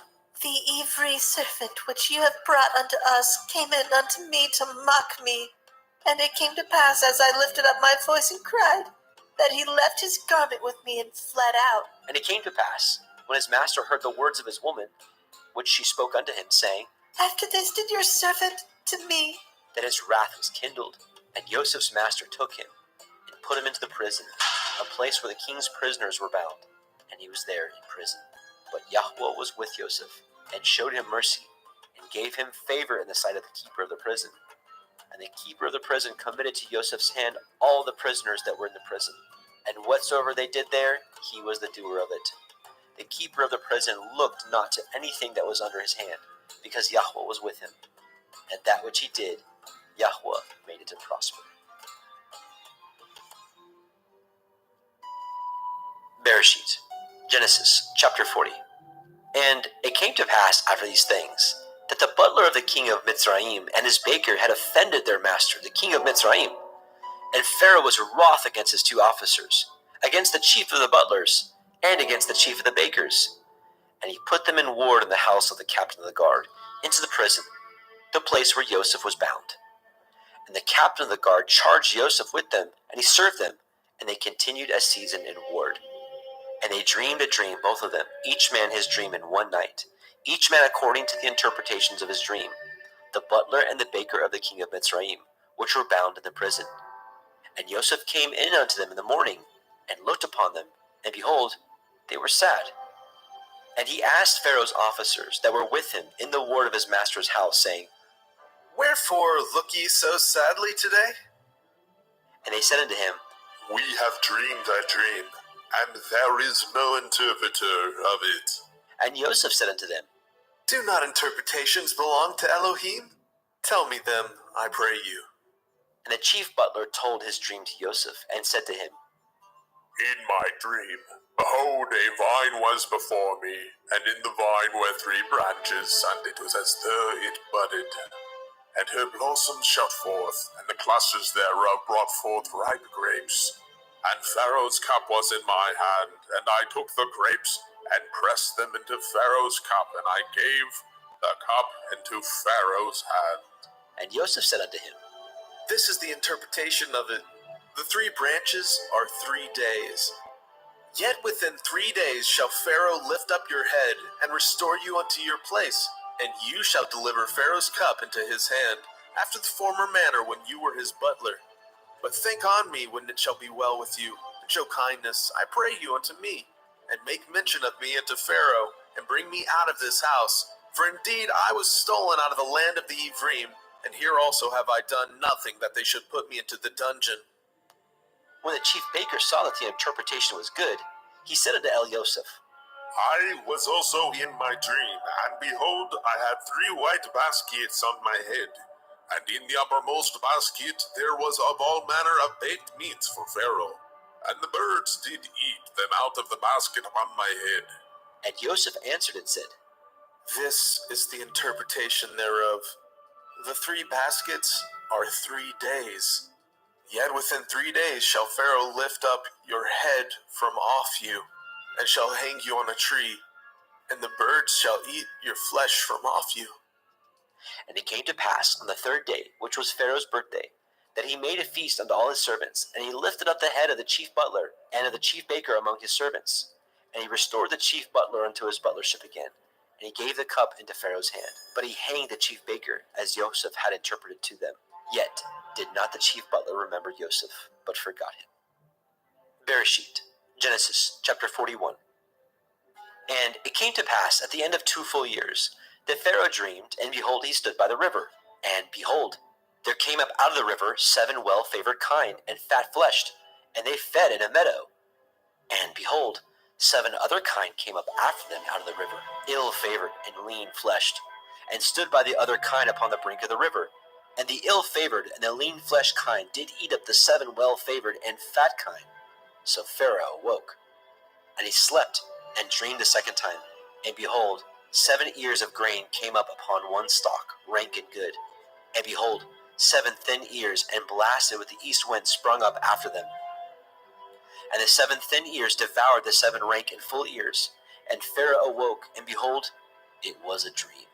The Ephraim servant which you have brought unto us came in unto me to mock me. And it came to pass, as I lifted up my voice and cried, that he left his garment with me and fled out. And it came to pass, when his master heard the words of his woman, which she spoke unto him, saying, After this did your servant to me, that his wrath was kindled. And Joseph's master took him, and put him into the prison, a place where the king's prisoners were bound. And he was there in prison. But Yahweh was with Joseph, and showed him mercy, and gave him favor in the sight of the keeper of the prison. And the keeper of the prison committed to Joseph's hand all the prisoners that were in the prison. And whatsoever they did there, he was the doer of it. The keeper of the prison looked not to anything that was under his hand, because Yahweh was with him. And that which he did, Yahweh made it to prosper. Bereshit, Genesis chapter 40. And it came to pass after these things, that the butler of the king of Mitzrayim and his baker had offended their master, the king of Mitzrayim. And Pharaoh was wroth against his two officers, against the chief of the butlers, and against the chief of the bakers. And he put them in ward in the house of the captain of the guard, into the prison, the place where Joseph was bound. And the captain of the guard charged Joseph with them, and he served them, and they continued a season in ward. And they dreamed a dream, both of them, each man his dream in one night, each man according to the interpretations of his dream, the butler and the baker of the king of Mitzrayim, which were bound in the prison. And Joseph came in unto them in the morning, and looked upon them, and behold, they were sad. And he asked Pharaoh's officers that were with him in the ward of his master's house, saying, Wherefore look ye so sadly today? And they said unto him, We have dreamed a dream, and there is no interpreter of it. And Joseph said unto them, Do not interpretations belong to Elohim? Tell me them, I pray you. And the chief butler told his dream to Joseph, and said to him, In my dream, behold, a vine was before me, and in the vine were 3 branches, and it was as though it budded. And her blossoms shot forth, and the clusters thereof brought forth ripe grapes. And Pharaoh's cup was in my hand, and I took the grapes, and pressed them into Pharaoh's cup, and I gave the cup into Pharaoh's hand. And Joseph said unto him, This is the interpretation of it. The 3 branches are 3 days. Yet within 3 days shall Pharaoh lift up your head, and restore you unto your place, and you shall deliver Pharaoh's cup into his hand, after the former manner when you were his butler. But think on me when it shall be well with you, and show kindness, I pray you, unto me, and make mention of me unto Pharaoh, and bring me out of this house. For indeed I was stolen out of the land of the Ephraim, and here also have I done nothing that they should put me into the dungeon. When the chief baker saw that the interpretation was good, he said unto Joseph, I was also in my dream, and behold, I had 3 white baskets on my head, And in the uppermost basket there was of all manner of baked meats for Pharaoh, and the birds did eat them out of the basket upon my head. And Joseph answered and said, This is the interpretation thereof. The 3 baskets are 3 days. Yet within 3 days shall Pharaoh lift up your head from off you, and shall hang you on a tree, and the birds shall eat your flesh from off you. And it came to pass on the 3rd day, which was Pharaoh's birthday, that he made a feast unto all his servants, and he lifted up the head of the chief butler and of the chief baker among his servants. And he restored the chief butler unto his butlership again, and he gave the cup into Pharaoh's hand. But he hanged the chief baker, as Joseph had interpreted to them. Yet did not the chief butler remember Joseph, but forgot him. Bereshit, Genesis chapter 41. And it came to pass at the end of 2 full years, that Pharaoh dreamed, and behold, he stood by the river. And behold, there came up out of the river 7 well-favored kine, and fat-fleshed, and they fed in a meadow. And behold, 7 other kine came up after them out of the river, ill-favored and lean-fleshed, and stood by the other kine upon the brink of the river. And the ill-favored and the lean-fleshed kine did eat up the 7 well-favored and fat kine. So Pharaoh awoke, and he slept, and dreamed the 2nd time. And behold, 7 ears of grain came up upon one stalk, rank and good. And behold, 7 thin ears, and blasted with the east wind, sprung up after them. And the 7 thin ears devoured the 7 rank and full ears. And Pharaoh awoke, and behold, it was a dream.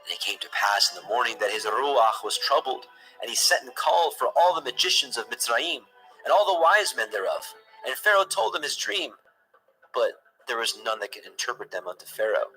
And it came to pass in the morning that his ruach was troubled, and he sent and called for all the magicians of Mitzrayim, and all the wise men thereof. And Pharaoh told them his dream, but there was none that could interpret them unto Pharaoh.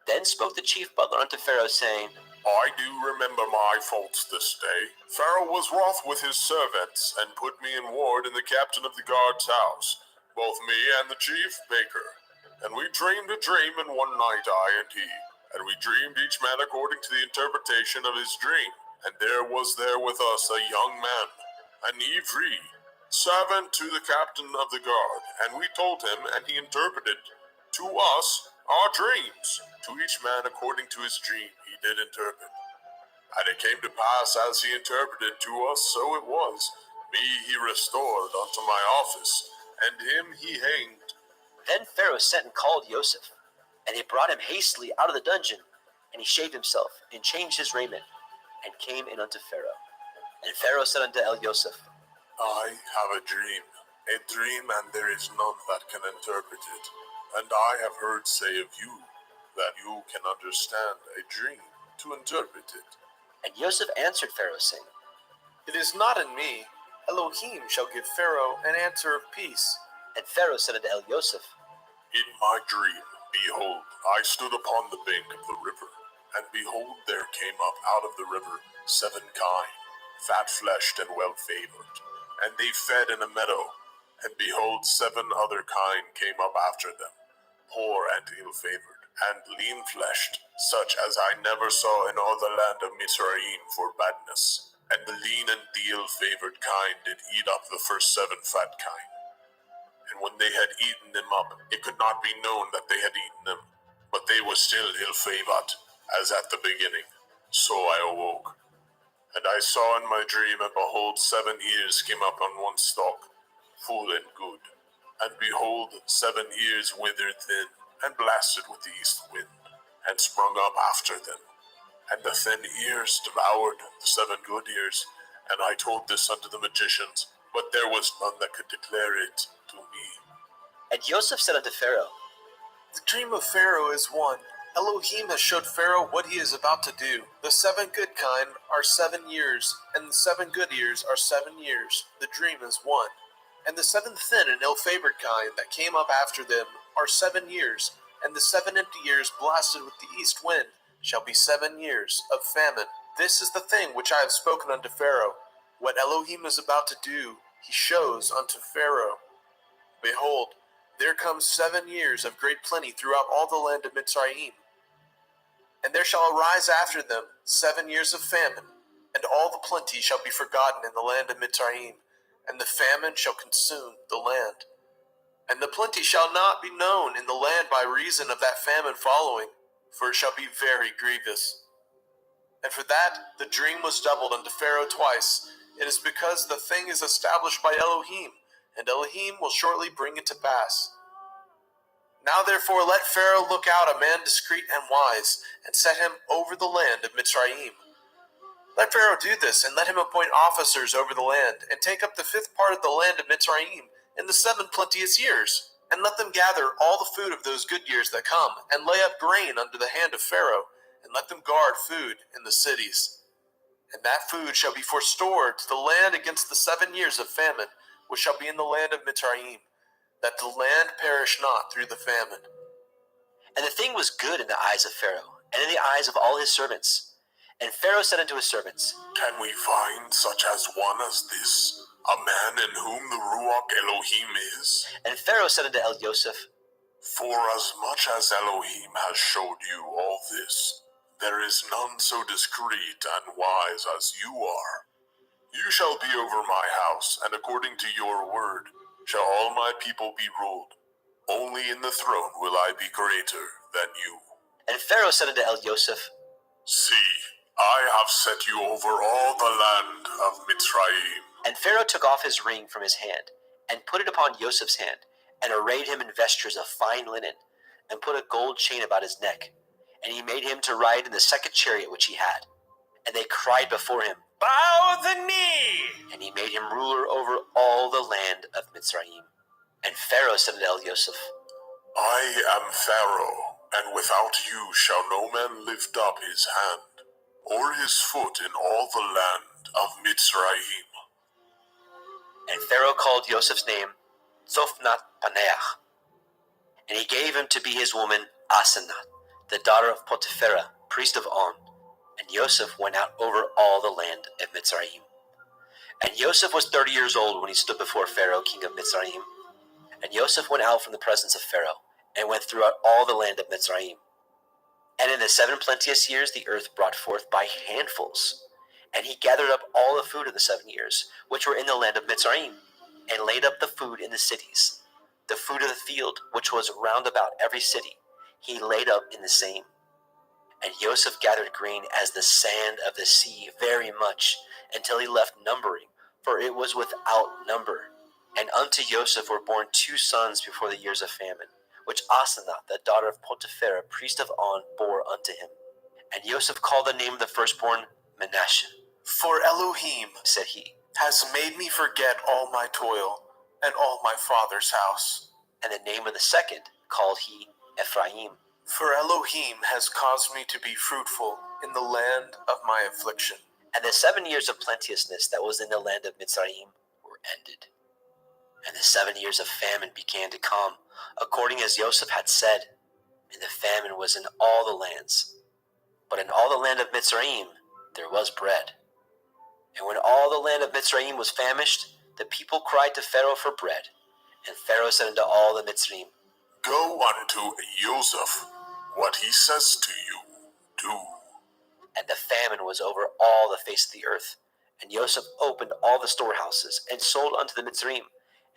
Then spoke the chief butler unto Pharaoh, saying, I do remember my faults this day. Pharaoh was wroth with his servants, and put me in ward in the captain of the guard's house, both me and the chief baker. And we dreamed a dream in one night, I and he. And we dreamed each man according to the interpretation of his dream. And there was there with us a young man, an Ivri, servant to the captain of the guard. And we told him, and he interpreted to us our dreams. To each man according to his dream he did interpret. And it came to pass as he interpreted to us, so it was. Me he restored unto my office, and him he hanged. Then Pharaoh sent and called Joseph, and he brought him hastily out of the dungeon. And he shaved himself, and changed his raiment, and came in unto Pharaoh. And Pharaoh said unto Joseph, I have a dream, and there is none that can interpret it. And I have heard say of you, that you can understand a dream to interpret it. And Joseph answered Pharaoh, saying, It is not in me. Elohim shall give Pharaoh an answer of peace. And Pharaoh said unto Joseph, In my dream, behold, I stood upon the bank of the river, and behold, there came up out of the river 7 kine, fat-fleshed and well-favored, and they fed in a meadow. And behold, 7 other kine came up after them, poor and ill-favored, and lean-fleshed, such as I never saw in all the land of Mizraim for badness. And the lean and the ill-favored kine did eat up the first 7 fat kine. And when they had eaten them up, it could not be known that they had eaten them, but they were still ill-favored, as at the beginning. So I awoke. And I saw in my dream, and behold, 7 ears came up on one stalk, full and good. And behold, 7 ears withered thin, and blasted with the east wind, and sprung up after them. And the thin ears devoured the 7 good ears. And I told this unto the magicians, but there was none that could declare it to me. And Joseph said unto Pharaoh, The dream of Pharaoh is one. Elohim has showed Pharaoh what he is about to do. The 7 good kine are 7 years, and the 7 good ears are 7 years. The dream is one. And the 7 thin and ill-favored kine that came up after them are 7 years, and the 7 empty years blasted with the east wind shall be 7 years of famine. This is the thing which I have spoken unto Pharaoh. What Elohim is about to do, he shows unto Pharaoh. Behold, there come 7 years of great plenty throughout all the land of Mitzrayim. And there shall arise after them 7 years of famine, and all the plenty shall be forgotten in the land of Mitzrayim, and the famine shall consume the land. And the plenty shall not be known in the land by reason of that famine following, for it shall be very grievous. And for that, the dream was doubled unto Pharaoh twice. It is because the thing is established by Elohim, and Elohim will shortly bring it to pass. Now therefore let Pharaoh look out a man discreet and wise, and set him over the land of Mitzrayim. Let Pharaoh do this, and let him appoint officers over the land, and take up the 5th part of the land of Mitzrayim in the 7 plenteous years, and let them gather all the food of those good years that come, and lay up grain under the hand of Pharaoh, and let them guard food in the cities. And that food shall be forestored to the land against the 7 years of famine, which shall be in the land of Mitzrayim, that the land perish not through the famine. And the thing was good in the eyes of Pharaoh, and in the eyes of all his servants. And Pharaoh said unto his servants, Can we find such as one as this, a man in whom the Ruach Elohim is? And Pharaoh said unto El-Yosef, Forasmuch as Elohim has showed you all this, there is none so discreet and wise as you are. You shall be over my house, and according to your word shall all my people be ruled. Only in the throne will I be greater than you. And Pharaoh said unto El-Yosef, See, I have set you over all the land of Mitzrayim. And Pharaoh took off his ring from his hand, and put it upon Joseph's hand, and arrayed him in vestures of fine linen, and put a gold chain about his neck. And he made him to ride in the 2nd chariot which he had. And they cried before him, Bow the knee! And he made him ruler over all the land of Mitzrayim. And Pharaoh said unto El-Yosef, I am Pharaoh, and without you shall no man lift up his hand, or his foot in all the land of Mitzrayim. And Pharaoh called Joseph's name Zophnath Paneach. And he gave him to be his woman Asenath, the daughter of Potipherah, priest of On. And Joseph went out over all the land of Mitzrayim. And Joseph was 30 years old when he stood before Pharaoh, king of Mitzrayim. And Joseph went out from the presence of Pharaoh, and went throughout all the land of Mitzrayim. And in the 7 plenteous years the earth brought forth by handfuls. And he gathered up all the food of the 7 years, which were in the land of Mitzrayim, and laid up the food in the cities. The food of the field, which was round about every city, he laid up in the same. And Joseph gathered grain as the sand of the sea very much, until he left numbering, for it was without number. And unto Joseph were born 2 sons before the years of famine, which Asenath, the daughter of Potipherah, priest of On, bore unto him. And Joseph called the name of the firstborn Manasseh. For Elohim, said he, has made me forget all my toil, and all my father's house. And the name of the second called he Ephraim. For Elohim has caused me to be fruitful in the land of my affliction. And the 7 years of plenteousness that was in the land of Mitzrayim were ended. And the 7 years of famine began to come, according as Joseph had said. And the famine was in all the lands. But in all the land of Mitzrayim there was bread. And when all the land of Mitzrayim was famished, the people cried to Pharaoh for bread. And Pharaoh said unto all the Mitzrayim, Go unto Joseph, what he says to you, do. And the famine was over all the face of the earth. And Joseph opened all the storehouses, and sold unto the Mitzrayim.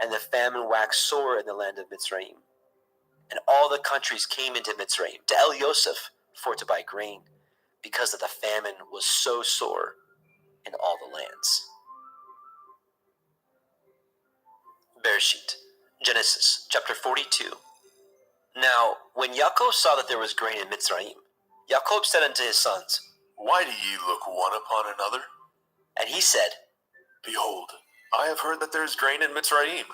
And the famine waxed sore in the land of Mitzrayim. And all the countries came into Mitzrayim to El-Yosef for to buy grain, because that the famine was so sore in all the lands. Bereshit, Genesis, chapter 42. Now, when Yaakov saw that there was grain in Mitzrayim, Yaakov said unto his sons, Why do ye look one upon another? And he said, Behold, I have heard that there is grain in Mitzrayim.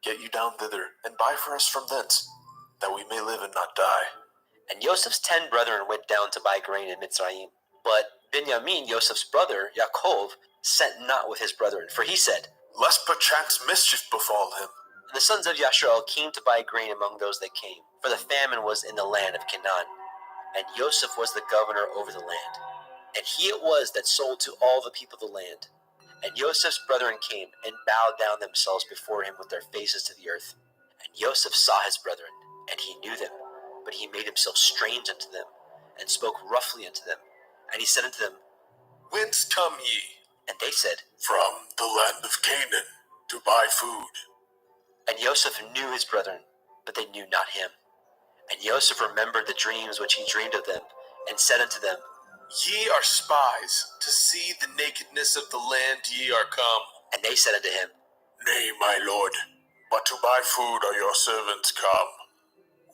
Get you down thither, and buy for us from thence, that we may live and not die. And Joseph's 10 brethren went down to buy grain in Mitzrayim. But Benjamin, Joseph's brother, Yaakov, sent not with his brethren, for he said, Lest perchance mischief befall him. And the sons of Yashrael came to buy grain among those that came, for the famine was in the land of Canaan. And Joseph was the governor over the land. And he it was that sold to all the people of the land. And Joseph's brethren came, and bowed down themselves before him with their faces to the earth. And Joseph saw his brethren, and he knew them, but he made himself strange unto them, and spoke roughly unto them. And he said unto them, Whence come ye? And they said, From the land of Canaan, to buy food. And Joseph knew his brethren, but they knew not him. And Joseph remembered the dreams which he dreamed of them, and said unto them, Ye are spies, to see the nakedness of the land ye are come. And they said unto him, Nay, my lord, but to buy food are your servants come.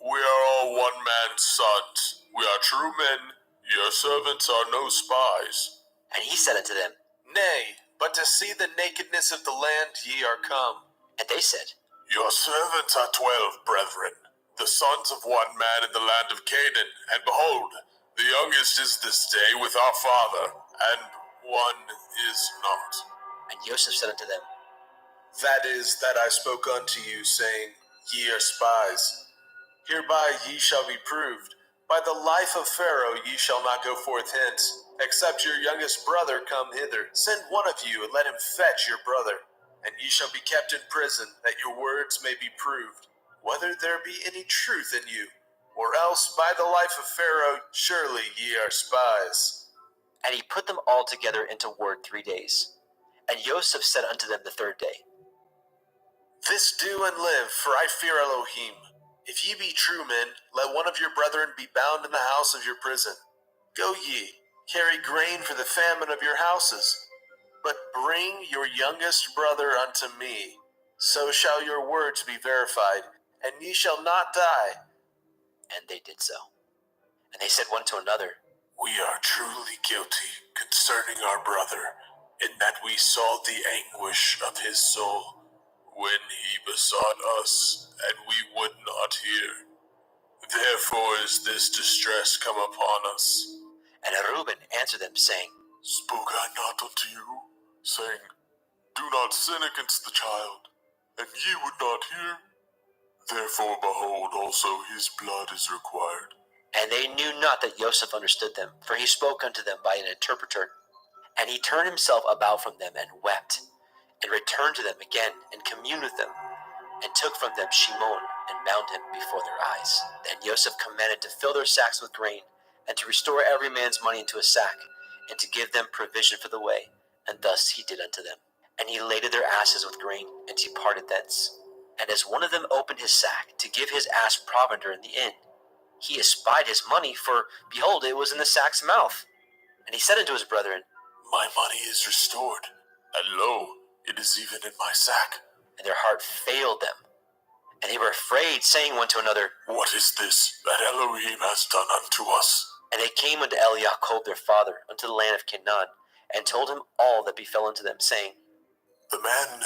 We are all one man's sons. We are true men. Your servants are no spies. And he said unto them, Nay, but to see the nakedness of the land ye are come. And they said, Your servants are 12 brethren, the sons of one man in the land of Canaan. And behold, the youngest is this day with our father, and one is not. And Joseph said unto them, That is that I spoke unto you, saying, Ye are spies. Hereby ye shall be proved. By the life of Pharaoh ye shall not go forth hence, except your youngest brother come hither. Send one of you, and let him fetch your brother. And ye shall be kept in prison, that your words may be proved, whether there be any truth in you. Or else by the life of Pharaoh surely ye are spies. And he put them all together into ward 3 days. And Joseph said unto them the third day, This do and live, for I fear Elohim. If ye be true men, let one of your brethren be bound in the house of your prison. Go ye, carry grain for the famine of your houses, but bring your youngest brother unto me. So shall your words be verified, and ye shall not die. And they did so. And they said one to another, We are truly guilty concerning our brother, in that we saw the anguish of his soul when he besought us, and we would not hear. Therefore is this distress come upon us. And Reuben answered them, saying, Spoke I not unto you, saying, Do not sin against the child, and ye would not hear? Therefore, behold, also his blood is required. And they knew not that Joseph understood them, for he spoke unto them by an interpreter. And he turned himself about from them, and wept, and returned to them again, and communed with them, and took from them Shimon, and bound him before their eyes. Then Joseph commanded to fill their sacks with grain, and to restore every man's money into a sack, and to give them provision for the way. And thus he did unto them. And he laded their asses with grain, and departed thence. And as one of them opened his sack, to give his ass provender in the inn, he espied his money, for, behold, it was in the sack's mouth. And he said unto his brethren, My money is restored, and lo, it is even in my sack. And their heart failed them. And they were afraid, saying one to another, What is this that Elohim has done unto us? And they came unto Eliakob their father, unto the land of Canaan, and told him all that befell unto them, saying, The man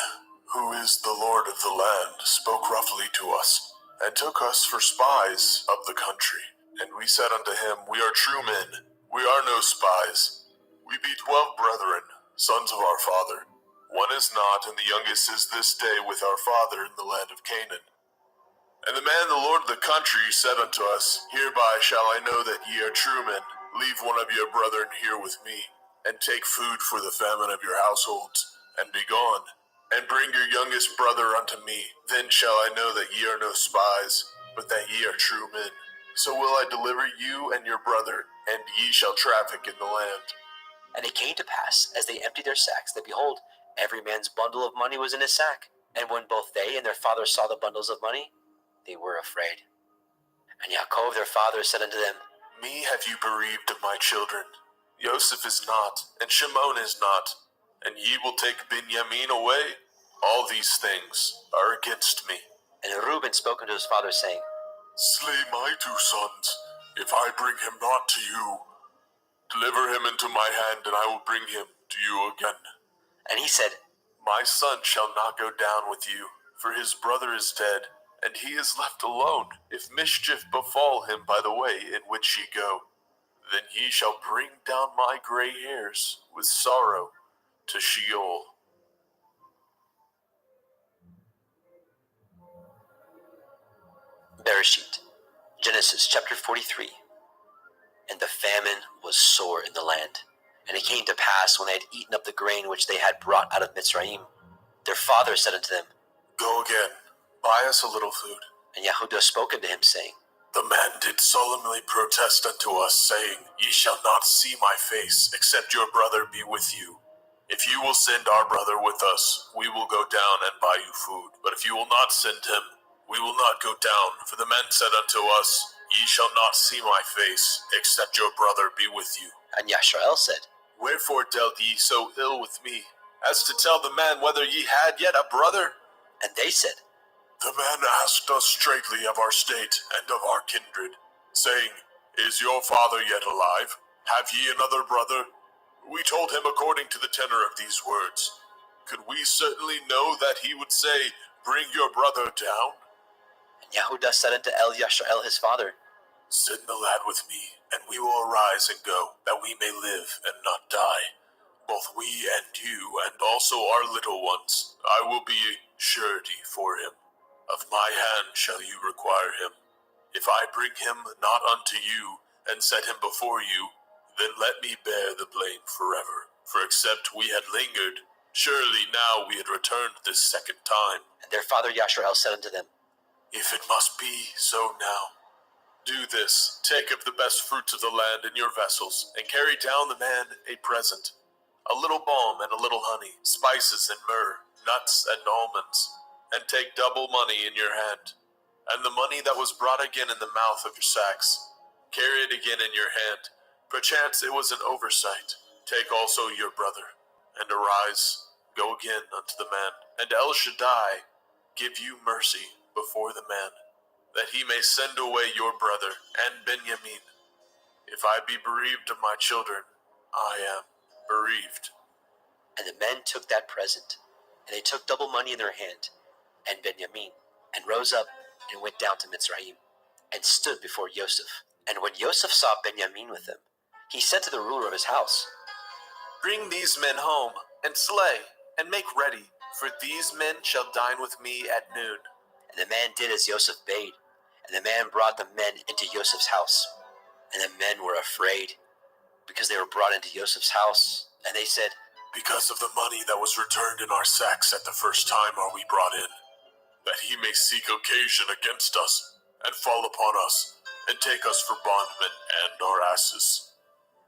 who is the Lord of the land spoke roughly to us, and took us for spies of the country. And we said unto him, We are true men, we are no spies. We be 12 brethren, sons of our father. One is not, and the youngest is this day with our father in the land of Canaan. And the man, the Lord of the country, said unto us, Hereby shall I know that ye are true men. Leave one of your brethren here with me, and take food for the famine of your households, and be gone. And bring your youngest brother unto me. Then shall I know that ye are no spies, but that ye are true men. So will I deliver you and your brother, and ye shall traffic in the land. And it came to pass, as they emptied their sacks, that behold, every man's bundle of money was in his sack. And when both they and their father saw the bundles of money, they were afraid. And Yaakov their father said unto them, Me have you bereaved of my children. Joseph is not, and Shimon is not, and ye will take Benjamin away. All these things are against me. And Reuben spoke unto his father, saying, Slay my 2 sons, if I bring him not to you. Deliver him into my hand, and I will bring him to you again. And he said, My son shall not go down with you, for his brother is dead, and he is left alone. If mischief befall him by the way in which ye go, then ye shall bring down my gray hairs with sorrow to Sheol. Bereshit, Genesis chapter 43. And the famine was sore in the land. And it came to pass, when they had eaten up the grain which they had brought out of Mitzrayim, their father said unto them, Go again, buy us a little food. And Yehudah spoke unto him, saying, The man did solemnly protest unto us, saying, Ye shall not see my face, except your brother be with you. If you will send our brother with us, we will go down and buy you food. But if you will not send him, we will not go down. For the men said unto us, Ye shall not see my face, except your brother be with you. And Yashrael said, Wherefore dealt ye so ill with me, as to tell the man whether ye had yet a brother? And they said, The man asked us straightly of our state and of our kindred, saying, Is your father yet alive? Have ye another brother? We told him according to the tenor of these words. Could we certainly know that he would say, Bring your brother down? And Yehuda said unto Yashrael his father, Send the lad with me, and we will arise and go, that we may live and not die. Both we and you, and also our little ones. I will be surety for him. Of my hand shall you require him. If I bring him not unto you, and set him before you, then let me bear the blame forever. For except we had lingered, surely now we had returned this second time. And their father Yashrael said unto them, If it must be so now, do this, take of the best fruits of the land in your vessels, and carry down the man a present, a little balm and a little honey, spices and myrrh, nuts and almonds, and take double money in your hand. And the money that was brought again in the mouth of your sacks, carry it again in your hand. Perchance it was an oversight. Take also your brother, and arise, go again unto the man. And El Shaddai give you mercy before the man, that he may send away your brother and Benjamin. If I be bereaved of my children, I am bereaved. And the men took that present, and they took double money in their hand, and Benjamin, and rose up, and went down to Mitzrayim, and stood before Yosef. And when Yosef saw Benjamin with them, he said to the ruler of his house, Bring these men home, and slay, and make ready, for these men shall dine with me at noon. And the man did as Yosef bade, and the man brought the men into Yosef's house. And the men were afraid, because they were brought into Yosef's house. And they said, Because of the money that was returned in our sacks at the first time are we brought in, that he may seek occasion against us, and fall upon us, and take us for bondmen and our asses.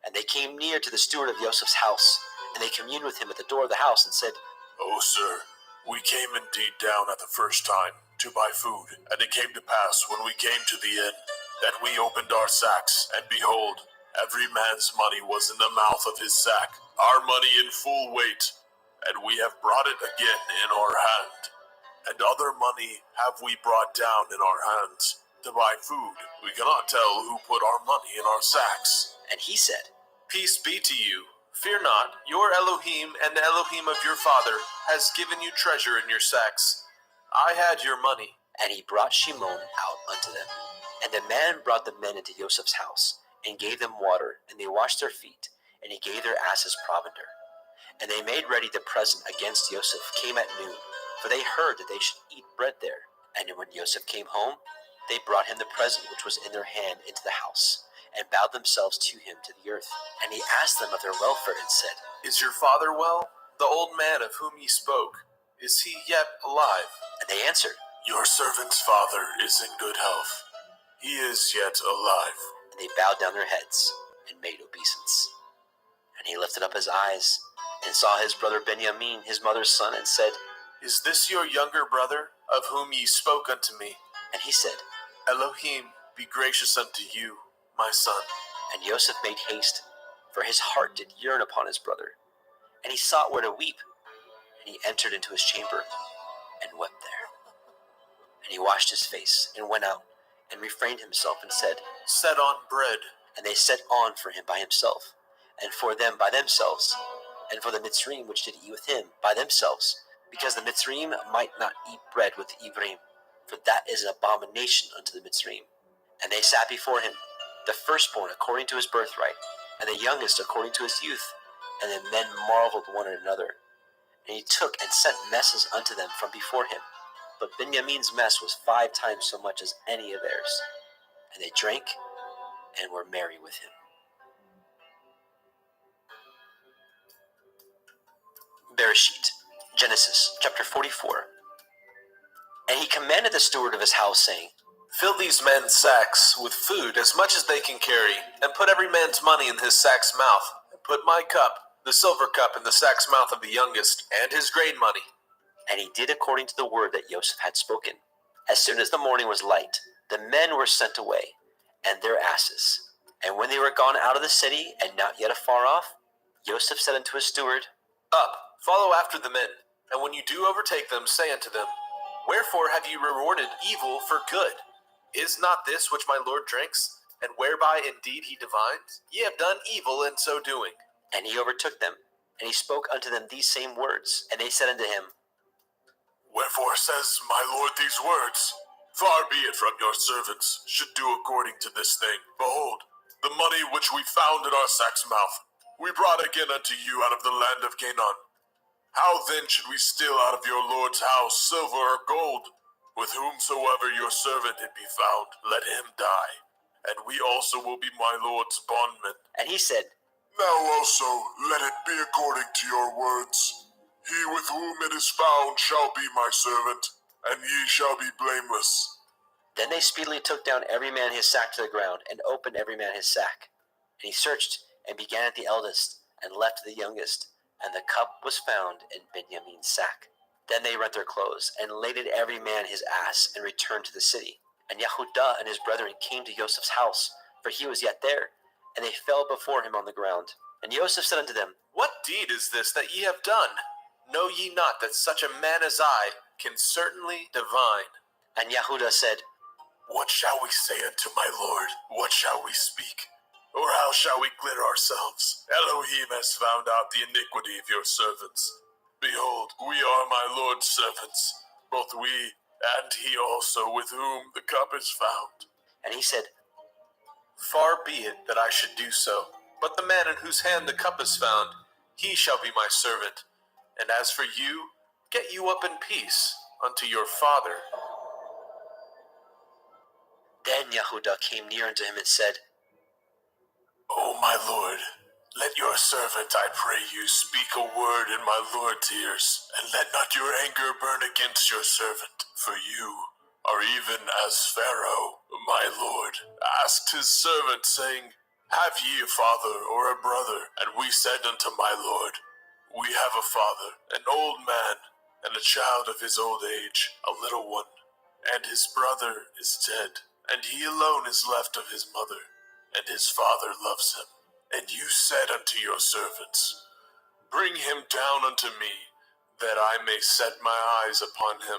And they came near to the steward of Yosef's house, and they communed with him at the door of the house, and said, O sir, we came indeed down at the first time to buy food, and it came to pass when we came to the inn that we opened our sacks, and behold, every man's money was in the mouth of his sack, our money in full weight, and we have brought it again in our hand. And other money have we brought down in our hands to buy food. We cannot tell who put our money in our sacks. And he said, Peace be to you. Fear not, your Elohim and the Elohim of your father has given you treasure in your sacks. I had your money. And he brought Shimon out unto them. And the man brought the men into Joseph's house, and gave them water, and they washed their feet, and he gave their asses provender. And they made ready the present against Joseph came at noon, for they heard that they should eat bread there. And when Joseph came home, they brought him the present which was in their hand into the house, and bowed themselves to him to the earth. And he asked them of their welfare, and said, Is your father well? The old man of whom ye spoke, is he yet alive? And they answered, Your servant's father is in good health. He is yet alive. And they bowed down their heads, and made obeisance. And he lifted up his eyes, and saw his brother Benjamin, his mother's son, and said, Is this your younger brother, of whom ye spoke unto me? And he said, Elohim be gracious unto you, my son. And Joseph made haste, for his heart did yearn upon his brother. And he sought where to weep. And he entered into his chamber, and wept there. And he washed his face, and went out, and refrained himself, and said, Set on bread. And they set on for him by himself, and for them by themselves, and for the Mitzrayim which did eat with him by themselves, because the Mitzrayim might not eat bread with the Ivrim, for that is an abomination unto the Mitzrayim. And they sat before him, the firstborn according to his birthright, and the youngest according to his youth. And the men marveled one at another. And he took and sent messes unto them from before him. But Benjamin's mess was 5 times so much as any of theirs. And they drank and were merry with him. Bereshit, Genesis, chapter 44. And he commanded the steward of his house, saying, Fill these men's sacks with food as much as they can carry, and put every man's money in his sack's mouth, and put my cup, the silver cup, in the sack's mouth of the youngest, and his grain money. And he did according to the word that Joseph had spoken. As soon as the morning was light, the men were sent away, and their asses. And when they were gone out of the city, and not yet afar off, Joseph said unto his steward, Up, follow after the men, and when you do overtake them, say unto them, Wherefore have ye rewarded evil for good? Is not this which my Lord drinks, and whereby indeed he divines? Ye have done evil in so doing. And he overtook them, and he spoke unto them these same words. And they said unto him, Wherefore says my Lord these words? Far be it from your servants should do according to this thing. Behold, the money which we found in our sack's mouth, we brought again unto you out of the land of Canaan. How then should we steal out of your Lord's house silver or gold? With whomsoever your servant it be found, let him die, and we also will be my Lord's bondmen. And he said, Now also let it be according to your words. He with whom it is found shall be my servant, and ye shall be blameless. Then they speedily took down every man his sack to the ground, and opened every man his sack. And he searched, and began at the eldest, and left the youngest. And the cup was found in Benjamin's sack. Then they rent their clothes, and laded every man his ass, and returned to the city. And Yehudah and his brethren came to Joseph's house, for he was yet there, and they fell before him on the ground. And Joseph said unto them, What deed is this that ye have done? Know ye not that such a man as I can certainly divine? And Yehudah said, What shall we say unto my Lord? What shall we speak? Or how shall we clear ourselves? Elohim has found out the iniquity of your servants. Behold, we are my Lord's servants, both we and he also with whom the cup is found. And he said, Far be it that I should do so, but the man in whose hand the cup is found, he shall be my servant. And as for you, get you up in peace unto your father. Then Yehudah came near unto him and said, O my Lord, let your servant, I pray you, speak a word in my Lord's ears, and let not your anger burn against your servant, for you are even as Pharaoh, my Lord, asked his servant, saying, Have ye a father or a brother? And we said unto my Lord, We have a father, an old man, and a child of his old age, a little one, and his brother is dead, and he alone is left of his mother, and his father loves him. And you said unto your servants, Bring him down unto me, that I may set my eyes upon him.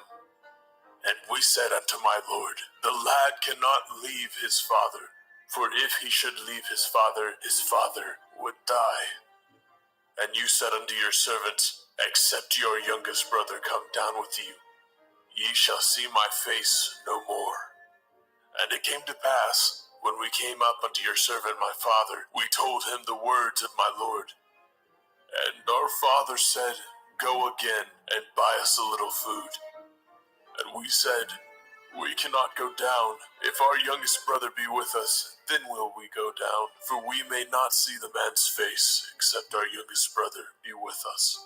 And we said unto my Lord, The lad cannot leave his father, for if he should leave his father would die. And you said unto your servants, Except your youngest brother come down with you, ye shall see my face no more. And it came to pass, when we came up unto your servant my father, we told him the words of my Lord. And our father said, Go again and buy us a little food. And we said, We cannot go down. If our youngest brother be with us, then will we go down. For we may not see the man's face, except our youngest brother be with us.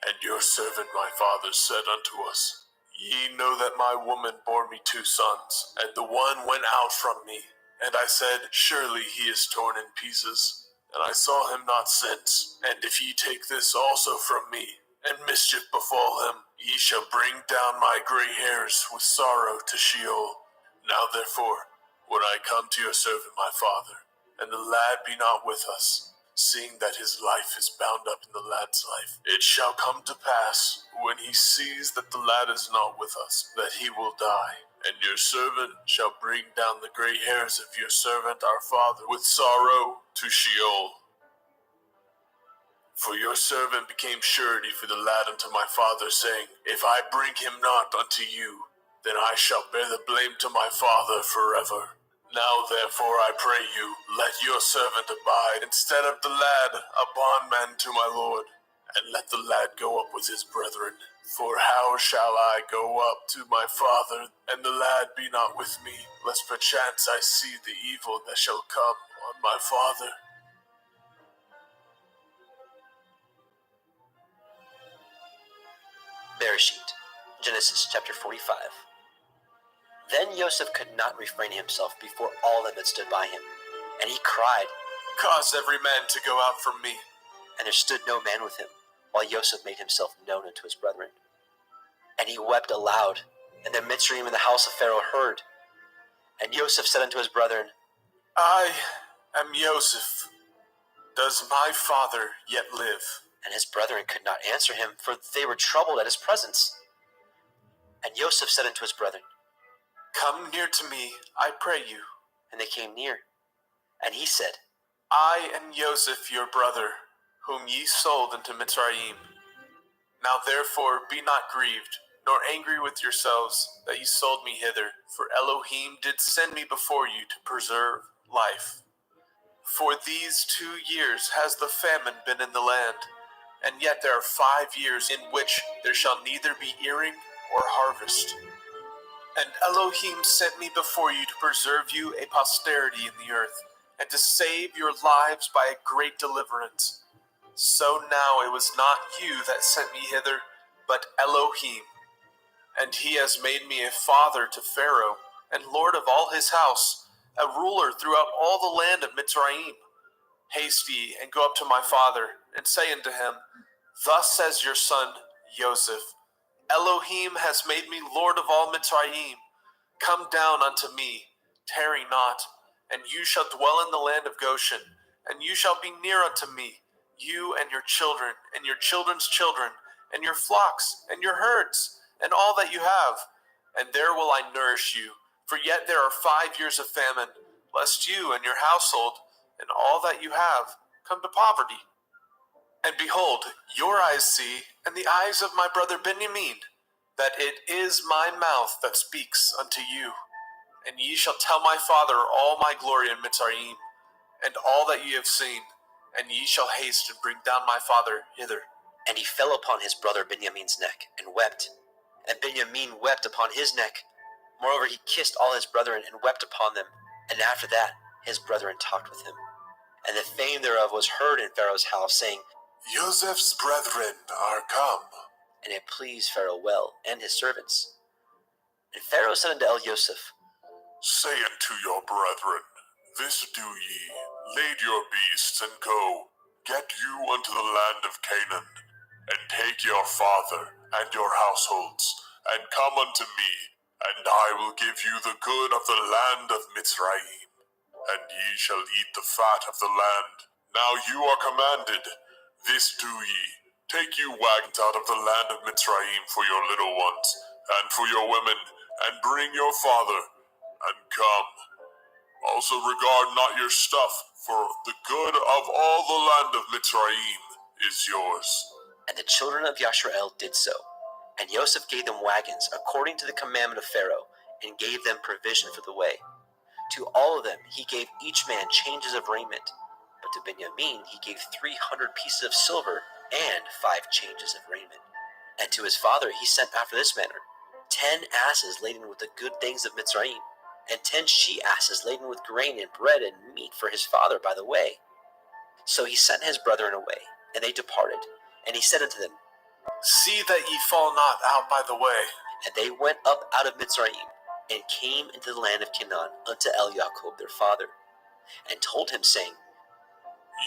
And your servant my father said unto us, Ye know that my woman bore me 2 sons, and the one went out from me. And I said, Surely he is torn in pieces, and I saw him not since. And if ye take this also from me, and mischief befall him, ye shall bring down my gray hairs with sorrow to Sheol. Now therefore, when I come to your servant my father, and the lad be not with us, seeing that his life is bound up in the lad's life, it shall come to pass, when he sees that the lad is not with us, that he will die. And your servant shall bring down the gray hairs of your servant our father with sorrow to Sheol. For your servant became surety for the lad unto my father, saying, If I bring him not unto you, then I shall bear the blame to my father forever. Now therefore I pray you, let your servant abide instead of the lad, a bondman to my Lord, and let the lad go up with his brethren. For how shall I go up to my father, and the lad be not with me, lest perchance I see the evil that shall come on my father? Bereshit, Genesis chapter 45. Then Joseph could not refrain himself before all them that stood by him, and he cried, Cause every man to go out from me. And there stood no man with him, while Joseph made himself known unto his brethren. And he wept aloud, and the Mitzrayim in the house of Pharaoh heard. And Joseph said unto his brethren, I am Joseph. Does my father yet live? And his brethren could not answer him, for they were troubled at his presence. And Joseph said unto his brethren, Come near to me, I pray you. And they came near. And he said, I am Joseph your brother, whom ye sold into Mitzrayim. Now therefore be not grieved, nor angry with yourselves that ye sold me hither, for Elohim did send me before you to preserve life. For these 2 years has the famine been in the land, and yet there are 5 years in which there shall neither be earing or harvest. And Elohim sent me before you to preserve you a posterity in the earth, and to save your lives by a great deliverance. So now it was not you that sent me hither, but Elohim. And he has made me a father to Pharaoh, and lord of all his house, a ruler throughout all the land of Mitzrayim. Haste ye, and go up to my father, and say unto him, Thus says your son, Joseph, Elohim has made me lord of all Mitzrayim. Come down unto me, tarry not, and you shall dwell in the land of Goshen, and you shall be near unto me, you and your children, and your children's children, and your flocks, and your herds, and all that you have. And there will I nourish you, for yet there are 5 years of famine, lest you and your household, and all that you have, come to poverty. And behold, your eyes see, and the eyes of my brother Benjamin, that it is my mouth that speaks unto you. And ye shall tell my father all my glory in Mitzrayim, and all that ye have seen, and ye shall haste and bring down my father hither. And he fell upon his brother Benjamin's neck, and wept. And Benjamin wept upon his neck. Moreover, he kissed all his brethren, and wept upon them. And after that, his brethren talked with him. And the fame thereof was heard in Pharaoh's house, saying, Joseph's brethren are come. And it pleased Pharaoh well, and his servants. And Pharaoh said unto Joseph, Say unto your brethren, This do ye, lade your beasts, and go, get you unto the land of Canaan, and take your father and your households, and come unto me, and I will give you the good of the land of Mitzrayim, and ye shall eat the fat of the land. Now you are commanded, this do ye, take you wagons out of the land of Mitzrayim for your little ones, and for your women, and bring your father, and come. Also regard not your stuff, for the good of all the land of Mitzrayim is yours. And the children of Yashrael did so. And Joseph gave them wagons, according to the commandment of Pharaoh, and gave them provision for the way. To all of them he gave each man changes of raiment. But to Benjamin he gave 300 pieces of silver, and 5 changes of raiment. And to his father he sent after this manner, 10 asses laden with the good things of Mitzrayim, and 10 she-asses laden with grain and bread and meat for his father by the way. So he sent his brethren away, and they departed. And he said unto them, See that ye fall not out by the way. And they went up out of Mitzrayim, and came into the land of Canaan unto Jacob their father, and told him, saying,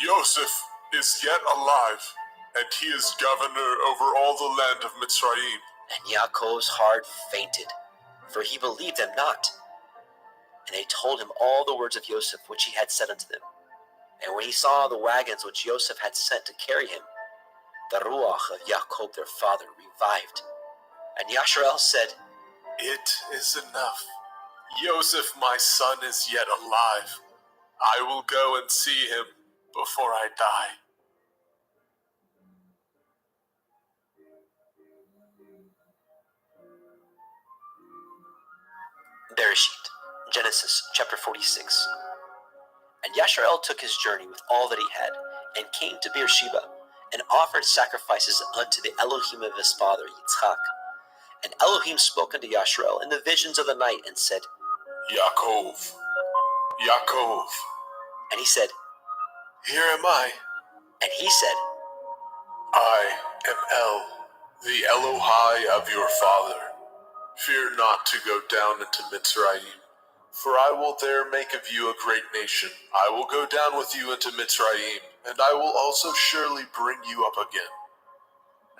Joseph is yet alive, and he is governor over all the land of Mitzrayim. And Jacob's heart fainted, for he believed them not. And they told him all the words of Joseph which he had said unto them. And when he saw the wagons which Joseph had sent to carry him, the ruach of Jacob their father revived. And Yashrael said, It is enough. Joseph my son is yet alive. I will go and see him before I die. Bereshit, Genesis chapter 46. And Yashrael took his journey with all that he had, and came to Beersheba, and offered sacrifices unto the Elohim of his father Yitzchak. And Elohim spoke unto Yashrael in the visions of the night, and said, Yaakov, Yaakov. And he said, Here am I. And he said, I am El, the Elohai of your father. Fear not to go down into Mitzrayim, for I will there make of you a great nation. I will go down with you into Mitzrayim, and I will also surely bring you up again.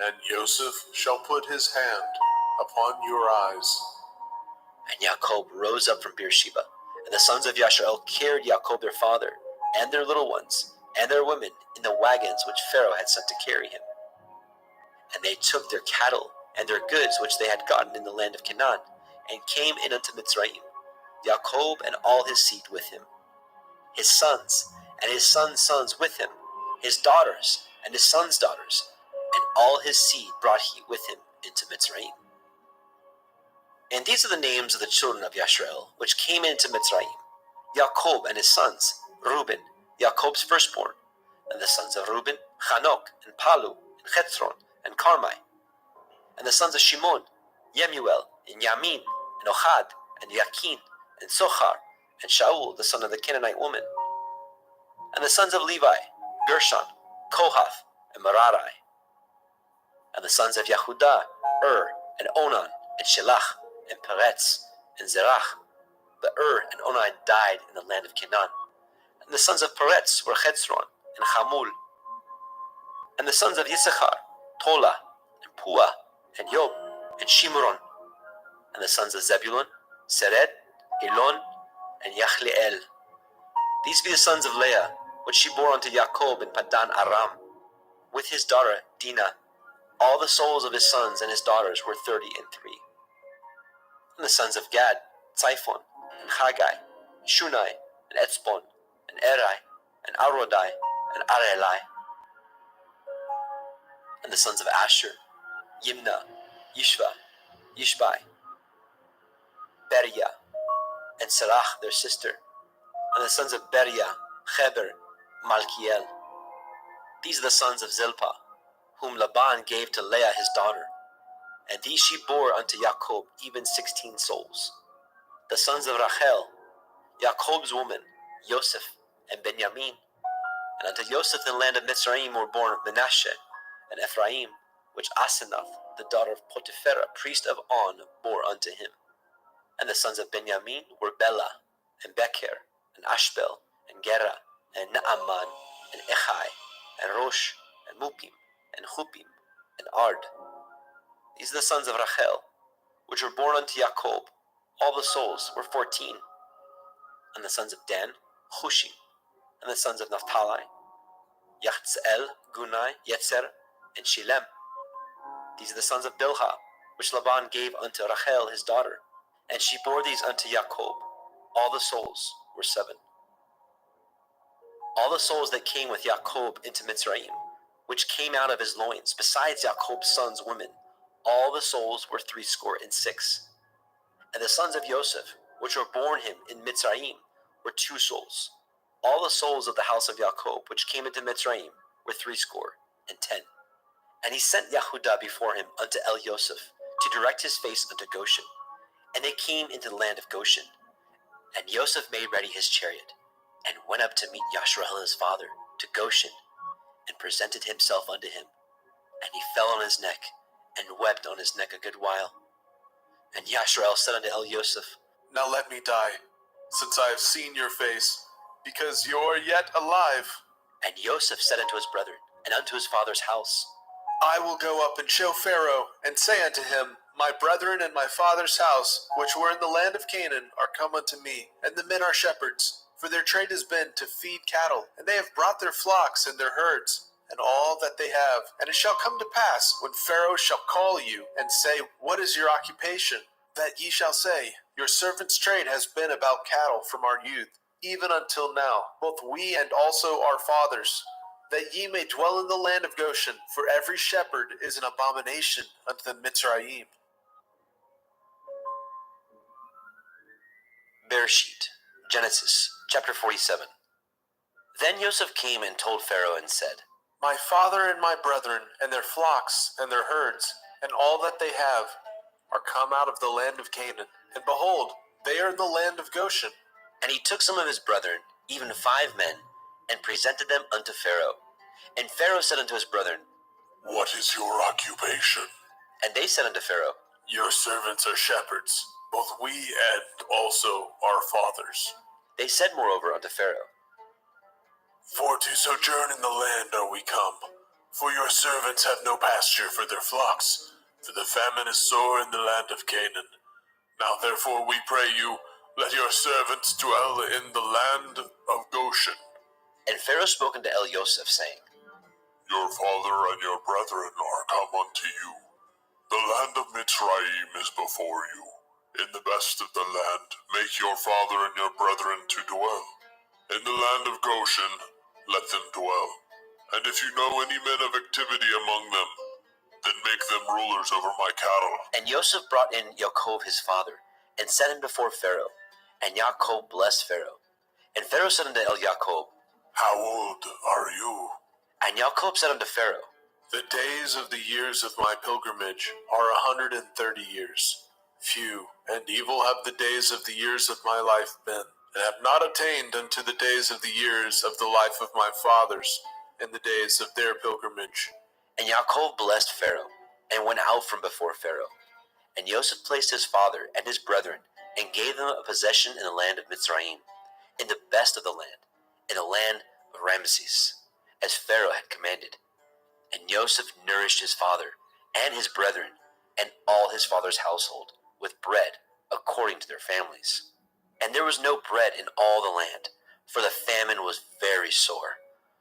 And Joseph shall put his hand upon your eyes. And Jacob rose up from Beersheba, and And the sons of Yashrael carried Yaakov their father, and their little ones, and their women, in the wagons which Pharaoh had sent to carry him. And they took their cattle and their goods which they had gotten in the land of Canaan, and came in unto Mitzrayim, Yaakov and all his seed with him, his sons and his sons' sons with him, his daughters and his sons' daughters, and all his seed brought he with him into Mitzrayim. And these are the names of the children of Yashrael, which came into Mitzrayim: Yaakov and his sons, Reuben, Yaakov's firstborn, and the sons of Reuben, Chanok, and Palu, and Chethron, and Carmi, and the sons of Shimon, Yemuel, and Yamin, and Ohad, and Yakin, and Sochar, and Shaul, the son of the Canaanite woman, and the sons of Levi, Gershon, Kohath, and Merari, and the sons of Yehudah, and Onan, and Shelach, and Peretz, and Zerach. But and Onan died in the land of Canaan. And the sons of Peretz were Hezron, and Hamul. And the sons of Yisachar, Tola, and Pua, and Yob, and Shimron. And the sons of Zebulun, Sered, Elon, and Yachleel. These be the sons of Leah, which she bore unto Jacob in Padan Aram, with his daughter Dinah. All the souls of his sons and his daughters were 33. And the sons of Gad, Tzaiphon, and Haggai, and Shunai, and Etzbon, and Eri, and Arodai, and Arelai. And the sons of Asher, Yimna, Yishva, Yishbai, Beria, and Serach their sister. And the sons of Beria, Heber, Malkiel. These are the sons of Zilpah, whom Laban gave to Leah his daughter. And these she bore unto Jacob, even 16 souls. The sons of Rachel, Jacob's woman, Joseph, and Benjamin. And unto Joseph in the land of Mitzrayim were born Menashe and Ephraim, which Asenath, the daughter of Potipherah, priest of On, bore unto him. And the sons of Benjamin were Bela, and Becher, and Ashbel, and Gera, and Naaman, and Echai, and Rosh, and Mupim, and Hupim, and Ard. These are the sons of Rachel, which were born unto Jacob. All the souls were 14. And the sons of Dan, Hushim. And the sons of Naphtali, Yachzeel, Gunai, Yetzer, and Shilem. These are the sons of Bilhah, which Laban gave unto Rachel his daughter. And she bore these unto Jacob. All the souls were 7. All the souls that came with Jacob into Mitzrayim, which came out of his loins, besides Jacob's sons' women, all the souls were 66. And the sons of Joseph, which were born him in Mitzrayim, were 2 souls. All the souls of the house of Jacob, which came into Mitzrayim, were 10. And he sent Yehudah before him unto El Yosef, to direct his face unto Goshen. And they came into the land of Goshen. And Yosef made ready his chariot, and went up to meet Yashrael his father, to Goshen, and presented himself unto him. And he fell on his neck, and wept on his neck a good while. And Yashrael said unto El Yosef, Now let me die, since I have seen your face, because you are yet alive. And Yosef said unto his brethren, and unto his father's house, I will go up and show Pharaoh, and say unto him, My brethren and my father's house, which were in the land of Canaan, are come unto me, and the men are shepherds. For their trade has been to feed cattle, and they have brought their flocks and their herds, and all that they have. And it shall come to pass, when Pharaoh shall call you, and say, What is your occupation? That ye shall say, Your servant's trade has been about cattle from our youth, even until now, both we and also our fathers, that ye may dwell in the land of Goshen, for every shepherd is an abomination unto the Mitzrayim. Bereshit, Genesis, chapter 47. Then Joseph came and told Pharaoh and said, My father and my brethren, and their flocks, and their herds, and all that they have, are come out of the land of Canaan. And behold, they are in the land of Goshen. And he took some of his brethren, even 5 men, and presented them unto Pharaoh. And Pharaoh said unto his brethren, What is your occupation? And they said unto Pharaoh, Your servants are shepherds, both we and also our fathers. They said moreover unto Pharaoh, For to sojourn in the land are we come, for your servants have no pasture for their flocks, for the famine is sore in the land of Canaan. Now therefore we pray you, let your servants dwell in the land of Goshen. And Pharaoh spoke unto El-Yosef, saying, Your father and your brethren are come unto you. The land of Mitzrayim is before you. In the best of the land make your father and your brethren to dwell. In the land of Goshen let them dwell. And if you know any men of activity among them, then make them rulers over my cattle. And Joseph brought in Yaakov his father, and set him before Pharaoh. And Yaakov blessed Pharaoh. And Pharaoh said unto Yaakov, How old are you? And Yaakov said unto Pharaoh, The days of the years of my pilgrimage are 130 years. Few and evil have the days of the years of my life been, and have not attained unto the days of the years of the life of my fathers, in the days of their pilgrimage. And Yaakov blessed Pharaoh, and went out from before Pharaoh. And Joseph placed his father and his brethren, and gave them a possession in the land of Mitzrayim, in the best of the land, in the land of Ramesses, as Pharaoh had commanded. And Joseph nourished his father and his brethren, and all his father's household, with bread according to their families. And there was no bread in all the land, for the famine was very sore,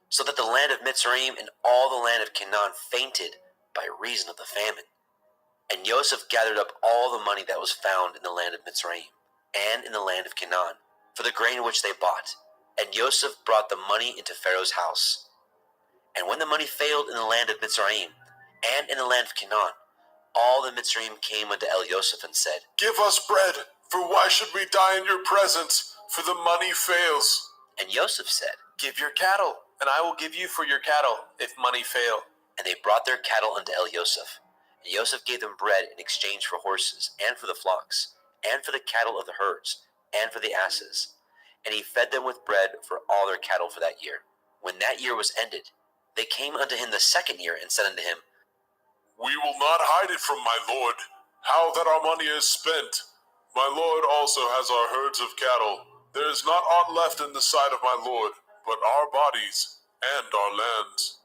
so that the land of Mitzrayim and all the land of Canaan fainted by reason of the famine. And Joseph gathered up all the money that was found in the land of Mitzrayim and in the land of Canaan, for the grain which they bought. And Joseph brought the money into Pharaoh's house. And when the money failed in the land of Mitzrayim and in the land of Canaan, all the Mitzrayim came unto El-Yosef and said, Give us bread, for why should we die in your presence? For the money fails. And Joseph said, Give your cattle, and I will give you for your cattle, if money fail. And they brought their cattle unto El-Yosef. And Joseph gave them bread in exchange for horses, and for the flocks, and for the cattle of the herds, and for the asses. And he fed them with bread for all their cattle for that year. When that year was ended, they came unto him the second year, and said unto him, We will not hide it from my lord, how that our money is spent. My lord also has our herds of cattle. There is not aught left in the sight of my lord, but our bodies and our lands.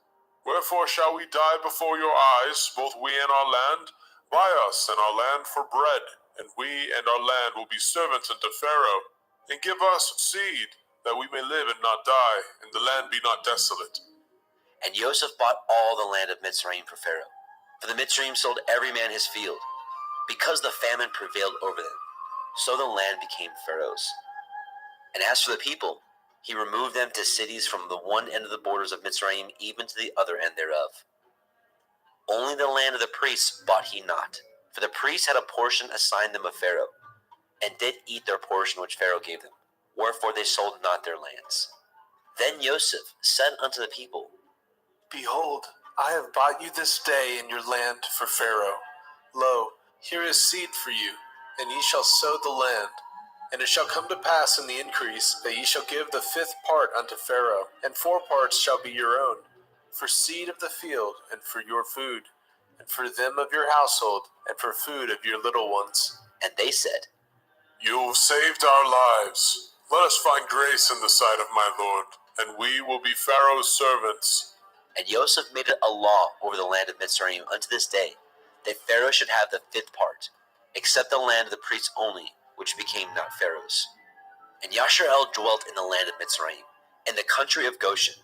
Wherefore shall we die before your eyes, both we and our land? Buy us and our land for bread, and we and our land will be servants unto Pharaoh. And give us seed, that we may live and not die, and the land be not desolate. And Joseph bought all the land of Mitzrayim for Pharaoh. For the Mitzrayim sold every man his field, because the famine prevailed over them. So the land became Pharaoh's. And as for the people, he removed them to cities from the one end of the borders of Mitzrayim even to the other end thereof. Only the land of the priests bought he not, for the priests had a portion assigned them of Pharaoh, and did eat their portion which Pharaoh gave them, wherefore they sold not their lands. Then Joseph said unto the people, Behold, I have bought you this day in your land for Pharaoh. Lo, here is seed for you, and ye shall sow the land. And it shall come to pass in the increase that ye shall give the 5th part unto Pharaoh, and 4 parts shall be your own, for seed of the field, and for your food, and for them of your household, and for food of your little ones. And they said, You have saved our lives. Let us find grace in the sight of my lord, and we will be Pharaoh's servants. And Joseph made it a law over the land of Mitzrayim unto this day, that Pharaoh should have the 5th part, except the land of the priests only, which became not Pharaoh's. And Yasharel dwelt in the land of Mitzrayim, in the country of Goshen,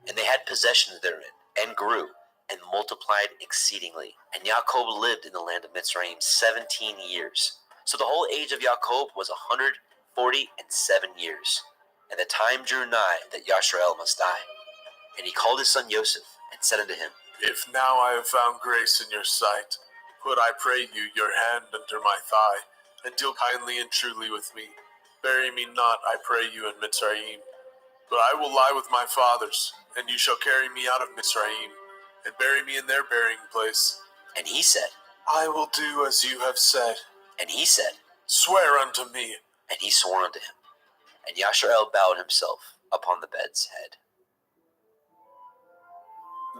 and they had possessions therein, and grew, and multiplied exceedingly. And Yaakov lived in the land of Mitzrayim 17 years. So the whole age of Yaakov was 147 years. And the time drew nigh that Yasharel must die. And he called his son Joseph, and said unto him, If now I have found grace in your sight, put, I pray you, your hand under my thigh, and deal kindly and truly with me. Bury me not, I pray you, in Mitzrayim. But I will lie with my fathers, and you shall carry me out of Mitzrayim, and bury me in their burying place. And he said, I will do as you have said. And he said, Swear unto me. And he swore unto him. And Yasharel bowed himself upon the bed's head.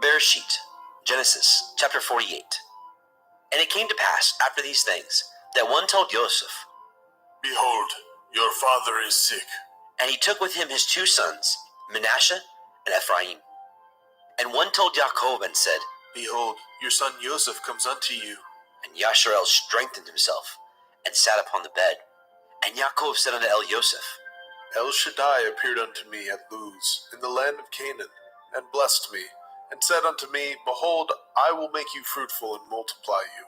Bereshit, Genesis, chapter 48. And it came to pass, after these things, that one told Joseph, Behold, your father is sick. And he took with him his 2 sons, Manasseh and Ephraim. And one told Yaakov and said, Behold, your son Joseph comes unto you. And Yasharel strengthened himself, and sat upon the bed. And Yaakov said unto El Yosef, El Shaddai appeared unto me at Luz, in the land of Canaan, and blessed me, and said unto me, Behold, I will make you fruitful and multiply you,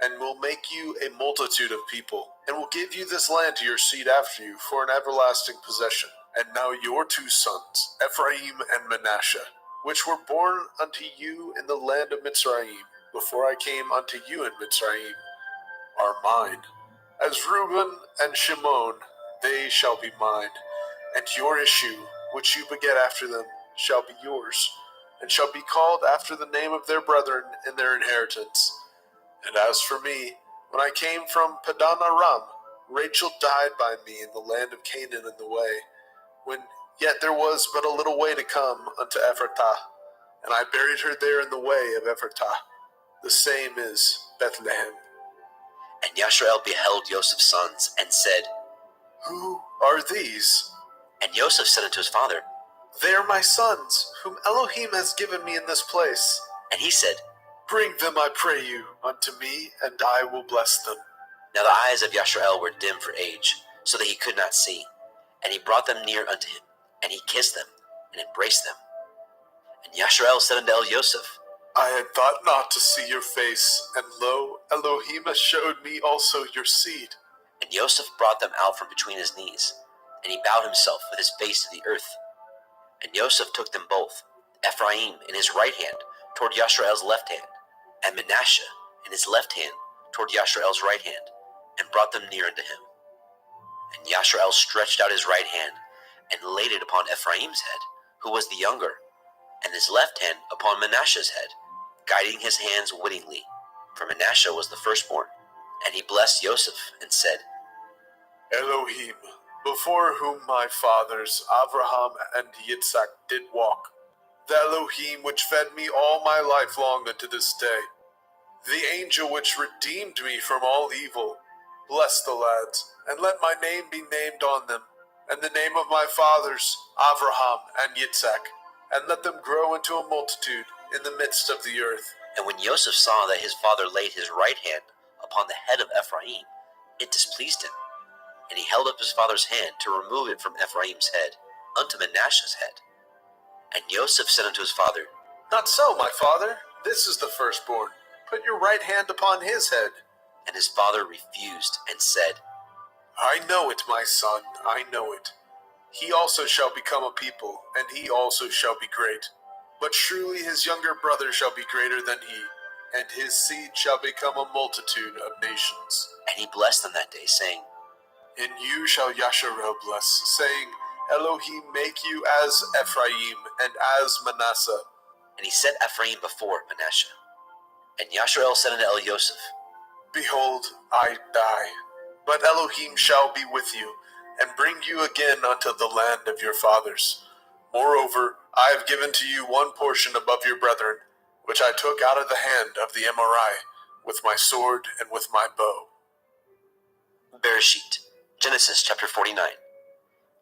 and will make you a multitude of people, and will give you this land to your seed after you for an everlasting possession. And now your 2 sons, Ephraim and Manasseh, which were born unto you in the land of Mitzrayim, before I came unto you in Mitzrayim, are mine. As Reuben and Shimon, they shall be mine, and your issue, which you beget after them, shall be yours, and shall be called after the name of their brethren in their inheritance. And as for me, when I came from Padan Aram, Rachel died by me in the land of Canaan in the way, when yet there was but a little way to come unto Ephratah, and I buried her there in the way of Ephratah. The same is Bethlehem. And Yashrael beheld Joseph's sons, and said, Who are these? And Joseph said unto his father, They are my sons, whom Elohim has given me in this place. And he said, Bring them, I pray you, unto me, and I will bless them. Now the eyes of Yashrael were dim for age, so that he could not see. And he brought them near unto him, and he kissed them, and embraced them. And Yashrael said unto El Yosef, I had thought not to see your face, and lo, Elohim has showed me also your seed. And Joseph brought them out from between his knees, and he bowed himself with his face to the earth. And Joseph took them both, Ephraim in his right hand toward Yashrael's left hand, and Manasseh in his left hand toward Yashrael's right hand, and brought them near unto him. And Yashrael stretched out his right hand, and laid it upon Ephraim's head, who was the younger, and his left hand upon Manasseh's head, guiding his hands wittingly, for Manasseh was the firstborn. And he blessed Joseph, and said, Elohim, before whom my fathers Abraham and Yitzhak did walk, the Elohim which fed me all my life long unto this day, the angel which redeemed me from all evil, bless the lads, and let my name be named on them, and the name of my fathers Abraham and Yitzhak, and let them grow into a multitude in the midst of the earth. And when Joseph saw that his father laid his right hand upon the head of Ephraim, it displeased him. And he held up his father's hand to remove it from Ephraim's head unto Manasseh's head. And Joseph said unto his father, Not so, my father. This is the firstborn. Put your right hand upon his head. And his father refused, and said, I know it, my son, I know it. He also shall become a people, and he also shall be great. But truly his younger brother shall be greater than he, and his seed shall become a multitude of nations. And he blessed them that day, saying, In you shall Yasharel bless, saying, Elohim make you as Ephraim and as Manasseh. And he set Ephraim before Manasseh. And Yashrael said unto El Yosef, Behold, I die, but Elohim shall be with you, and bring you again unto the land of your fathers. Moreover, I have given to you one portion above your brethren, which I took out of the hand of the Emorai, with my sword and with my bow. Bereshit, Genesis chapter 49.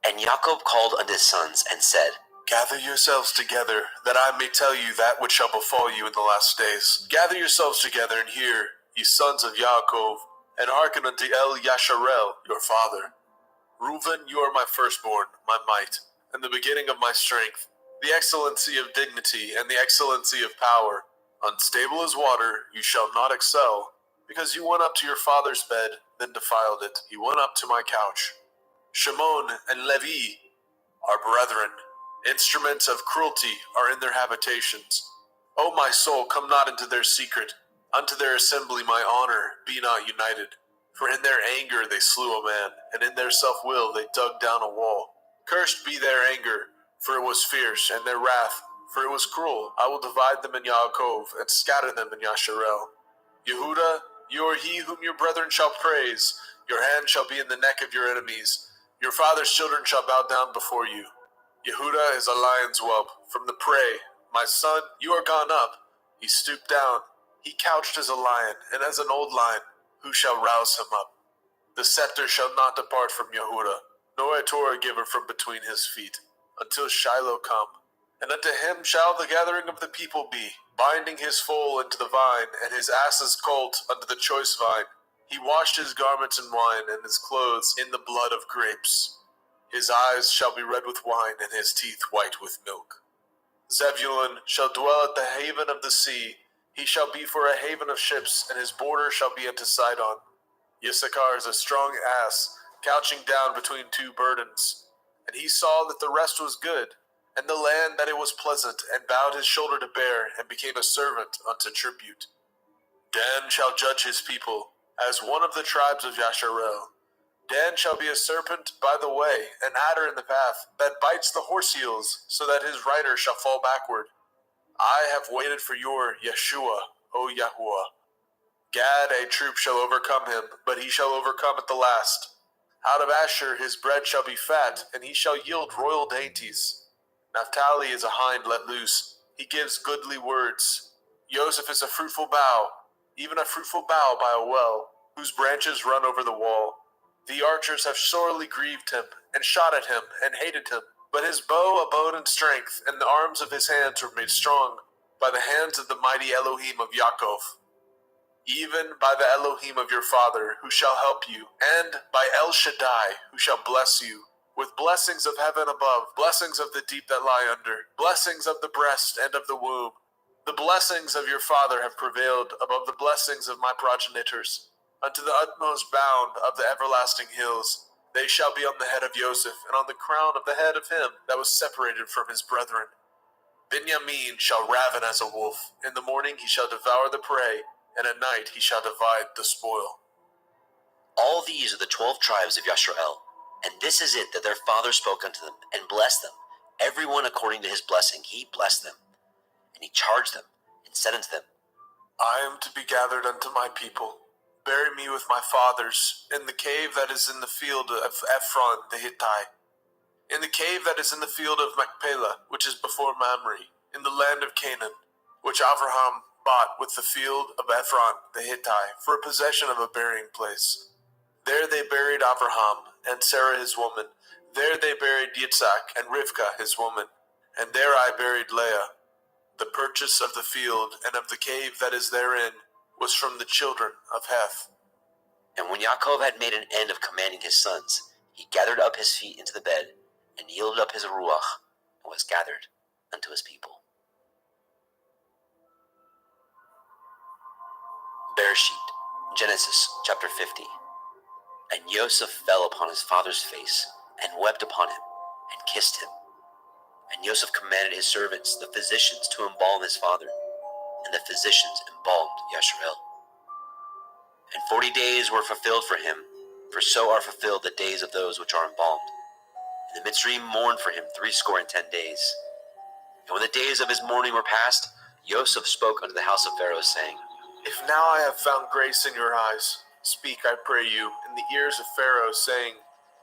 And Jacob called unto his sons, and said, Gather yourselves together, that I may tell you that which shall befall you in the last days. Gather yourselves together, and hear, ye sons of Yaakov, and hearken unto El Yasharel, your father. Reuben, you are my firstborn, my might, and the beginning of my strength, the excellency of dignity, and the excellency of power. Unstable as water, you shall not excel, because you went up to your father's bed, then defiled it. He went up to my couch. Shimon and Levi are brethren. Instruments of cruelty are in their habitations. O my soul, come not into their secret. Unto their assembly my honor be not united. For in their anger they slew a man, and in their self-will they dug down a wall. Cursed be their anger, for it was fierce, and their wrath, for it was cruel. I will divide them in Yaakov, and scatter them in Yasharel. Yehuda, you are he whom your brethren shall praise. Your hand shall be in the neck of your enemies. Your father's children shall bow down before you. Yehuda is a lion's whelp, from the prey. My son, you are gone up. He stooped down. He couched as a lion, and as an old lion. Who shall rouse him up? The scepter shall not depart from Yehuda, nor a Torah giver from between his feet, until Shiloh come. And unto him shall the gathering of the people be, binding his foal into the vine, and his ass's colt unto the choice vine. He washed his garments in wine and his clothes in the blood of grapes. His eyes shall be red with wine and his teeth white with milk. Zebulun shall dwell at the haven of the sea. He shall be for a haven of ships, and his border shall be unto Sidon. Issachar is a strong ass, couching down between two burdens. And he saw that the rest was good, and the land that it was pleasant, and bowed his shoulder to bear, and became a servant unto tribute. Dan shall judge his people, as one of the tribes of Yasharel. Dan shall be a serpent by the way, an adder in the path, that bites the horse heels, so that his rider shall fall backward. I have waited for your Yeshua, O Yahuwah. Gad, a troop shall overcome him, but he shall overcome at the last. Out of Asher his bread shall be fat, and he shall yield royal dainties. Naphtali is a hind let loose. He gives goodly words. Joseph is a fruitful bough, even a fruitful bough by a well, whose branches run over the wall. The archers have sorely grieved him, and shot at him, and hated him. But his bow abode in strength, and the arms of his hands were made strong, by the hands of the mighty Elohim of Yaakov. Even by the Elohim of your father, who shall help you, and by El Shaddai, who shall bless you, with blessings of heaven above, blessings of the deep that lie under, blessings of the breast and of the womb. The blessings of your father have prevailed above the blessings of my progenitors, unto the utmost bound of the everlasting hills. They shall be on the head of Joseph, and on the crown of the head of him that was separated from his brethren. Benjamin shall raven as a wolf. In the morning he shall devour the prey, and at night he shall divide the spoil. All these are the 12 tribes of Yasharel, and this is it that their father spoke unto them, and blessed them. Every one according to his blessing he blessed them. And he charged them, and said unto them, I am to be gathered unto my people. Bury me with my fathers in the cave that is in the field of Ephron the Hittite, in the cave that is in the field of Machpelah, which is before Mamre, in the land of Canaan, which Abraham bought with the field of Ephron the Hittite for a possession of a burying place. There they buried Abraham and Sarah his woman. There they buried Yitzhak and Rivkah his woman. And there I buried Leah. The purchase of the field and of the cave that is therein was from the children of Heth. And when Yaakov had made an end of commanding his sons, he gathered up his feet into the bed, and yielded up his ruach, and was gathered unto his people. Bereshit, Genesis chapter 50. And Joseph fell upon his father's face, and wept upon him, and kissed him. And Joseph commanded his servants, the physicians, to embalm his father, and the physicians embalmed Yasharel. And 40 days were fulfilled for him, for so are fulfilled the days of those which are embalmed. And the Mitzrayim mourned for him 70 days. And when the days of his mourning were past, Joseph spoke unto the house of Pharaoh, saying, If now I have found grace in your eyes, speak, I pray you, in the ears of Pharaoh, saying,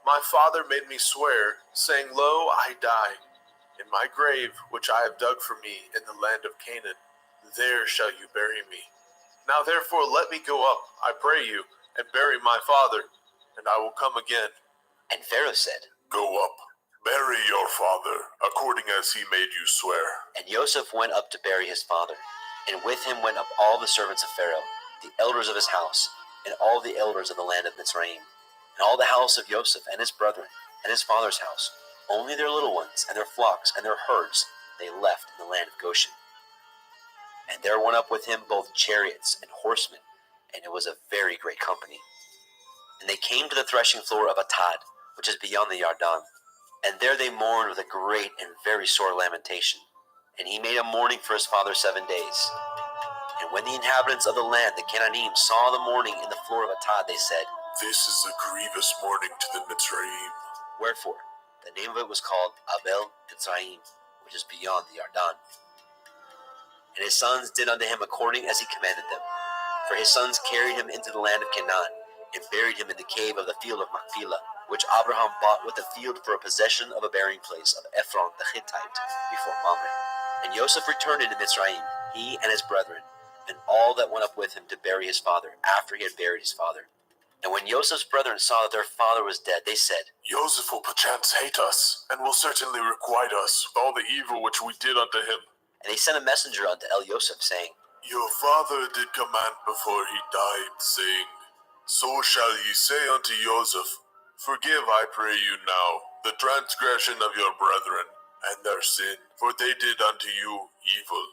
My father made me swear, saying, Lo, I die. In my grave, which I have dug for me in the land of Canaan, there shall you bury me. Now therefore let me go up, I pray you, and bury my father, and I will come again. And Pharaoh said, Go up, bury your father, according as he made you swear. And Joseph went up to bury his father, and with him went up all the servants of Pharaoh, the elders of his house, and all the elders of the land of Mitzrayim, and all the house of Joseph and his brethren, and his father's house. Only their little ones, and their flocks, and their herds, they left in the land of Goshen. And there went up with him both chariots and horsemen, and it was a very great company. And they came to the threshing floor of Atad, which is beyond the Yarden. And there they mourned with a great and very sore lamentation. And he made a mourning for his father 7 days. And when the inhabitants of the land, the Canaanim, saw the mourning in the floor of Atad, they said, This is a grievous mourning to the Mitzrayim. Wherefore, the name of it was called Abel Mitzrayim, which is beyond the Yarden. And his sons did unto him according as he commanded them. For his sons carried him into the land of Canaan, and buried him in the cave of the field of Machpelah, which Abraham bought with the field for a possession of a burying place of Ephron the Hittite, before Mamre. And Joseph returned into Mitzrayim, he and his brethren, and all that went up with him to bury his father, after he had buried his father. And when Joseph's brethren saw that their father was dead, they said, Joseph will perchance hate us, and will certainly requite us with all the evil which we did unto him. And they sent a messenger unto El Joseph, saying, Your father did command before he died, saying, So shall ye say unto Joseph, Forgive, I pray you now, the transgression of your brethren, and their sin, for they did unto you evil.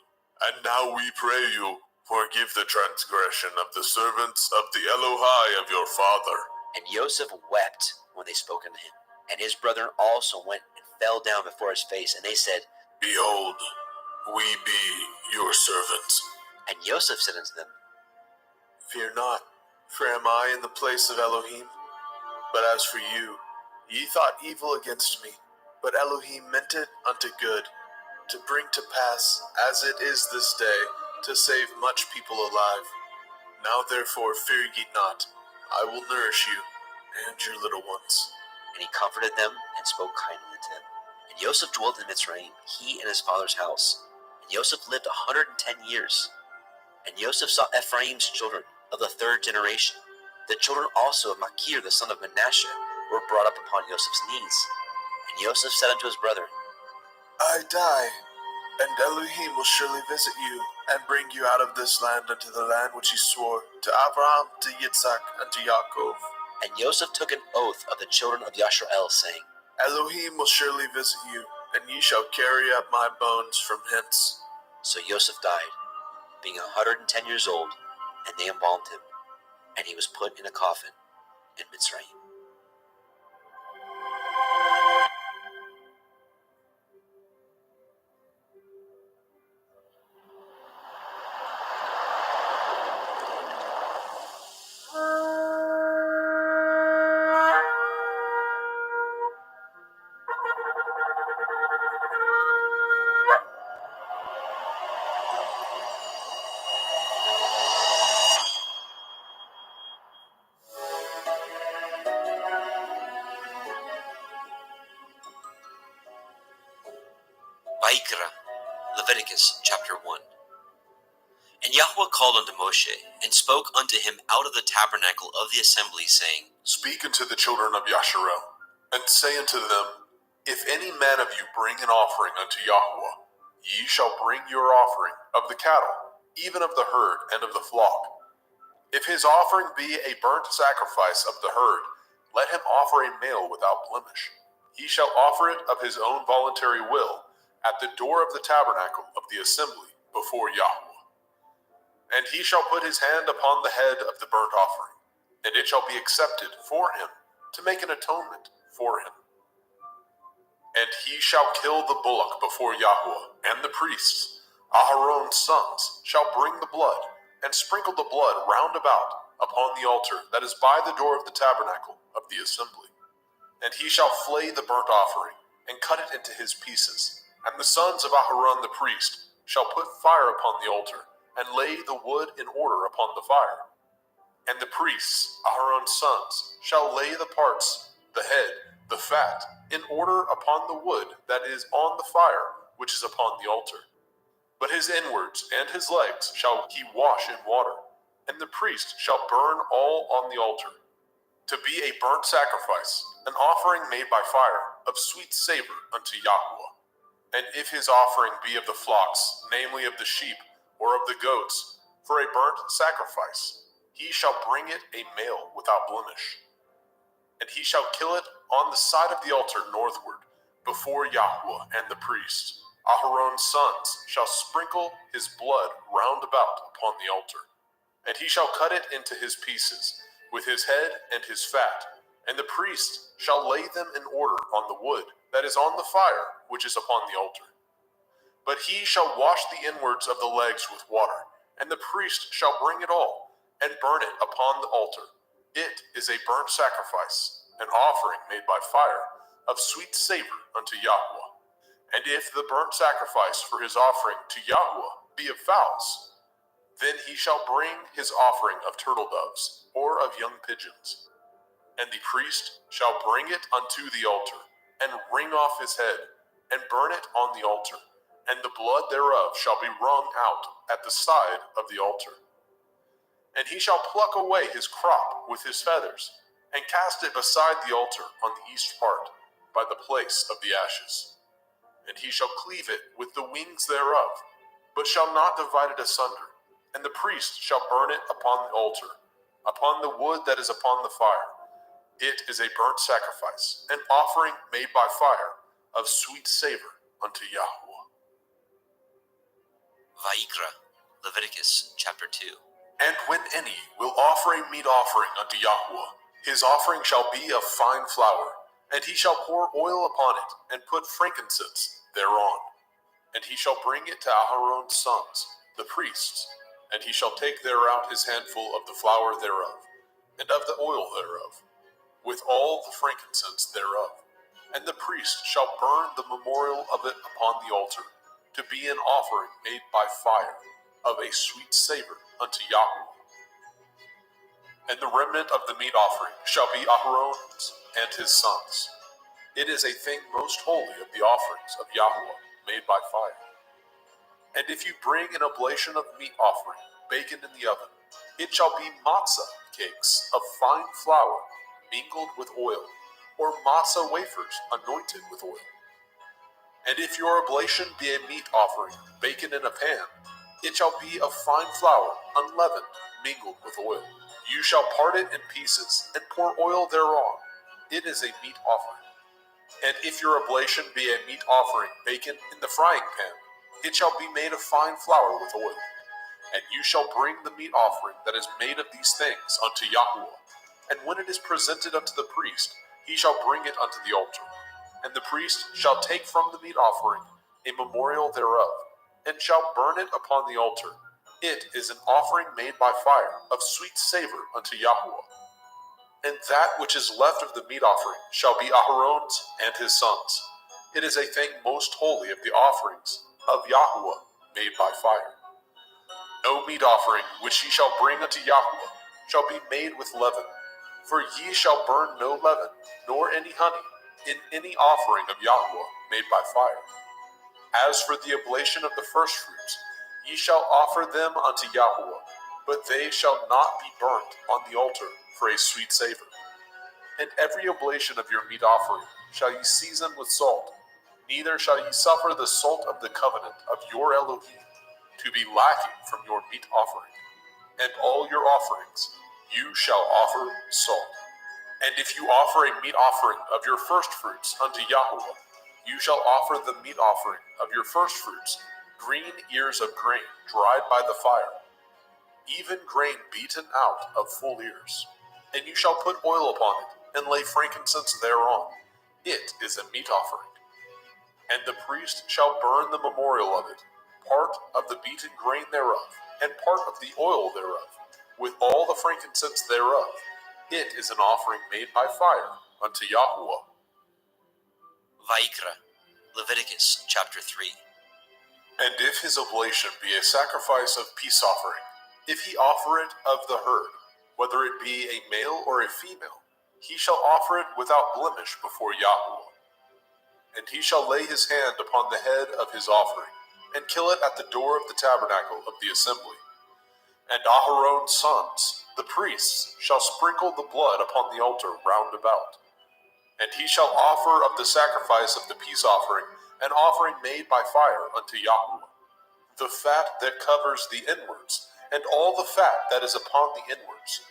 And now we pray you, forgive the transgression of the servants of the Elohai of your father. And Joseph wept when they spoke unto him. And his brethren also went and fell down before his face, and they said, Behold, we be your servants. And Joseph said unto them, Fear not, for am I in the place of Elohim? But as for you, ye thought evil against me, but Elohim meant it unto good, to bring to pass, as it is this day, to save much people alive. Now therefore fear ye not, I will nourish you, and your little ones. And he comforted them, and spoke kindly unto them. And Joseph dwelt in Mitzrayim, he and his father's house. And Joseph lived 110 years. And Joseph saw Ephraim's children of the third generation. The children also of Machir the son of Manasseh were brought up upon Joseph's knees. And Joseph said unto his brethren, I die, and Elohim will surely visit you, and bring you out of this land unto the land which he swore to Abraham, to Yitzhak, and to Yaakov. And Joseph took an oath of the children of Yashrael, saying, Elohim will surely visit you, and ye shall carry up my bones from hence. So Joseph died, being 110 years old, and they embalmed him, and he was put in a coffin in Mitzrayim. Vayikra, Leviticus chapter 1. And Yahweh called unto Moshe, and spoke unto him out of the tabernacle of the assembly, saying, Speak unto the children of Yasharel, and say unto them, If any man of you bring an offering unto Yahweh, ye shall bring your offering of the cattle, even of the herd and of the flock. If his offering be a burnt sacrifice of the herd, let him offer a male without blemish. He shall offer it of his own voluntary will, at the door of the tabernacle of the assembly before Yahweh. And he shall put his hand upon the head of the burnt offering, and it shall be accepted for him to make an atonement for him. And he shall kill the bullock before Yahweh, and the priests, Aharon's sons, shall bring the blood, and sprinkle the blood round about upon the altar that is by the door of the tabernacle of the assembly. And he shall flay the burnt offering, and cut it into his pieces. And the sons of Aharon the priest shall put fire upon the altar, and lay the wood in order upon the fire. And the priests, Aharon's sons, shall lay the parts, the head, the fat, in order upon the wood that is on the fire, which is upon the altar. But his inwards and his legs shall he wash in water, and the priest shall burn all on the altar, to be a burnt sacrifice, an offering made by fire, of sweet savor unto Yahweh. And if his offering be of the flocks, namely of the sheep, or of the goats, for a burnt sacrifice, he shall bring it a male without blemish. And he shall kill it on the side of the altar northward, before Yahweh and the priests. Aharon's sons shall sprinkle his blood round about upon the altar. And he shall cut it into his pieces, with his head and his fat, and the priest shall lay them in order on the wood that is on the fire, which is upon the altar. But he shall wash the inwards of the legs with water, and the priest shall bring it all, and burn it upon the altar. It is a burnt sacrifice, an offering made by fire, of sweet savor unto Yahweh. And if the burnt sacrifice for his offering to Yahweh be of fowls, then he shall bring his offering of turtle doves, or of young pigeons. And the priest shall bring it unto the altar, and wring off his head, and burn it on the altar, and the blood thereof shall be wrung out at the side of the altar. And he shall pluck away his crop with his feathers, and cast it beside the altar on the east part, by the place of the ashes. And he shall cleave it with the wings thereof, but shall not divide it asunder, and the priest shall burn it upon the altar. upon the wood that is upon the fire. It is a burnt sacrifice, an offering made by fire, of sweet savor unto Yahweh. Vayikra, Leviticus chapter 2. And when any will offer a meat offering unto Yahweh, his offering shall be of fine flour, and he shall pour oil upon it, and put frankincense thereon. And he shall bring it to Aharon's sons, the priests, and he shall take thereout his handful of the flour thereof, and of the oil thereof, with all the frankincense thereof. And the priest shall burn the memorial of it upon the altar, to be an offering made by fire, of a sweet savor unto Yahweh. And the remnant of the meat offering shall be Aharon's and his sons. It is a thing most holy of the offerings of Yahweh, made by fire. And if you bring an oblation of meat offering, baconed in the oven, it shall be matzah cakes of fine flour, mingled with oil, or matzah wafers anointed with oil. And if your oblation be a meat offering, baconed in a pan, it shall be of fine flour, unleavened, mingled with oil. You shall part it in pieces, and pour oil thereon. It is a meat offering. And if your oblation be a meat offering, baconed in the frying pan, it shall be made of fine flour with oil. And you shall bring the meat offering that is made of these things unto Yahweh. And when it is presented unto the priest, he shall bring it unto the altar. And the priest shall take from the meat offering a memorial thereof, and shall burn it upon the altar. It is an offering made by fire, of sweet savor unto Yahweh. And that which is left of the meat offering shall be Aharon's and his sons. It is a thing most holy of the offerings of Yahweh made by fire. No meat offering which ye shall bring unto Yahweh shall be made with leaven, for ye shall burn no leaven, nor any honey, in any offering of Yahweh made by fire. As for the oblation of the firstfruits, ye shall offer them unto Yahweh, but they shall not be burnt on the altar for a sweet savor. And every oblation of your meat offering shall ye season with salt, neither shall ye suffer the salt of the covenant of your Elohim to be lacking from your meat offering. And all your offerings you shall offer salt. And if you offer a meat offering of your firstfruits unto Yahweh, you shall offer the meat offering of your firstfruits, green ears of grain dried by the fire, even grain beaten out of full ears. And you shall put oil upon it, and lay frankincense thereon. It is a meat offering. And the priest shall burn the memorial of it, part of the beaten grain thereof, and part of the oil thereof, with all the frankincense thereof. It is an offering made by fire unto Yahweh. Vayikra, Leviticus chapter 3. And if his oblation be a sacrifice of peace offering, if he offer it of the herd, whether it be a male or a female, he shall offer it without blemish before Yahweh. And he shall lay his hand upon the head of his offering, and kill it at the door of the tabernacle of the assembly. And Aharon's sons, the priests, shall sprinkle the blood upon the altar round about. And he shall offer of the sacrifice of the peace offering an offering made by fire unto Yahweh, the fat that covers the inwards, and all the fat that is upon the inwards,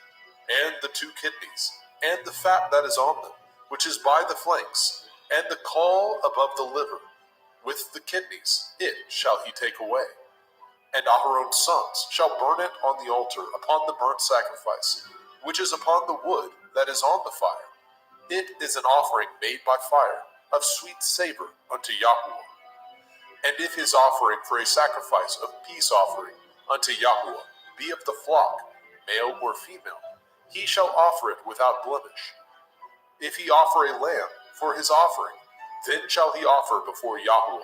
and the 2 kidneys, and the fat that is on them, which is by the flanks, and the caul above the liver, with the kidneys, it shall he take away. And Aharon's sons shall burn it on the altar upon the burnt sacrifice, which is upon the wood that is on the fire. It is an offering made by fire, of sweet savor unto Yahweh. And if his offering for a sacrifice of peace offering unto Yahweh be of the flock, male or female, he shall offer it without blemish. If he offer a lamb for his offering, then shall he offer before Yahweh.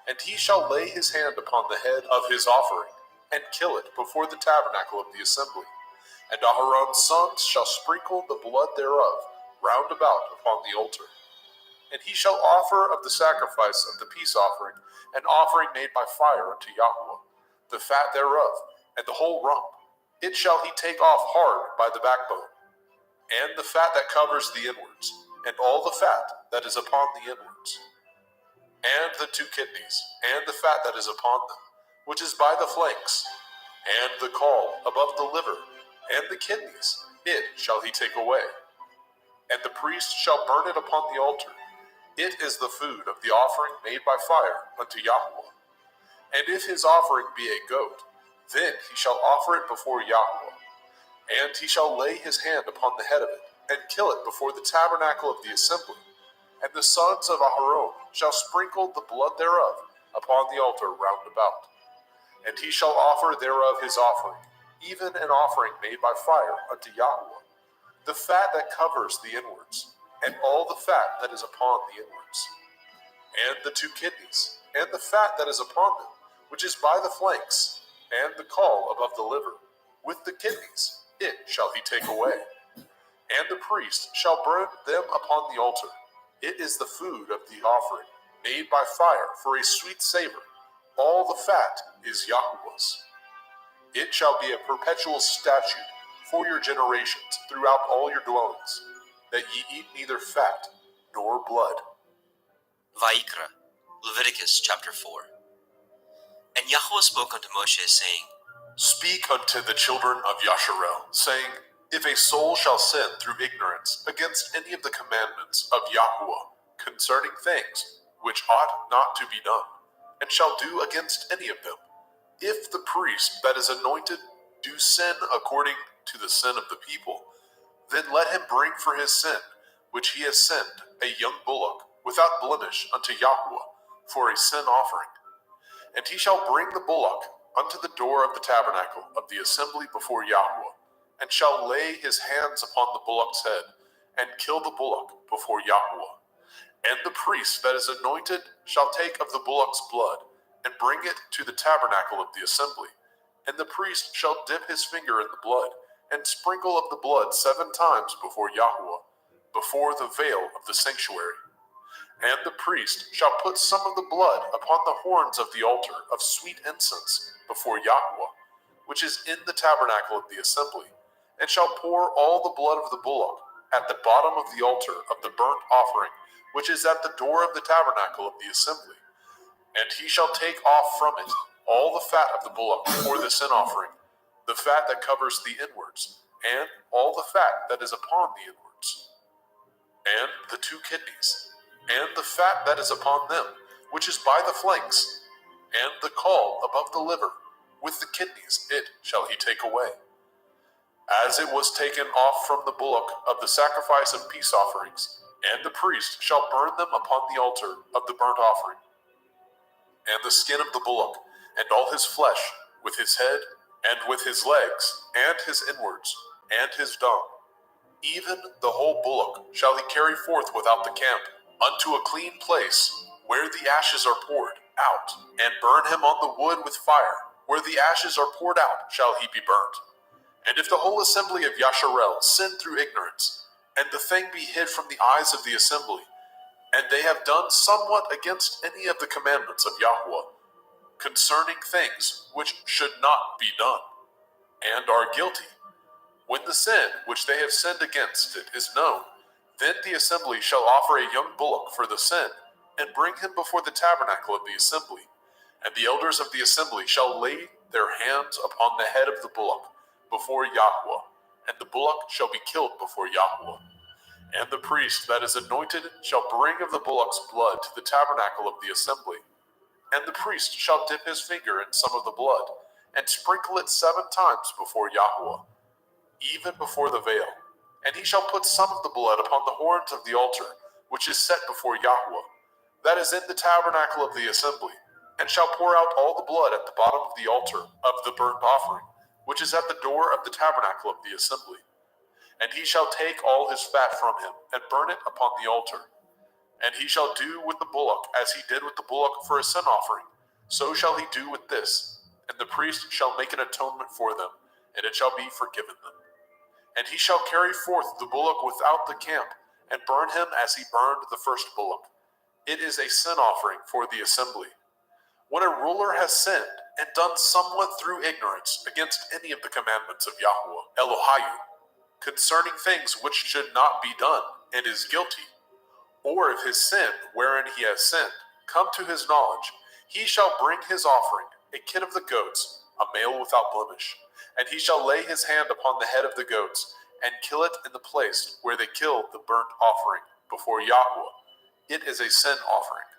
And he shall lay his hand upon the head of his offering, and kill it before the tabernacle of the assembly. And Aharon's sons shall sprinkle the blood thereof round about upon the altar. And he shall offer of the sacrifice of the peace offering an offering made by fire unto Yahweh, the fat thereof, and the whole rump. It shall he take off hard by the backbone, and the fat that covers the inwards, and all the fat that is upon the inwards, and the 2 kidneys, and the fat that is upon them, which is by the flanks, and the caul above the liver, and the kidneys, it shall he take away. And the priest shall burn it upon the altar. It is the food of the offering made by fire unto Yahweh. And if his offering be a goat, then he shall offer it before Yahweh. And he shall lay his hand upon the head of it, and kill it before the tabernacle of the assembly. And the sons of Aharon shall sprinkle the blood thereof upon the altar round about. And he shall offer thereof his offering, even an offering made by fire unto Yahweh, the fat that covers the inwards, and all the fat that is upon the inwards, and the two kidneys, and the fat that is upon them, which is by the flanks, and the caul above the liver, with the kidneys, it shall he take away. And the priest shall burn them upon the altar. It is the food of the offering, made by fire for a sweet savor. All the fat is Yahweh's. It shall be a perpetual statute for your generations throughout all your dwellings, that ye eat neither fat nor blood. Vayikra, Leviticus chapter 4. And Yahweh spoke unto Moshe, saying, Speak unto the children of Yasharel, saying, If a soul shall sin through ignorance against any of the commandments of Yahweh concerning things which ought not to be done, and shall do against any of them, if the priest that is anointed do sin according to the sin of the people, then let him bring for his sin, which he has sinned, a young bullock, without blemish unto Yahweh, for a sin offering. And he shall bring the bullock unto the door of the tabernacle of the assembly before Yahweh, and shall lay his hands upon the bullock's head, and kill the bullock before Yahweh. And the priest that is anointed shall take of the bullock's blood, and bring it to the tabernacle of the assembly. And the priest shall dip his finger in the blood, and sprinkle of the blood 7 times before Yahweh, before the veil of the sanctuary. And the priest shall put some of the blood upon the horns of the altar of sweet incense before Yahweh, which is in the tabernacle of the assembly, and shall pour all the blood of the bullock at the bottom of the altar of the burnt offering, which is at the door of the tabernacle of the assembly. And he shall take off from it all the fat of the bullock for the sin offering, the fat that covers the inwards, and all the fat that is upon the inwards, and the 2 kidneys, and the fat that is upon them, which is by the flanks, and the caul above the liver, with the kidneys, it shall he take away. As it was taken off from the bullock of the sacrifice of peace offerings, and the priest shall burn them upon the altar of the burnt offering. And the skin of the bullock, and all his flesh, with his head, and with his legs, and his inwards, and his dung, even the whole bullock shall he carry forth without the camp, unto a clean place, where the ashes are poured out, and burn him on the wood with fire. Where the ashes are poured out shall he be burnt. And if the whole assembly of Yasharel sin through ignorance, and the thing be hid from the eyes of the assembly, and they have done somewhat against any of the commandments of Yahweh, concerning things which should not be done, and are guilty, when the sin which they have sinned against it is known, then the assembly shall offer a young bullock for the sin, and bring him before the tabernacle of the assembly. And the elders of the assembly shall lay their hands upon the head of the bullock before Yahweh, and the bullock shall be killed before Yahweh. And the priest that is anointed shall bring of the bullock's blood to the tabernacle of the assembly. And the priest shall dip his finger in some of the blood, and sprinkle it 7 times before Yahweh, even before the veil. And he shall put some of the blood upon the horns of the altar, which is set before Yahweh, that is in the tabernacle of the assembly, and shall pour out all the blood at the bottom of the altar of the burnt offering, which is at the door of the tabernacle of the assembly. And he shall take all his fat from him, and burn it upon the altar. And he shall do with the bullock as he did with the bullock for a sin offering, so shall he do with this. And the priest shall make an atonement for them, and it shall be forgiven them. And he shall carry forth the bullock without the camp, and burn him as he burned the first bullock. It is a sin offering for the assembly. When a ruler has sinned, and done somewhat through ignorance against any of the commandments of Yahweh, Elohiah, concerning things which should not be done, and is guilty, or if his sin, wherein he has sinned, come to his knowledge, he shall bring his offering, a kid of the goats, a male without blemish. And he shall lay his hand upon the head of the goats, and kill it in the place where they killed the burnt offering before Yahweh. It is a sin offering.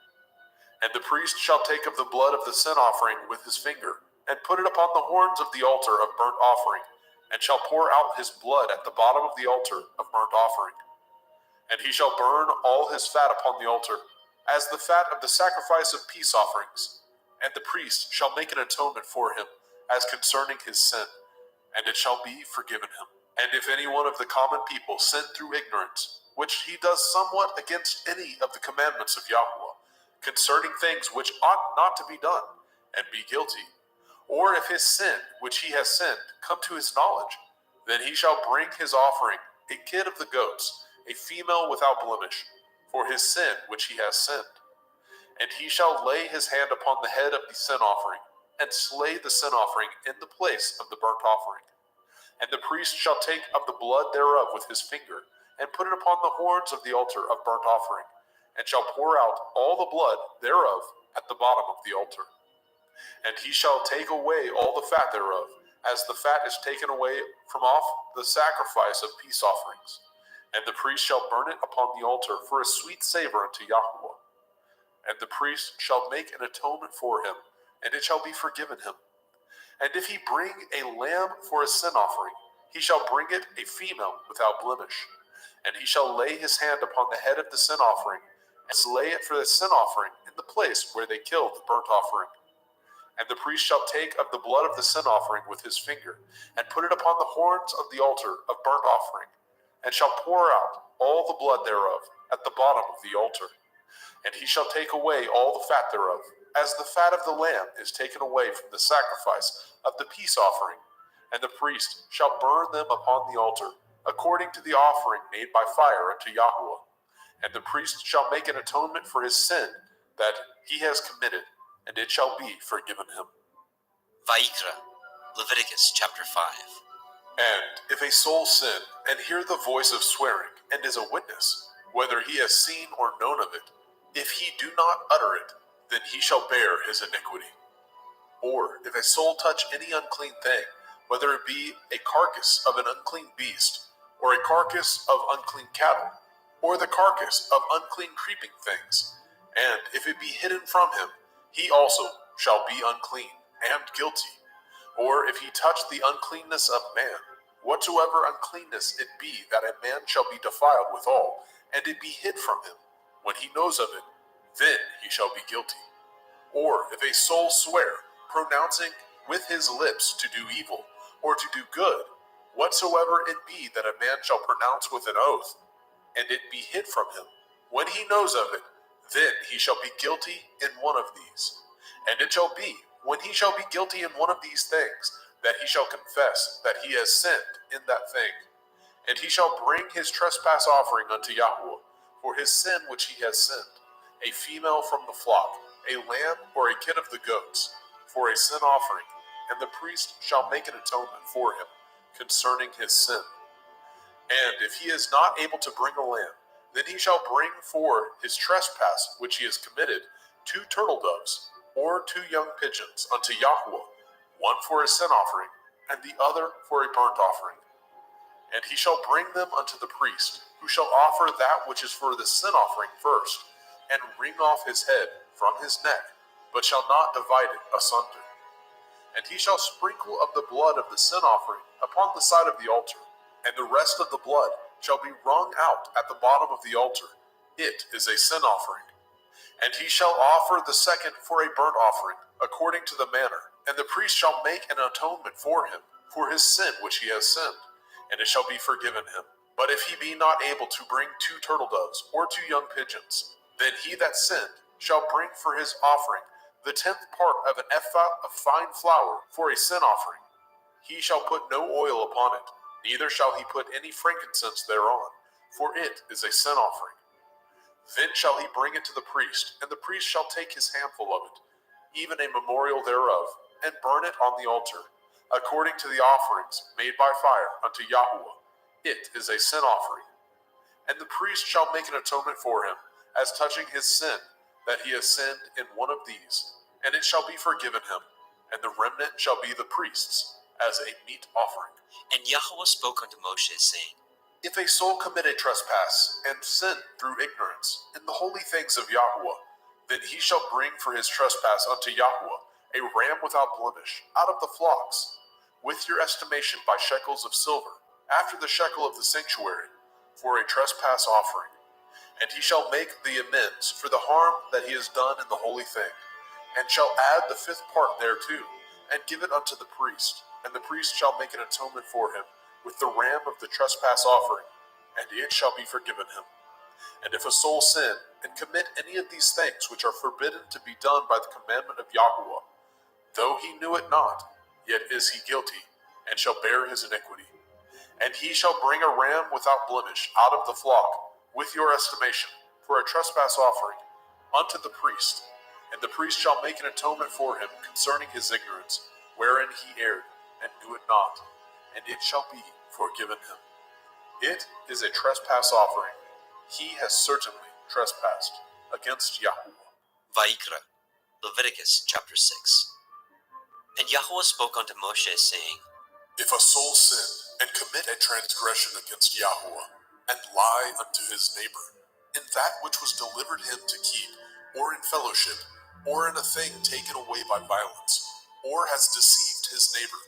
And the priest shall take of the blood of the sin offering with his finger, and put it upon the horns of the altar of burnt offering, and shall pour out his blood at the bottom of the altar of burnt offering. And he shall burn all his fat upon the altar, as the fat of the sacrifice of peace offerings. And the priest shall make an atonement for him, as concerning his sin, and it shall be forgiven him. And if any one of the common people sin through ignorance, which he does somewhat against any of the commandments of Yahweh, concerning things which ought not to be done, and be guilty, or if his sin, which he has sinned, come to his knowledge, then he shall bring his offering, a kid of the goats, a female without blemish, for his sin which he has sinned. And he shall lay his hand upon the head of the sin offering, and slay the sin offering in the place of the burnt offering. And the priest shall take of the blood thereof with his finger, and put it upon the horns of the altar of burnt offering, and shall pour out all the blood thereof at the bottom of the altar. And he shall take away all the fat thereof, as the fat is taken away from off the sacrifice of peace offerings. And the priest shall burn it upon the altar for a sweet savor unto Yahweh. And the priest shall make an atonement for him, and it shall be forgiven him. And if he bring a lamb for a sin offering, he shall bring it a female without blemish. And he shall lay his hand upon the head of the sin offering, and slay it for the sin offering in the place where they killed the burnt offering. And the priest shall take of the blood of the sin offering with his finger, and put it upon the horns of the altar of burnt offering, and shall pour out all the blood thereof at the bottom of the altar. And he shall take away all the fat thereof, as the fat of the lamb is taken away from the sacrifice of the peace offering. And the priest shall burn them upon the altar, according to the offering made by fire unto Yahweh. And the priest shall make an atonement for his sin that he has committed, and it shall be forgiven him. Vayikra, Leviticus chapter 5. And if a soul sin, and hear the voice of swearing, and is a witness, whether he has seen or known of it, if he do not utter it, then he shall bear his iniquity. Or if a soul touch any unclean thing, whether it be a carcass of an unclean beast, or a carcass of unclean cattle, or the carcass of unclean creeping things, and if it be hidden from him, he also shall be unclean and guilty. Or if he touch the uncleanness of man, whatsoever uncleanness it be that a man shall be defiled withal, and it be hid from him, when he knows of it, then he shall be guilty. Or if a soul swear, pronouncing with his lips to do evil, or to do good, whatsoever it be that a man shall pronounce with an oath, and it be hid from him, when he knows of it, then he shall be guilty in one of these. And it shall be, when he shall be guilty in one of these things, that he shall confess that he has sinned in that thing. And he shall bring his trespass offering unto Yahweh, for his sin which he has sinned, a female from the flock, a lamb or a kid of the goats, for a sin offering, and the priest shall make an atonement for him concerning his sin. And if he is not able to bring a lamb, then he shall bring for his trespass which he has committed 2 turtle doves, or 2 young pigeons unto Yahweh, one for a sin offering, and the other for a burnt offering. And he shall bring them unto the priest, who shall offer that which is for the sin offering first, and wring off his head from his neck, but shall not divide it asunder. And he shall sprinkle of the blood of the sin offering upon the side of the altar, and the rest of the blood shall be wrung out at the bottom of the altar. It is a sin offering. And he shall offer the second for a burnt offering, according to the manner, and the priest shall make an atonement for him, for his sin which he has sinned, and it shall be forgiven him. But if he be not able to bring 2 turtle doves, or 2 young pigeons, then he that sinned shall bring for his offering the 10th part of an ephah of fine flour for a sin offering. He shall put no oil upon it, neither shall he put any frankincense thereon, for it is a sin offering. Then shall he bring it to the priest, and the priest shall take his handful of it, even a memorial thereof, and burn it on the altar, according to the offerings made by fire unto Yahweh. It is a sin offering. And the priest shall make an atonement for him, as touching his sin, that he has sinned in one of these, and it shall be forgiven him. and the remnant shall be the priests, as a meat offering. And Yahweh spoke unto Moshe, saying, If a soul commit a trespass, and sin through ignorance, in the holy things of Yahweh, then he shall bring for his trespass unto Yahweh a ram without blemish, out of the flocks, with your estimation by shekels of silver, after the shekel of the sanctuary, for a trespass offering. And he shall make the amends for the harm that he has done in the holy thing, and shall add the fifth part thereto, and give it unto the priest. And the priest shall make an atonement for him with the ram of the trespass offering, and it shall be forgiven him. And if a soul sin, and commit any of these things which are forbidden to be done by the commandment of Yahweh, though he knew it not, yet is he guilty, and shall bear his iniquity. And he shall bring a ram without blemish out of the flock, with your estimation, for a trespass offering, unto the priest. And the priest shall make an atonement for him concerning his ignorance, wherein he erred, and knew it not, and it shall be forgiven him. It is a trespass offering. He has certainly trespassed against Yahweh. Vayikra, Leviticus chapter 6. And Yahweh spoke unto Moshe, saying, If a soul sin, and commit a transgression against Yahweh, and lie unto his neighbor, in that which was delivered him to keep, or in fellowship, or in a thing taken away by violence, or has deceived his neighbor,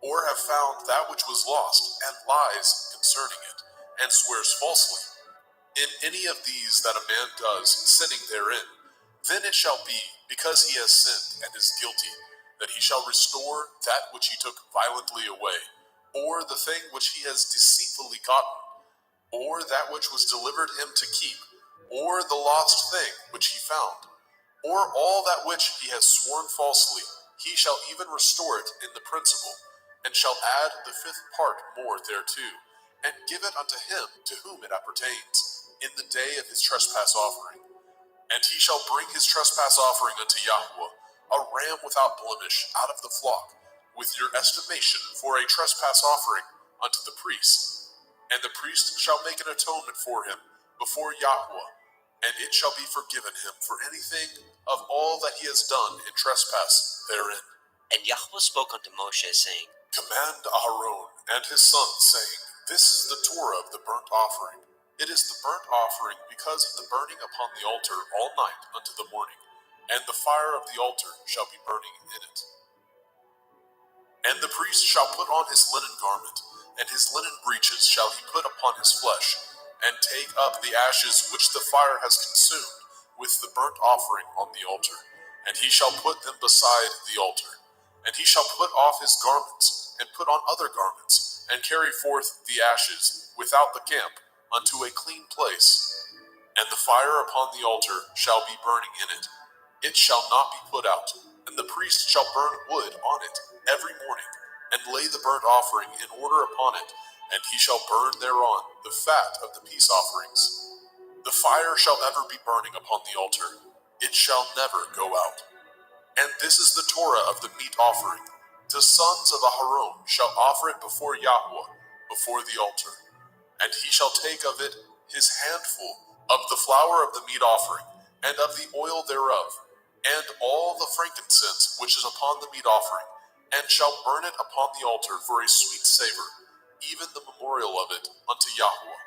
or have found that which was lost, and lies concerning it, and swears falsely, in any of these that a man does, sinning therein, then it shall be, because he has sinned and is guilty, that he shall restore that which he took violently away, or the thing which he has deceitfully gotten, or that which was delivered him to keep, or the lost thing which he found, or all that which he has sworn falsely, he shall even restore it in the principal, and shall add the fifth part more thereto, and give it unto him to whom it appertains, in the day of his trespass offering. And he shall bring his trespass offering unto Yahweh, a ram without blemish out of the flock, with your estimation for a trespass offering unto the priest. And the priest shall make an atonement for him before Yahweh, and it shall be forgiven him for anything of all that he has done in trespass therein. And Yahweh spoke unto Moshe, saying, Command Aharon and his sons, saying, This is the Torah of the burnt offering. It is the burnt offering because of the burning upon the altar all night unto the morning, and the fire of the altar shall be burning in it. And the priest shall put on his linen garment, and his linen breeches shall he put upon his flesh, and take up the ashes which the fire has consumed with the burnt offering on the altar, and he shall put them beside the altar. And he shall put off his garments, and put on other garments, and carry forth the ashes without the camp unto a clean place. And the fire upon the altar shall be burning in it. It shall not be put out. And the priest shall burn wood on it every morning, and lay the burnt offering in order upon it, and he shall burn thereon the fat of the peace offerings. The fire shall ever be burning upon the altar. It shall never go out. And this is the Torah of the meat offering. The sons of Aharon shall offer it before Yahweh, before the altar. And he shall take of it his handful of the flour of the meat offering, and of the oil thereof, and all the frankincense which is upon the meat offering, and shall burn it upon the altar for a sweet savor, even the memorial of it unto Yahweh.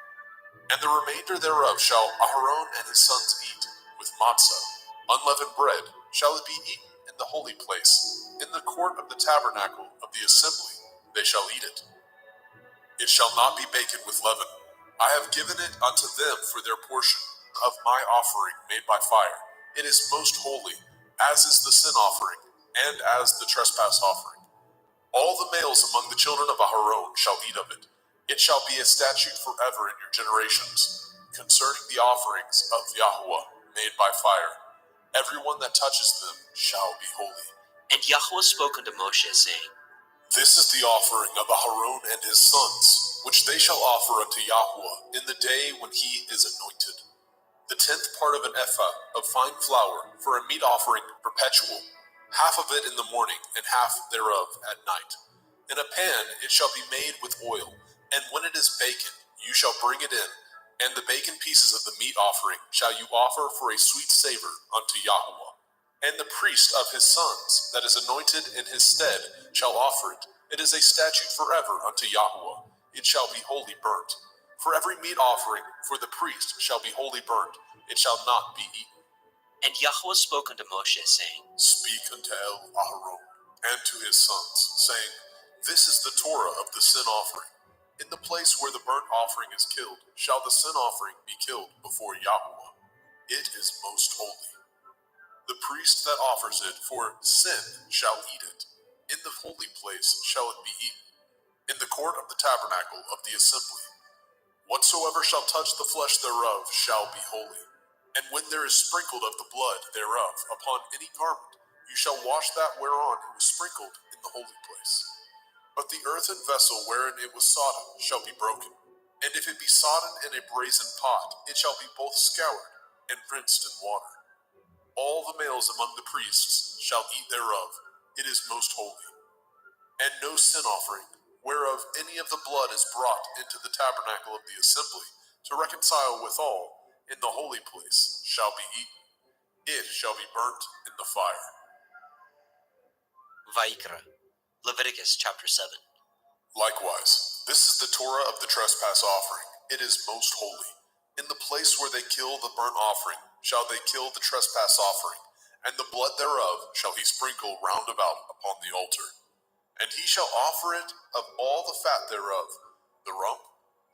And the remainder thereof shall Aharon and his sons eat, with matzah, unleavened bread, shall it be eaten in the holy place, in the court of the tabernacle of the assembly, they shall eat it. It shall not be baked with leaven. I have given it unto them for their portion of my offering made by fire. It is most holy, as is the sin offering, and as the trespass offering. All the males among the children of Aharon shall eat of it. It shall be a statute forever in your generations, concerning the offerings of Yahweh made by fire. Everyone that touches them shall be holy. And Yahweh spoke unto Moshe, saying, This is the offering of Aharon and his sons, which they shall offer unto Yahweh in the day when he is anointed. The 10th part of an ephah of fine flour for a meat offering perpetual, half of it in the morning, and half thereof at night. In a pan it shall be made with oil, and when it is baken, you shall bring it in, and the baken pieces of the meat offering shall you offer for a sweet savor unto Yahweh. And the priest of his sons, that is anointed in his stead, shall offer it. It is a statute forever unto Yahuwah. It shall be wholly burnt. For every meat offering for the priest shall be wholly burnt. It shall not be eaten. And Yahweh spoke unto Moshe, saying, Speak unto Aharon and to his sons, saying, This is the Torah of the sin offering. In the place where the burnt offering is killed, shall the sin offering be killed before Yahuwah. It is most holy. The priest that offers it for sin shall eat it. In the holy place shall it be eaten, in the court of the tabernacle of the assembly. Whatsoever shall touch the flesh thereof shall be holy. And when there is sprinkled of the blood thereof upon any garment, you shall wash that whereon it was sprinkled in the holy place. But the earthen vessel wherein it was sodden shall be broken. And if it be sodden in a brazen pot, it shall be both scoured and rinsed in water. All the males among the priests shall eat thereof. It is most holy. And no sin offering, whereof any of the blood is brought into the tabernacle of the assembly, to reconcile withal in the holy place, shall be eaten. It shall be burnt in the fire. Vayikra, Leviticus chapter 7. Likewise, this is the Torah of the trespass offering. It is most holy. In the place where they kill the burnt offering shall they kill the trespass offering, and the blood thereof shall he sprinkle round about upon the altar. And he shall offer it of all the fat thereof, the rump,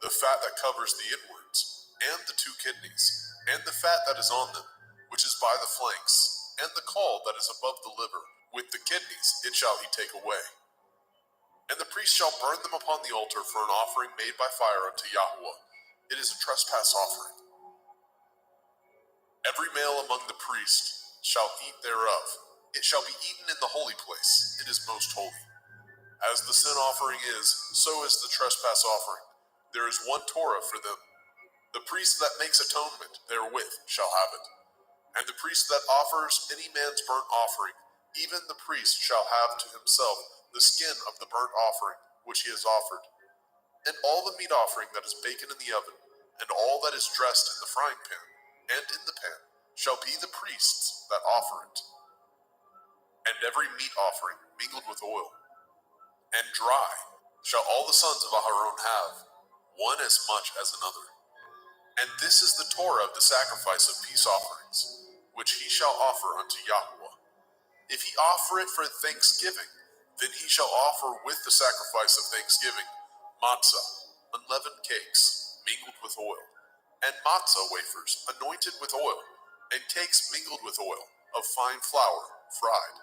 the fat that covers the inwards, and the 2 kidneys, and the fat that is on them, which is by the flanks, and the caul that is above the liver. With the kidneys it shall he take away. And the priest shall burn them upon the altar for an offering made by fire unto Yahuwah. It is a trespass offering. Every male among the priests shall eat thereof. It shall be eaten in the holy place. It is most holy. As the sin offering is, so is the trespass offering. There is one Torah for them. The priest that makes atonement therewith shall have it. And the priest that offers any man's burnt offering, even the priest shall have to himself the skin of the burnt offering which he has offered. And all the meat offering that is baken in the oven, and all that is dressed in the frying pan, and in the pan, shall be the priest's that offer it. And every meat offering mingled with oil, and dry, shall all the sons of Aharon have, one as much as another. And this is the Torah of the sacrifice of peace offerings, which he shall offer unto Yahuwah. If he offer it for thanksgiving, then he shall offer with the sacrifice of thanksgiving matzah, unleavened cakes, mingled with oil, and matzah wafers, anointed with oil, and cakes mingled with oil, of fine flour, fried.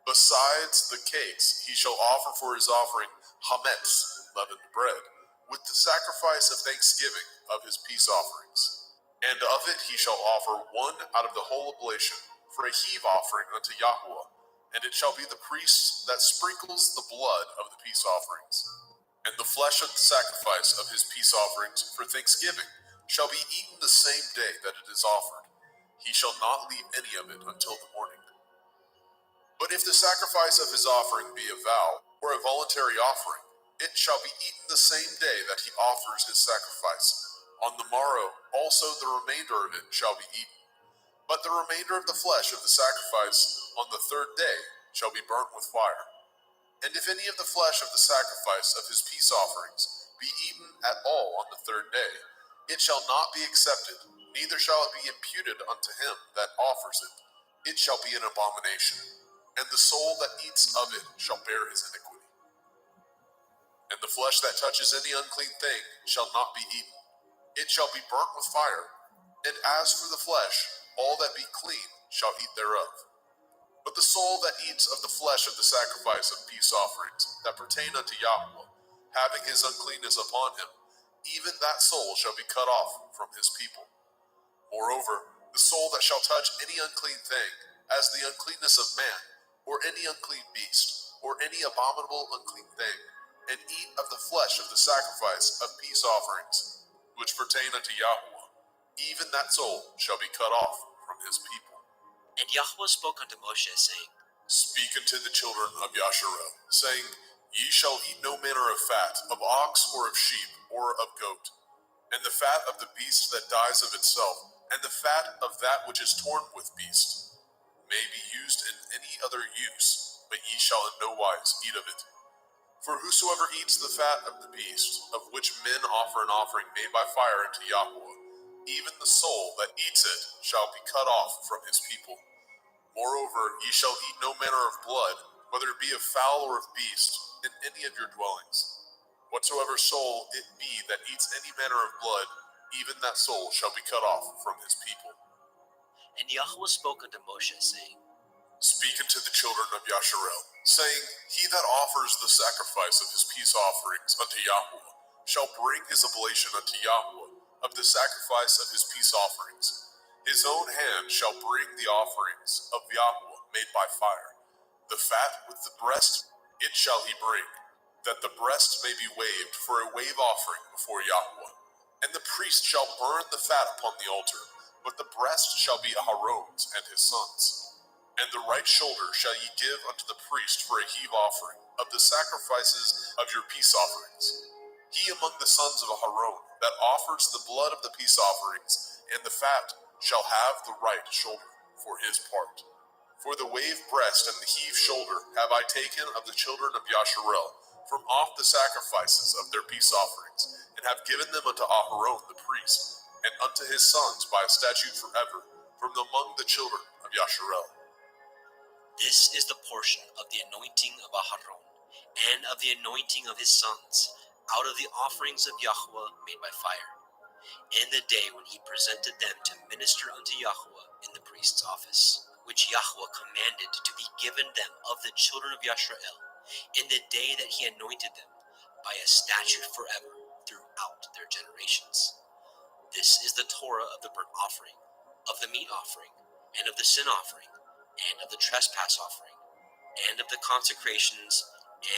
Besides the cakes, he shall offer for his offering hametz, leavened bread, with the sacrifice of thanksgiving of his peace offerings. And of it he shall offer one out of the whole oblation, for a heave offering unto Yahuwah, and it shall be the priest that sprinkles the blood of the peace offerings. And the flesh of the sacrifice of his peace offerings for thanksgiving shall be eaten the same day that it is offered. He shall not leave any of it until the morning. But if the sacrifice of his offering be a vow, or a voluntary offering, it shall be eaten the same day that he offers his sacrifice. On the morrow also the remainder of it shall be eaten. But the remainder of the flesh of the sacrifice on the 3rd day shall be burnt with fire. And if any of the flesh of the sacrifice of his peace offerings be eaten at all on the 3rd day, it shall not be accepted, neither shall it be imputed unto him that offers it. It shall be an abomination, and the soul that eats of it shall bear his iniquity. And the flesh that touches any unclean thing shall not be eaten. It shall be burnt with fire. And as for the flesh, all that be clean shall eat thereof. But the soul that eats of the flesh of the sacrifice of peace offerings that pertain unto Yahuwah, having his uncleanness upon him, even that soul shall be cut off from his people. Moreover, the soul that shall touch any unclean thing, as the uncleanness of man, or any unclean beast, or any abominable unclean thing, and eat of the flesh of the sacrifice of peace offerings, which pertain unto Yahuwah, even that soul shall be cut off from his people. And Yahweh spoke unto Moshe, saying, Speak unto the children of Yasharel, saying, Ye shall eat no manner of fat, of ox, or of sheep, or of goat, and the fat of the beast that dies of itself, and the fat of that which is torn with beast, may be used in any other use, but ye shall in no wise eat of it. For whosoever eats the fat of the beast, of which men offer an offering made by fire unto Yahweh, even the soul that eats it shall be cut off from his people. Moreover, ye shall eat no manner of blood, whether it be of fowl or of beast, in any of your dwellings. Whatsoever soul it be that eats any manner of blood, even that soul shall be cut off from his people. And Yahweh spoke unto Moshe, saying, Speak unto the children of Yasharel, saying, He that offers the sacrifice of his peace offerings unto Yahweh shall bring his oblation unto Yahweh of the sacrifice of his peace offerings. His own hand shall bring the offerings of Yahweh made by fire. The fat with the breast it shall he bring, that the breast may be waved for a wave offering before Yahweh. And the priest shall burn the fat upon the altar, but the breast shall be Aharon's and his sons'. And the right shoulder shall ye give unto the priest for a heave offering of the sacrifices of your peace offerings. He among the sons of Aharon that offers the blood of the peace offerings and the fat shall have the right shoulder for his part. For the wave breast and the heave shoulder have I taken of the children of Yasharel from off the sacrifices of their peace offerings, and have given them unto Aharon the priest, and unto his sons by a statute forever, from among the children of Yasharel. This is the portion of the anointing of Aharon, and of the anointing of his sons, out of the offerings of Yahweh made by fire, in the day when he presented them to minister unto Yahweh in the priest's office, which Yahweh commanded to be given them of the children of Yasharel, in the day that he anointed them, by a statute forever throughout their generations. This is the Torah of the burnt offering, of the meat offering, and of the sin offering, and of the trespass offering, and of the consecrations,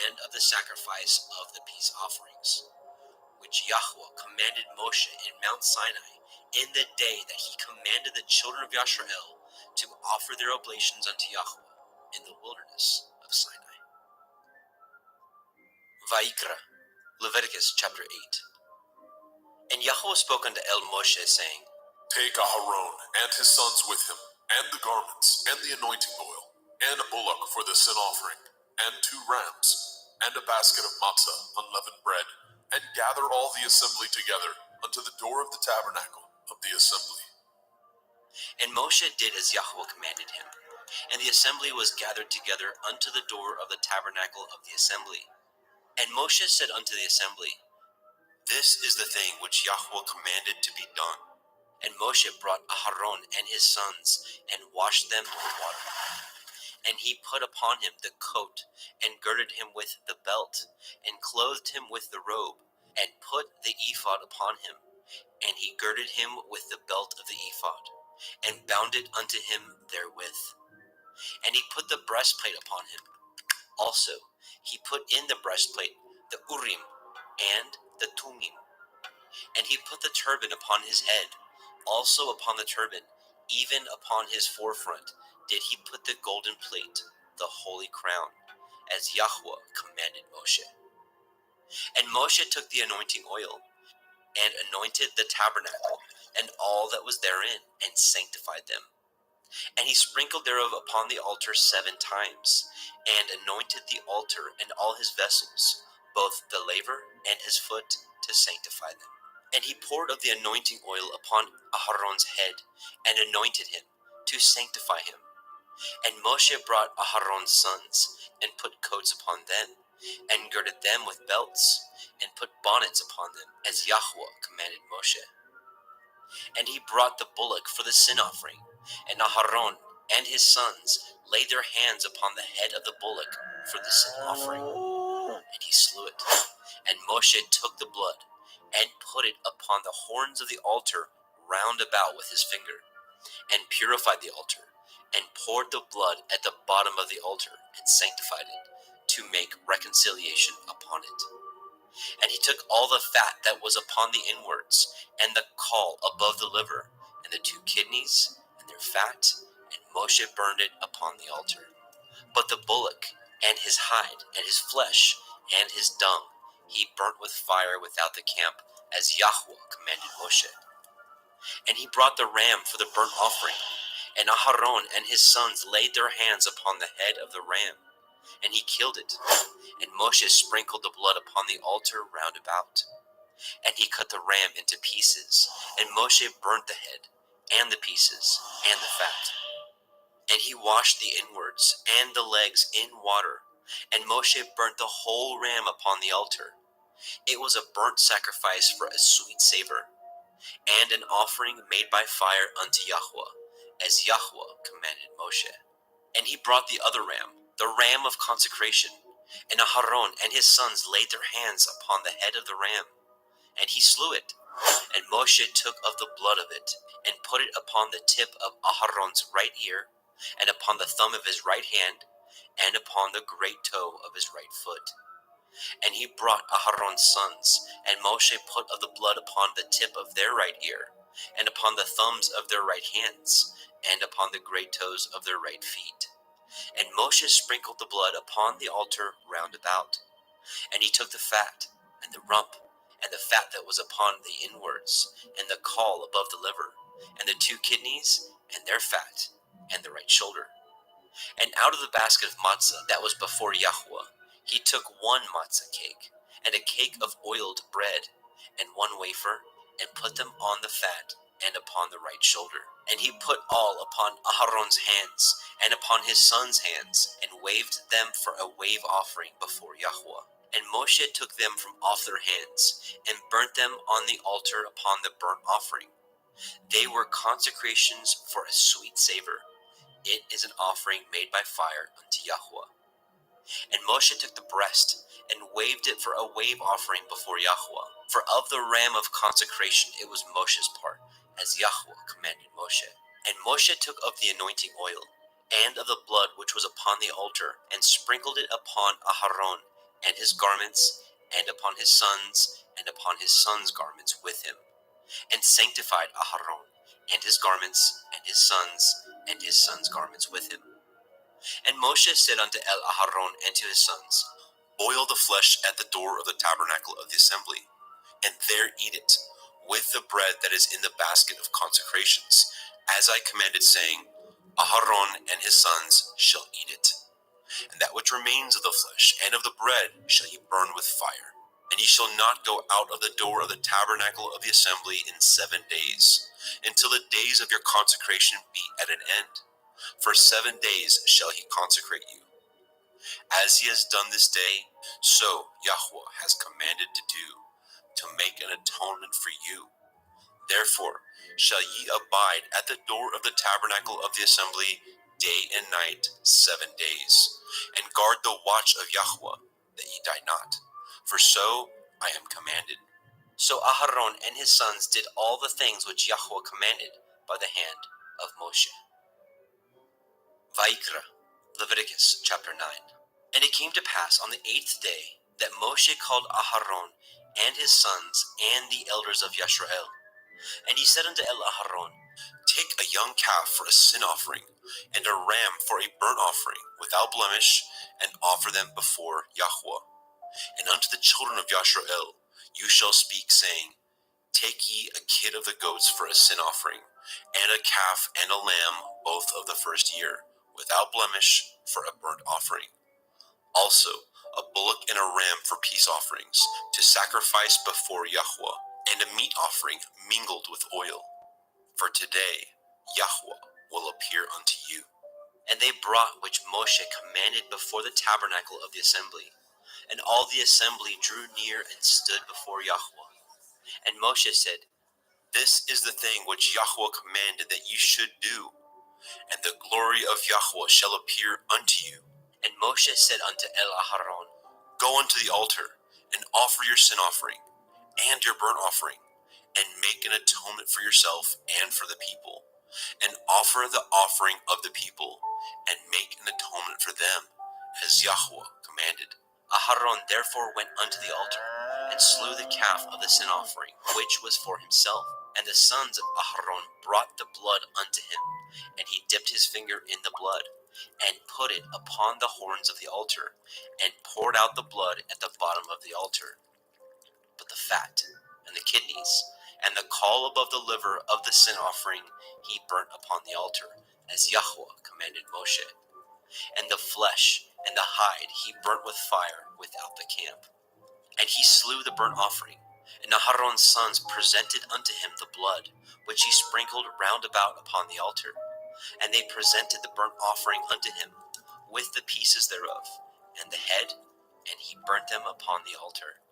and of the sacrifice of the peace offerings, which Yahweh commanded Moshe in Mount Sinai in the day that he commanded the children of Yasharel to offer their oblations unto Yahweh in the wilderness of Sinai. Vayikra, Leviticus chapter 8. And Yahweh spoke unto Moshe, saying, Take Aharon and his sons with him, and the garments, and the anointing oil, and a bullock for the sin offering, and 2 rams, and a basket of matzah, unleavened bread, and gather all the assembly together unto the door of the tabernacle of the assembly. And Moshe did as Yahweh commanded him, and the assembly was gathered together unto the door of the tabernacle of the assembly. And Moshe said unto the assembly, This is the thing which Yahweh commanded to be done. And Moshe brought Aharon and his sons, and washed them with water. And he put upon him the coat, and girded him with the belt, and clothed him with the robe, and put the ephod upon him. And he girded him with the belt of the ephod, and bound it unto him therewith. And he put the breastplate upon him. Also he put in the breastplate the Urim and the Tumim. And he put the turban upon his head. Also upon the turban, even upon his forefront, did he put the golden plate, the holy crown, as Yahweh commanded Moshe. And Moshe took the anointing oil, and anointed the tabernacle, and all that was therein, and sanctified them. And he sprinkled thereof upon the altar 7 times, and anointed the altar and all his vessels, both the laver and his foot, to sanctify them. And he poured of the anointing oil upon Aharon's head, and anointed him, to sanctify him. And Moshe brought Aharon's sons, and put coats upon them, and girded them with belts, and put bonnets upon them, as Yahweh commanded Moshe. And he brought the bullock for the sin offering, and Aharon and his sons laid their hands upon the head of the bullock for the sin offering, and he slew it. And Moshe took the blood, and put it upon the horns of the altar round about with his finger, and purified the altar, and poured the blood at the bottom of the altar, and sanctified it, to make reconciliation upon it. And he took all the fat that was upon the inwards, and the caul above the liver, and the 2 kidneys, and their fat, and Moshe burned it upon the altar. But the bullock, and his hide, and his flesh, and his dung, he burnt with fire without the camp, as Yahweh commanded Moshe. And he brought the ram for the burnt offering, And Aharon and his sons laid their hands upon the head of the ram, and he killed it. And Moshe sprinkled the blood upon the altar round about. And he cut the ram into pieces, and Moshe burnt the head, and the pieces, and the fat. And he washed the inwards and the legs in water, and Moshe burnt the whole ram upon the altar. It was a burnt sacrifice for a sweet savor, and an offering made by fire unto Yahweh, as Yahweh commanded Moshe. And he brought the other ram, the ram of consecration, and Aharon and his sons laid their hands upon the head of the ram, and he slew it. And Moshe took of the blood of it, and put it upon the tip of Aharon's right ear, and upon the thumb of his right hand, and upon the great toe of his right foot. And he brought Aharon's sons, and Moshe put of the blood upon the tip of their right ear, and upon the thumbs of their right hands, and upon the great toes of their right feet. And Moshe sprinkled the blood upon the altar round about. And he took the fat, and the rump, and the fat that was upon the inwards, and the caul above the liver, and the 2 kidneys, and their fat, and the right shoulder. And out of the basket of matzah that was before Yahweh, he took 1 matzah cake, and a cake of oiled bread, and 1 wafer, and put them on the fat, and upon the right shoulder. And he put all upon Aharon's hands, and upon his sons' hands, and waved them for a wave offering before Yahweh. And Moshe took them from off their hands, and burnt them on the altar upon the burnt offering. They were consecrations for a sweet savor. It is an offering made by fire unto Yahweh. And Moshe took the breast, and waved it for a wave offering before Yahweh. For of the ram of consecration it was Moshe's part, as Yahweh commanded Moshe. And Moshe took of the anointing oil, and of the blood which was upon the altar, and sprinkled it upon Aharon and his garments, and upon his sons, and upon his sons' garments with him, and sanctified Aharon and his garments, and his sons' garments with him. And Moshe said unto Aharon and to his sons, Boil the flesh at the door of the tabernacle of the assembly, and there eat it, with the bread that is in the basket of consecrations, as I commanded, saying, Aharon and his sons shall eat it. And that which remains of the flesh and of the bread shall ye burn with fire. And ye shall not go out of the door of the tabernacle of the assembly in 7 days, until the days of your consecration be at an end. For 7 days shall he consecrate you. As he has done this day, so Yahweh has commanded to do, to make an atonement for you. Therefore shall ye abide at the door of the tabernacle of the assembly day and night 7 days, and guard the watch of Yahweh, that ye die not. For so I am commanded. So Aharon and his sons did all the things which Yahweh commanded by the hand of Moshe. Vayikra, Leviticus chapter 9. And it came to pass on the 8th day that Moshe called Aharon and his sons and the elders of Yisrael. And he said unto Aharon, Take a young calf for a sin offering, and a ram for a burnt offering, without blemish, and offer them before Yahweh. And unto the children of Yisrael you shall speak, saying, Take ye a kid of the goats for a sin offering, and a calf and a lamb, both of the first year, without blemish, for a burnt offering. Also a bullock and a ram for peace offerings, to sacrifice before Yahweh, and a meat offering mingled with oil. For today Yahweh will appear unto you. And they brought which Moshe commanded before the tabernacle of the assembly. And all the assembly drew near and stood before Yahweh. And Moshe said, This is the thing which Yahweh commanded that ye should do, and the glory of Yahweh shall appear unto you. And Moshe said unto Aharon, Go unto the altar, and offer your sin offering, and your burnt offering, and make an atonement for yourself and for the people, and offer the offering of the people, and make an atonement for them, as Yahweh commanded. Aharon therefore went unto the altar, and slew the calf of the sin offering, which was for himself. And the sons of Aharon brought the blood unto him, and he dipped his finger in the blood, and put it upon the horns of the altar, and poured out the blood at the bottom of the altar. But the fat, and the kidneys, and the caul above the liver of the sin offering he burnt upon the altar, as Yahweh commanded Moshe. And the flesh and the hide he burnt with fire without the camp. And he slew the burnt offering, and Aharon's sons presented unto him the blood, which he sprinkled round about upon the altar. And they presented the burnt offering unto him, with the pieces thereof, and the head, and he burnt them upon the altar.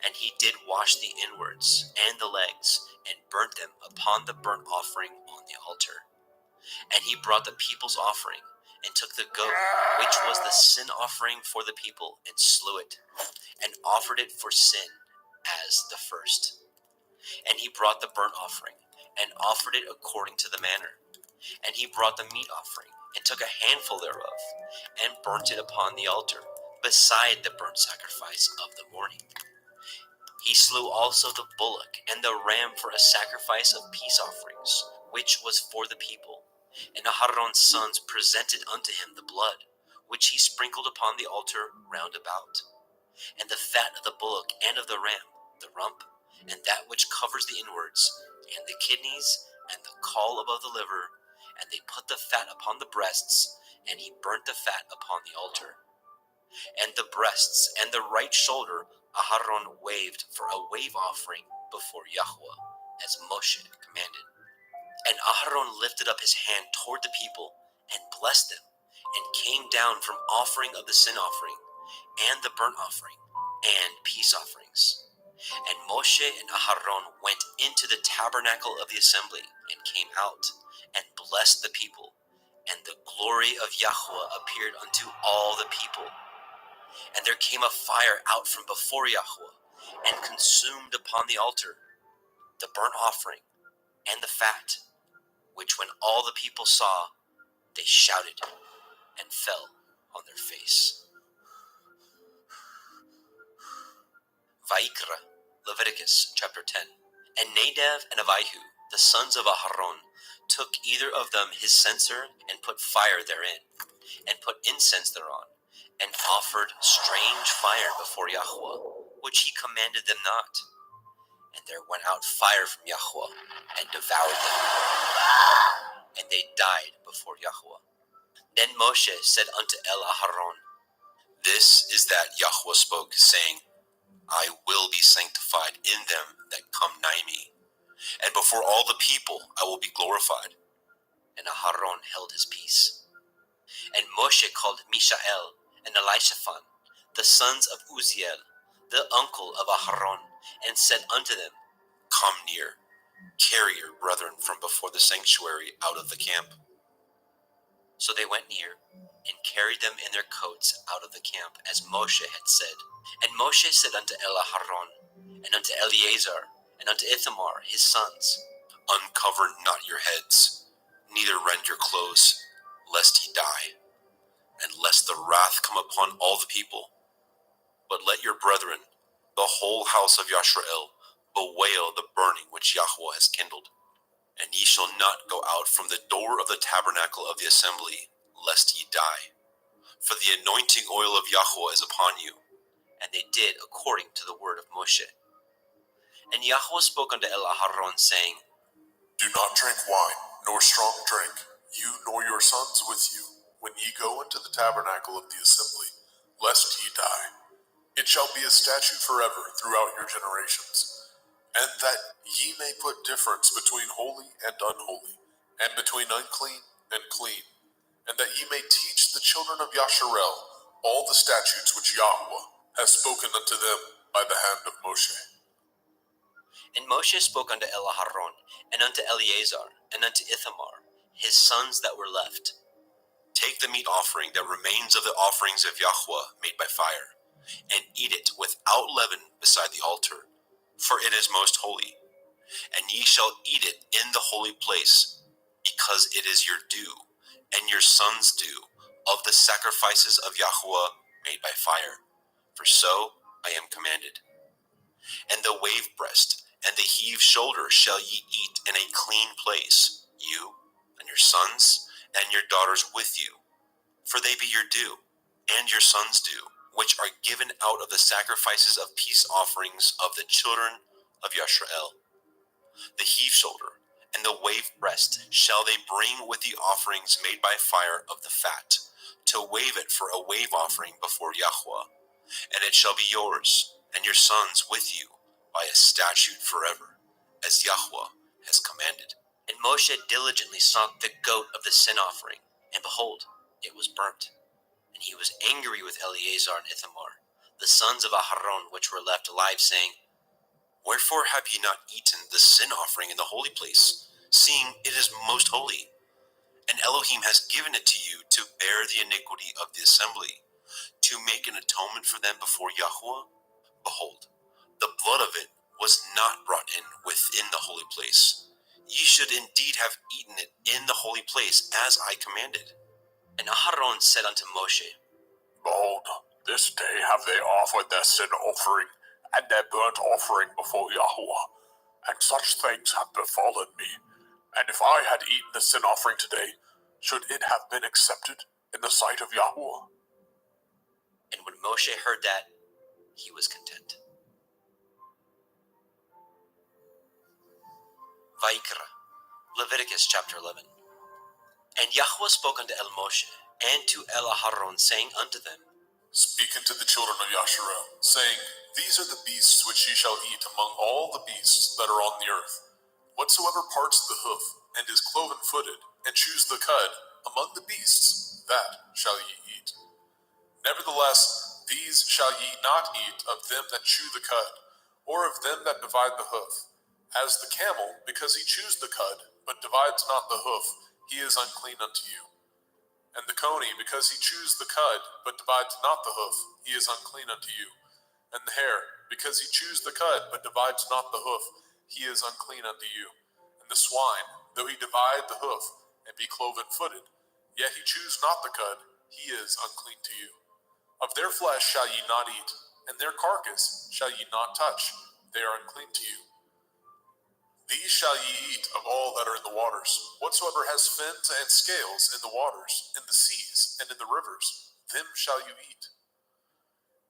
And he did wash the inwards and the legs, and burnt them upon the burnt offering on the altar. And he brought the people's offering, and took the goat, which was the sin offering for the people, and slew it, and offered it for sin as the first. And he brought the burnt offering, and offered it according to the manner. And he brought the meat offering, and took a handful thereof, and burnt it upon the altar, beside the burnt sacrifice of the morning. He slew also the bullock and the ram for a sacrifice of peace offerings, which was for the people. And Aharon's sons presented unto him the blood, which he sprinkled upon the altar round about. And the fat of the bullock and of the ram, the rump, and that which covers the inwards, and the kidneys, and the caul above the liver, and they put the fat upon the breasts, and he burnt the fat upon the altar. And the breasts and the right shoulder Aharon waved for a wave offering before Yahweh, as Moshe commanded. And Aharon lifted up his hand toward the people, and blessed them, and came down from offering of the sin offering, and the burnt offering, and peace offerings. And Moshe and Aharon went into the tabernacle of the assembly, and came out, and blessed the people. And the glory of Yahweh appeared unto all the people. And there came a fire out from before Yahweh, and consumed upon the altar the burnt offering and the fat, which when all the people saw, they shouted and fell on their face. Vayikra, Leviticus chapter 10. And Nadab and Abihu, the sons of Aharon, took either of them his censer, and put fire therein, and put incense thereon, and offered strange fire before Yahweh, which he commanded them not. And there went out fire from Yahweh, and devoured them, and they died before Yahweh. Then Moshe said unto Aharon, This is that Yahweh spoke, saying, I will be sanctified in them that come nigh me, and before all the people I will be glorified. And Aharon held his peace. And Moshe called Mishael and Elishaphan, the sons of Uzziel, the uncle of Aharon, and said unto them, Come near, carry your brethren from before the sanctuary out of the camp. So they went near, and carried them in their coats out of the camp, as Moshe had said. And Moshe said unto Aharon, and unto Eleazar, and unto Ithamar his sons, Uncover not your heads, neither rend your clothes, lest ye die, and lest the wrath come upon all the people. But let your brethren, the whole house of Yashrael, bewail the burning which Yahweh has kindled. And ye shall not go out from the door of the tabernacle of the assembly, lest ye die. For the anointing oil of Yahweh is upon you. And they did according to the word of Moshe. And Yahweh spoke unto Aharon, saying, Do not drink wine, nor strong drink, you nor your sons with you, when ye go into the tabernacle of the assembly, lest ye die. It shall be a statute forever throughout your generations, and that ye may put difference between holy and unholy, and between unclean and clean, and that ye may teach the children of Yasharel all the statutes which Yahweh has spoken unto them by the hand of Moshe. And Moshe spoke unto Aharon, and unto Eleazar, and unto Ithamar, his sons that were left, Take the meat offering that remains of the offerings of Yahweh made by fire, and eat it without leaven beside the altar, for it is most holy. And ye shall eat it in the holy place, because it is your due, and your sons' due, of the sacrifices of Yahweh made by fire, for so I am commanded. And the wave breast and the heave shoulder shall ye eat in a clean place, you and your sons and your daughters with you, for they be your due, and your sons' due, which are given out of the sacrifices of peace offerings of the children of Yashrael. The heave shoulder and the wave breast shall they bring with the offerings made by fire of the fat, to wave it for a wave offering before Yahweh. And it shall be yours, and your sons with you, by a statute forever, as Yahweh has commanded. And Moshe diligently sought the goat of the sin offering, and behold, it was burnt. And he was angry with Eleazar and Ithamar, the sons of Aharon, which were left alive, saying, Wherefore have ye not eaten the sin offering in the holy place, seeing it is most holy? And Elohim has given it to you to bear the iniquity of the assembly, to make an atonement for them before Yahweh? Behold, the blood of it was not brought in within the holy place. Ye should indeed have eaten it in the holy place, as I commanded. And Aharon said unto Moshe, Behold, this day have they offered their sin offering and their burnt offering before Yahweh, and such things have befallen me. And if I had eaten the sin offering today, should it have been accepted in the sight of Yahweh? And when Moshe heard that, he was content. Vayikra, Leviticus chapter 11. And Yahweh spoke unto El Moshe, and to El Aharon, saying unto them, Speak unto the children of Yasharel, saying, These are the beasts which ye shall eat among all the beasts that are on the earth. Whatsoever parts the hoof, and is cloven-footed, and chews the cud, among the beasts, that shall ye eat. Nevertheless, these shall ye not eat of them that chew the cud, or of them that divide the hoof. As the camel, because he chews the cud, but divides not the hoof, he is unclean unto you. And the coney, because he chews the cud, but divides not the hoof, he is unclean unto you. And the hare, because he chews the cud, but divides not the hoof, he is unclean unto you. And the swine, though he divide the hoof, and be cloven-footed, yet he chews not the cud, he is unclean to you. Of their flesh shall ye not eat, and their carcass shall ye not touch, they are unclean to you. These shall ye eat of all that are in the waters. Whatsoever has fins and scales in the waters, in the seas, and in the rivers, them shall you eat.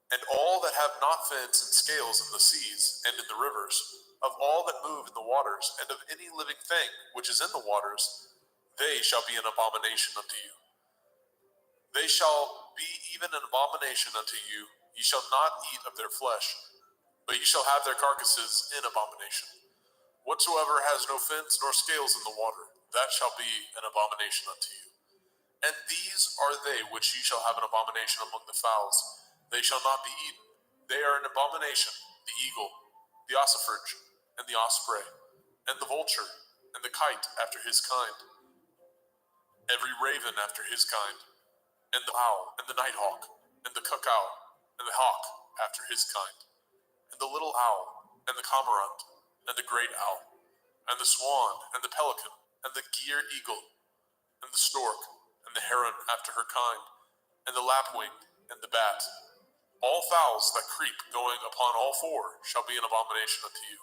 And all that have not fins and scales in the seas and in the rivers, of all that move in the waters, and of any living thing which is in the waters, they shall be an abomination unto you. They shall be even an abomination unto you. Ye shall not eat of their flesh, but ye shall have their carcasses in abomination. Whatsoever has no fins nor scales in the water, that shall be an abomination unto you. And these are they which ye shall have an abomination among the fowls. They shall not be eaten. They are an abomination: the eagle, the ossifrage, and the osprey, and the vulture, and the kite after his kind, every raven after his kind, and the owl, and the nighthawk, and the cuckow, and the hawk after his kind, and the little owl, and the cormorant, and the great owl, and the swan, and the pelican, and the gier eagle, and the stork, and the heron after her kind, and the lapwing, and the bat. All fowls that creep going upon all four shall be an abomination unto you.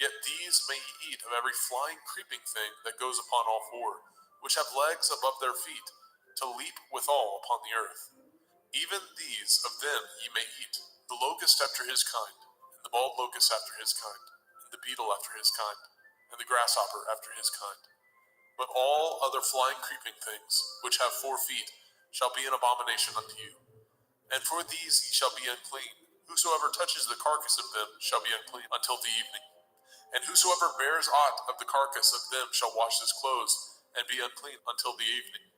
Yet these may ye eat of every flying creeping thing that goes upon all four, which have legs above their feet, to leap withal upon the earth. Even these of them ye may eat, the locust after his kind, and the bald locust after his kind, and the beetle after his kind, and the grasshopper after his kind. But all other flying creeping things, which have 4 feet, shall be an abomination unto you. And for these ye shall be unclean. Whosoever touches the carcass of them shall be unclean until the evening. And whosoever bears aught of the carcass of them shall wash his clothes, and be unclean until the evening.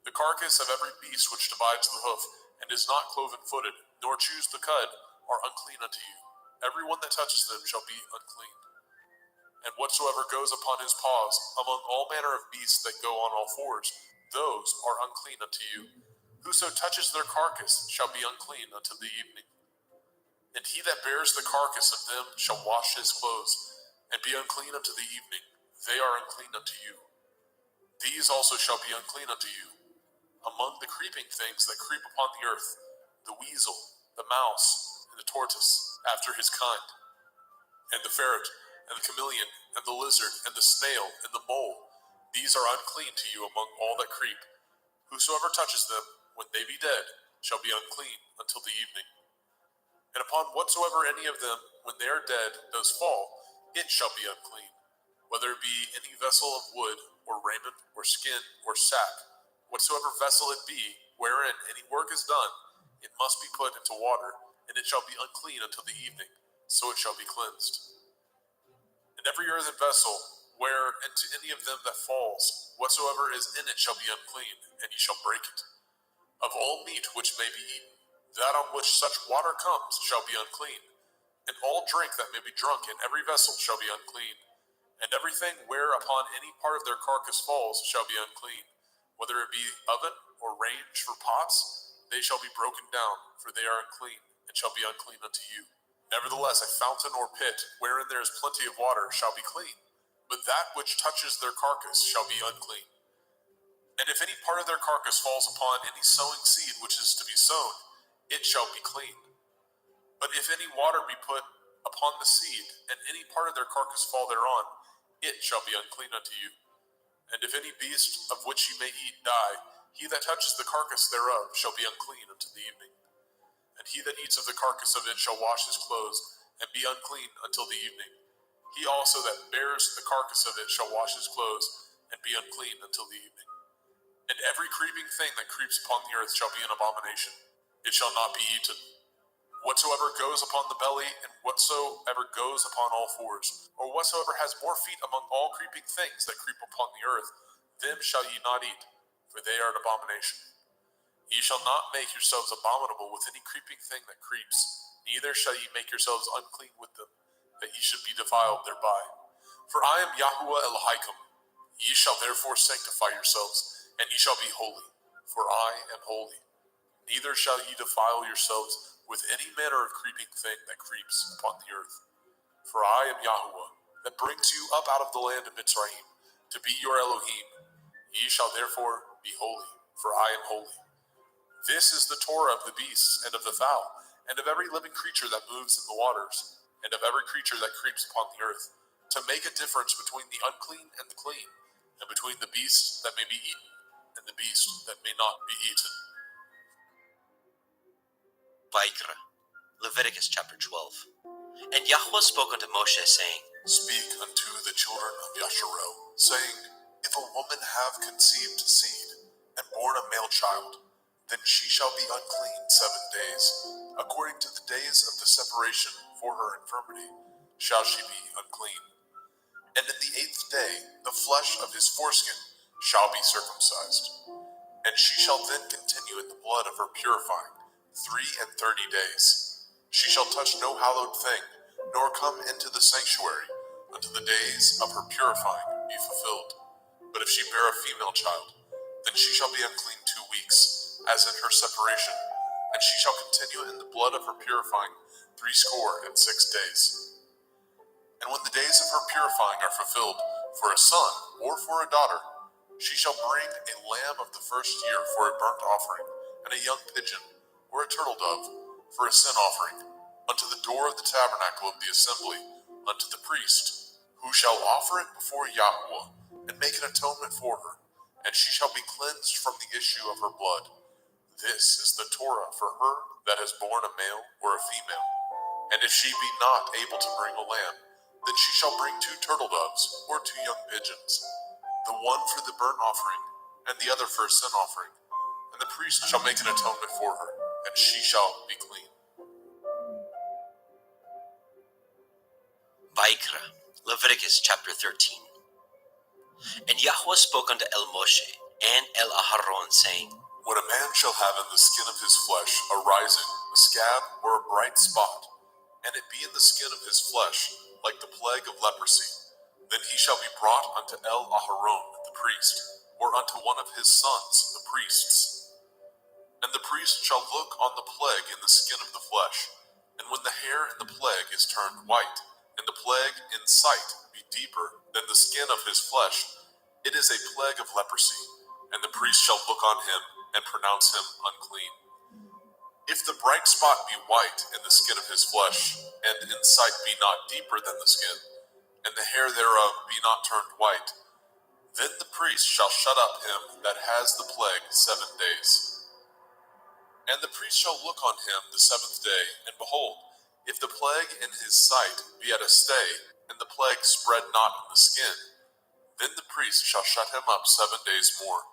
The carcass of every beast which divides the hoof, and is not cloven-footed, nor chews the cud, are unclean unto you. Every one that touches them shall be unclean. And whatsoever goes upon his paws, among all manner of beasts that go on all fours, those are unclean unto you. Whoso touches their carcass shall be unclean until the evening. And he that bears the carcass of them shall wash his clothes, and be unclean unto the evening. They are unclean unto you. These also shall be unclean unto you. Among the creeping things that creep upon the earth, the weasel, the mouse, and the tortoise, after his kind, and the ferret, and the chameleon, and the lizard, and the snail, and the mole, these are unclean to you among all that creep. Whosoever touches them, when they be dead, shall be unclean until the evening. And upon whatsoever any of them, when they are dead, does fall, it shall be unclean. whether it be any vessel of wood, or raiment, or skin, or sack, whatsoever vessel it be, wherein any work is done, it must be put into water, and it shall be unclean until the evening, so it shall be cleansed. And every earthen vessel, where into any of them that falls, whatsoever is in it shall be unclean, and ye shall break it. Of all meat which may be eaten, that on which such water comes shall be unclean, and all drink that may be drunk in every vessel shall be unclean. And everything whereupon any part of their carcass falls shall be unclean, whether it be oven or range for pots, they shall be broken down, for they are unclean, and shall be unclean unto you. Nevertheless, a fountain or pit, wherein there is plenty of water, shall be clean, but that which touches their carcass shall be unclean. And if any part of their carcass falls upon any sowing seed which is to be sown, it shall be clean. But if any water be put upon the seed, and any part of their carcass fall thereon, it shall be unclean unto you. And if any beast of which ye may eat die, he that touches the carcass thereof shall be unclean unto the evening. And he that eats of the carcass of it shall wash his clothes, and be unclean until the evening. He also that bears the carcass of it shall wash his clothes, and be unclean until the evening. And every creeping thing that creeps upon the earth shall be an abomination. It shall not be eaten. Whatsoever goes upon the belly, and whatsoever goes upon all fours, or whatsoever has more feet among all creeping things that creep upon the earth, them shall ye not eat, for they are an abomination. Ye shall not make yourselves abominable with any creeping thing that creeps, neither shall ye make yourselves unclean with them, that ye should be defiled thereby. For I am Yahuwah Elohim. Ye shall therefore sanctify yourselves, and ye shall be holy, for I am holy. Neither shall ye defile yourselves with any manner of creeping thing that creeps upon the earth. For I am Yahuwah, that brings you up out of the land of Mitzrayim, to be your Elohim. Ye shall therefore be holy, for I am holy. This is the Torah of the beasts, and of the fowl, and of every living creature that moves in the waters, and of every creature that creeps upon the earth, to make a difference between the unclean and the clean, and between the beast that may be eaten, and the beast that may not be eaten. Vaikra, Leviticus chapter 12. And Yahweh spoke unto Moshe, saying, Speak unto the children of Yasharel, saying, If a woman have conceived seed, and born a male child, then she shall be unclean 7 days, according to the days of the separation for her infirmity, shall she be unclean. And in the 8th day the flesh of his foreskin shall be circumcised, and she shall then continue in the blood of her purifying 33 days. She shall touch no hallowed thing, nor come into the sanctuary, until the days of her purifying be fulfilled. But if she bear a female child, then she shall be unclean 2 weeks, as in her separation, and she shall continue in the blood of her purifying 66 days. And when the days of her purifying are fulfilled, for a son or for a daughter, she shall bring a lamb of the first year for a burnt offering, and a young pigeon, or a turtle dove, for a sin offering, unto the door of the tabernacle of the assembly, unto the priest, who shall offer it before Yahuwah, and make an atonement for her, and she shall be cleansed from the issue of her blood. This is the Torah for her that has borne a male or a female. And if she be not able to bring a lamb, then she shall bring 2 turtle doves, or 2 young pigeons, the one for the burnt offering, and the other for a sin offering. And the priest shall make an atonement for her, and she shall be clean. Vaikra, Leviticus chapter 13. And Yahweh spoke unto El Moshe and El Aharon, saying, When a man shall have in the skin of his flesh a rising, a scab, or a bright spot, and it be in the skin of his flesh, like the plague of leprosy, then he shall be brought unto El Aharon the priest, or unto one of his sons the priests. And the priest shall look on the plague in the skin of the flesh, and when the hair in the plague is turned white, and the plague in sight be deeper than the skin of his flesh, it is a plague of leprosy, and the priest shall look on him and pronounce him unclean. If the bright spot be white in the skin of his flesh, and in sight be not deeper than the skin, and the hair thereof be not turned white, then the priest shall shut up him that has the plague 7 days. And the priest shall look on him the 7th day, and behold, if the plague in his sight be at a stay, and the plague spread not in the skin, then the priest shall shut him up 7 days more.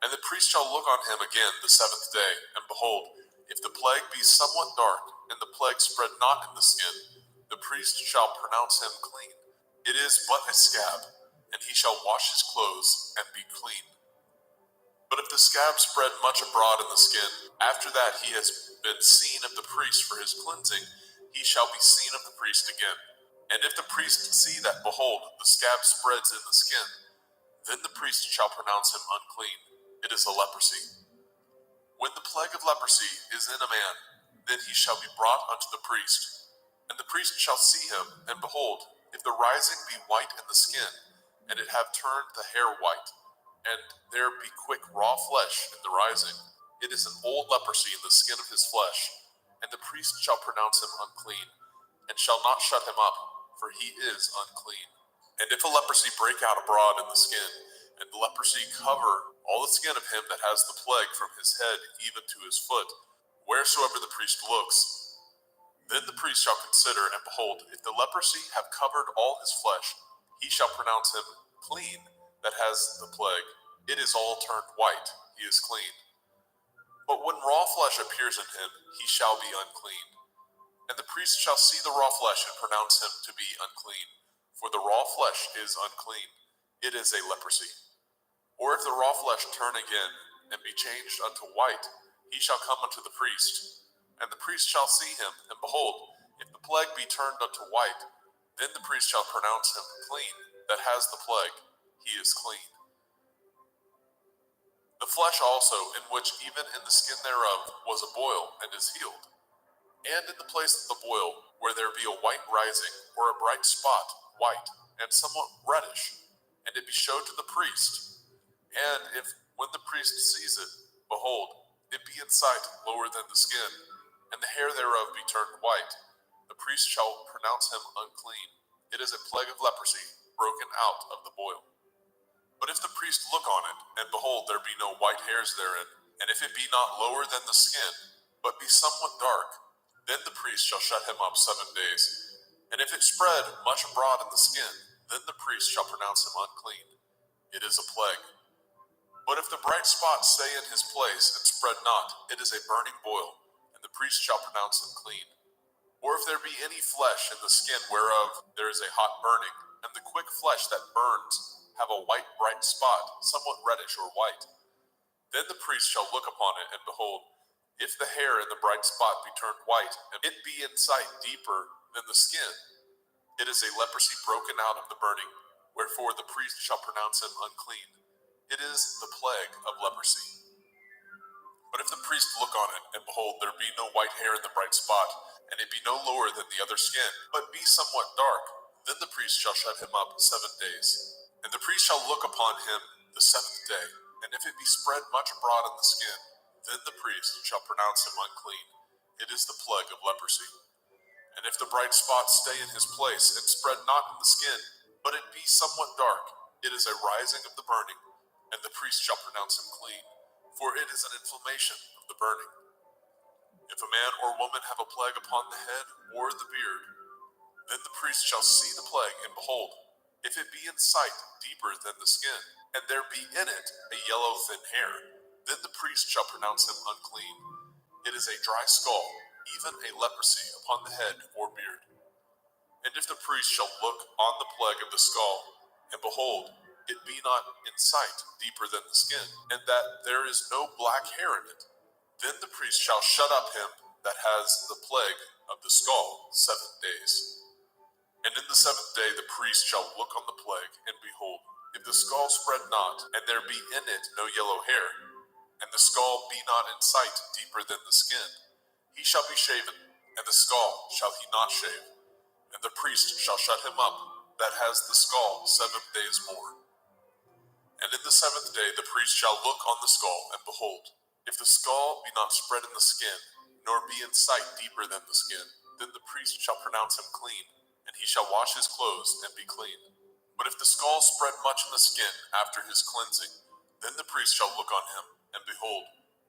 And the priest shall look on him again the 7th day, and behold, if the plague be somewhat dark, and the plague spread not in the skin, the priest shall pronounce him clean. It is but a scab, and he shall wash his clothes and be clean. But if the scab spread much abroad in the skin, after that he has been seen of the priest for his cleansing, he shall be seen of the priest again. And if the priest see that, behold, the scab spreads in the skin, then the priest shall pronounce him unclean. It is a leprosy. When the plague of leprosy is in a man, then he shall be brought unto the priest. And the priest shall see him, and behold, if the rising be white in the skin, and it have turned the hair white, and there be quick raw flesh in the rising, it is an old leprosy in the skin of his flesh, and the priest shall pronounce him unclean, and shall not shut him up, for he is unclean. And if a leprosy break out abroad in the skin, and the leprosy cover all the skin of him that has the plague from his head even to his foot, wheresoever the priest looks, then the priest shall consider, and behold, if the leprosy have covered all his flesh, he shall pronounce him clean that has the plague. It is all turned white, he is clean. But when raw flesh appears in him, he shall be unclean. And the priest shall see the raw flesh and pronounce him to be unclean. For the raw flesh is unclean, it is a leprosy. Or if the raw flesh turn again, and be changed unto white, he shall come unto the priest. And the priest shall see him, and behold, if the plague be turned unto white, then the priest shall pronounce him clean that has the plague, he is clean. The flesh also, in which even in the skin thereof was a boil, and is healed. And in the place of the boil, where there be a white rising, or a bright spot, white, and somewhat reddish, and it be showed to the priest. And if, when the priest sees it, behold, it be in sight lower than the skin, and the hair thereof be turned white, the priest shall pronounce him unclean. It is a plague of leprosy, broken out of the boil. But if the priest look on it, and behold, there be no white hairs therein, and if it be not lower than the skin, but be somewhat dark, then the priest shall shut him up 7 days. And if it spread much abroad in the skin, then the priest shall pronounce him unclean. It is a plague. But if the bright spot stay in his place and spread not, it is a burning boil, and the priest shall pronounce him clean. Or if there be any flesh in the skin whereof there is a hot burning, and the quick flesh that burns have a white bright spot, somewhat reddish or white, then the priest shall look upon it, and behold, if the hair in the bright spot be turned white, and it be in sight deeper than the skin, it is a leprosy broken out of the burning, wherefore the priest shall pronounce him unclean. It is the plague of leprosy. But if the priest look on it, and behold, there be no white hair in the bright spot, and it be no lower than the other skin, but be somewhat dark, then the priest shall shut him up 7 days. And the priest shall look upon him the 7th day, and if it be spread much abroad in the skin, then the priest shall pronounce him unclean. It is the plague of leprosy. And if the bright spot stay in his place, and spread not in the skin, but it be somewhat dark, it is a rising of the burning, and the priest shall pronounce him clean, for it is an inflammation of the burning. If a man or woman have a plague upon the head or the beard, then the priest shall see the plague, and behold, if it be in sight deeper than the skin, and there be in it a yellow thin hair, then the priest shall pronounce him unclean. It is a dry skull, even a leprosy upon the head or beard. And if the priest shall look on the plague of the skull, and behold, it be not in sight deeper than the skin, and that there is no black hair in it, then the priest shall shut up him that has the plague of the skull 7 days. And in the 7th day the priest shall look on the plague, and behold, if the skull spread not, and there be in it no yellow hair, and the skull be not in sight deeper than the skin, he shall be shaven, and the skull shall he not shave. And the priest shall shut him up that has the skull 7 days more. And in the 7th day the priest shall look on the skull, and behold, if the skull be not spread in the skin, nor be in sight deeper than the skin, then the priest shall pronounce him clean, and he shall wash his clothes and be clean. But if the skull spread much in the skin after his cleansing, then the priest shall look on him, and behold,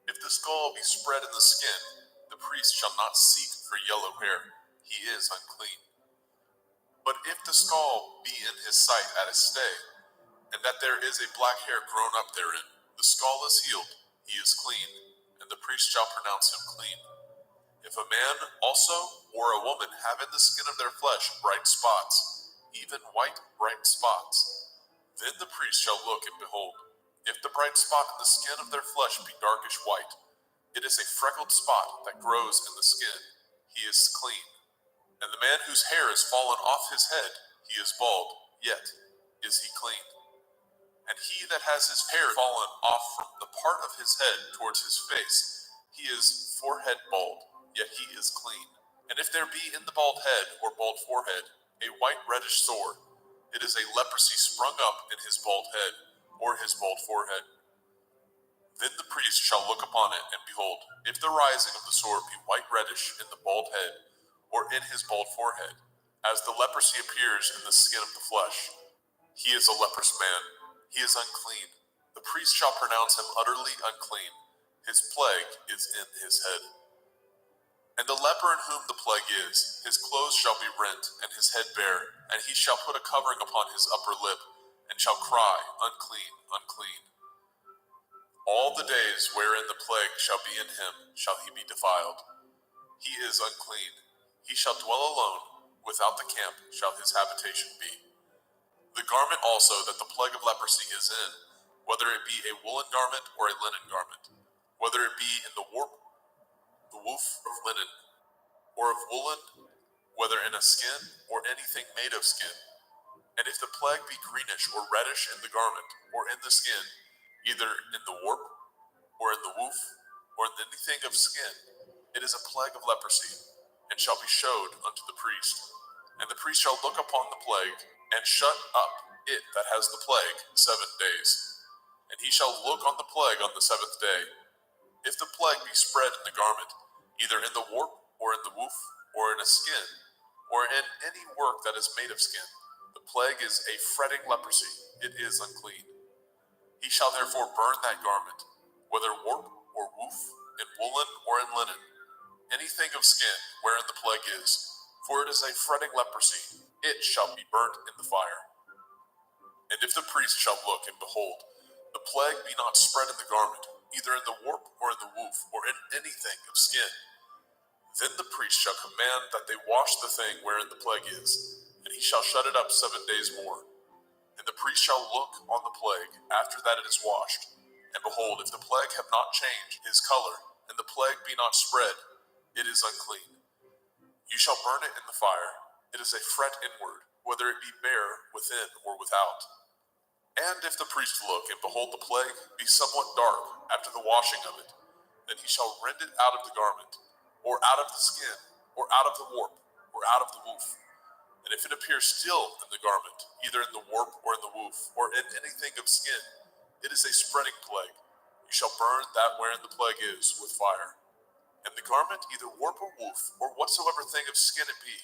if the skull be spread in the skin, the priest shall not seek for yellow hair, he is unclean. But if the skull be in his sight at a stay, and that there is a black hair grown up therein, the skull is healed, he is clean, and the priest shall pronounce him clean. If a man also or a woman have in the skin of their flesh bright spots, even white bright spots, then the priest shall look and behold. If the bright spot in the skin of their flesh be darkish white, it is a freckled spot that grows in the skin, he is clean. And the man whose hair is fallen off his head, he is bald, yet is he clean. And he that has his hair fallen off from the part of his head towards his face, he is forehead bald, yet he is clean. And if there be in the bald head or bald forehead a white reddish sore, it is a leprosy sprung up in his bald head or his bald forehead. Then the priest shall look upon it, and behold, if the rising of the sore be white reddish in the bald head or in his bald forehead, as the leprosy appears in the skin of the flesh, he is a leprous man, he is unclean. The priest shall pronounce him utterly unclean, his plague is in his head. And the leper in whom the plague is, his clothes shall be rent, and his head bare, and he shall put a covering upon his upper lip, and shall cry, unclean, unclean. All the days wherein the plague shall be in him shall he be defiled. He is unclean. He shall dwell alone, without the camp shall his habitation be. The garment also that the plague of leprosy is in, whether it be a woolen garment or a linen garment, whether it be in the warp, the woof of linen, or of woolen, whether in a skin or anything made of skin. And if the plague be greenish or reddish in the garment or in the skin, either in the warp or in the woof or in anything of skin, it is a plague of leprosy, and shall be showed unto the priest. And the priest shall look upon the plague, and shut up it that has the plague 7 days. And he shall look on the plague on the 7th day. If the plague be spread in the garment, either in the warp or in the woof or in a skin, or in any work that is made of skin, the plague is a fretting leprosy, it is unclean. He shall therefore burn that garment, whether warp or woof, in woolen or in linen, anything of skin wherein the plague is, for it is a fretting leprosy, it shall be burnt in the fire. And if the priest shall look and behold, the plague be not spread in the garment, either in the warp or in the woof, or in anything of skin, then the priest shall command that they wash the thing wherein the plague is, and he shall shut it up 7 days more. And the priest shall look on the plague after that it is washed, and behold, if the plague have not changed his color, and the plague be not spread, it is unclean. You shall burn it in the fire. It is a fret inward, whether it be bare within or without. And if the priest look and behold the plague be somewhat dark after the washing of it, then he shall rend it out of the garment, or out of the skin, or out of the warp, or out of the woof. And if it appears still in the garment, either in the warp or in the woof, or in anything of skin, it is a spreading plague. You shall burn that wherein the plague is with fire. And the garment, either warp or woof, or whatsoever thing of skin it be,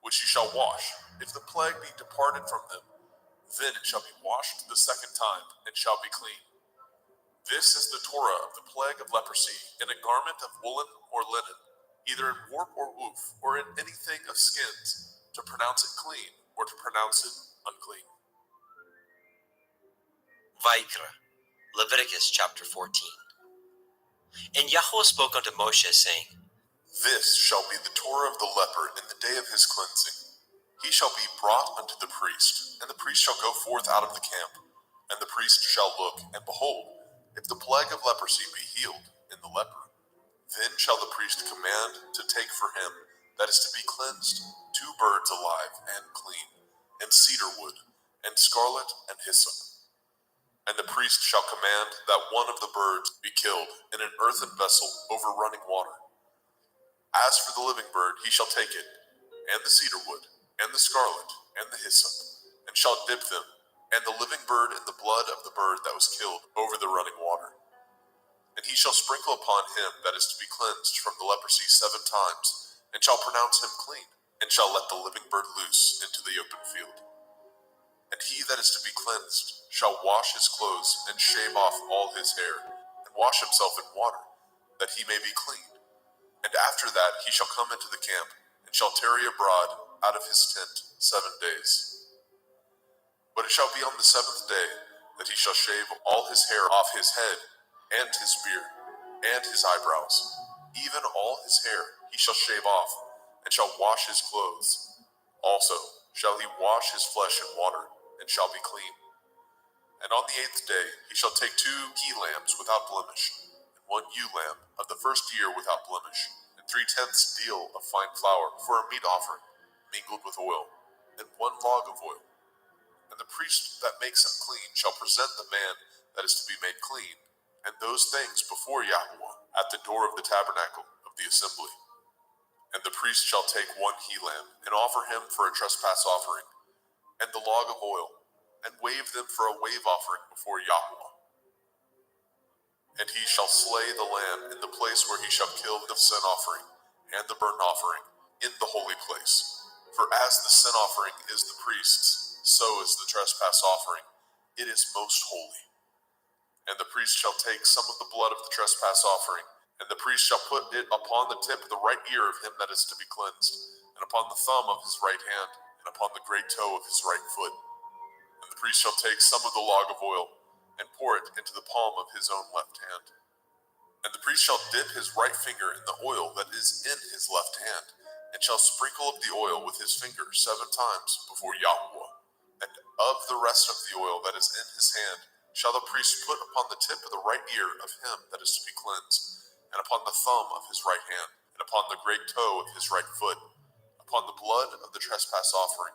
which you shall wash, if the plague be departed from them, then it shall be washed the 2nd time, and shall be clean. This is the Torah of the plague of leprosy, in a garment of woolen or linen, either in warp or woof, or in anything of skins, to pronounce it clean, or to pronounce it unclean. Vaikra, Leviticus chapter 14. And Yahweh spoke unto Moshe, saying, This shall be the Torah of the leper in the day of his cleansing. He shall be brought unto the priest, and the priest shall go forth out of the camp. And the priest shall look, and behold, if the plague of leprosy be healed in the leper, then shall the priest command to take for him that is to be cleansed 2 birds alive and clean, and cedar wood, and scarlet and hyssop. And the priest shall command that one of the birds be killed in an earthen vessel over running water. As for the living bird, he shall take it, and the cedar wood, and the scarlet, and the hyssop, and shall dip them, and the living bird in the blood of the bird that was killed over the running water. And he shall sprinkle upon him that is to be cleansed from the leprosy 7 times, and shall pronounce him clean, and shall let the living bird loose into the open field. And he that is to be cleansed shall wash his clothes, and shave off all his hair, and wash himself in water, that he may be clean. And after that he shall come into the camp, and shall tarry abroad out of his tent 7 days. But it shall be on the 7th day that he shall shave all his hair off his head, and his beard, and his eyebrows, even all his hair he shall shave off, and shall wash his clothes. Also shall he wash his flesh in water, and shall be clean. And on the 8th day he shall take 2 he-lambs without blemish, and 1 ewe-lamb of the first year without blemish, and 3/10 deal of fine flour for a meat offering, mingled with oil, and 1 log of oil. And the priest that makes him clean shall present the man that is to be made clean, and those things before Yahweh at the door of the tabernacle of the assembly. And the priest shall take 1 he-lamb, and offer him for a trespass offering, and the log of oil, and wave them for a wave offering before Yahweh. And he shall slay the lamb in the place where he shall kill the sin offering and the burnt offering in the holy place. For as the sin offering is the priest's, so is the trespass offering. It is most holy. And the priest shall take some of the blood of the trespass offering, and the priest shall put it upon the tip of the right ear of him that is to be cleansed, and upon the thumb of his right hand, and upon the great toe of his right foot. And the priest shall take some of the log of oil, and pour it into the palm of his own left hand. And the priest shall dip his right finger in the oil that is in his left hand, and shall sprinkle up the oil with his finger 7 times before Yahweh. And of the rest of the oil that is in his hand shall the priest put upon the tip of the right ear of him that is to be cleansed, and upon the thumb of his right hand, and upon the great toe of his right foot, upon the blood of the trespass offering.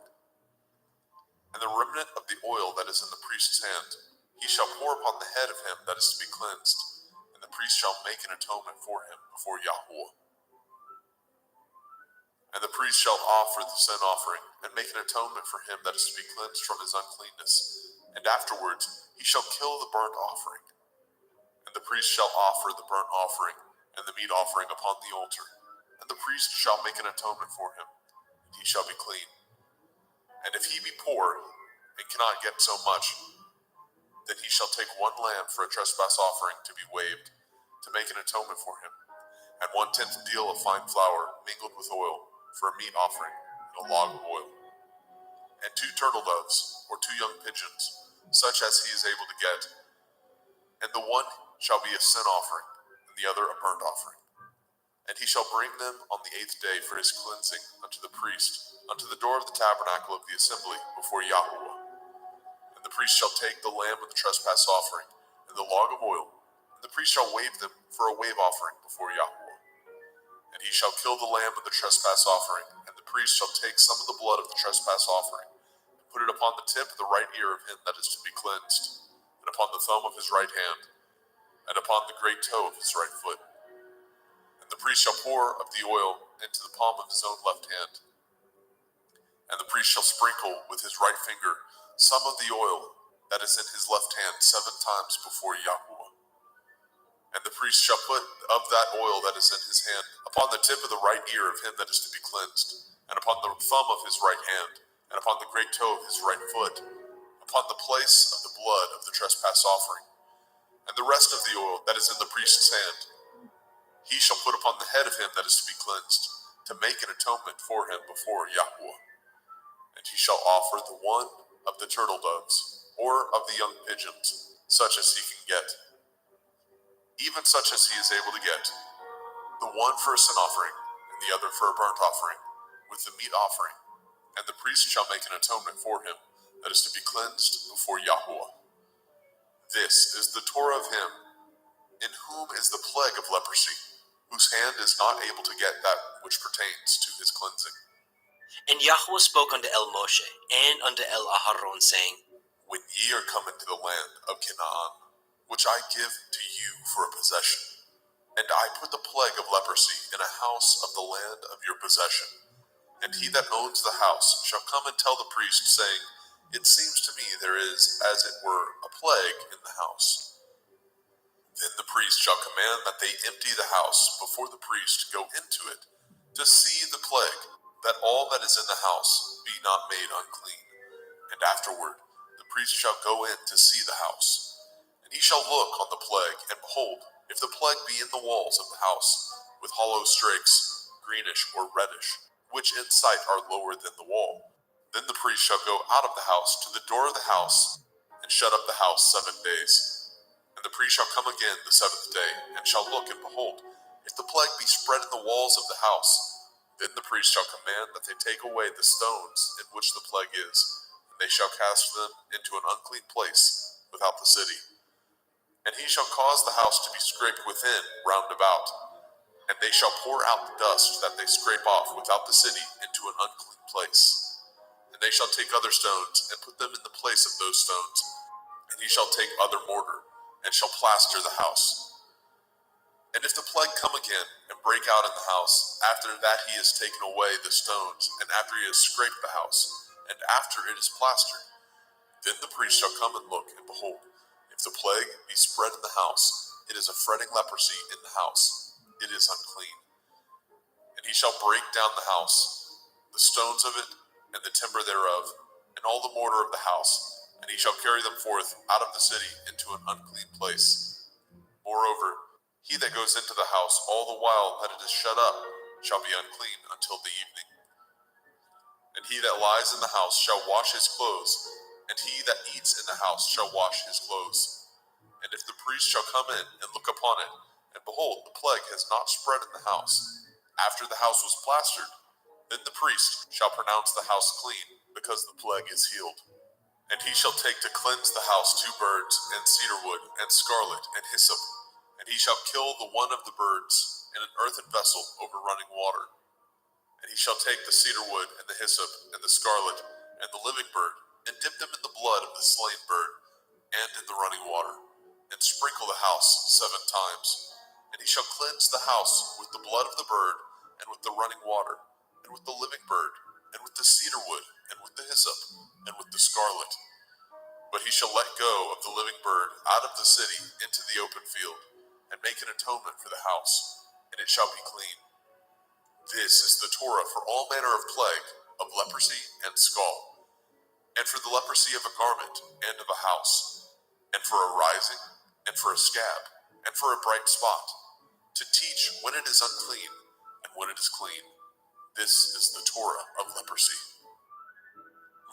And the remnant of the oil that is in the priest's hand he shall pour upon the head of him that is to be cleansed, and the priest shall make an atonement for him before Yahweh. And the priest shall offer the sin offering, and make an atonement for him that is to be cleansed from his uncleanness. And afterwards he shall kill the burnt offering. And the priest shall offer the burnt offering and the meat offering upon the altar. And the priest shall make an atonement for him, and he shall be clean. And if he be poor, and cannot get so much, then he shall take 1 lamb for a trespass offering to be waved, to make an atonement for him, and 1/10 deal of fine flour mingled with oil for a meat offering, and a log of oil. And 2 turtle doves, or 2 young pigeons, such as he is able to get. And the one shall be a sin offering, and the other a burnt offering. And he shall bring them on the 8th day for his cleansing unto the priest, unto the door of the tabernacle of the assembly before Yahweh. And the priest shall take the lamb of the trespass offering, and the log of oil, and the priest shall wave them for a wave offering before Yahweh. And he shall kill the lamb of the trespass offering, and the priest shall take some of the blood of the trespass offering, and put it upon the tip of the right ear of him that is to be cleansed, and upon the thumb of his right hand, and upon the great toe of his right foot. And the priest shall pour of the oil into the palm of his own left hand. And the priest shall sprinkle with his right finger some of the oil that is in his left hand 7 times before Yahweh. And the priest shall put of that oil that is in his hand upon the tip of the right ear of him that is to be cleansed, and upon the thumb of his right hand, and upon the great toe of his right foot, upon the place of the blood of the trespass offering. And the rest of the oil that is in the priest's hand he shall put upon the head of him that is to be cleansed, to make an atonement for him before Yahweh. And he shall offer the one of the turtle doves, or of the young pigeons, such as he can get, even such as he is able to get, the one for a sin offering, and the other for a burnt offering, with the meat offering. And the priest shall make an atonement for him that is to be cleansed before Yahweh. This is the Torah of him in whom is the plague of leprosy, whose hand is not able to get that which pertains to his cleansing. And Yahweh spoke unto El Moshe and unto El Aharon, saying, When ye are come into the land of Canaan, which I give to you for a possession, and I put the plague of leprosy in a house of the land of your possession, and he that owns the house shall come and tell the priest, saying, It seems to me there is, as it were, a plague in the house. Then the priest shall command that they empty the house before the priest go into it, to see the plague, that all that is in the house be not made unclean. And afterward the priest shall go in to see the house. And he shall look on the plague, and behold, if the plague be in the walls of the house, with hollow strakes, greenish or reddish, which in sight are lower than the wall. Then the priest shall go out of the house to the door of the house, and shut up the house 7 days. And the priest shall come again the 7th day, and shall look, and behold, if the plague be spread in the walls of the house, then the priest shall command that they take away the stones in which the plague is, and they shall cast them into an unclean place without the city. And he shall cause the house to be scraped within round about, and they shall pour out the dust that they scrape off without the city into an unclean place. And they shall take other stones, and put them in the place of those stones. And he shall take other mortar, and shall plaster the house. And if the plague come again, and break out in the house, after that he has taken away the stones, and after he has scraped the house, and after it is plastered, then the priest shall come and look, and behold, if the plague be spread in the house, it is a fretting leprosy in the house. It is unclean. And he shall break down the house, the stones of it, and the timber thereof, and all the mortar of the house, and he shall carry them forth out of the city into an unclean place. Moreover, he that goes into the house all the while that it is shut up shall be unclean until the evening. And he that lies in the house shall wash his clothes, and he that eats in the house shall wash his clothes. And if the priest shall come in and look upon it, and behold, the plague has not spread in the house, after the house was plastered, then the priest shall pronounce the house clean, because the plague is healed. And he shall take to cleanse the house 2 birds, and cedar wood, and scarlet, and hyssop. And he shall kill the one of the birds in an earthen vessel over running water. And he shall take the cedar wood, and the hyssop, and the scarlet, and the living bird, and dip them in the blood of the slain bird, and in the running water, and sprinkle the house 7 times. And he shall cleanse the house with the blood of the bird, and with the running water, and with the living bird, and with the cedar wood, and with the hyssop, and with the scarlet. But he shall let go of the living bird out of the city into the open field, and make an atonement for the house, and it shall be clean. This is the Torah for all manner of plague, of leprosy and scald, and for the leprosy of a garment, and of a house, and for a rising, and for a scab, and for a bright spot, to teach when it is unclean, and when it is clean. This is the Torah of leprosy.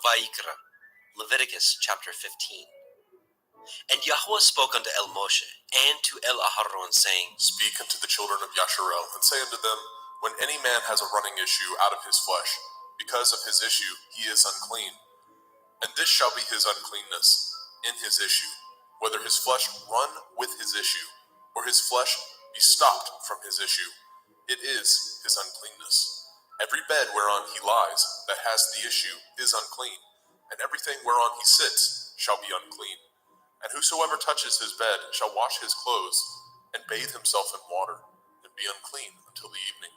Vayikra, Leviticus chapter 15. And Yahweh spoke unto El Moshe and to El Aharon, saying, Speak unto the children of Yasharel, and say unto them, when any man has a running issue out of his flesh, because of his issue he is unclean. And this shall be his uncleanness in his issue, whether his flesh run with his issue, or his flesh be stopped from his issue. It is his uncleanness. Every bed whereon he lies that has the issue is unclean, and everything whereon he sits shall be unclean. And whosoever touches his bed shall wash his clothes, and bathe himself in water, and be unclean until the evening.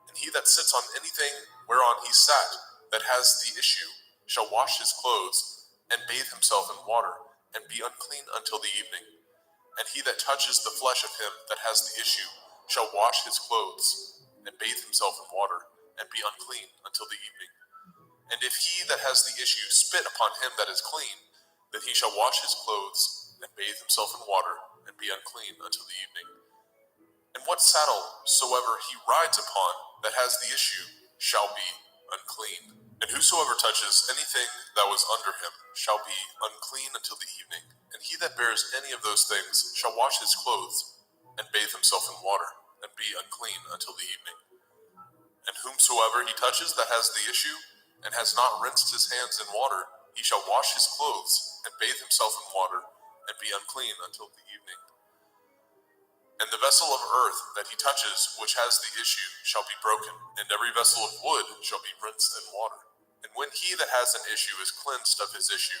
And he that sits on anything whereon he sat that has the issue shall wash his clothes, and bathe himself in water, and be unclean until the evening. And he that touches the flesh of him that has the issue shall wash his clothes, and bathe himself in water, and be unclean until the evening. And if he that has the issue spit upon him that is clean, then he shall wash his clothes, and bathe himself in water, and be unclean until the evening. And what saddle soever he rides upon that has the issue shall be unclean. And whosoever touches anything that was under him shall be unclean until the evening. And he that bears any of those things shall wash his clothes, and bathe himself in water, and be unclean until the evening. And whomsoever he touches that has the issue, and has not rinsed his hands in water, he shall wash his clothes, and bathe himself in water, and be unclean until the evening. And the vessel of earth that he touches, which has the issue, shall be broken, and every vessel of wood shall be rinsed in water. And when he that has an issue is cleansed of his issue,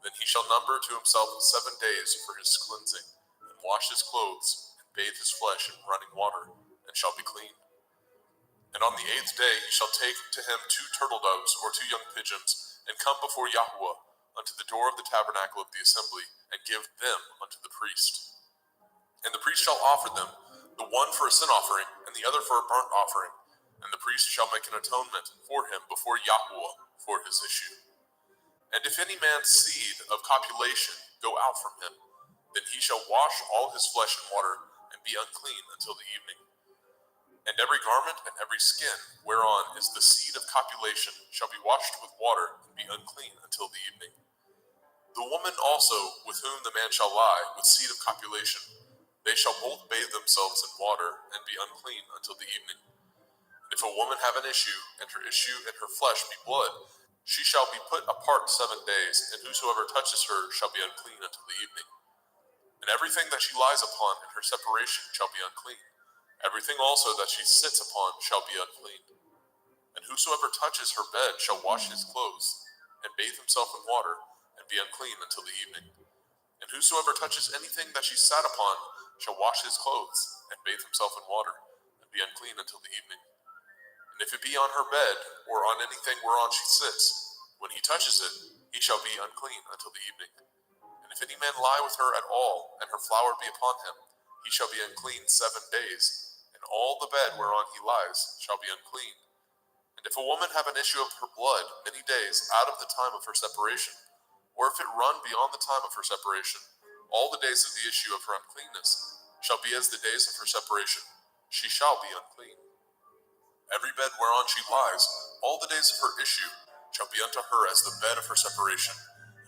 then he shall number to himself 7 days for his cleansing, and wash his clothes, and bathe his flesh in running water, and shall be clean. And on the 8th day he shall take to him 2 turtle doves or 2 young pigeons, and come before Yahuwah unto the door of the tabernacle of the assembly, and give them unto the priest. And the priest shall offer them, the one for a sin offering, and the other for a burnt offering. And the priest shall make an atonement for him before Yahuwah for his issue. And if any man's seed of copulation go out from him, then he shall wash all his flesh in water, and be unclean until the evening. And every garment and every skin whereon is the seed of copulation shall be washed with water and be unclean until the evening. The woman also with whom the man shall lie with seed of copulation, they shall both bathe themselves in water and be unclean until the evening. And if a woman have an issue, and her issue in her flesh be blood, she shall be put apart 7 days, and whosoever touches her shall be unclean until the evening. And everything that she lies upon in her separation shall be unclean. Everything also that she sits upon shall be unclean. And whosoever touches her bed shall wash his clothes, and bathe himself in water, and be unclean until the evening. And whosoever touches anything that she sat upon shall wash his clothes, and bathe himself in water, and be unclean until the evening. And if it be on her bed, or on anything whereon she sits, when he touches it, he shall be unclean until the evening. And if any man lie with her at all, and her flower be upon him, he shall be unclean 7 days, and all the bed whereon he lies shall be unclean. And if a woman have an issue of her blood many days out of the time of her separation, or if it run beyond the time of her separation, all the days of the issue of her uncleanness shall be as the days of her separation. She shall be unclean. Every bed whereon she lies, all the days of her issue shall be unto her as the bed of her separation,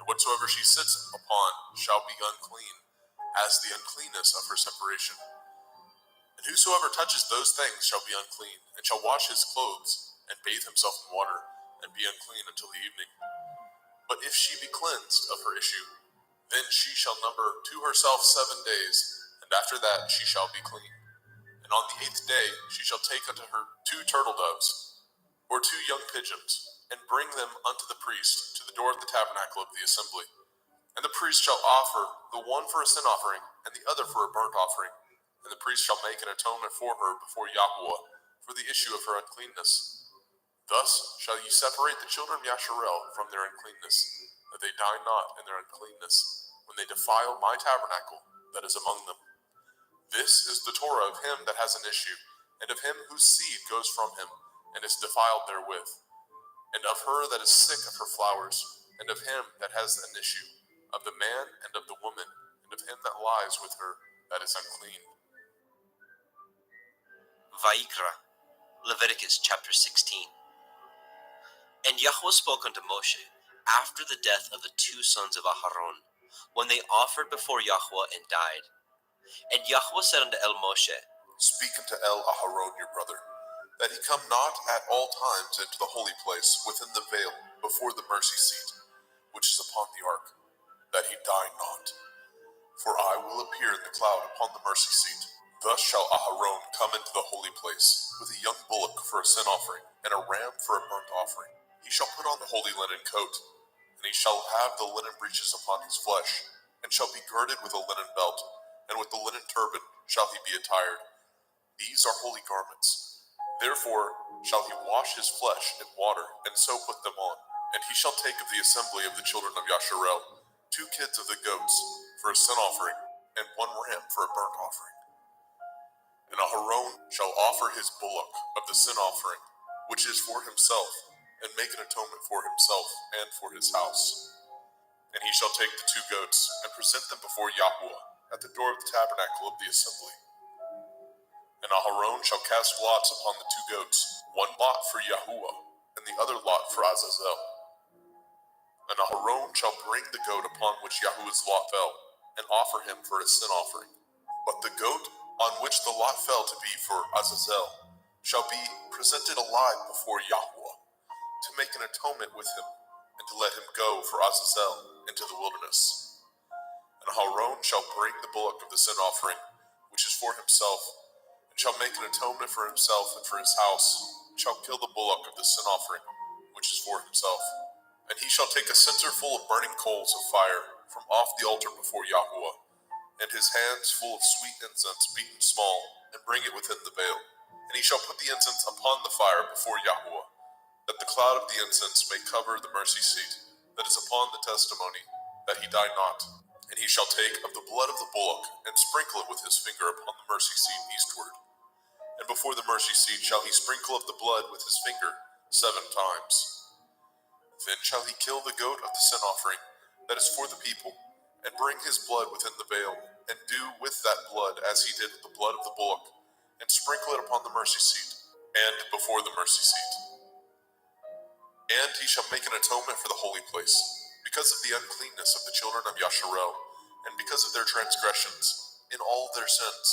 and whatsoever she sits upon shall be unclean, as the uncleanness of her separation. And whosoever touches those things shall be unclean, and shall wash his clothes, and bathe himself in water, and be unclean until the evening. But if she be cleansed of her issue, then she shall number to herself 7 days, and after that she shall be clean. And on the 8th day she shall take unto her 2 turtle doves, or 2 young pigeons, and bring them unto the priest to the door of the tabernacle of the assembly. And the priest shall offer the one for a sin offering, and the other for a burnt offering. And the priest shall make an atonement for her before Yahweh for the issue of her uncleanness. Thus shall ye separate the children of Yasharel from their uncleanness, that they die not in their uncleanness, when they defile my tabernacle that is among them. This is the Torah of him that has an issue, and of him whose seed goes from him, and is defiled therewith, and of her that is sick of her flowers, and of him that has an issue, of the man and of the woman, and of him that lies with her that is unclean. Vayikra, Leviticus chapter 16. And Yahweh spoke unto Moshe after the death of the 2 sons of Aharon, when they offered before Yahweh and died. And Yahweh said unto Moshe, Speak unto Aharon your brother, that he come not at all times into the holy place within the veil before the mercy seat, which is upon the ark, that he die not. For I will appear in the cloud upon the mercy seat. Thus shall Aharon come into the holy place, with a young bullock for a sin offering, and a ram for a burnt offering. He shall put on the holy linen coat, and he shall have the linen breeches upon his flesh, and shall be girded with a linen belt, and with the linen turban shall he be attired. These are holy garments. Therefore shall he wash his flesh in water, and so put them on. And he shall take of the assembly of the children of Yasharel 2 kids of the goats for a sin offering, and 1 ram for a burnt offering. And Aharon shall offer his bullock of the sin offering, which is for himself, and make an atonement for himself and for his house. And he shall take the 2 goats, and present them before Yahweh at the door of the tabernacle of the assembly. And Aharon shall cast lots upon the 2 goats, 1 lot for Yahuwah, and the other lot for Azazel. And Aharon shall bring the goat upon which Yahuwah's lot fell, and offer him for a sin offering. But the goat on which the lot fell to be for Azazel shall be presented alive before Yahweh, to make an atonement with him, and to let him go for Azazel into the wilderness. And Aharon shall bring the bullock of the sin offering, which is for himself, and shall make an atonement for himself and for his house, and shall kill the bullock of the sin offering, which is for himself. And he shall take a censer full of burning coals of fire from off the altar before Yahweh, and his hands full of sweet incense beaten small, and bring it within the veil. And he shall put the incense upon the fire before Yahweh, that the cloud of the incense may cover the mercy seat that is upon the testimony, that he die not. And he shall take of the blood of the bullock, and sprinkle it with his finger upon the mercy seat eastward. And before the mercy seat shall he sprinkle of the blood with his finger 7 times. Then shall he kill the goat of the sin offering that is for the people, and bring his blood within the veil, and do with that blood as he did with the blood of the bullock, and sprinkle it upon the mercy seat, and before the mercy seat. And he shall make an atonement for the holy place, because of the uncleanness of the children of Yasharel, and because of their transgressions, in all their sins.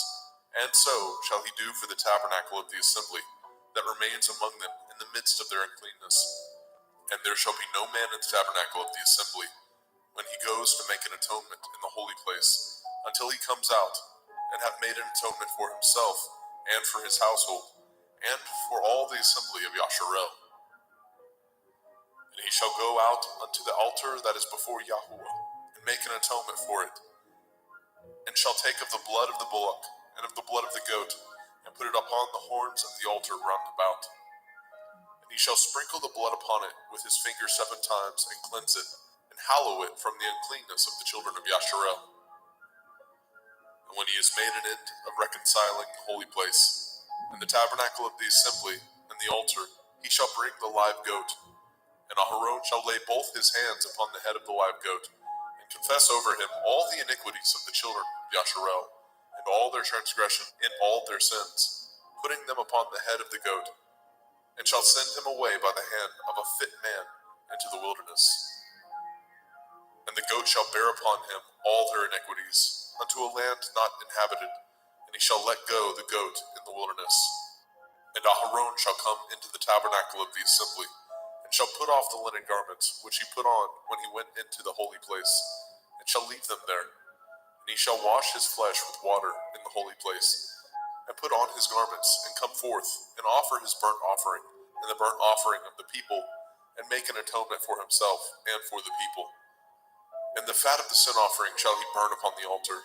And so shall he do for the tabernacle of the assembly, that remains among them in the midst of their uncleanness. And there shall be no man in the tabernacle of the assembly, when he goes to make an atonement in the holy place, until he comes out, and have made an atonement for himself, and for his household, and for all the assembly of Yasharel. And he shall go out unto the altar that is before Yahuwah, and make an atonement for it, and shall take of the blood of the bullock, and of the blood of the goat, and put it upon the horns of the altar round about. And he shall sprinkle the blood upon it with his finger 7 times, and cleanse it, and hallow it from the uncleanness of the children of Yasharel. And when he has made an end of reconciling the holy place, and the tabernacle of the assembly, and the altar, he shall bring the live goat. And Aharon shall lay both his hands upon the head of the live goat, and confess over him all the iniquities of the children of Yasharel, and all their transgression in all their sins, putting them upon the head of the goat, and shall send him away by the hand of a fit man into the wilderness. And the goat shall bear upon him all their iniquities, unto a land not inhabited, and he shall let go the goat in the wilderness. And Aharon shall come into the tabernacle of the assembly, and shall put off the linen garments which he put on when he went into the holy place, and shall leave them there. And he shall wash his flesh with water in the holy place, and put on his garments, and come forth, and offer his burnt offering, and the burnt offering of the people, and make an atonement for himself and for the people. And the fat of the sin offering shall he burn upon the altar.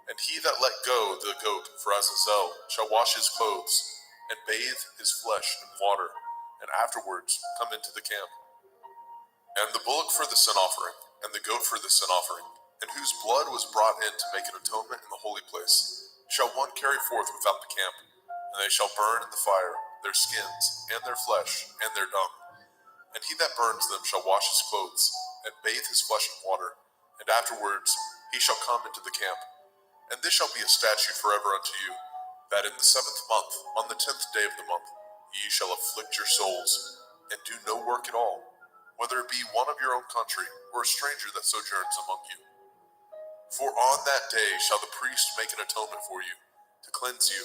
And he that let go the goat for Azazel shall wash his clothes, and bathe his flesh in water, and afterwards come into the camp. And the bullock for the sin offering, and the goat for the sin offering, and whose blood was brought in to make an atonement in the holy place, shall one carry forth without the camp, and they shall burn in the fire their skins, and their flesh, and their dung. And he that burns them shall wash his clothes, and bathe his flesh in water, and afterwards he shall come into the camp. And this shall be a statute forever unto you, that in the 7th month, on the 10th day of the month, ye shall afflict your souls, and do no work at all, whether it be one of your own country, or a stranger that sojourns among you. For on that day shall the priest make an atonement for you, to cleanse you,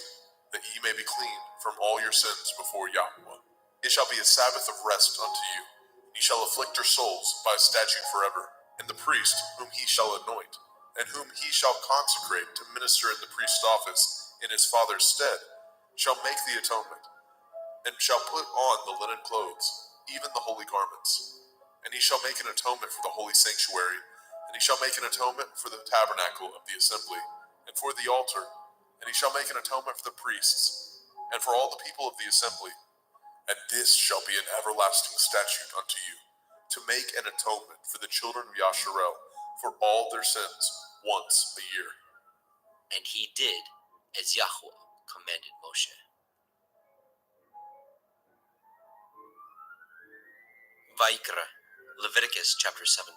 that ye may be clean from all your sins before Yahuwah. It shall be a Sabbath of rest unto you, and ye shall afflict your souls by a statute forever. And the priest, whom he shall anoint, and whom he shall consecrate to minister in the priest's office in his father's stead, shall make the atonement, and shall put on the linen clothes, even the holy garments. And he shall make an atonement for the holy sanctuary, and he shall make an atonement for the tabernacle of the assembly, and for the altar, and he shall make an atonement for the priests, and for all the people of the assembly. And this shall be an everlasting statute unto you, to make an atonement for the children of Yasharel for all their sins once a year. And he did as Yahweh commanded Moshe. Vayikra, Leviticus chapter 17.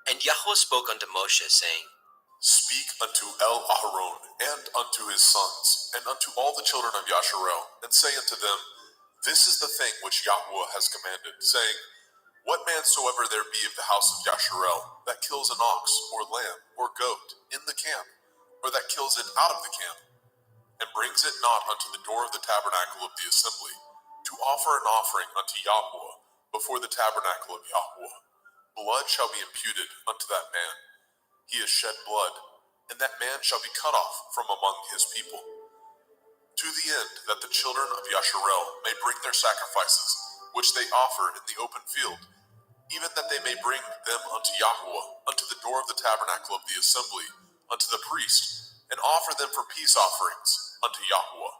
And Yahweh spoke unto Moshe, saying, Speak unto Aharon, and unto his sons, and unto all the children of Yasharel, and say unto them, This is the thing which Yahweh has commanded, saying, What man soever there be of the house of Yasharel, that kills an ox, or lamb, or goat, in the camp, or that kills it out of the camp, and brings it not unto the door of the tabernacle of the assembly, to offer an offering unto Yahweh before the tabernacle of Yahweh, blood shall be imputed unto that man. He has shed blood, and that man shall be cut off from among his people. To the end that the children of Yasharel may bring their sacrifices, which they offer in the open field, even that they may bring them unto Yahweh, unto the door of the tabernacle of the assembly, unto the priest, and offer them for peace offerings unto Yahweh.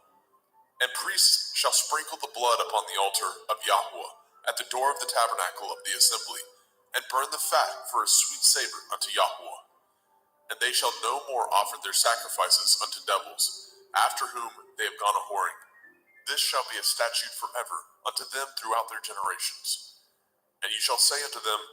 And priests shall sprinkle the blood upon the altar of Yahweh, at the door of the tabernacle of the assembly, and burn the fat for a sweet savor unto Yahweh. And they shall no more offer their sacrifices unto devils, after whom they have gone a-whoring. This shall be a statute forever unto them throughout their generations. And ye shall say unto them,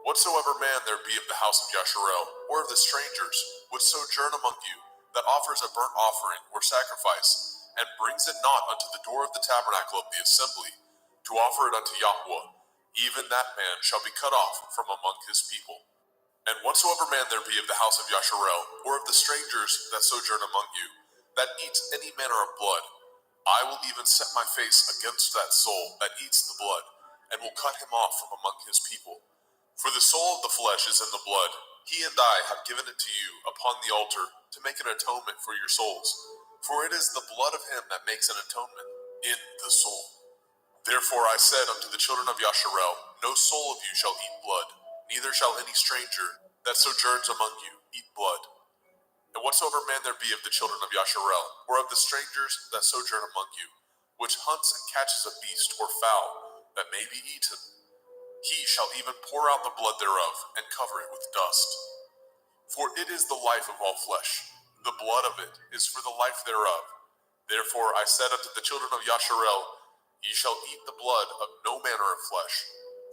Whatsoever man there be of the house of Yasharel, or of the strangers, which sojourn among you, that offers a burnt offering or sacrifice, and brings it not unto the door of the tabernacle of the assembly, to offer it unto Yahweh, even that man shall be cut off from among his people. And whatsoever man there be of the house of Yasharel, or of the strangers that sojourn among you, that eats any manner of blood, I will even set my face against that soul that eats the blood, and will cut him off from among his people. For the soul of the flesh is in the blood. He and I have given it to you upon the altar to make an atonement for your souls. For it is the blood of him that makes an atonement in the soul. Therefore I said unto the children of Yasharel, no soul of you shall eat blood, neither shall any stranger that sojourns among you eat blood. And whatsoever man there be of the children of Yasharel, or of the strangers that sojourn among you, which hunts and catches a beast or fowl that may be eaten, he shall even pour out the blood thereof, and cover it with dust. For it is the life of all flesh, the blood of it is for the life thereof. Therefore I said unto the children of Yasharel, ye shall eat the blood of no manner of flesh,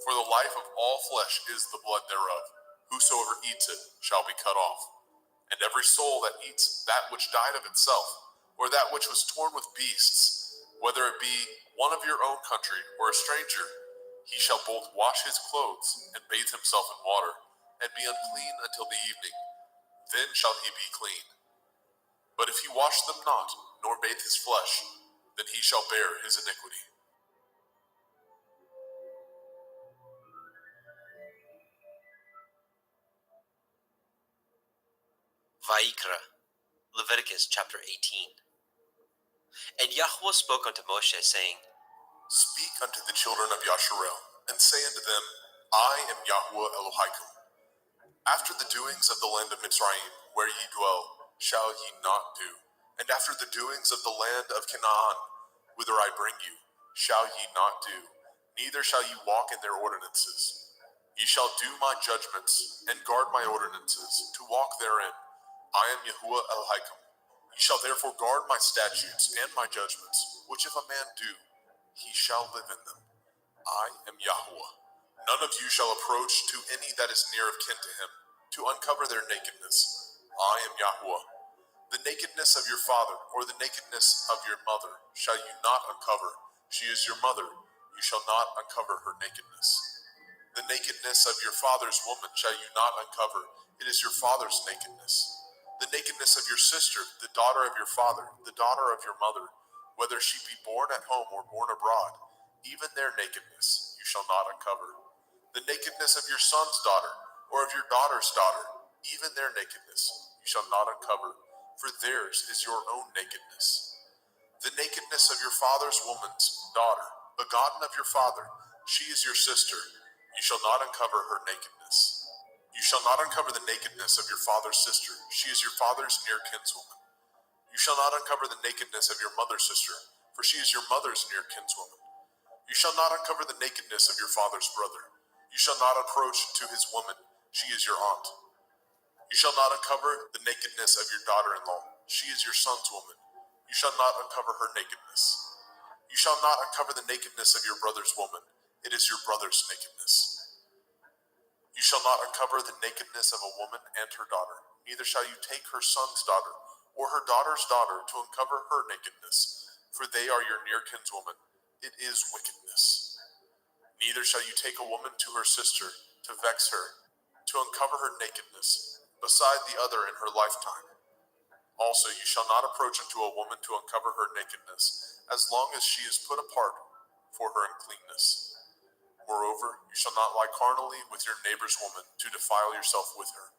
for the life of all flesh is the blood thereof. Whosoever eats it shall be cut off. And every soul that eats that which died of itself, or that which was torn with beasts, whether it be one of your own country or a stranger, he shall both wash his clothes and bathe himself in water, and be unclean until the evening. Then shall he be clean. But if he wash them not, nor bathe his flesh, then he shall bear his iniquity. Vayikra, Leviticus chapter 18. And Yahweh spoke unto Moshe, saying, Speak unto the children of Yasharel, and say unto them, I am Yahweh Elohaikum. After the doings of the land of Mitzrayim, where ye dwell, shall ye not do. And after the doings of the land of Canaan, whither I bring you, shall ye not do. Neither shall ye walk in their ordinances. Ye shall do my judgments, and guard my ordinances, to walk therein. I am Yahuwah Elohaikum. Ye shall therefore guard my statutes and my judgments, which if a man do, he shall live in them. I am Yahuwah. None of you shall approach to any that is near of kin to him, to uncover their nakedness. I am Yahuwah. The nakedness of your father, or the nakedness of your mother, shall you not uncover. She is your mother. You shall not uncover her nakedness. The nakedness of your father's woman shall you not uncover. It is your father's nakedness. The nakedness of your sister, the daughter of your father, the daughter of your mother, whether she be born at home or born abroad, even their nakedness you shall not uncover. The nakedness of your son's daughter, or of your daughter's daughter, even their nakedness you shall not uncover, for theirs is your own nakedness. The nakedness of your father's woman's daughter, begotten of your father, she is your sister, you shall not uncover her nakedness. You shall not uncover the nakedness of your father's sister, she is your father's near kinswoman. You shall not uncover the nakedness of your mother's sister, for she is your mother's near kinswoman. You shall not uncover the nakedness of your father's brother. You shall not approach to his woman, she is your aunt. You shall not uncover the nakedness of your daughter-in-law, she is your son's woman. You shall not uncover her nakedness. You shall not uncover the nakedness of your brother's woman, it is your brother's nakedness. You shall not uncover the nakedness of a woman and her daughter, neither shall you take her son's daughter, or her daughter's daughter, to uncover her nakedness, for they are your near kinswoman. It is wickedness. Neither shall you take a woman to her sister, to vex her, to uncover her nakedness, beside the other in her lifetime. Also you shall not approach unto a woman to uncover her nakedness, as long as she is put apart for her uncleanness. Moreover, you shall not lie carnally with your neighbor's woman, to defile yourself with her.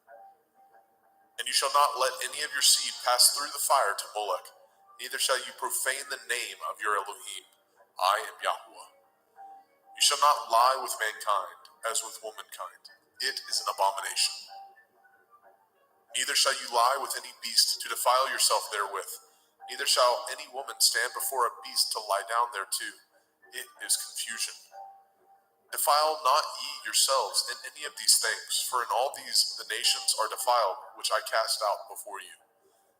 And you shall not let any of your seed pass through the fire to Molech, neither shall you profane the name of your Elohim. I am Yahuwah. You shall not lie with mankind, as with womankind. It is an abomination. Neither shall you lie with any beast to defile yourself therewith. Neither shall any woman stand before a beast to lie down thereto. It is confusion. Defile not ye yourselves in any of these things, for in all these the nations are defiled, which I cast out before you.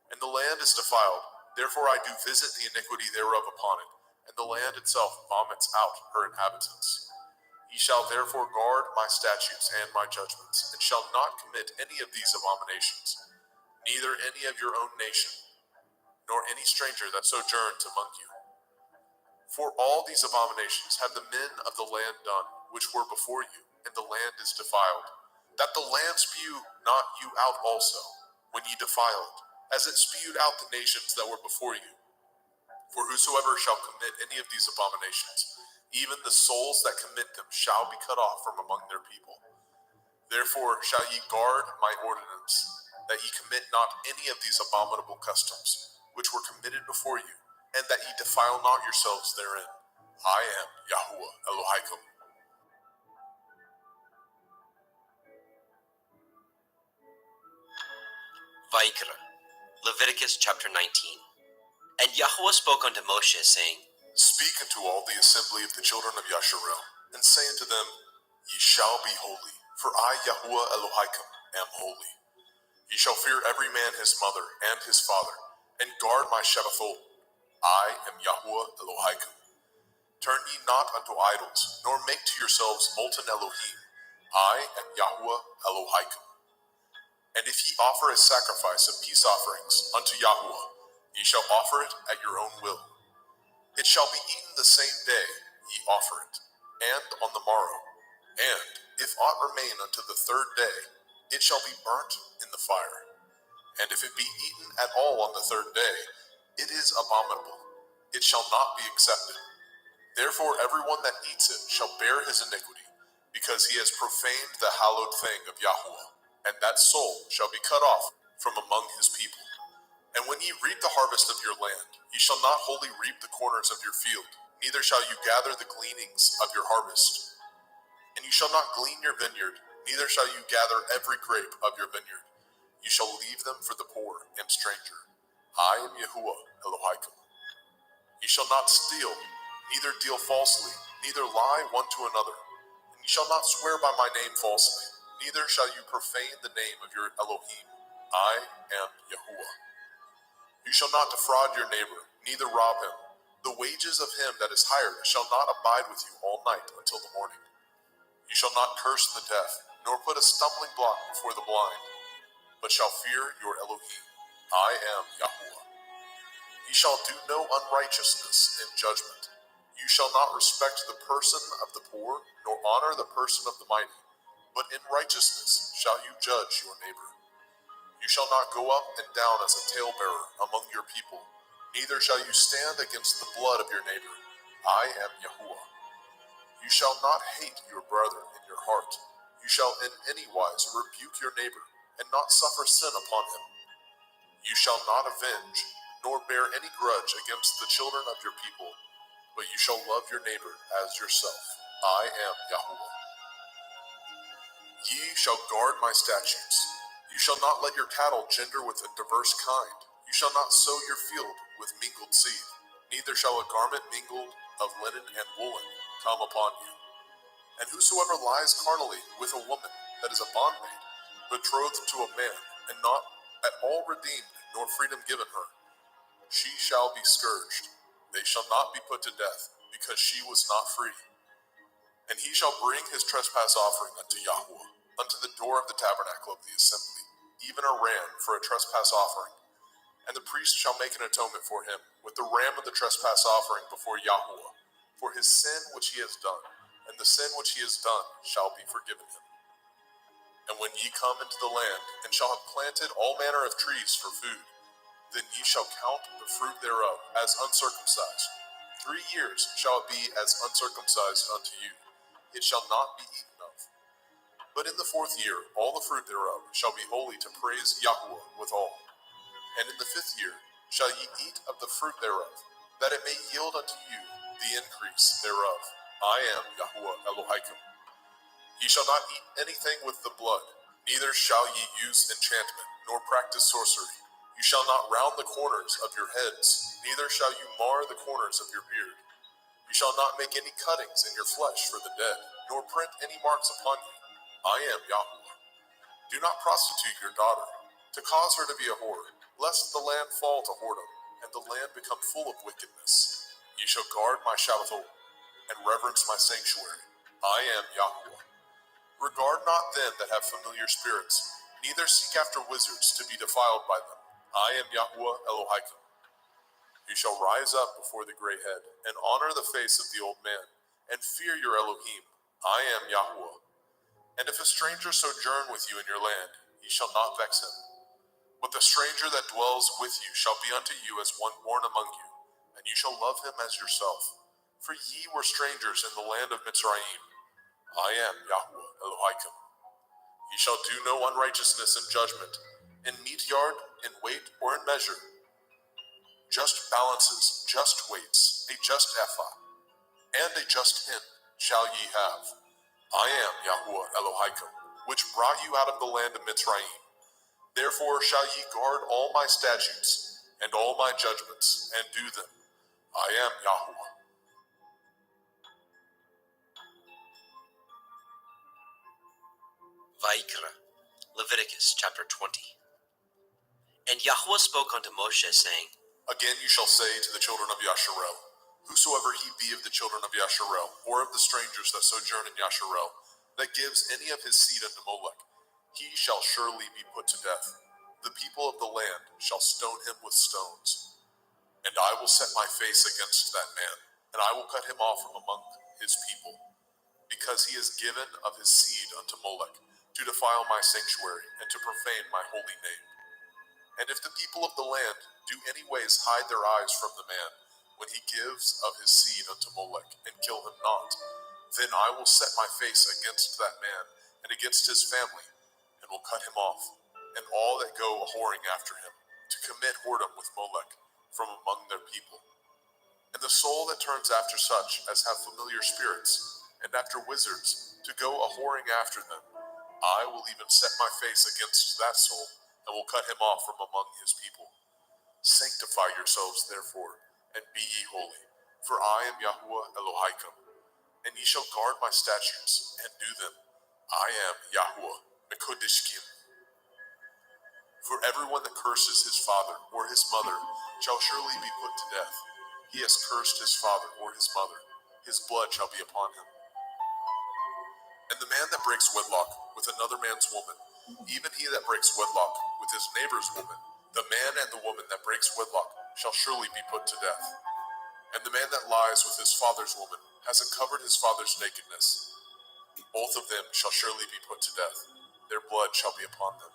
And the land is defiled, therefore I do visit the iniquity thereof upon it, and the land itself vomits out her inhabitants. Ye shall therefore guard my statutes and my judgments, and shall not commit any of these abominations. neither any of your own nation, nor any stranger that sojourns among you. For all these abominations have the men of the land done, which were before you, and the land is defiled, that the land spew not you out also, when ye defile it, as it spewed out the nations that were before you. For whosoever shall commit any of these abominations, even the souls that commit them shall be cut off from among their people. Therefore shall ye guard my ordinance, that ye commit not any of these abominable customs, which were committed before you, and that ye defile not yourselves therein. I am Yahuwah Elohaikum. Vaikra, Leviticus chapter 19. And Yahuwah spoke unto Moshe, saying, Speak unto all the assembly of the children of Yasharel, and say unto them, Ye shall be holy, for I, Yahuwah Elohaikum, am holy. Ye shall fear every man his mother and his father, and guard my Shabbathot. I am Yahuwah Elohaikum. Turn ye not unto idols, nor make to yourselves molten Elohim. I am Yahuwah Elohaikum. And if ye offer a sacrifice of peace offerings unto Yahuwah, ye shall offer it at your own will. It shall be eaten the same day ye offer it, and on the morrow. And if aught remain unto the third day, it shall be burnt in the fire. And if it be eaten at all on the third day, it is abominable. It shall not be accepted. Therefore everyone that eats it shall bear his iniquity, because he has profaned the hallowed thing of Yahuwah, and that soul shall be cut off from among his people. And when ye reap the harvest of your land, ye shall not wholly reap the corners of your field, neither shall you gather the gleanings of your harvest. And you shall not glean your vineyard, neither shall you gather every grape of your vineyard. You shall leave them for the poor and stranger. I am Yahuwah Elohaikum. Ye shall not steal, neither deal falsely, neither lie one to another. And ye shall not swear by my name falsely, neither shall you profane the name of your Elohim. I am Yahuwah. You shall not defraud your neighbor, neither rob him. The wages of him that is hired shall not abide with you all night until the morning. You shall not curse the deaf, nor put a stumbling block before the blind, but shall fear your Elohim. I am Yahuwah. Ye shall do no unrighteousness in judgment. You shall not respect the person of the poor, nor honor the person of the mighty, but in righteousness shall you judge your neighbor. You shall not go up and down as a talebearer among your people, neither shall you stand against the blood of your neighbor. I am Yahuwah. You shall not hate your brother in your heart. You shall in any wise rebuke your neighbor, and not suffer sin upon him. You shall not avenge, nor bear any grudge against the children of your people, but you shall love your neighbor as yourself. I am Yahuwah. Ye shall guard my statutes. You shall not let your cattle gender with a diverse kind. You shall not sow your field with mingled seed, neither shall a garment mingled of linen and woolen come upon you. And whosoever lies carnally with a woman that is a bondmaid, betrothed to a man, and not at all redeemed, nor freedom given her, she shall be scourged. They shall not be put to death, because she was not free. And he shall bring his trespass offering unto Yahuwah, unto the door of the tabernacle of the assembly, even a ram for a trespass offering. And the priest shall make an atonement for him with the ram of the trespass offering before Yahuwah, for his sin which he has done, and the sin which he has done shall be forgiven him. And when ye come into the land, and shall have planted all manner of trees for food, then ye shall count the fruit thereof as uncircumcised. 3 years shall it be as uncircumcised unto you. It shall not be eaten of. But in the 4th year, all the fruit thereof shall be holy to praise Yahuwah withal. And in the 5th year shall ye eat of the fruit thereof, that it may yield unto you the increase thereof. I am Yahuwah Elohaikum. Ye shall not eat anything with the blood, neither shall ye use enchantment, nor practice sorcery. You shall not round the corners of your heads, neither shall you mar the corners of your beard. You shall not make any cuttings in your flesh for the dead, nor print any marks upon you. I am Yahuwah. Do not prostitute your daughter, to cause her to be a whore, lest the land fall to whoredom, and the land become full of wickedness. Ye shall guard my Shabbathot, and reverence my sanctuary. I am Yahuwah. Regard not them that have familiar spirits, Neither seek after wizards to be defiled by them. I am Yahuwah Elohaikim. You shall rise up before the gray head, and honor the face of the old man, and fear your Elohim. I am Yahuwah. And if a stranger sojourn with you in your land, ye shall not vex him. But the stranger that dwells with you shall be unto you as one born among you, and you shall love him as yourself. For ye were strangers in the land of Mitzrayim. I am Yahuwah Elohaikim. Ye shall do no unrighteousness in judgment, in meat yard, in weight, or in measure. Just balances, just weights, a just ephah, and a just hin shall ye have. I am Yahuwah Elohaikim, which brought you out of the land of Mitzrayim. Therefore shall ye guard all my statutes, and all my judgments, and do them. I am Yahuwah. Vaikra, Leviticus chapter 20. And Yahuwah spoke unto Moshe, saying, Again you shall say to the children of Yasharel, whosoever he be of the children of Yasharel, or of the strangers that sojourn in Yasharel, that gives any of his seed unto Molech, he shall surely be put to death. The people of the land shall stone him with stones. And I will set my face against that man, and I will cut him off from among his people, because he has given of his seed unto Molech, to defile my sanctuary, and to profane my holy name. And if the people of the land do any ways hide their eyes from the man, when he gives of his seed unto Molech, and kill him not, then I will set my face against that man, and against his family, and will cut him off, and all that go a-whoring after him, to commit whoredom with Molech, from among their people. And the soul that turns after such as have familiar spirits, and after wizards, to go a-whoring after them, I will even set my face against that soul, and will cut him off from among his people. Sanctify yourselves, therefore, and be ye holy, for I am Yahuwah Elohaikim, and ye shall guard my statutes, and do them. I am Yahuwah Mekodishkim. For everyone that curses his father or his mother shall surely be put to death. He has cursed his father or his mother, his blood shall be upon him. And the man that breaks wedlock with another man's woman, even he that breaks wedlock with his neighbor's woman, the man and the woman that breaks wedlock shall surely be put to death. And the man that lies with his father's woman has uncovered his father's nakedness. Both of them shall surely be put to death. Their blood shall be upon them.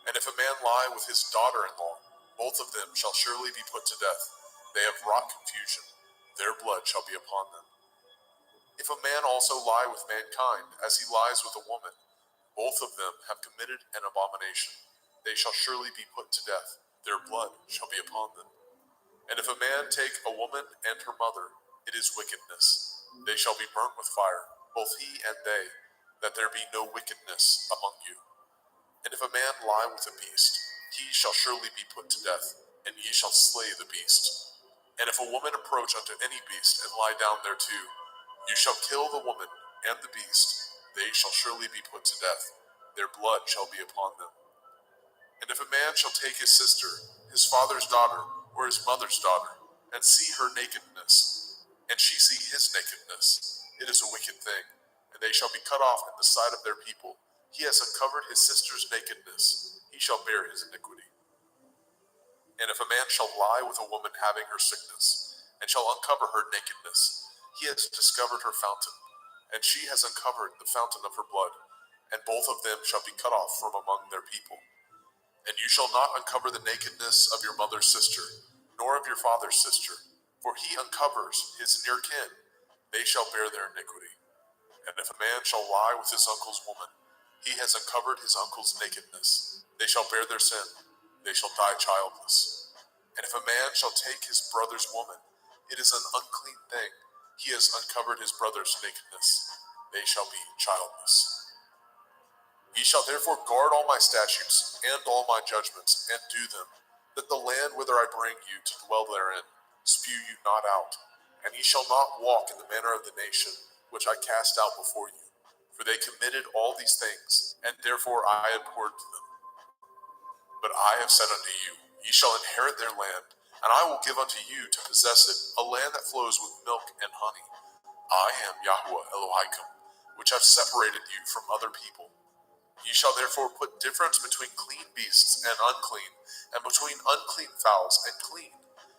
And if a man lie with his daughter-in-law, both of them shall surely be put to death. They have wrought confusion. Their blood shall be upon them. If a man also lie with mankind, as he lies with a woman, both of them have committed an abomination. They shall surely be put to death. Their blood shall be upon them. And if a man take a woman and her mother, it is wickedness. They shall be burnt with fire, both he and they, that there be no wickedness among you. And if a man lie with a beast, he shall surely be put to death, and ye shall slay the beast. And if a woman approach unto any beast and lie down thereto, you shall kill the woman and the beast. They shall surely be put to death. Their blood shall be upon them. And if a man shall take his sister, his father's daughter, or his mother's daughter, and see her nakedness, and she see his nakedness, it is a wicked thing, and they shall be cut off in the sight of their people. He has uncovered his sister's nakedness. He shall bear his iniquity. And if a man shall lie with a woman having her sickness, and shall uncover her nakedness, he has discovered her fountain, and she has uncovered the fountain of her blood, and both of them shall be cut off from among their people. And you shall not uncover the nakedness of your mother's sister, nor of your father's sister, for he uncovers his near kin. They shall bear their iniquity. And if a man shall lie with his uncle's woman, he has uncovered his uncle's nakedness. They shall bear their sin. They shall die childless. And if a man shall take his brother's woman, it is an unclean thing. He has uncovered his brother's nakedness. They shall be childless. Ye shall therefore guard all my statutes and all my judgments, and do them, that the land whither I bring you to dwell therein spew you not out. And ye shall not walk in the manner of the nation which I cast out before you. For they committed all these things, and therefore I abhorred them. But I have said unto you, ye shall inherit their land, and I will give unto you to possess it, a land that flows with milk and honey. I am Yahuwah Elohaikim, which have separated you from other people. Ye shall therefore put difference between clean beasts and unclean, and between unclean fowls and clean.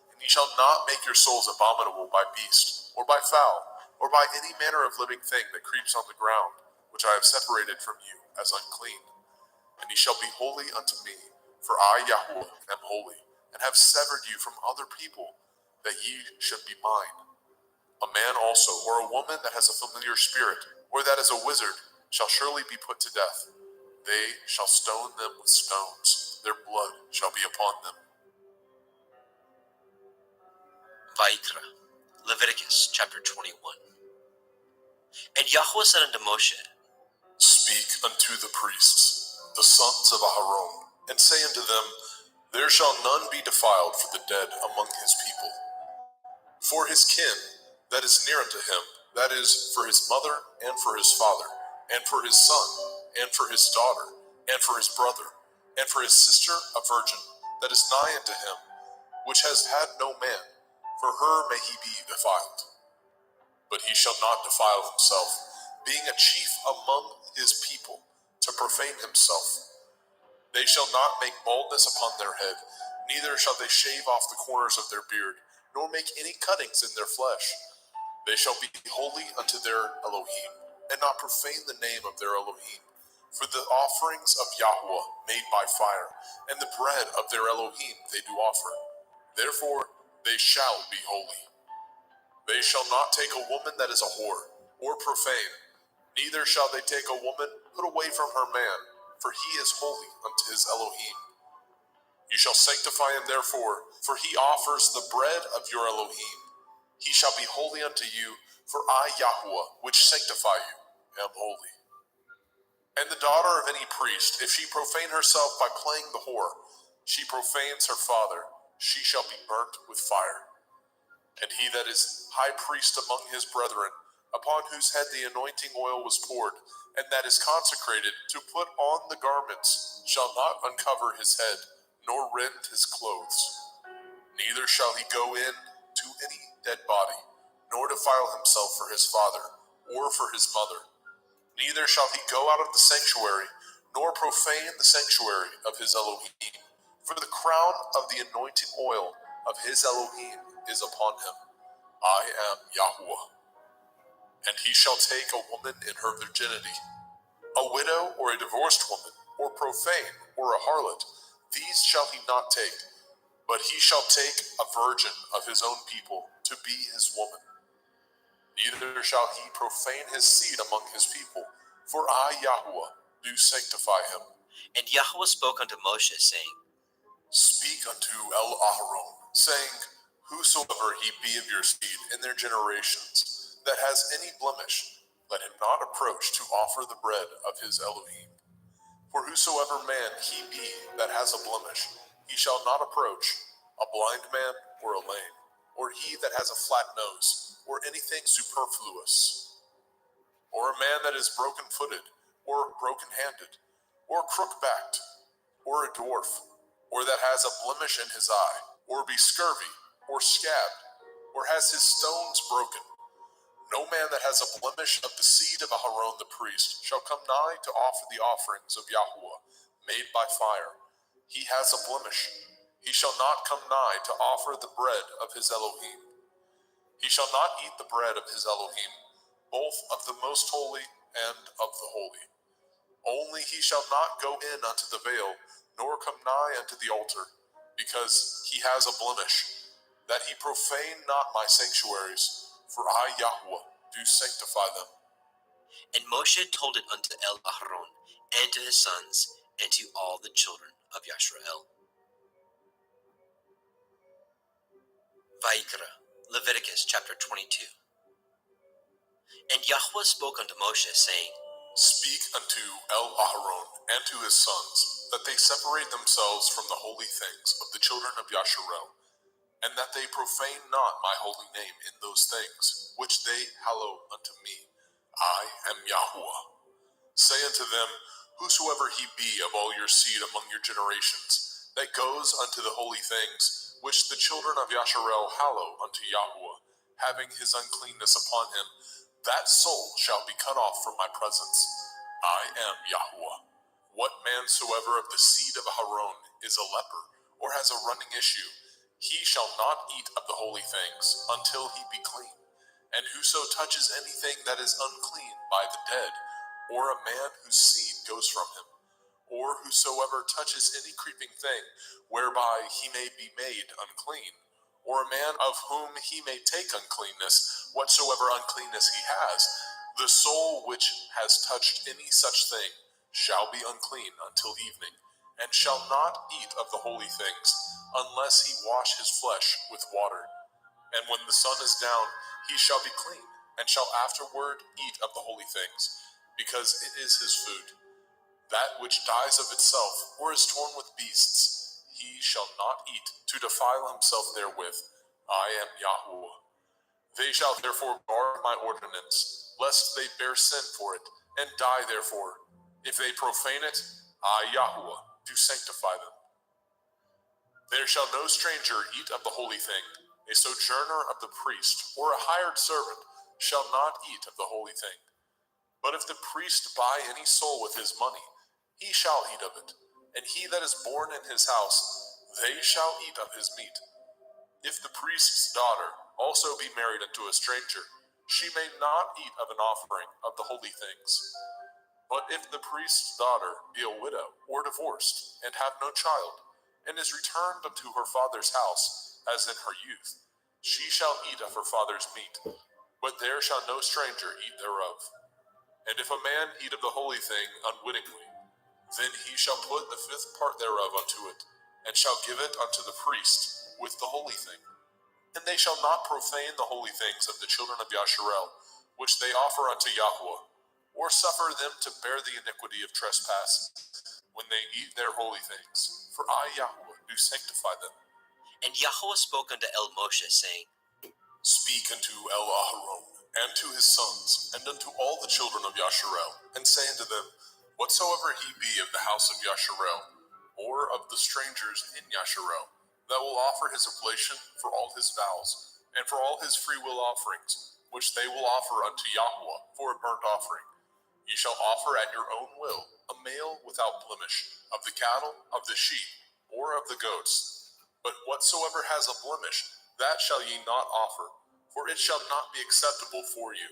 And ye shall not make your souls abominable by beast, or by fowl, or by any manner of living thing that creeps on the ground, which I have separated from you as unclean. And ye shall be holy unto me, for I, Yahuwah, am holy, and have severed you from other people, that ye should be mine. A man also, or a woman that has a familiar spirit, or that is a wizard, shall surely be put to death. They shall stone them with stones. Their blood shall be upon them. Vayikra, Leviticus chapter 21. And Yahweh said unto Moshe, Speak unto the priests, the sons of Aharon, and say unto them, There shall none be defiled for the dead among his people. For his kin that is near unto him, that is, for his mother and for his father, and for his son, and for his daughter, and for his brother, and for his sister a virgin, that is nigh unto him, which has had no man, for her may he be defiled. But he shall not defile himself, being a chief among his people, to profane himself. They shall not make baldness upon their head, neither shall they shave off the corners of their beard, nor make any cuttings in their flesh. They shall be holy unto their Elohim, and not profane the name of their Elohim. For the offerings of Yahuwah made by fire, and the bread of their Elohim they do offer. Therefore they shall be holy. They shall not take a woman that is a whore, or profane, neither shall they take a woman put away from her man, for he is holy unto his Elohim. You shall sanctify him therefore, for he offers the bread of your Elohim. He shall be holy unto you, for I, Yahuwah, which sanctify you, am holy. And the daughter of any priest, if she profane herself by playing the whore, she profanes her father, she shall be burnt with fire. And he that is high priest among his brethren, upon whose head the anointing oil was poured, and that is consecrated to put on the garments, shall not uncover his head, nor rend his clothes. Neither shall he go in to any dead body, nor defile himself for his father, or for his mother. Neither shall he go out of the sanctuary, nor profane the sanctuary of his Elohim. For the crown of the anointing oil of his Elohim is upon him. I am Yahuwah. And he shall take a woman in her virginity, a widow or a divorced woman, or profane, or a harlot. These shall he not take, but he shall take a virgin of his own people to be his woman. Neither shall he profane his seed among his people, for I, Yahuwah, do sanctify him. And Yahweh spoke unto Moshe, saying, Speak unto El-Aharon, saying, Whosoever he be of your seed in their generations, that has any blemish, let him not approach to offer the bread of his Elohim. For whosoever man he be that has a blemish, he shall not approach, a blind man or a lame, or he that has a flat nose, or anything superfluous, or a man that is broken-footed, or broken-handed, or crook-backed, or a dwarf, or that has a blemish in his eye, or be scurvy, or scabbed, or has his stones broken. No man that has a blemish of the seed of Aharon the priest shall come nigh to offer the offerings of Yahuwah, made by fire. He has a blemish. He shall not come nigh to offer the bread of his Elohim. He shall not eat the bread of his Elohim, both of the most holy and of the holy. Only he shall not go in unto the veil, nor come nigh unto the altar, because he has a blemish, that he profane not my sanctuaries, for I, Yahuwah, do sanctify them. And Moshe told it unto El-Aharon, and to his sons, and to all the children of Yashrael. Vayikra, Leviticus chapter 22. And Yahweh spoke unto Moshe, saying, Speak unto El-Aharon and to his sons, that they separate themselves from the holy things of the children of Yasharel, and that they profane not my holy name in those things, which they hallow unto me. I am Yahuwah. Say unto them, Whosoever he be of all your seed among your generations, that goes unto the holy things, which the children of Yasharel hallow unto Yahuwah, having his uncleanness upon him, that soul shall be cut off from my presence. I am Yahuwah. What man soever of the seed of Aaron is a leper, or has a running issue, he shall not eat of the holy things until he be clean. And whoso touches anything that is unclean by the dead, or a man whose seed goes from him, or whosoever touches any creeping thing, whereby he may be made unclean, or a man of whom he may take uncleanness, whatsoever uncleanness he has, the soul which has touched any such thing shall be unclean until evening, and shall not eat of the holy things, unless he wash his flesh with water. And when the sun is down, he shall be clean, and shall afterward eat of the holy things, because it is his food. That which dies of itself, or is torn with beasts, he shall not eat, to defile himself therewith. I am Yahuwah. They shall therefore guard my ordinance, lest they bear sin for it, and die therefore. If they profane it, I, Yahuwah, do sanctify them. There shall no stranger eat of the holy thing. A sojourner of the priest, or a hired servant, shall not eat of the holy thing. But if the priest buy any soul with his money, he shall eat of it, and he that is born in his house, they shall eat of his meat. If the priest's daughter also be married unto a stranger, she may not eat of an offering of the holy things. But if the priest's daughter be a widow or divorced, and have no child, and is returned unto her father's house, as in her youth, she shall eat of her father's meat, but there shall no stranger eat thereof. And if a man eat of the holy thing unwittingly, then he shall put the fifth part thereof unto it, and shall give it unto the priest with the holy thing. And they shall not profane the holy things of the children of Yasharel, which they offer unto Yahuwah, or suffer them to bear the iniquity of trespass, when they eat their holy things. For I, Yahuwah, do sanctify them. And Yahuwah spoke unto El Moshe, saying, Speak unto El Aharon, and to his sons, and unto all the children of Yasharel, and say unto them, Whatsoever he be of the house of Yasharel, or of the strangers in Yasharel, that will offer his oblation for all his vows, and for all his freewill offerings, which they will offer unto Yahuwah for a burnt offering, ye shall offer at your own will a male without blemish, of the cattle, of the sheep, or of the goats. But whatsoever has a blemish, that shall ye not offer, for it shall not be acceptable for you.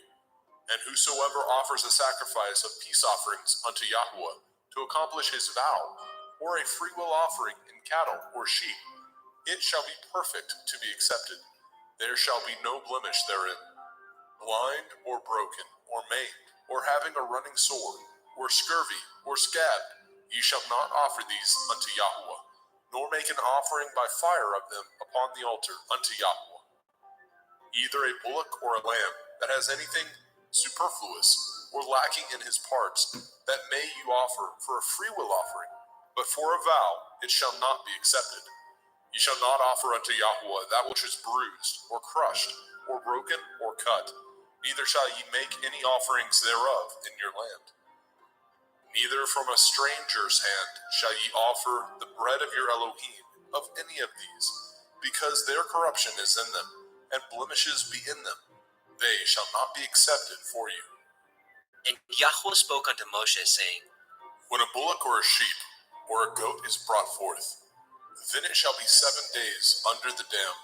And whosoever offers a sacrifice of peace offerings unto Yahuwah to accomplish his vow, or a freewill offering in cattle or sheep, it shall be perfect to be accepted. There shall be no blemish therein. Blind or broken, or maimed, or having a running sword, or scurvy, or scab, ye shall not offer these unto Yahuwah, nor make an offering by fire of them upon the altar unto Yahuwah. Either a bullock or a lamb that has anything superfluous or lacking in his parts, that may you offer for a freewill offering, but for a vow it shall not be accepted. Ye shall not offer unto Yahuwah that which is bruised, or crushed, or broken, or cut, neither shall ye make any offerings thereof in your land. Neither from a stranger's hand shall ye offer the bread of your Elohim of any of these, because their corruption is in them, and blemishes be in them. They shall not be accepted for you. And Yahuwah spoke unto Moshe, saying, When a bullock or a sheep or a goat is brought forth, then it shall be 7 days under the dam,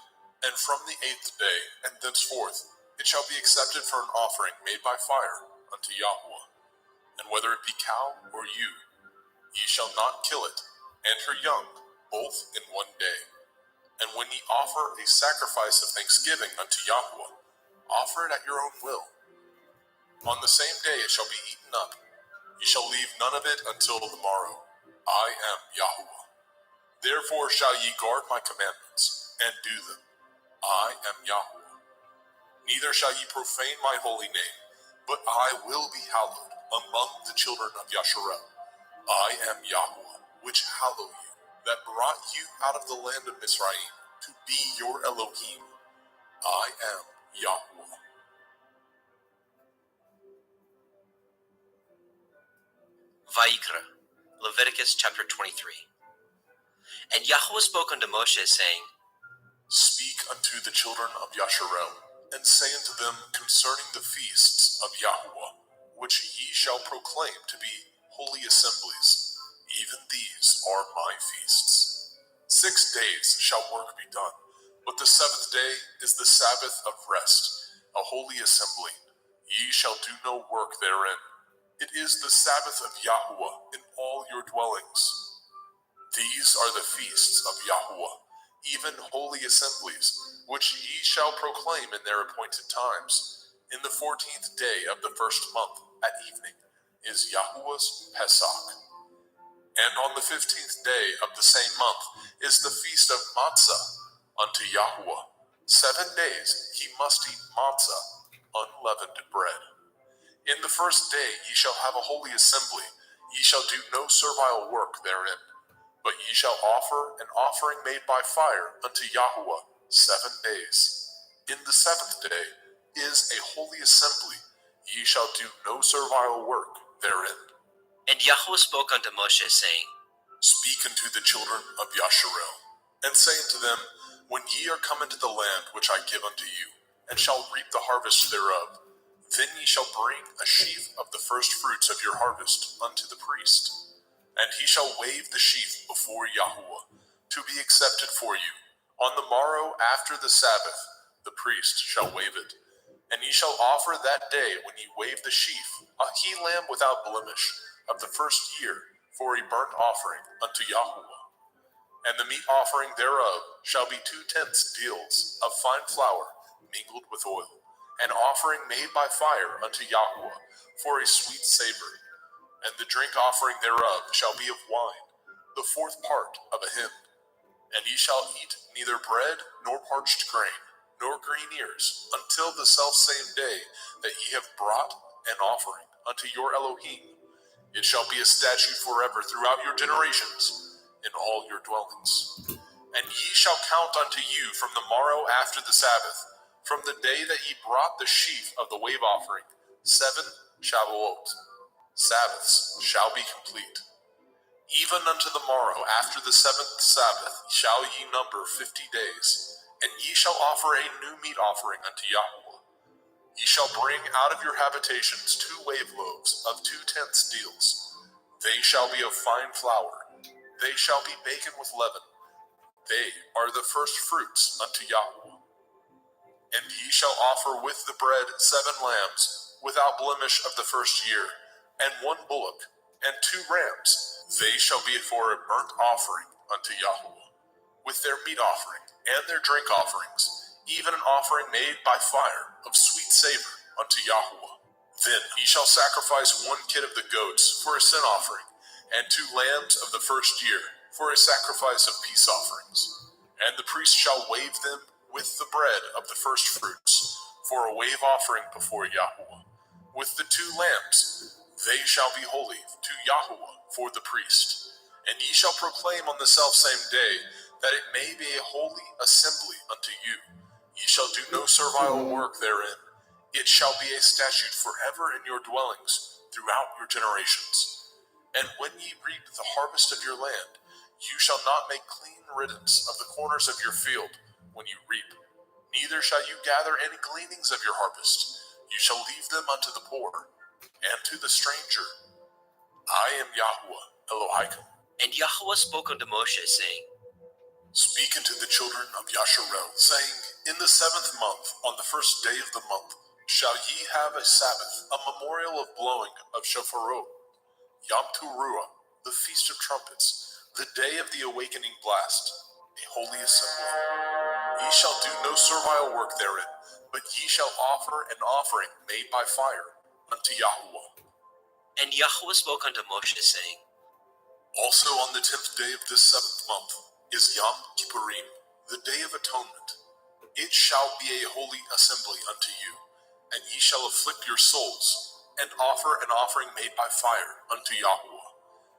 and from the 8th day and thenceforth it shall be accepted for an offering made by fire unto Yahuwah. And whether it be cow or ewe, ye shall not kill it, and her young, both in 1 day. And when ye offer a sacrifice of thanksgiving unto Yahuwah, offer it at your own will. On the same day it shall be eaten up. Ye shall leave none of it until the morrow. I am Yahuwah. Therefore shall ye guard my commandments, and do them. I am Yahuwah. Neither shall ye profane my holy name, but I will be hallowed among the children of Yasharel. I am Yahuwah, which hallow you, that brought you out of the land of Mizraim, to be your Elohim. I am Yahuwah. Vayikra, Leviticus chapter 23. And Yahuwah spoke unto Moshe, saying, Speak unto the children of Yasharel, and say unto them concerning the feasts of Yahuwah, which ye shall proclaim to be holy assemblies. even these are my feasts. 6 days shall work be done, but the seventh day is the Sabbath of rest, a holy assembly. Ye shall do no work therein. It is the Sabbath of Yahuwah in all your dwellings. These are the feasts of Yahuwah, even holy assemblies, which ye shall proclaim in their appointed times. In the 14th day of the first month at evening is Yahuwah's Pesach. And on the 15th day of the same month is the feast of Matzah unto Yahuwah. 7 days he must eat matzah, unleavened bread. In the first day ye shall have a holy assembly. Ye shall do no servile work therein, but ye shall offer an offering made by fire unto Yahuwah 7 days. In the seventh day is a holy assembly. Ye shall do no servile work therein. And Yahuwah spoke unto Moshe, saying, Speak unto the children of Yasharel, and say unto them, When ye are come into the land which I give unto you, and shall reap the harvest thereof, then ye shall bring a sheaf of the first fruits of your harvest unto the priest. And he shall wave the sheaf before Yahuwah, to be accepted for you. On the morrow after the Sabbath, the priest shall wave it. And ye shall offer that day when ye wave the sheaf, a he-lamb without blemish, of the first year, for a burnt offering unto Yahuwah. And the meat offering thereof shall be 2/10 deals of fine flour mingled with oil, an offering made by fire unto Yahuwah, for a sweet savor. And the drink offering thereof shall be of wine, the 4th part of a hin. And ye shall eat neither bread nor parched grain, nor green ears, until the selfsame day that ye have brought an offering unto your Elohim. It shall be a statute forever throughout your generations, in all your dwellings. And ye shall count unto you from the morrow after the Sabbath, from the day that ye brought the sheaf of the wave offering, 7 Shavuot. Sabbaths shall be complete. Even unto the morrow after the 7th Sabbath shall ye number 50 days, and ye shall offer a new meat offering unto Yahuwah. Ye shall bring out of your habitations 2 wave loaves of 2/10 deals. They shall be of fine flour. They shall be baken with leaven. They are the first fruits unto Yahuwah. And ye shall offer with the bread 7 lambs, without blemish of the first year, and 1 bullock, and 2 rams. They shall be for a burnt offering unto Yahuwah, with their meat offering and their drink offerings, even an offering made by fire of sweet savor unto Yahuwah. Then ye shall sacrifice 1 kid of the goats for a sin offering, and 2 lambs of the first year for a sacrifice of peace offerings. And the priest shall wave them with the bread of the first fruits for a wave offering before Yahuwah. With the 2 lambs, they shall be holy to Yahuwah for the priest. And ye shall proclaim on the selfsame day that it may be a holy assembly unto you. Ye shall do no servile work therein. It shall be a statute forever in your dwellings throughout your generations. And when ye reap the harvest of your land, you shall not make clean riddance of the corners of your field when you reap. Neither shall you gather any gleanings of your harvest. You shall leave them unto the poor and to the stranger. I am Yahuwah Elohim. And Yahuwah spoke unto Moshe, saying, Speak unto the children of Yasharel, saying, In the 7th month, on the first day of the month, shall ye have a Sabbath, a memorial of blowing of shofarot, Yom Teruah, the feast of trumpets, the day of the awakening blast, a holy assembly. Ye shall do no servile work therein, but ye shall offer an offering made by fire unto Yahuwah. And Yahuwah spoke unto Moshe, saying, Also on the 10th day of this 7th month is Yom Kippurim, the day of atonement. It shall be a holy assembly unto you, and ye shall afflict your souls, and offer an offering made by fire unto Yahuwah.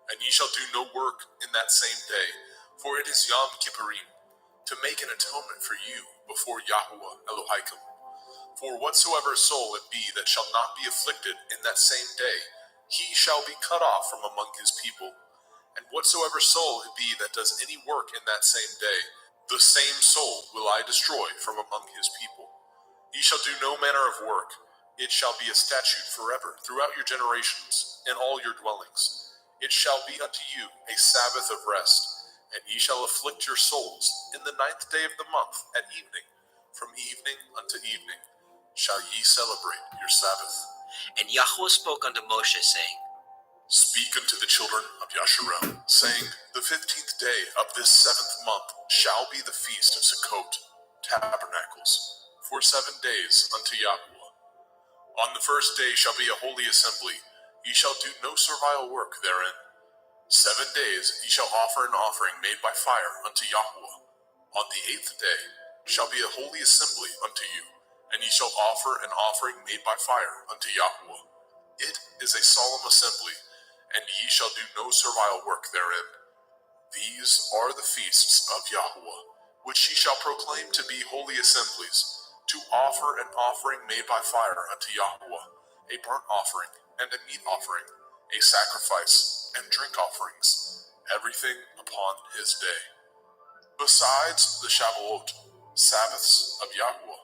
And ye shall do no work in that same day, for it is Yom Kippurim, to make an atonement for you before Yahuwah Elohim. For whatsoever soul it be that shall not be afflicted in that same day, he shall be cut off from among his people. And whatsoever soul it be that does any work in that same day, the same soul will I destroy from among his people. Ye shall do no manner of work. It shall be a statute forever throughout your generations, in all your dwellings. It shall be unto you a Sabbath of rest, and ye shall afflict your souls in the 9th day of the month at evening. From evening unto evening shall ye celebrate your Sabbath. And Yahweh spoke unto Moshe, saying, Speak unto the children of Yasharel, saying, The 15th day of this 7th month shall be the feast of Sukkot, tabernacles, for 7 days unto Yahweh. On the first day shall be a holy assembly. Ye shall do no servile work therein. 7 days ye shall offer an offering made by fire unto Yahweh. On the 8th day shall be a holy assembly unto you, and ye shall offer an offering made by fire unto Yahweh. It is a solemn assembly, and ye shall do no servile work therein. These are the feasts of Yahweh, which ye shall proclaim to be holy assemblies, to offer an offering made by fire unto Yahweh, a burnt offering and a meat offering, a sacrifice and drink offerings, everything upon his day. Besides the Shavuot, Sabbaths of Yahweh,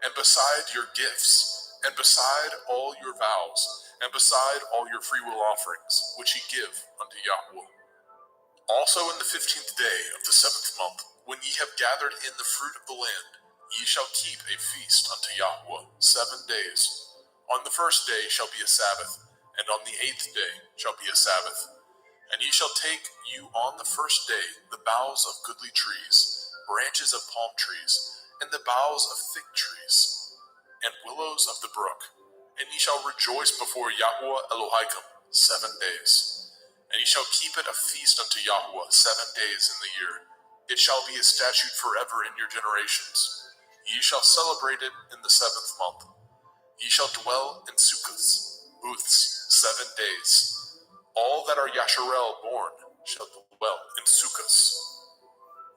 and beside your gifts, and beside all your vows, and beside all your freewill offerings, which ye give unto Yahweh. Also in the 15th day of the 7th month, when ye have gathered in the fruit of the land, ye shall keep a feast unto Yahweh 7 days. On the first day shall be a Sabbath, and on the 8th day shall be a Sabbath. And ye shall take you on the first day the boughs of goodly trees, branches of palm trees, and the boughs of thick trees, and willows of the brook, and ye shall rejoice before Yahweh Elohim 7 days. And ye shall keep it a feast unto Yahweh 7 days in the year. It shall be a statute forever in your generations. Ye shall celebrate it in the 7th month. Ye shall dwell in sukkahs, booths, 7 days. All that are Yasharel born shall dwell in sukkahs.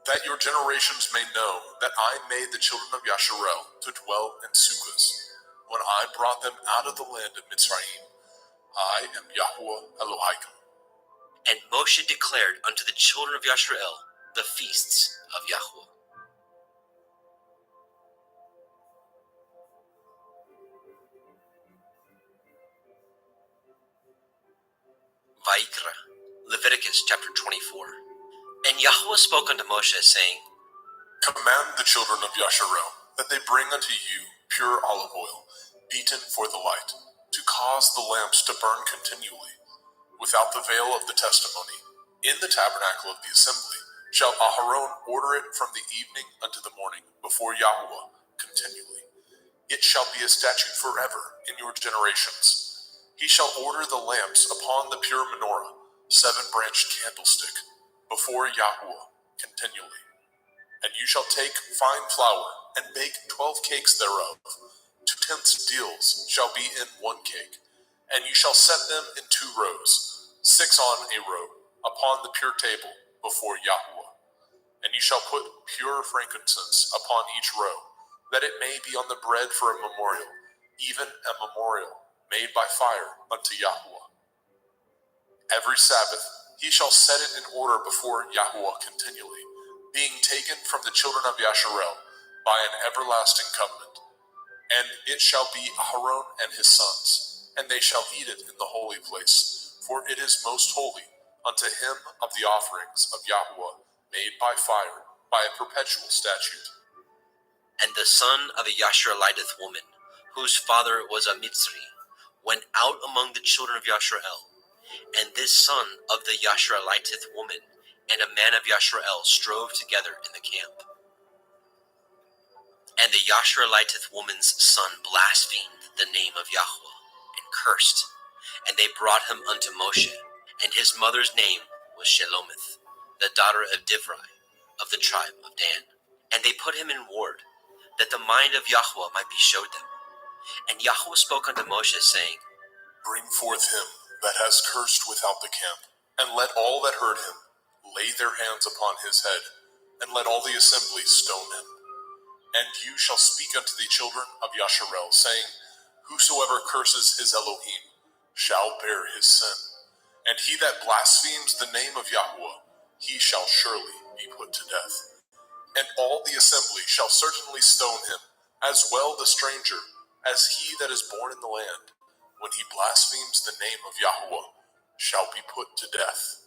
That your generations may know that I made the children of Yasharel to dwell in sukkahs, when I brought them out of the land of Mitzrayim. I am Yahweh Elohim. And Moshe declared unto the children of Yasharel the feasts of Yahweh. Vayikra, Leviticus chapter 24. And Yahweh spoke unto Moshe, saying, Command the children of Yasharel that they bring unto you pure olive oil, beaten for the light, to cause the lamps to burn continually, without the veil of the testimony. In the tabernacle of the assembly shall Aharon order it from the evening unto the morning before Yahweh continually. It shall be a statute forever in your generations. He shall order the lamps upon the pure menorah, 7-branched candlestick, before Yahweh continually. And you shall take fine flour, and bake 12 cakes thereof. 2 tenths deals shall be in 1 cake. And you shall set them in 2 rows, 6 on a row, upon the pure table before Yahweh. And you shall put pure frankincense upon each row, that it may be on the bread for a memorial, even a memorial made by fire unto Yahweh. Every Sabbath he shall set it in order before Yahweh continually, being taken from the children of Yasharel by an everlasting covenant. And it shall be Aharon and his sons, and they shall eat it in the holy place, for it is most holy unto him of the offerings of Yahweh made by fire, by a perpetual statute. And the son of a Yashareliteth woman, whose father was a Mitzri, went out among the children of Yasharel. And this son of the Yashareliteth woman and a man of Yasharel strove together in the camp. And the Yashareliteth woman's son blasphemed the name of Yahweh and cursed. And they brought him unto Moshe, and his mother's name was Shelomith, the daughter of Divri, of the tribe of Dan. And they put him in ward, that the mind of Yahweh might be showed them. And Yahweh spoke unto Moshe, saying, Bring forth him that has cursed without the camp, and let all that heard him lay their hands upon his head, and let all the assembly stone him. And you shall speak unto the children of Yasharel, saying, Whosoever curses his Elohim shall bear his sin. And he that blasphemes the name of Yahweh, he shall surely be put to death. And all the assembly shall certainly stone him, as well the stranger, as he that is born in the land. When he blasphemes the name of Yahweh, shall be put to death.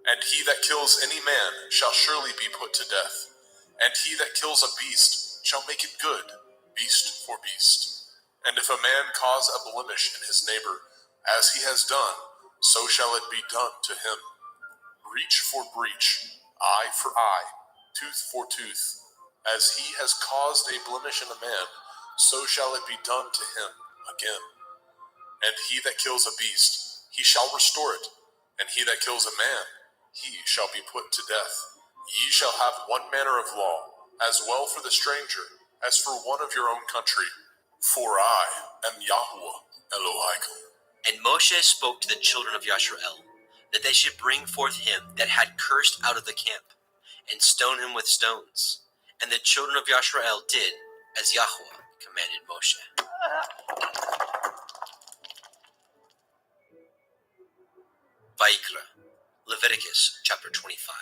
And he that kills any man shall surely be put to death. And he that kills a beast shall make it good, beast for beast. And if a man cause a blemish in his neighbor, as he has done, so shall it be done to him. Breach for breach, eye for eye, tooth for tooth. As he has caused a blemish in a man, so shall it be done to him again. And he that kills a beast, he shall restore it. And he that kills a man, he shall be put to death. Ye shall have one manner of law, as well for the stranger, as for one of your own country. For I am Yahuwah Elohaikum. And Moshe spoke to the children of Yasharel, that they should bring forth him that had cursed out of the camp, and stone him with stones. And the children of Yasharel did as Yahuwah commanded Moshe. Vayikra, Leviticus chapter 25.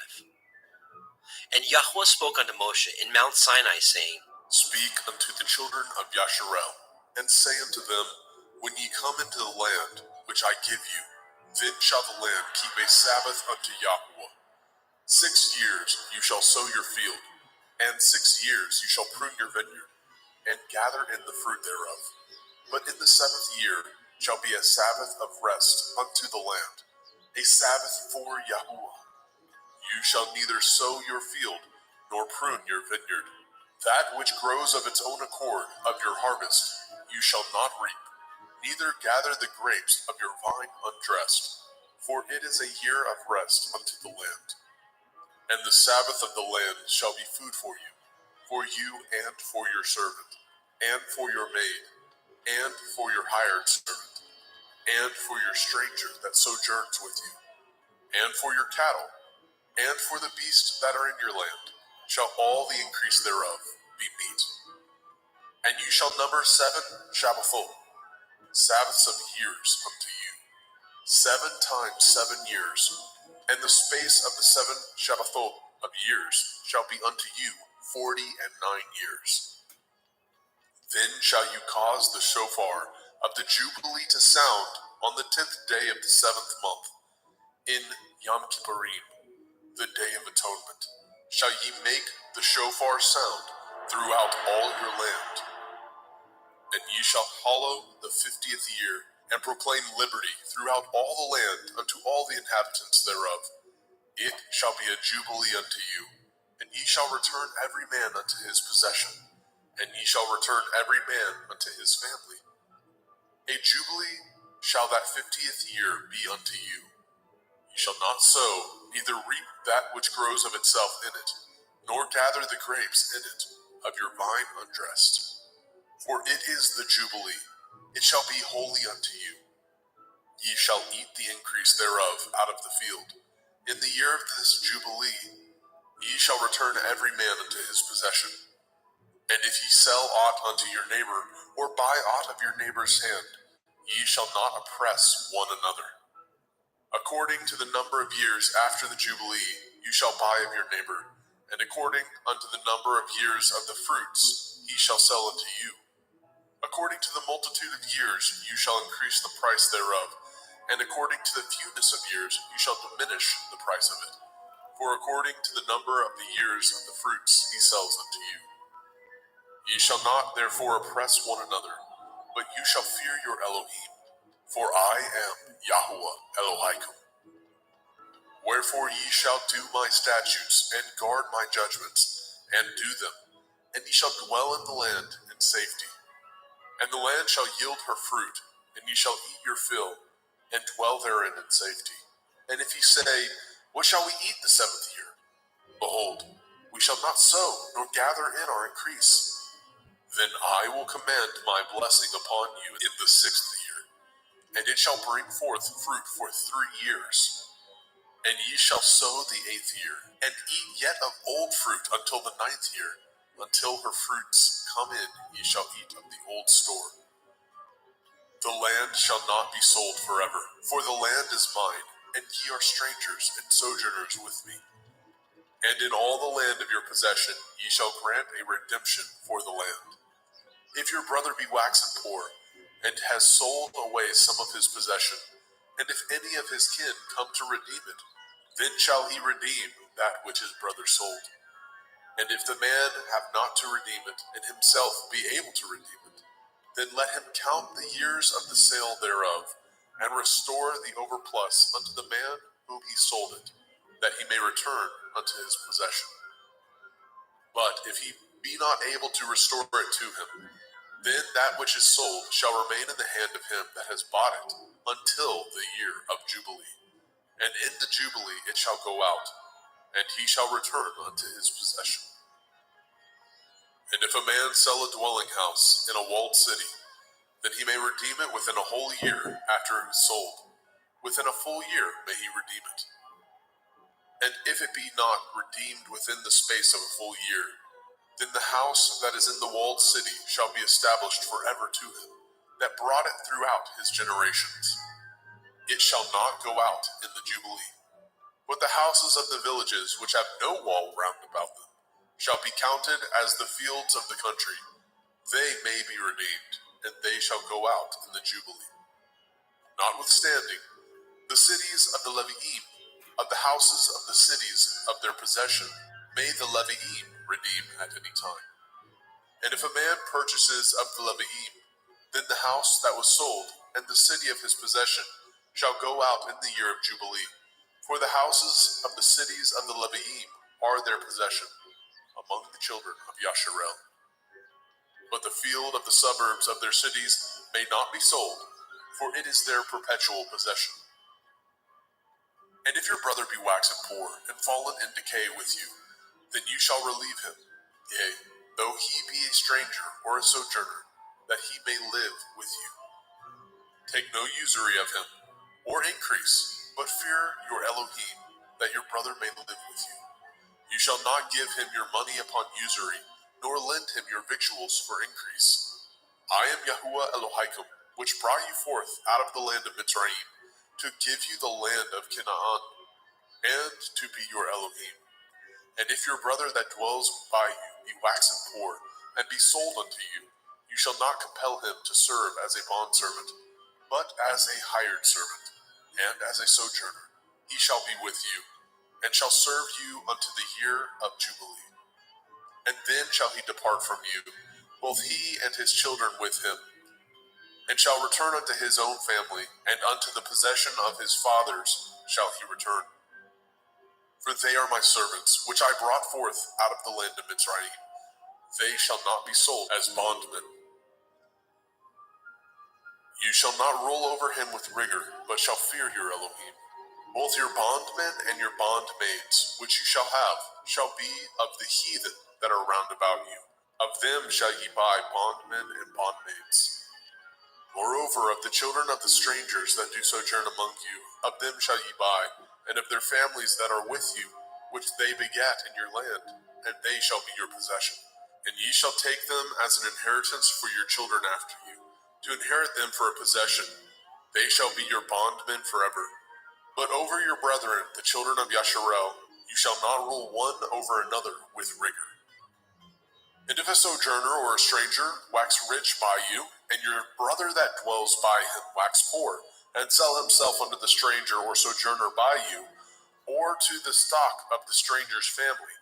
And Yahuwah spoke unto Moshe in Mount Sinai, saying, Speak unto the children of Yasharel, and say unto them, When ye come into the land which I give you, then shall the land keep a Sabbath unto Yahuwah. 6 years you shall sow your field, and 6 years you shall prune your vineyard, and gather in the fruit thereof. But in the 7th year shall be a Sabbath of rest unto the land, a Sabbath for Yahuwah. You shall neither sow your field, nor prune your vineyard. That which grows of its own accord of your harvest you shall not reap, neither gather the grapes of your vine undressed, for it is a year of rest unto the land. And the Sabbath of the land shall be food for you and for your servant, and for your maid, and for your hired servant, and for your stranger that sojourns with you, and for your cattle, and for the beasts that are in your land, shall all the increase thereof be meat. And you shall number 7 Shabbathot, Sabbaths of years unto you, 7 times 7 years, and the space of the 7 Shabbathot of years shall be unto you 49 years. Then shall you cause the shofar of the Jubilee to sound on the 10th day of the 7th month, in Yom Kippurim, the Day of Atonement, shall ye make the shofar sound throughout all your land. And ye shall hallow the 50th year, and proclaim liberty throughout all the land unto all the inhabitants thereof. It shall be a jubilee unto you, and ye shall return every man unto his possession, and ye shall return every man unto his family. A jubilee shall that 50th year be unto you. Ye shall not sow, neither reap that which grows of itself in it, nor gather the grapes in it of your vine undressed. For it is the Jubilee, it shall be holy unto you. Ye shall eat the increase thereof out of the field. In the year of this Jubilee, ye shall return every man unto his possession. And if ye sell aught unto your neighbor, or buy aught of your neighbor's hand, ye shall not oppress one another. According to the number of years after the Jubilee, you shall buy of your neighbor, and according unto the number of years of the fruits, he shall sell unto you. According to the multitude of years, you shall increase the price thereof, and according to the fewness of years, you shall diminish the price of it. For according to the number of the years of the fruits, he sells unto you. Ye shall not therefore oppress one another, but you shall fear your Elohim, for I am Yahuwah Elohaikum. Wherefore ye shall do my statutes, and guard my judgments, and do them, and ye shall dwell in the land in safety. And the land shall yield her fruit, and ye shall eat your fill, and dwell therein in safety. And if ye say, What shall we eat the 7th year? Behold, we shall not sow, nor gather in our increase. Then I will command my blessing upon you in the 6th year, and it shall bring forth fruit for 3 years. And ye shall sow the 8th year, and eat yet of old fruit until the 9th year. Until her fruits come in, ye shall eat of the old store. The land shall not be sold forever, for the land is mine, and ye are strangers and sojourners with me. And in all the land of your possession ye shall grant a redemption for the land. If your brother be waxen poor, and has sold away some of his possession, And if any of his kin come to redeem it, then shall he redeem that which his brother sold. And if the man have not to redeem it, and himself be able to redeem it, then let him count the years of the sale thereof, and restore the overplus unto the man whom he sold it, that he may return unto his possession. But if he be not able to restore it to him, then that which is sold shall remain in the hand of him that has bought it until the year of Jubilee. And in the Jubilee it shall go out, and he shall return unto his possession. And if a man sell a dwelling house in a walled city, then he may redeem it within a whole year after it is sold. Within a full year may he redeem it. And if it be not redeemed within the space of a full year, then the house that is in the walled city shall be established forever to him, that brought it throughout his generations. It shall not go out in the Jubilee. But the houses of the villages which have no wall round about them shall be counted as the fields of the country. They may be redeemed, and they shall go out in the Jubilee. Notwithstanding, the cities of the Levi'im, of the houses of the cities of their possession, may the Levi'im redeem at any time. And if a man purchases of the Levi'im, then the house that was sold and the city of his possession shall go out in the year of Jubilee. For the houses of the cities of the Levi'im are their possession among the children of Yasharel. But the field of the suburbs of their cities may not be sold, for it is their perpetual possession. And if your brother be waxen poor and fallen in decay with you, then you shall relieve him, yea, though he be a stranger or a sojourner, that he may live with you. Take no usury of him, or increase, but fear your Elohim, that your brother may live with you. You shall not give him your money upon usury, nor lend him your victuals for increase. I am Yahuwah Elohaikum, which brought you forth out of the land of Mitzrayim, to give you the land of Canaan, and to be your Elohim. And if your brother that dwells by you be waxen poor, and be sold unto you, you shall not compel him to serve as a bondservant, but as a hired servant, and as a sojourner. He shall be with you, and shall serve you unto the year of Jubilee. And then shall he depart from you, both he and his children with him, and shall return unto his own family, and unto the possession of his fathers shall he return. For they are my servants, which I brought forth out of the land of Mitzrayim. They shall not be sold as bondmen. You shall not rule over him with rigor, but shall fear your Elohim. Both your bondmen and your bondmaids, which you shall have, shall be of the heathen that are round about you. Of them shall ye buy bondmen and bondmaids. Moreover, of the children of the strangers that do sojourn among you, of them shall ye buy, and of their families that are with you, which they begat in your land, and they shall be your possession. And ye shall take them as an inheritance for your children after you, to inherit them for a possession. They shall be your bondmen forever. But over your brethren, the children of Yasharel, you shall not rule one over another with rigor. And if a sojourner or a stranger wax rich by you, and your brother that dwells by him wax poor, and sell himself unto the stranger or sojourner by you, or to the stock of the stranger's family,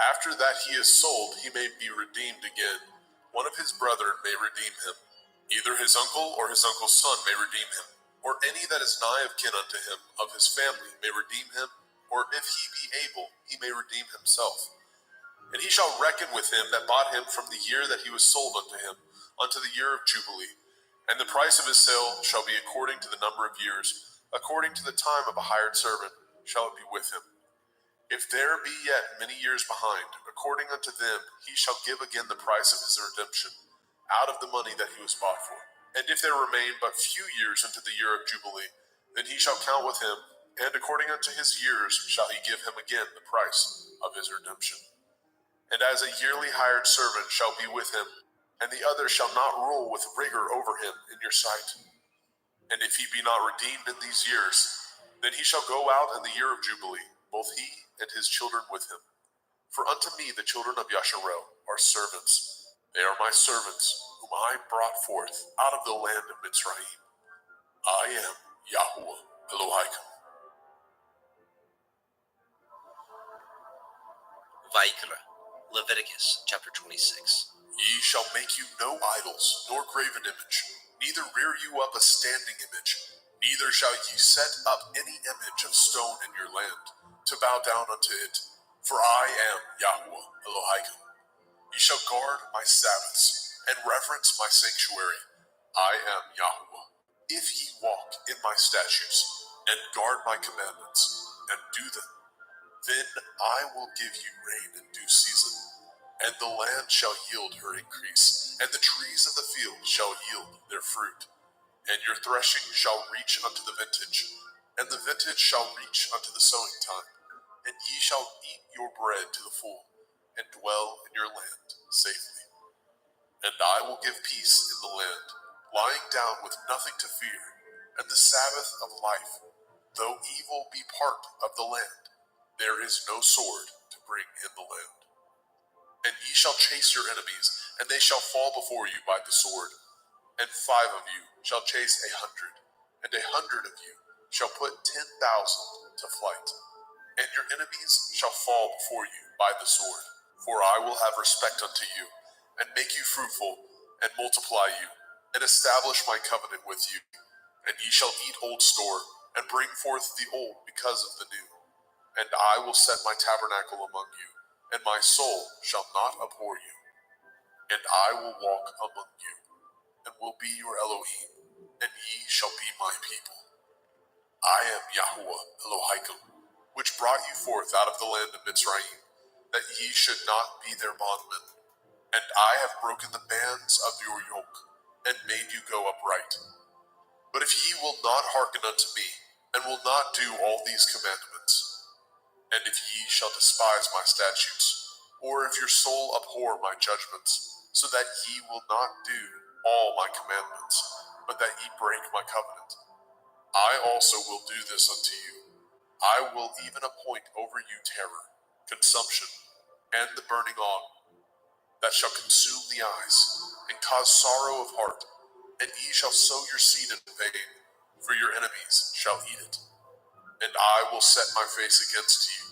after that he is sold, he may be redeemed again. One of his brethren may redeem him. Either his uncle or his uncle's son may redeem him, or any that is nigh of kin unto him of his family may redeem him, or if he be able, he may redeem himself. And he shall reckon with him that bought him from the year that he was sold unto him, unto the year of Jubilee. And the price of his sale shall be according to the number of years, according to the time of a hired servant shall it be with him. If there be yet many years behind, according unto them he shall give again the price of his redemption, out of the money that he was bought for. And if there remain but few years unto the year of Jubilee, then he shall count with him, and according unto his years shall he give him again the price of his redemption. And as a yearly hired servant shall be with him, and the other shall not rule with rigor over him in your sight. And if he be not redeemed in these years, then he shall go out in the year of Jubilee, both he and his children with him. For unto me the children of Yasharel are servants. They are my servants, whom I brought forth out of the land of Mitzrayim. I am Yahuwah Elohaikum. Vaikra, Leviticus chapter 26. Ye shall make you no idols, nor graven image, neither rear you up a standing image, neither shall ye set up any image of stone in your land, to bow down unto it. For I am Yahuwah Elohaikum. Ye shall guard my Sabbaths, and reverence my sanctuary. I am Yahuwah. If ye walk in my statutes, and guard my commandments, and do them, then I will give you rain in due season, and the land shall yield her increase, and the trees of the field shall yield their fruit. And your threshing shall reach unto the vintage, and the vintage shall reach unto the sowing time. And ye shall eat your bread to the full, and dwell in your land safely. And I will give peace in the land, lying down with nothing to fear, and the Sabbath of life. Though evil be part of the land, there is no sword to bring in the land. And ye shall chase your enemies, and they shall fall before you by the sword. And 5 of you shall chase 100, and 100 of you shall put 10,000 to flight. And your enemies shall fall before you by the sword. For I will have respect unto you, and make you fruitful, and multiply you, and establish my covenant with you. And ye shall eat old store, and bring forth the old because of the new. And I will set my tabernacle among you, and my soul shall not abhor you. And I will walk among you, and will be your Elohim, and ye shall be my people. I am Yahuwah Elohaikum, which brought you forth out of the land of Mitzrayim, that ye should not be their bondmen. And I have broken the bands of your yoke, and made you go upright. But if ye will not hearken unto me, and will not do all these commandments, and if ye shall despise my statutes, or if your soul abhor my judgments, so that ye will not do all my commandments, but that ye break my covenant, I also will do this unto you. I will even appoint over you terror, consumption, and the burning on, that shall consume the eyes, and cause sorrow of heart, and ye shall sow your seed in vain, for your enemies shall eat it. And I will set my face against you,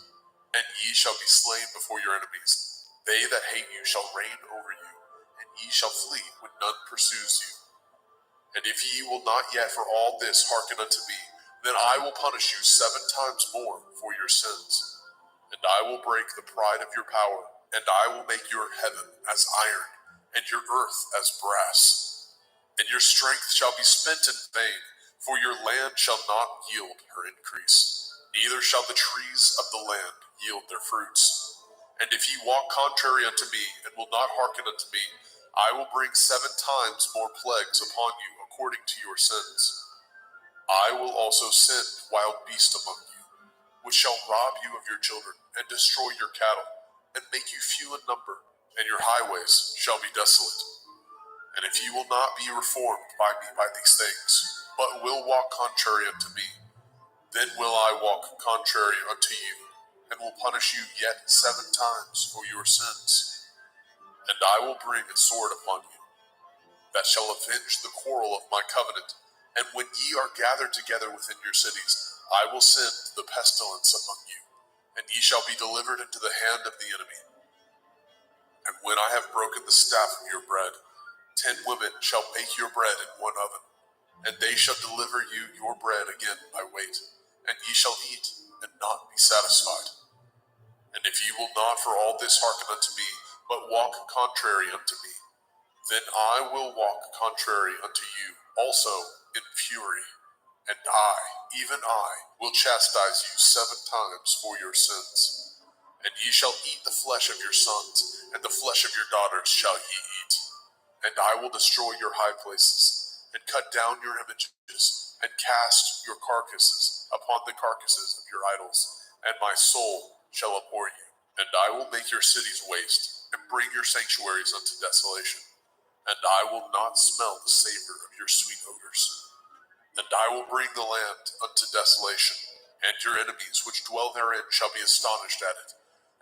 and ye shall be slain before your enemies. They that hate you shall reign over you, and ye shall flee when none pursues you. And if ye will not yet for all this hearken unto me, then I will punish you 7 times more for your sins. And I will break the pride of your power, and I will make your heaven as iron, and your earth as brass. And your strength shall be spent in vain, for your land shall not yield her increase, neither shall the trees of the land yield their fruits. And if ye walk contrary unto me, and will not hearken unto me, I will bring 7 times more plagues upon you according to your sins. I will also send wild beasts among you, which shall rob you of your children, and destroy your cattle, and make you few in number, and your highways shall be desolate. And if ye will not be reformed by me by these things, but will walk contrary unto me, then will I walk contrary unto you, and will punish you yet 7 times for your sins. And I will bring a sword upon you, that shall avenge the quarrel of my covenant. And when ye are gathered together within your cities, I will send the pestilence among you, and ye shall be delivered into the hand of the enemy. And when I have broken the staff of your bread, 10 women shall bake your bread in one oven, and they shall deliver you your bread again by weight, and ye shall eat and not be satisfied. And if ye will not for all this hearken unto me, but walk contrary unto me, then I will walk contrary unto you also in fury, and I, even I, will chastise you 7 times for your sins. And ye shall eat the flesh of your sons, and the flesh of your daughters shall ye eat. And I will destroy your high places, and cut down your images, and cast your carcasses upon the carcasses of your idols, and my soul shall abhor you. And I will make your cities waste, and bring your sanctuaries unto desolation. And I will not smell the savor of your sweet odors. And I will bring the land unto desolation, and your enemies which dwell therein shall be astonished at it.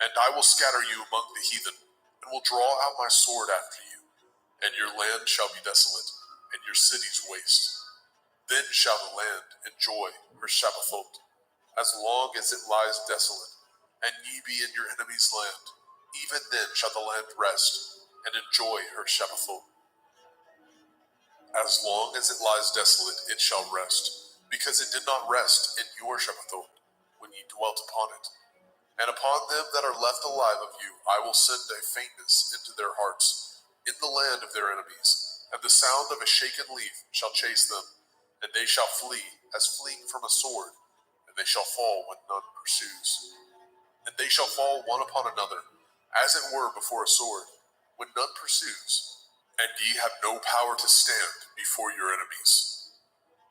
And I will scatter you among the heathen, and will draw out my sword after you, and your land shall be desolate, and your cities waste. Then shall the land enjoy her Shabbathot, as long as it lies desolate, and ye be in your enemy's land. Even then shall the land rest, and enjoy her Shabbathot. As long as it lies desolate, it shall rest, because it did not rest in your Shabbathot, when ye dwelt upon it. And upon them that are left alive of you, I will send a faintness into their hearts, in the land of their enemies, and the sound of a shaken leaf shall chase them, and they shall flee as fleeing from a sword, and they shall fall when none pursues. And they shall fall one upon another, as it were before a sword, when none pursues. And ye have no power to stand before your enemies.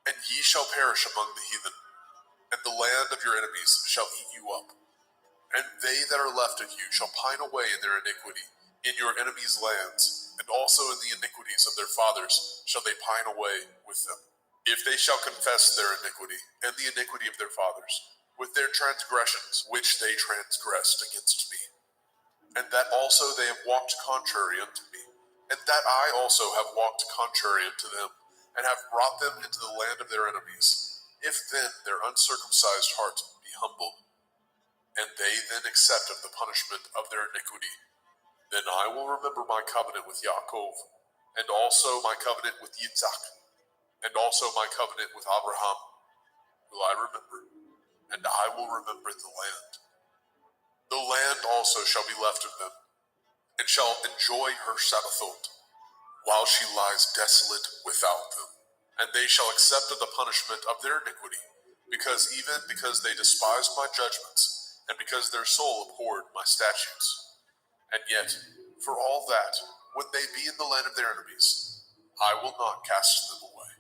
And ye shall perish among the heathen, and the land of your enemies shall eat you up. And they that are left of you shall pine away in their iniquity, in your enemies' lands, and also in the iniquities of their fathers shall they pine away with them. If they shall confess their iniquity, and the iniquity of their fathers, with their transgressions which they transgressed against me, and that also they have walked contrary unto me, and that I also have walked contrary unto them, and have brought them into the land of their enemies, if then their uncircumcised heart be humbled, and they then accept of the punishment of their iniquity, then I will remember my covenant with Yaakov, and also my covenant with Yitzhak, and also my covenant with Abraham will I remember, and I will remember the land. The land also shall be left of them, and shall enjoy her Shabbathot, while she lies desolate without them. And they shall accept of the punishment of their iniquity, because they despised my judgments, and because their soul abhorred my statutes. And yet, for all that, when they be in the land of their enemies, I will not cast them away,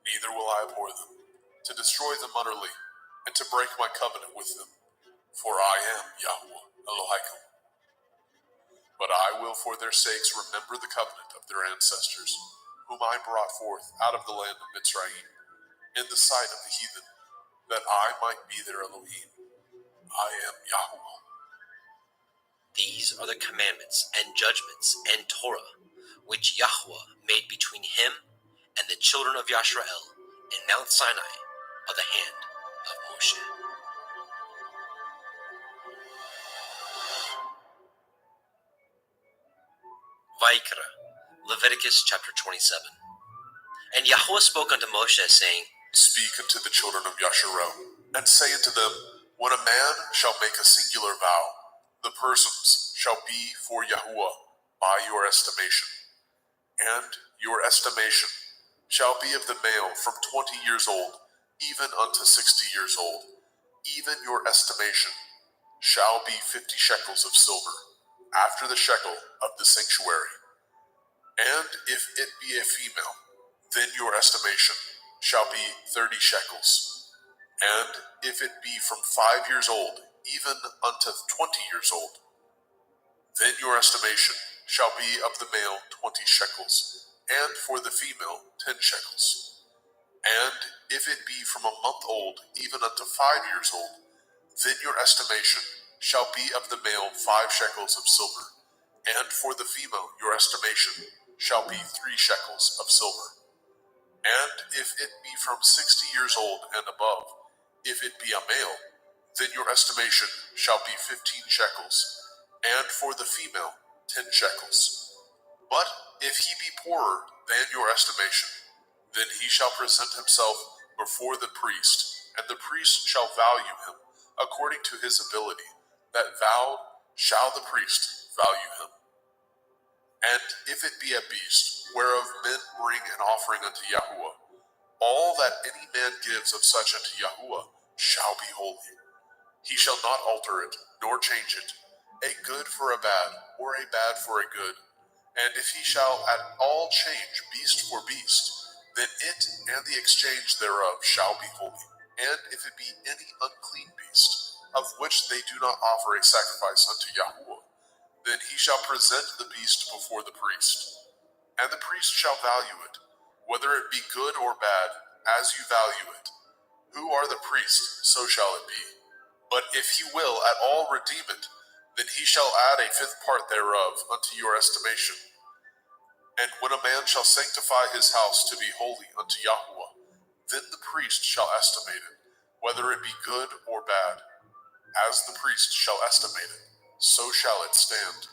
neither will I abhor them, to destroy them utterly, and to break my covenant with them. For I am Yahweh Elohim. But I will for their sakes remember the covenant of their ancestors, whom I brought forth out of the land of Mitzrayim, in the sight of the heathen, that I might be their Elohim. I am Yahweh. These are the commandments and judgments and Torah, which Yahweh made between him and the children of Yisrael in Mount Sinai by the hand of Moshe. Vayikra, Leviticus chapter 27. And Yahweh spoke unto Moshe, saying, Speak unto the children of Yasharel, and say unto them, When a man shall make a singular vow, the persons shall be for Yahuwah by your estimation. And your estimation shall be of the male from 20 years old, even unto 60 years old. Even your estimation shall be 50 shekels of silver, after the shekel of the sanctuary. And if it be a female, then your estimation shall be 30 shekels. And if it be from 5 years old, even unto 20 years old, then your estimation shall be of the male 20 shekels, and for the female 10 shekels. And if it be from a month old, even unto 5 years old, then your estimation shall be of the male 5 shekels of silver, and for the female your estimation shall be 3 shekels of silver. And if it be from 60 years old and above, if it be a male, then your estimation shall be 15 shekels, and for the female 10 shekels. But if he be poorer than your estimation, then he shall present himself before the priest, and the priest shall value him according to his ability. That vowed shall the priest value him. And if it be a beast, whereof men bring an offering unto Yahuwah, all that any man gives of such unto Yahuwah shall be holy. He shall not alter it, nor change it, a good for a bad, or a bad for a good. And if he shall at all change beast for beast, then it and the exchange thereof shall be holy. And if it be any unclean beast, of which they do not offer a sacrifice unto Yahuwah, then he shall present the beast before the priest. And the priest shall value it, whether it be good or bad, as you value it. Who are the priest, so shall it be. But if he will at all redeem it, then he shall add a 5th part thereof unto your estimation. And when a man shall sanctify his house to be holy unto Yahuwah, Then the priest shall estimate it, whether it be good or bad. As the priest shall estimate it, so shall it stand.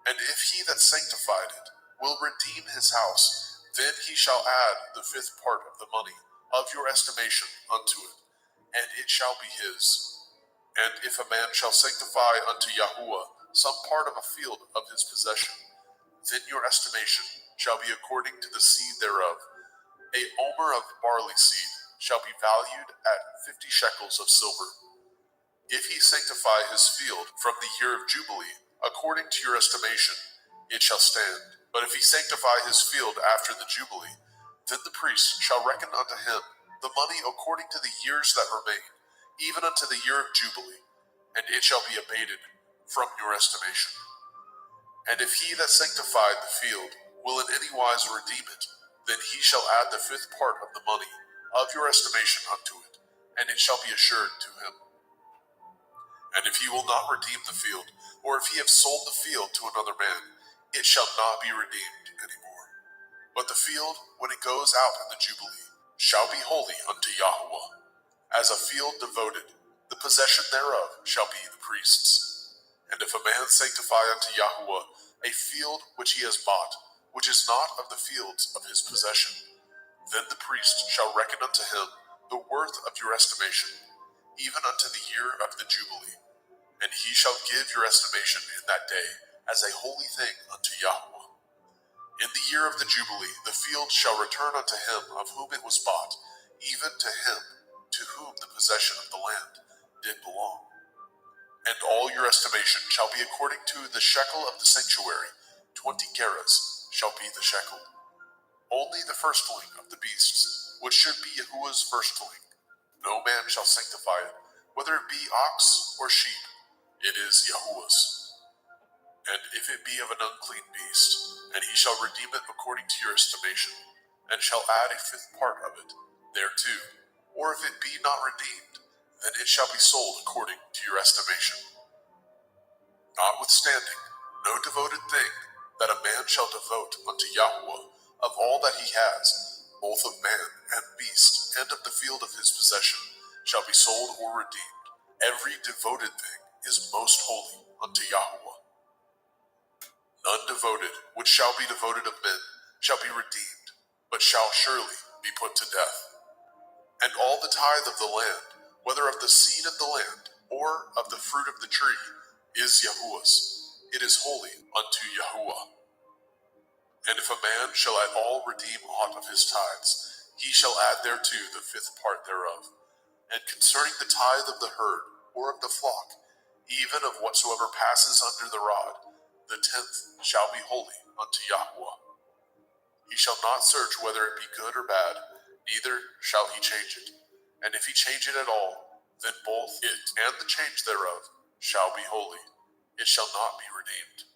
And if he that sanctified it will redeem his house, then he shall add the fifth part of the money of your estimation unto it, and it shall be his. And if a man shall sanctify unto Yahuwah some part of a field of his possession, then your estimation shall be according to the seed thereof. A omer of barley seed shall be valued at 50 shekels of silver. If he sanctify his field from the year of Jubilee, according to your estimation, it shall stand. But if he sanctify his field after the Jubilee, then the priest shall reckon unto him the money according to the years that remain, even unto the year of Jubilee, and it shall be abated from your estimation. And if he that sanctified the field will in any wise redeem it, then he shall add the fifth part of the money of your estimation unto it, and it shall be assured to him. And if he will not redeem the field, or if he have sold the field to another man, it shall not be redeemed any more. But the field, when it goes out in the Jubilee, shall be holy unto Yahuwah. As a field devoted, the possession thereof shall be the priest's. And if a man sanctify unto Yahuwah a field which he has bought, which is not of the fields of his possession, then the priest shall reckon unto him the worth of your estimation, even unto the year of the Jubilee. And he shall give your estimation in that day as a holy thing unto Yahuwah. In the year of the Jubilee, the field shall return unto him of whom it was bought, even to him to whom the possession of the land did belong. And all your estimation shall be according to the shekel of the sanctuary. 20 gerahs shall be the shekel. Only the firstling of the beasts, which should be Yahuwah's firstling. No man shall sanctify it, whether it be ox or sheep. It is Yahuwah's. And if it be of an unclean beast, and he shall redeem it according to your estimation, and shall add a fifth part of it thereto, or if it be not redeemed, then it shall be sold according to your estimation. Notwithstanding, no devoted thing that a man shall devote unto Yahuwah of all that he has, both of man and beast, and of the field of his possession, shall be sold or redeemed. Every devoted thing is most holy unto Yahuwah. None devoted, which shall be devoted of men, shall be redeemed, but shall surely be put to death. And all the tithe of the land, whether of the seed of the land, or of the fruit of the tree, is Yahuwah's. It is holy unto Yahuwah. And if a man shall at all redeem aught of his tithes, he shall add thereto the fifth part thereof. And concerning the tithe of the herd, or of the flock, even of whatsoever passes under the rod, the 10th shall be holy unto Yahuwah. He shall not search whether it be good or bad, neither shall he change it. And if he change it at all, then both it and the change thereof shall be holy. It shall not be redeemed.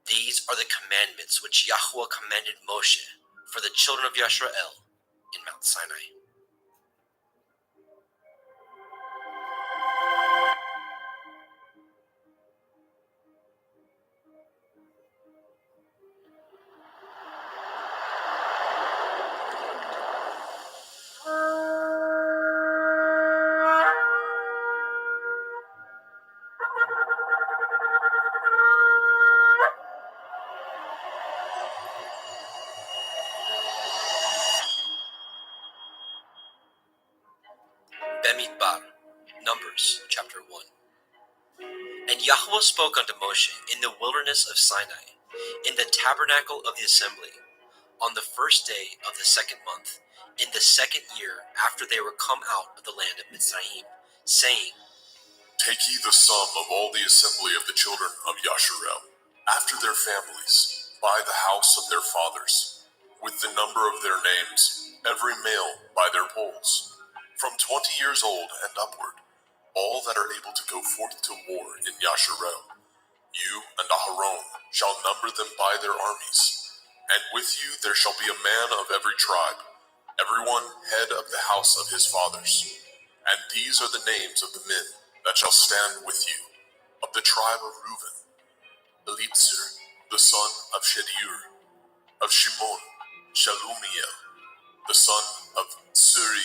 These are the commandments which Yahuwah commanded Moshe for the children of Yisrael in Mount Sinai. Bemidbar, Numbers, chapter 1. And Yahuwah spoke unto Moshe in the wilderness of Sinai, in the tabernacle of the assembly, on the first day of the second month, in the second year after they were come out of the land of Mitzrayim, saying, Take ye the sum of all the assembly of the children of Yasharel, after their families, by the house of their fathers, with the number of their names, every male by their polls, from 20 years old and upward, all that are able to go forth to war in Yasharel. You and Aharon shall number them by their armies, and with you there shall be a man of every tribe, everyone head of the house of his fathers. And these are the names of the men that shall stand with you. Of the tribe of Reuben, Elitzer, the son of Shedeur; of Shimon, Shalumiel, the son of Suri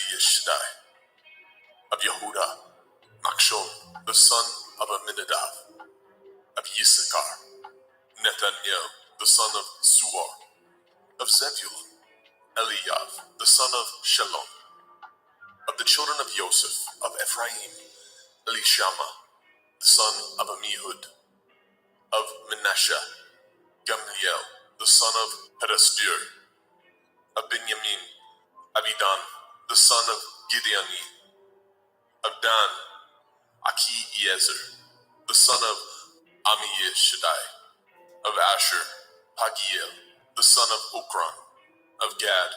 Shalom. Of the children of Joseph of Ephraim, Elishama, the son of Amihud. Of Manasseh, Gamliel, the son of Pedastir. Of Benjamin, Abidan, the son of Gideoni. Of Dan, Achiezer, the son of Amishadai. Of Asher, Pagiel, the son of Okran. Of Gad,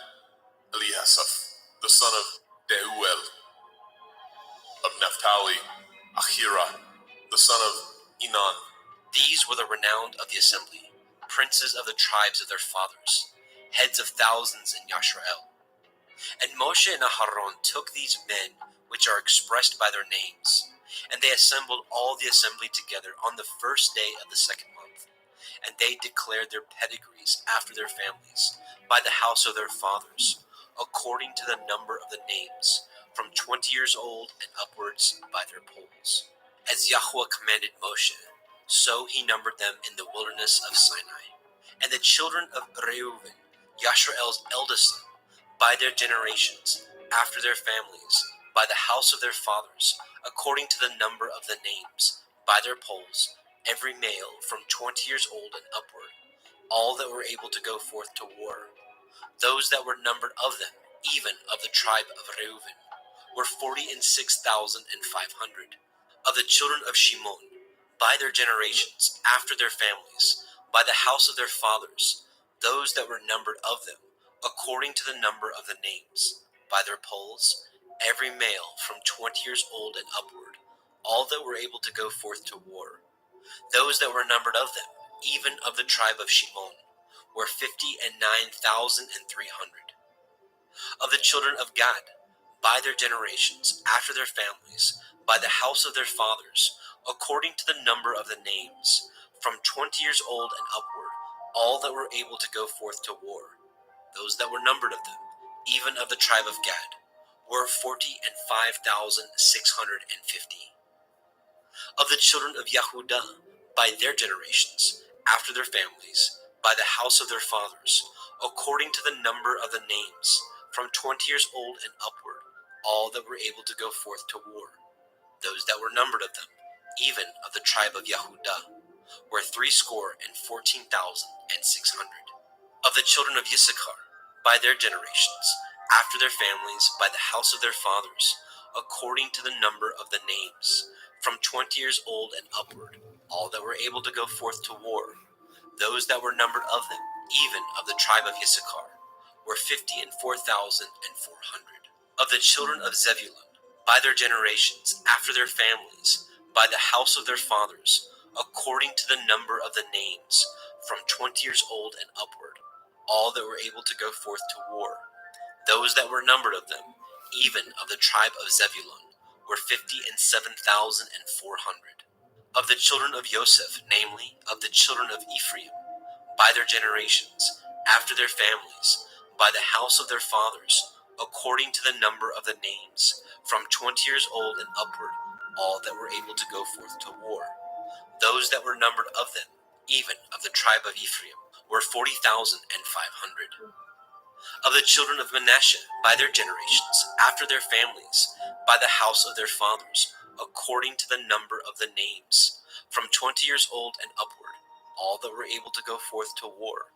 Eliasaph, the son of Deuel. Of Naphtali, Ahira, the son of Enan. These were the renowned of the assembly, princes of the tribes of their fathers, heads of thousands in Yashrael. And Moshe and Aharon took these men which are expressed by their names, and they assembled all the assembly together on the first day of the second month. And they declared their pedigrees after their families, by the house of their fathers, according to the number of the names, from 20 years old and upwards by their polls. As Yahweh commanded Moshe, so he numbered them in the wilderness of Sinai. And the children of Reuben, Yashrael's eldest son, by their generations, after their families, by the house of their fathers, according to the number of the names, by their polls, every male from 20 years old and upward, all that were able to go forth to war. Those that were numbered of them, even of the tribe of Reuben, were 46,500. Of the children of Shimon, by their generations, after their families, by the house of their fathers, those that were numbered of them, according to the number of the names, by their polls, every male from 20 years old and upward, all that were able to go forth to war. Those that were numbered of them, even of the tribe of Shimon, were 59,300. Of the children of Gad, by their generations, after their families, by the house of their fathers, according to the number of the names, from 20 years old and upward, all that were able to go forth to war. Those that were numbered of them, even of the tribe of Gad, were 45,650. Of the children of Yehudah, by their generations, after their families, by the house of their fathers, according to the number of the names, from 20 years old and upward, all that were able to go forth to war. Those that were numbered of them, even of the tribe of Yehudah, were 314,600. Of the children of Issachar, by their generations, after their families, by the house of their fathers, according to the number of the names, from 20 years old and upward, all that were able to go forth to war. Those that were numbered of them, even of the tribe of Issachar, were 54,400. Of the children of Zebulun, by their generations, after their families, by the house of their fathers, according to the number of the names, from 20 years old and upward, all that were able to go forth to war. Those that were numbered of them, even of the tribe of Zebulun, were 57,400. Of the children of Joseph, namely, of the children of Ephraim, by their generations, after their families, by the house of their fathers, according to the number of the names, from 20 years old and upward, all that were able to go forth to war. Those that were numbered of them, even of the tribe of Ephraim, were 40,500. Of the children of Manasseh, by their generations, after their families, by the house of their fathers, according to the number of the names, from 20 years old and upward, all that were able to go forth to war.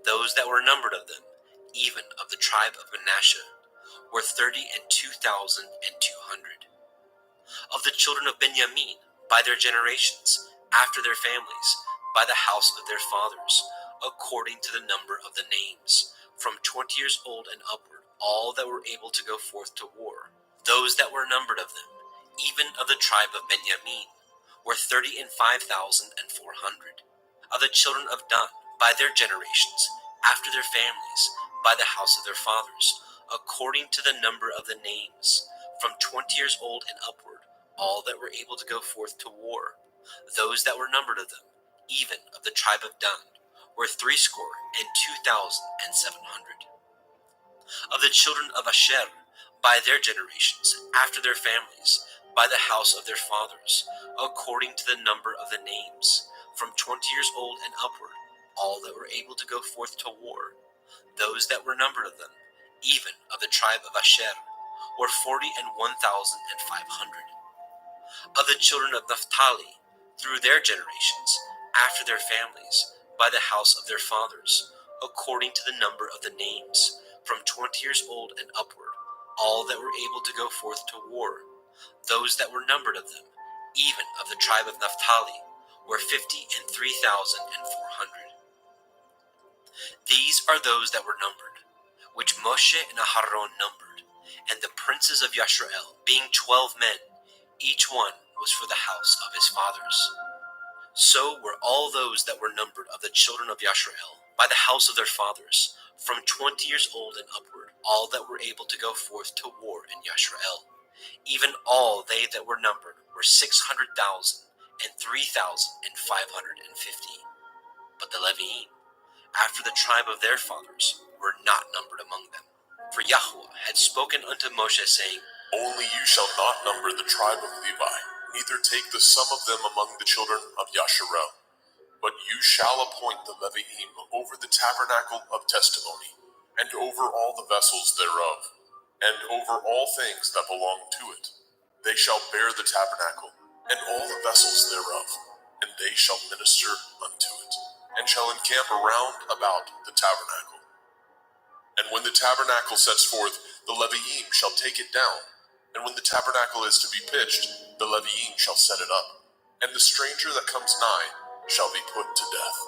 Those that were numbered of them, even of the tribe of Manasseh, were 32,200. Of the children of Benjamin, by their generations, after their families, by the house of their fathers, according to the number of the names, from 20 years old and upward, all that were able to go forth to war. Those that were numbered of them, even of the tribe of Benjamin, were 35,400. Of the children of Dan, by their generations, after their families, by the house of their fathers, according to the number of the names, from 20 years old and upward, all that were able to go forth to war. Those that were numbered of them, even of the tribe of Dan, were 62,700. Of the children of Asher, by their generations, after their families, by the house of their fathers, according to the number of the names, from 20 years old and upward, all that were able to go forth to war. Those that were numbered of them, even of the tribe of Asher, were 41,500. Of the children of Naphtali, through their generations, after their families, by the house of their fathers, according to the number of the names, from 20 years old and upward, all that were able to go forth to war, those that were numbered of them, even of the tribe of Naphtali, were 53,400. These are those that were numbered, which Moshe and Aharon numbered, and the princes of Yashrael, being 12 men, each one was for the house of his fathers. So were all those that were numbered of the children of Yashrael, by the house of their fathers, from 20 years old and upward, all that were able to go forth to war in Yashrael. Even all they that were numbered were 600,000 and 3,550. But the Leviim, after the tribe of their fathers, were not numbered among them. For Yahuwah had spoken unto Moshe, saying, Only you shall not number the tribe of Levi, neither take the sum of them among the children of Yasharel. But you shall appoint the Leviim over the tabernacle of testimony, and over all the vessels thereof, and over all things that belong to it. They shall bear the tabernacle, and all the vessels thereof, and they shall minister unto it, and shall encamp around about the tabernacle. And when the tabernacle sets forth, the Leviim shall take it down, and when the tabernacle is to be pitched, the Leviim shall set it up, and the stranger that comes nigh shall be put to death.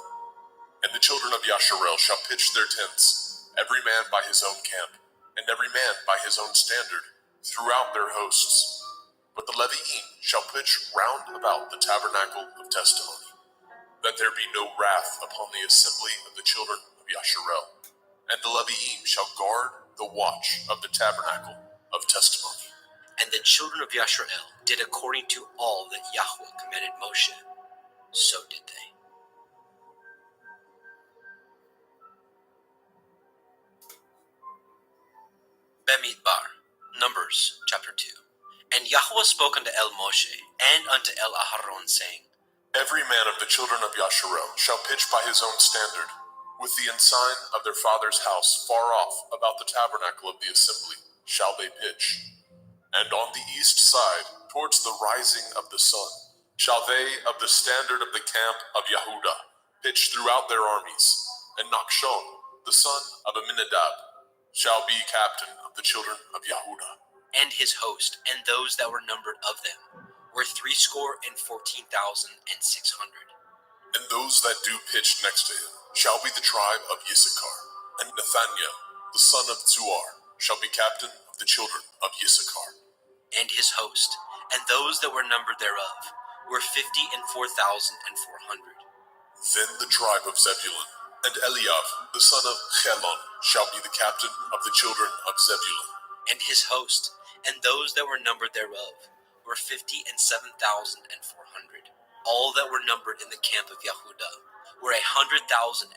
And the children of Yasharel shall pitch their tents, every man by his own camp, and every man by his own standard, throughout their hosts. But the Leviim shall pitch round about the tabernacle of testimony, that there be no wrath upon the assembly of the children of Yasharel. And the Leviim shall guard the watch of the tabernacle of testimony. And the children of Yashrael did according to all that Yahweh commanded Moshe. So did they. Bemidbar, Numbers chapter 2. And Yahweh spoke unto El Moshe and unto El Aharon, saying, Every man of the children of Yasharel shall pitch by his own standard, with the ensign of their father's house far off about the tabernacle of the assembly shall they pitch. And on the east side, towards the rising of the sun, shall they of the standard of the camp of Yehuda pitch throughout their armies. And Nachshon, the son of Aminadab, shall be captain of the children of Yehuda. And his host, and those that were numbered of them, were 314,600. And those that do pitch next to him shall be the tribe of Issachar. And Nathaniel, the son of Zuar, shall be captain of the children of Issachar. And his host, and those that were numbered thereof, were 54,400. Then the tribe of Zebulun, and Eliav, the son of Chelon, shall be the captain of the children of Zebulun. And his host, and those that were numbered thereof, were 57,400. All that were numbered in the camp of Yehuda were 100,000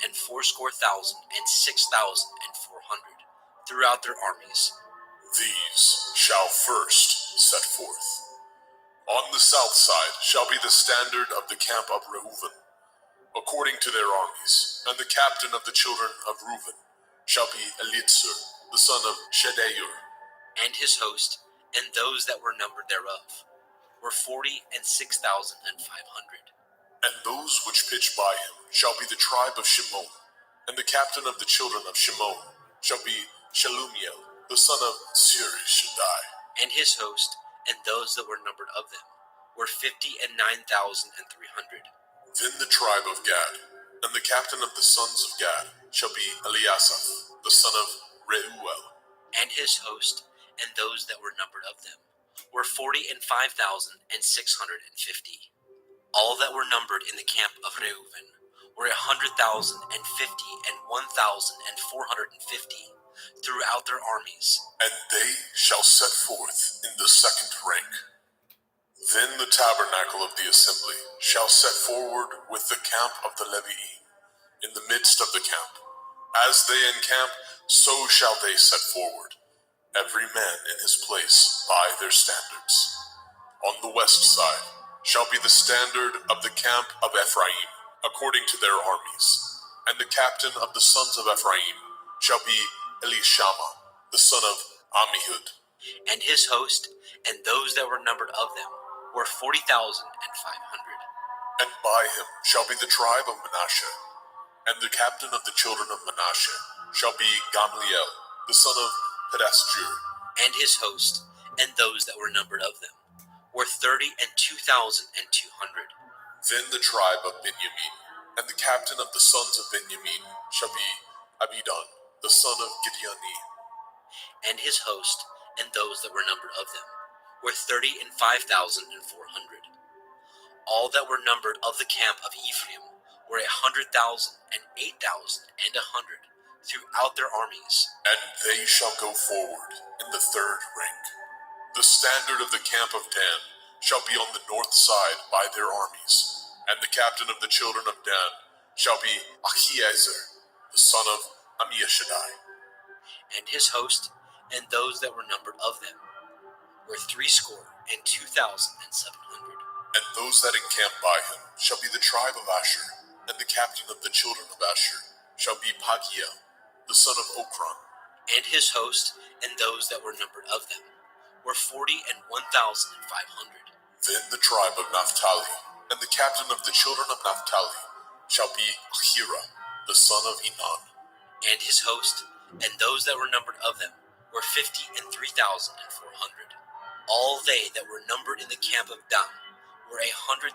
and 6,400 throughout their armies. These shall first set forth. On the south side shall be the standard of the camp of Reuven, according to their armies, and the captain of the children of Reuven shall be Elitzur, the son of Shedeur. And his host, and those that were numbered thereof, were 46,500. And those which pitch by him shall be the tribe of Shimon, and the captain of the children of Shimon shall be Shalumiel, the son of Surishadai. And his host, and those that were numbered of them, were 59,300. Then the tribe of Gad, and the captain of the sons of Gad shall be Eliasaph, the son of Reuel. And his host, and those that were numbered of them, were 45,650. All that were numbered in the camp of Reuven were 100,050 and 1,450 throughout their armies. And they shall set forth in the second rank. Then the tabernacle of the assembly shall set forward with the camp of the Leviim in the midst of the camp. As they encamp, so shall they set forward, every man in his place by their standards. On the west side shall be the standard of the camp of Ephraim, according to their armies. And the captain of the sons of Ephraim shall be Elishama, the son of Ammihud. And his host, and those that were numbered of them, were 40,500. And by him shall be the tribe of Manasseh, and the captain of the children of Manasseh shall be Gamliel, the son of Pedasjur. And his host, and those that were numbered of them, were 32,200. Then the tribe of Benjamin, and the captain of the sons of Benjamin shall be Abidan, the son of Gideoni. And his host, and those that were numbered of them, were 35,400. All that were numbered of the camp of Ephraim were 100,000 and 8,100 throughout their armies. And they shall go forward in the third rank. The standard of the camp of Dan shall be on the north side by their armies, and the captain of the children of Dan shall be Achiezer, the son of Ammishaddai. And his host, and those that were numbered of them, were 62,700. And those that encamp by him shall be the tribe of Asher, and the captain of the children of Asher shall be Pagiel, the son of Okran. And his host, and those that were numbered of them, were 41,500. Then the tribe of Naphtali, and the captain of the children of Naphtali shall be Ahira, the son of Enan. And his host, and those that were numbered of them, were 53,400. All they that were numbered in the camp of Dan were 100,050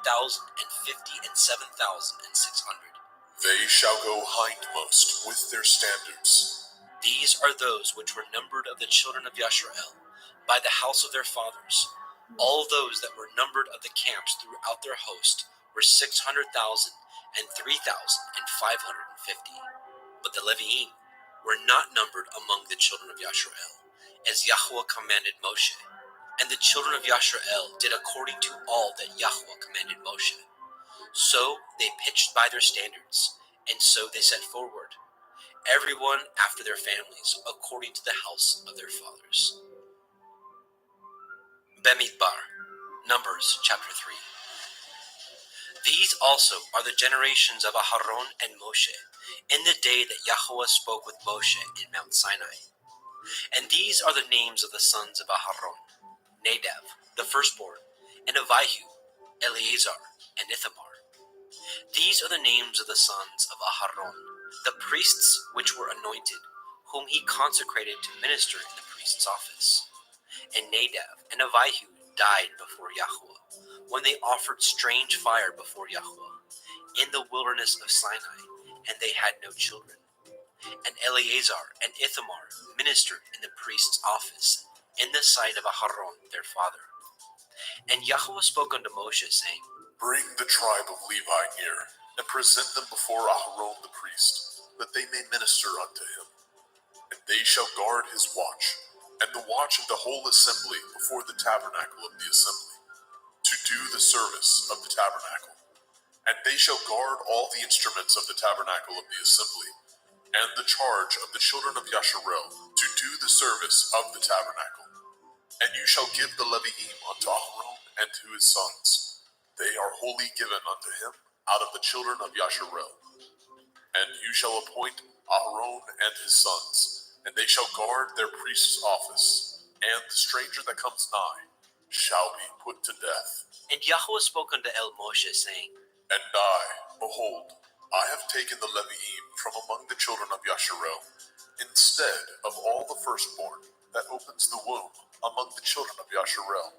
and 7,600. They shall go hindmost with their standards. These are those which were numbered of the children of Yashrael, by the house of their fathers. All those that were numbered of the camps throughout their host were 600,000 and 3,550. But the Leviim were not numbered among the children of Yashrael, as Yahweh commanded Moshe. And the children of Yashrael did according to all that Yahweh commanded Moshe. So they pitched by their standards, and so they set forward, everyone after their families, according to the house of their fathers. Bemidbar, Numbers chapter 3. These also are the generations of Aharon and Moshe, in the day that Yahweh spoke with Moshe in Mount Sinai. And these are the names of the sons of Aharon: Nadav, the firstborn, and Abihu, Eleazar, and Ithamar. These are the names of the sons of Aharon, the priests which were anointed, whom he consecrated to minister in the priest's office. And Nadav and Abihu died before Yahweh, when they offered strange fire before Yahweh, in the wilderness of Sinai, and they had no children. And Eleazar and Ithamar ministered in the priest's office, in the sight of Aharon their father. And Yahweh spoke unto Moshe, saying, Bring the tribe of Levi near, and present them before Aharon the priest, that they may minister unto him. And they shall guard his watch, and the watch of the whole assembly before the tabernacle of the assembly, to do the service of the tabernacle. And they shall guard all the instruments of the tabernacle of the assembly, and the charge of the children of Yasharel, to do the service of the tabernacle. And you shall give the Leviim unto Aharon and to his sons. They are wholly given unto him out of the children of Yasharel. And you shall appoint Aharon and his sons, and they shall guard their priest's office, and the stranger that comes nigh shall be put to death. And Yahweh spoke unto Moshe, saying, And I, behold, I have taken the Leviim from among the children of Yasharel, instead of all the firstborn that opens the womb among the children of Yasharel.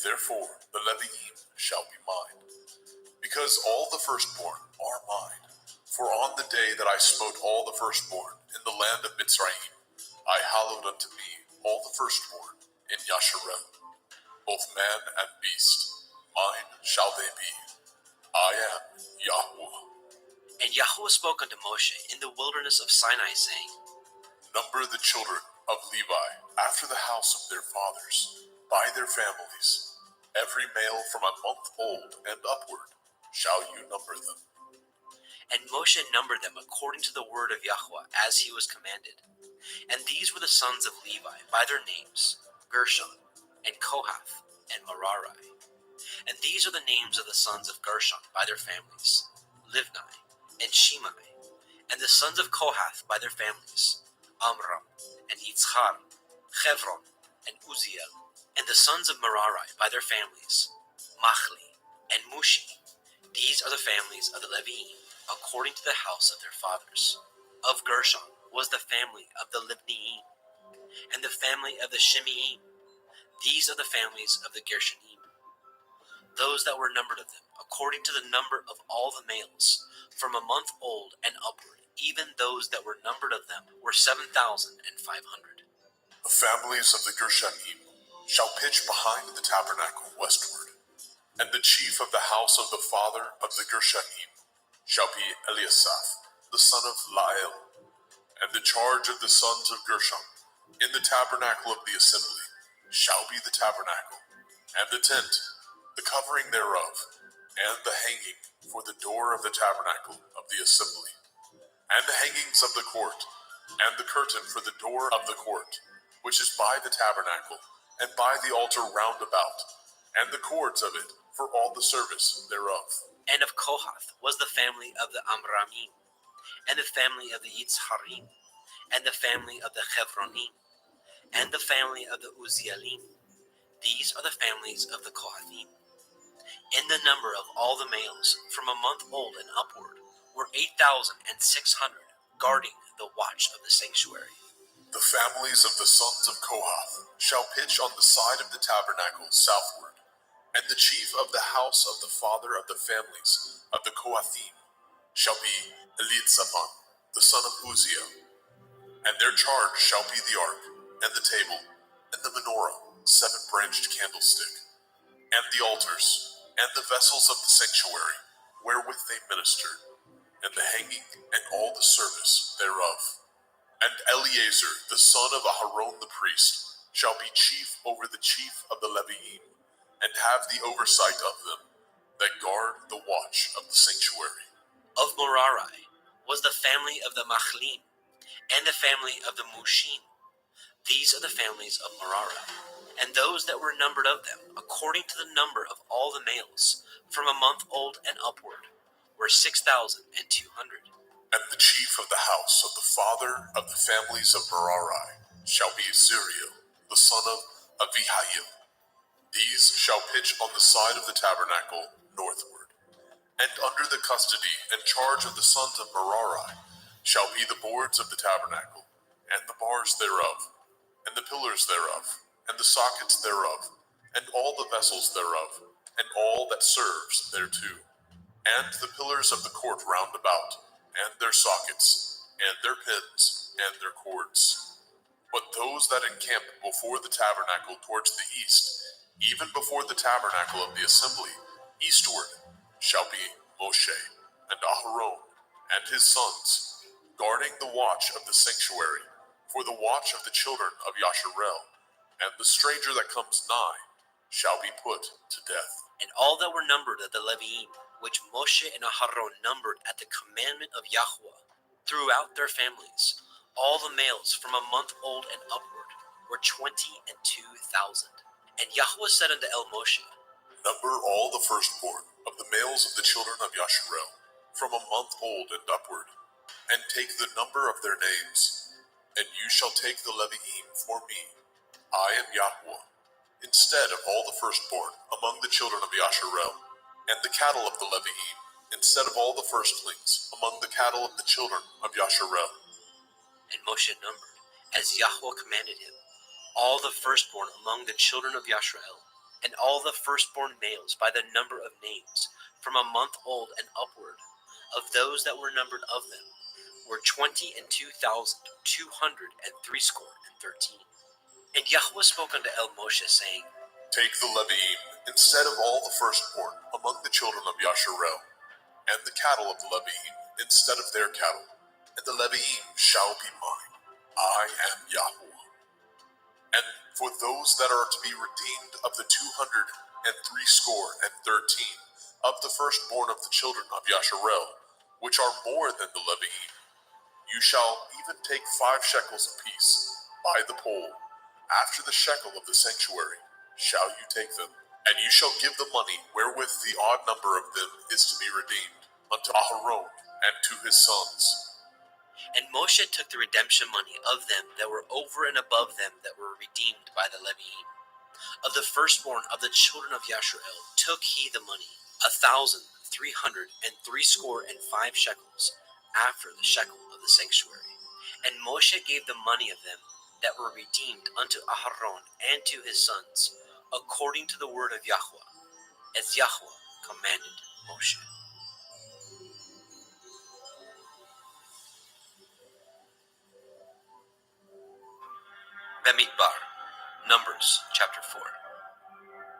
Therefore the Leviim shall be mine, because all the firstborn are mine. For on the day that I smote all the firstborn in the land of Mitzrayim, I hallowed unto me all the firstborn in Yasharel, both man and beast. Mine shall they be. I am Yahweh. And Yahweh spoke unto Moshe in the wilderness of Sinai, saying, Number the children of Levi after the house of their fathers, by their families. Every male from a month old and upward shall you number them. And Moshe numbered them according to the word of Yahweh, as he was commanded. And these were the sons of Levi by their names, Gershon, and Kohath, and Merari. And these are the names of the sons of Gershon by their families, Livni, and Shimei. And the sons of Kohath by their families, Amram, and Yitzhar, Chevron, and Uziel. And the sons of Merari by their families, Machli and Mushi. These are the families of the Leviim, according to the house of their fathers. Of Gershon was the family of the Libniim, and the family of the Shimeim. These are the families of the Gershonim. Those that were numbered of them, according to the number of all the males, from a month old and upward, even those that were numbered of them were 7,500. The families of the Gershonim shall pitch behind the tabernacle westward, and the chief of the house of the father of the Gershonim shall be Eliasaph, the son of Lael, and the charge of the sons of Gershon in the tabernacle of the assembly shall be the tabernacle, and the tent, the covering thereof, and the hanging for the door of the tabernacle of the assembly, and the hangings of the court, and the curtain for the door of the court, which is by the tabernacle, and by the altar round about, and the cords of it for all the service thereof. And of Kohath was the family of the Amramim, and the family of the Yitzharim, and the family of the Chevronim, and the family of the Uzielim. These are the families of the Kohathim. In the number of all the males, from a month old and upward, were 8,600, guarding the watch of the sanctuary. The families of the sons of Kohath shall pitch on the side of the tabernacle southward, and the chief of the house of the father of the families of the Kohathim shall be Elitzaphan, the son of Uziel, and their charge shall be the ark, and the table, and the menorah, 7-branched candlestick, and the altars, and the vessels of the sanctuary, wherewith they ministered, and the hanging, and all the service thereof. And Eleazar, the son of Aharon the priest, shall be chief over the chief of the Leviim, and have the oversight of them, that guard the watch of the sanctuary. Of Merari was the family of the Machlim, and the family of the Mushim. These are the families of Merari, and those that were numbered of them, according to the number of all the males, from a month old and upward, were 6,200. And the chief of the house of the father of the families of Merari shall be Zuriel, the son of Avihail. These shall pitch on the side of the tabernacle northward. And under the custody and charge of the sons of Merari shall be the boards of the tabernacle, and the bars thereof, and the pillars thereof, and the sockets thereof, and all the vessels thereof, and all that serves thereto, and the pillars of the court round about, and their sockets, and their pins, and their cords. But those that encamp before the tabernacle towards the east, even before the tabernacle of the assembly, eastward, shall be Moshe, and Aharon, and his sons, guarding the watch of the sanctuary, for the watch of the children of Yasharel, and the stranger that comes nigh shall be put to death. And all that were numbered of the Leviim, which Moshe and Aharon numbered at the commandment of Yahweh, throughout their families, all the males from a month old and upward, were 22,000. And Yahweh said unto El Moshe, Number all the firstborn of the males of the children of Yasharel, from a month old and upward, and take the number of their names, and you shall take the Leviim for me. I am Yahweh, instead of all the firstborn among the children of Yasharel, and the cattle of the Leviim, instead of all the firstlings among the cattle of the children of Yasharel. And Moshe numbered, as Yahweh commanded him, all the firstborn among the children of Yasharel, and all the firstborn males by the number of names, from a month old and upward, of those that were numbered of them, were 22,213. And Yahweh spoke unto El Moshe, saying, Take the Leviim, instead of all the firstborn among the children of Yasharel, and the cattle of the Leviim, instead of their cattle, and the Leviim shall be mine. I am Yahweh. And for those that are to be redeemed of the 213 of the firstborn of the children of Yasharel, which are more than the Leviim, you shall even take 5 shekels apiece by the pole. After the shekel of the sanctuary shall you take them, and you shall give the money wherewith the odd number of them is to be redeemed unto Aharon and to his sons. And Moshe took the redemption money of them that were over and above them that were redeemed by the Leviim. Of the firstborn of the children of Yashuel took he the money, 1,365 shekels, after the shekel of the sanctuary. And Moshe gave the money of them that were redeemed unto Aharon and to his sons, according to the word of Yahweh, as Yahweh commanded Moshe. Bamidbar, Numbers chapter 4.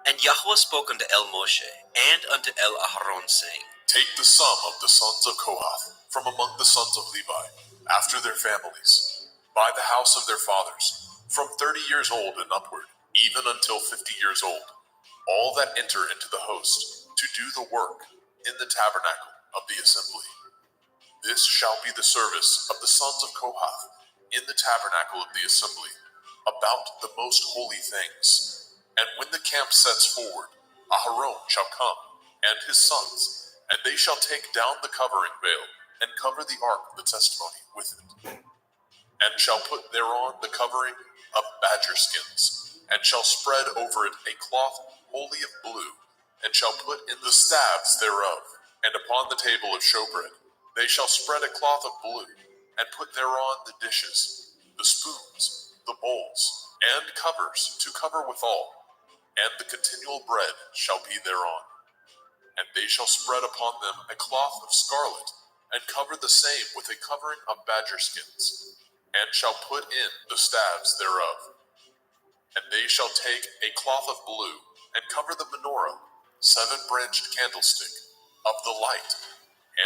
And Yahweh spoke unto El Moshe and unto El Aharon, saying, Take the sum of the sons of Kohath from among the sons of Levi, after their families, by the house of their fathers, from 30 years old and upward, even until 50 years old, all that enter into the host, to do the work in the tabernacle of the assembly. This shall be the service of the sons of Kohath in the tabernacle of the assembly, about the most holy things. And when the camp sets forward, Aharon shall come, and his sons, and they shall take down the covering veil, and cover the ark of the testimony with it, and shall put thereon the covering of badger skins, and shall spread over it a cloth wholly of blue, and shall put in the staves thereof, and upon the table of showbread they shall spread a cloth of blue, and put thereon the dishes, the spoons, the bowls, and covers to cover withal, and the continual bread shall be thereon. And they shall spread upon them a cloth of scarlet, and cover the same with a covering of badger skins, and shall put in the staves thereof. And they shall take a cloth of blue, and cover the menorah, 7-branched candlestick, of the light,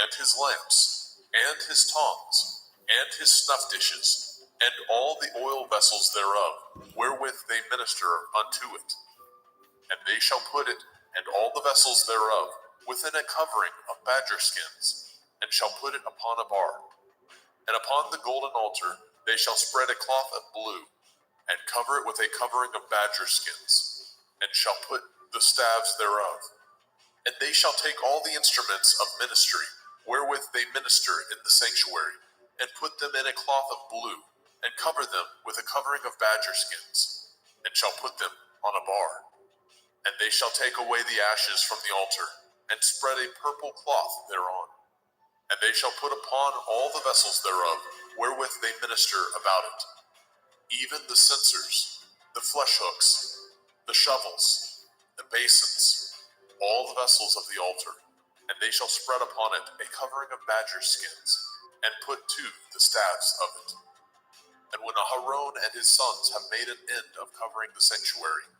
and his lamps, and his tongs, and his snuff dishes, and all the oil vessels thereof, wherewith they minister unto it. And they shall put it, and all the vessels thereof, within a covering of badger skins, and shall put it upon a bar. And upon the golden altar they shall spread a cloth of blue, and cover it with a covering of badger skins, and shall put the staves thereof. And they shall take all the instruments of ministry, wherewith they minister in the sanctuary, and put them in a cloth of blue, and cover them with a covering of badger skins, and shall put them on a bar. And they shall take away the ashes from the altar, and spread a purple cloth thereon. And they shall put upon all the vessels thereof, wherewith they minister about it, even the censers, the flesh hooks, the shovels, the basins, all the vessels of the altar. And they shall spread upon it a covering of badger skins, and put to the staves of it. And when Aharon and his sons have made an end of covering the sanctuary,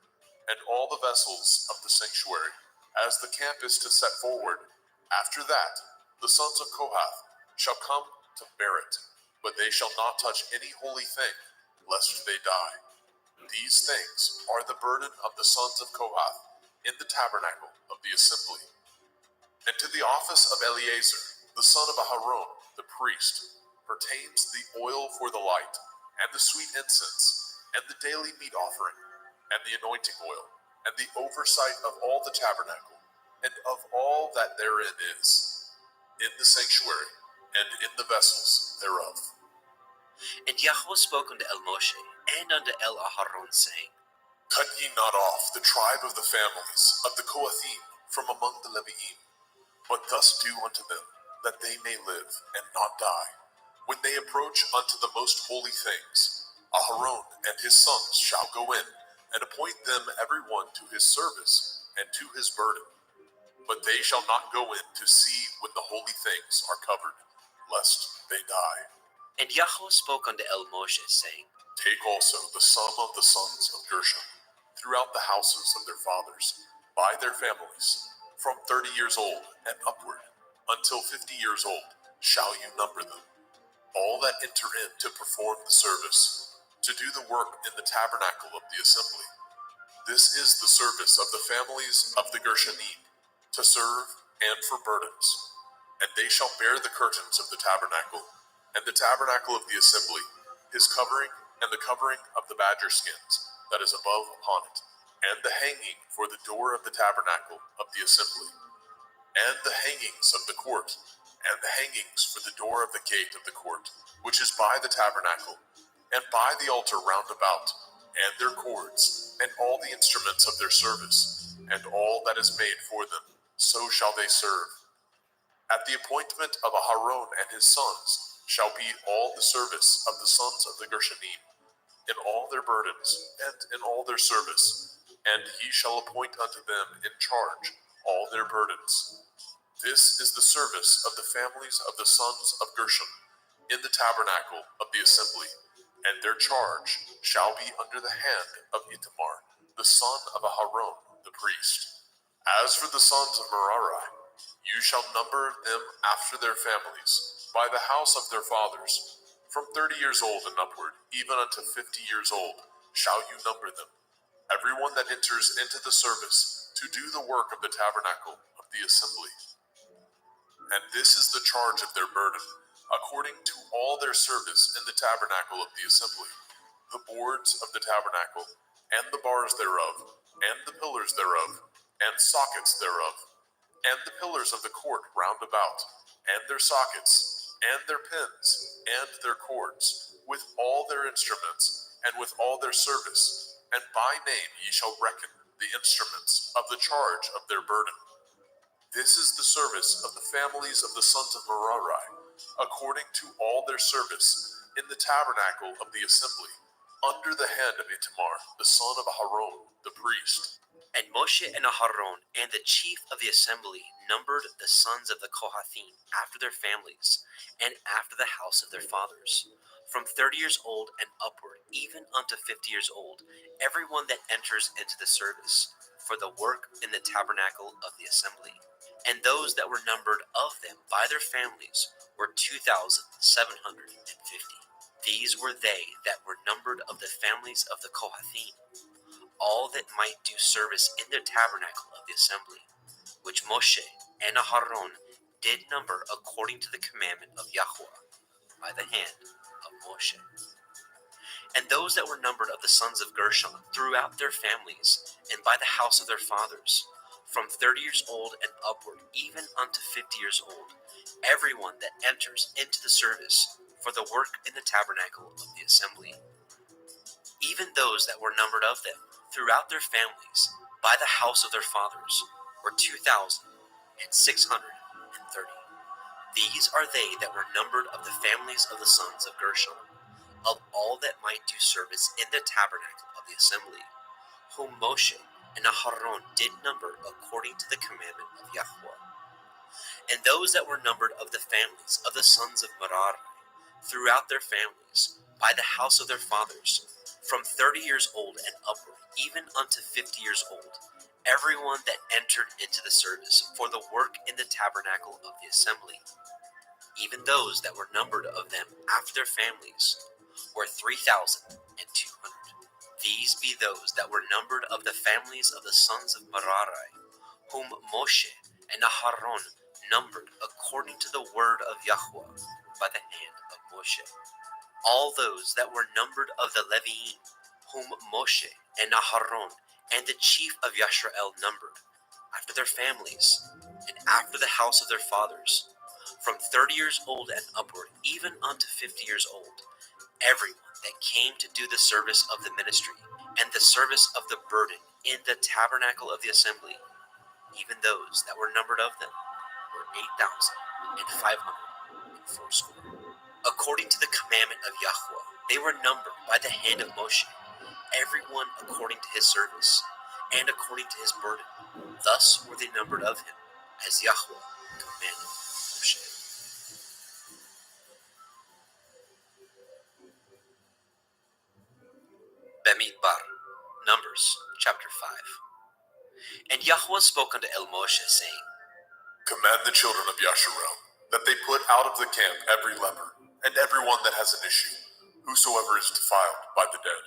and all the vessels of the sanctuary, as the camp is to set forward, after that the sons of Kohath shall come to bear it, but they shall not touch any holy thing, lest they die. These things are the burden of the sons of Kohath in the tabernacle of the assembly. And to the office of Eleazar, the son of Aharon, the priest, pertains the oil for the light, and the sweet incense, and the daily meat offering, and the anointing oil, and the oversight of all the tabernacle, and of all that therein is, in the sanctuary, and in the vessels thereof. And Yahweh spoke unto El Moshe and unto El Aharon, saying, Cut ye not off the tribe of the families of the Kohathim from among the Leviim, but thus do unto them, that they may live and not die. When they approach unto the most holy things, Aharon and his sons shall go in, and appoint them every one to his service and to his burden. But they shall not go in to see when the holy things are covered, lest they die. And Yahweh spoke unto El Moshe, saying, Take also the sum of the sons of Gershon, throughout the houses of their fathers, by their families, from 30 years old and upward, until 50 years old, shall you number them. All that enter in to perform the service, to do the work in the tabernacle of the assembly. This is the service of the families of the Gershonim, to serve and for burdens. And they shall bear the curtains of the tabernacle, and the tabernacle of the assembly, his covering, and the covering of the badger skins that is above upon it, and the hanging for the door of the tabernacle of the assembly, and the hangings of the court, and the hangings for the door of the gate of the court, which is by the tabernacle, and by the altar round about, and their cords, and all the instruments of their service, and all that is made for them, so shall they serve. At the appointment of Aharon and his sons shall be all the service of the sons of the Gershonim, in all their burdens, and in all their service, and he shall appoint unto them in charge all their burdens. This is the service of the families of the sons of Gershon in the tabernacle of the assembly, and their charge shall be under the hand of Ithamar, the son of Aharon, the priest. As for the sons of Merari, you shall number them after their families, by the house of their fathers. From 30 years old and upward, even unto 50 years old, shall you number them. Everyone that enters into the service to do the work of the tabernacle of the assembly. And this is the charge of their burden, according to all their service in the tabernacle of the assembly, the boards of the tabernacle, and the bars thereof, and the pillars thereof, and sockets thereof, and the pillars of the court round about, and their sockets, and their pins, and their cords, with all their instruments, and with all their service, and by name ye shall reckon the instruments of the charge of their burden. This is the service of the families of the sons of Merari, according to all their service in the tabernacle of the assembly, under the hand of Ithamar, the son of Aharon, the priest. And Moshe and Aharon and the chief of the assembly numbered the sons of the Kohathim after their families, and after the house of their fathers, from 30 years old and upward, even unto 50 years old, everyone that enters into the service, for the work in the tabernacle of the assembly. And those that were numbered of them by their families were 2,750. These were they that were numbered of the families of the Kohathim, all that might do service in the tabernacle of the assembly, which Moshe and Aharon did number according to the commandment of Yahweh by the hand of Moshe. And those that were numbered of the sons of Gershon throughout their families, and by the house of their fathers, from 30 years old and upward, even unto 50 years old, everyone that enters into the service for the work in the tabernacle of the assembly. Even those that were numbered of them throughout their families, by the house of their fathers, were 2,630. These are they that were numbered of the families of the sons of Gershon, of all that might do service in the tabernacle of the assembly, whom Moshe and Aharon did number according to the commandment of Yahweh. And those that were numbered of the families of the sons of Merari, throughout their families, by the house of their fathers, from 30 years old and upward, even unto 50 years old, everyone that entered into the service for the work in the tabernacle of the assembly. Even those that were numbered of them after their families were 3,200. These be those that were numbered of the families of the sons of Merari, whom Moshe and Aharon numbered according to the word of Yahweh by the hand of Moshe. All those that were numbered of the Leviim, whom Moshe and Aharon and the chief of Yashrael numbered, after their families, and after the house of their fathers, from 30 years old and upward, even unto 50 years old, everyone that came to do the service of the ministry, and the service of the burden in the tabernacle of the assembly, even those that were numbered of them, were 8,540. According to the commandment of Yahweh, they were numbered by the hand of Moshe, everyone according to his service, and according to his burden. Thus were they numbered of him, as Yahweh commanded Moshe. Bamidbar, Numbers, chapter 5. And Yahweh spoke unto El Moshe, saying, Command the children of Yasharel that they put out of the camp every leper, and everyone that has an issue, whosoever is defiled by the dead.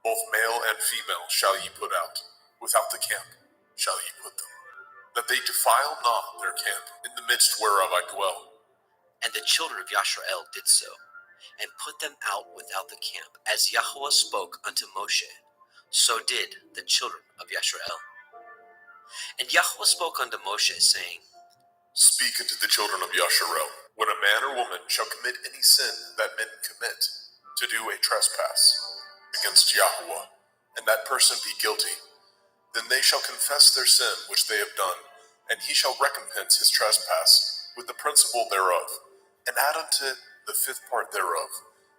Both male and female shall ye put out, without the camp shall ye put them, that they defile not their camp, in the midst whereof I dwell. And the children of Yashrael did so, and put them out without the camp, as Yahweh spoke unto Moshe. So did the children of Yashrael. And Yahweh spoke unto Moshe, saying, Speak unto the children of Yasharel. When a man or woman shall commit any sin that men commit, to do a trespass against Yahuwah, and that person be guilty, then they shall confess their sin which they have done, and he shall recompense his trespass with the principal thereof, and add unto it the fifth part thereof,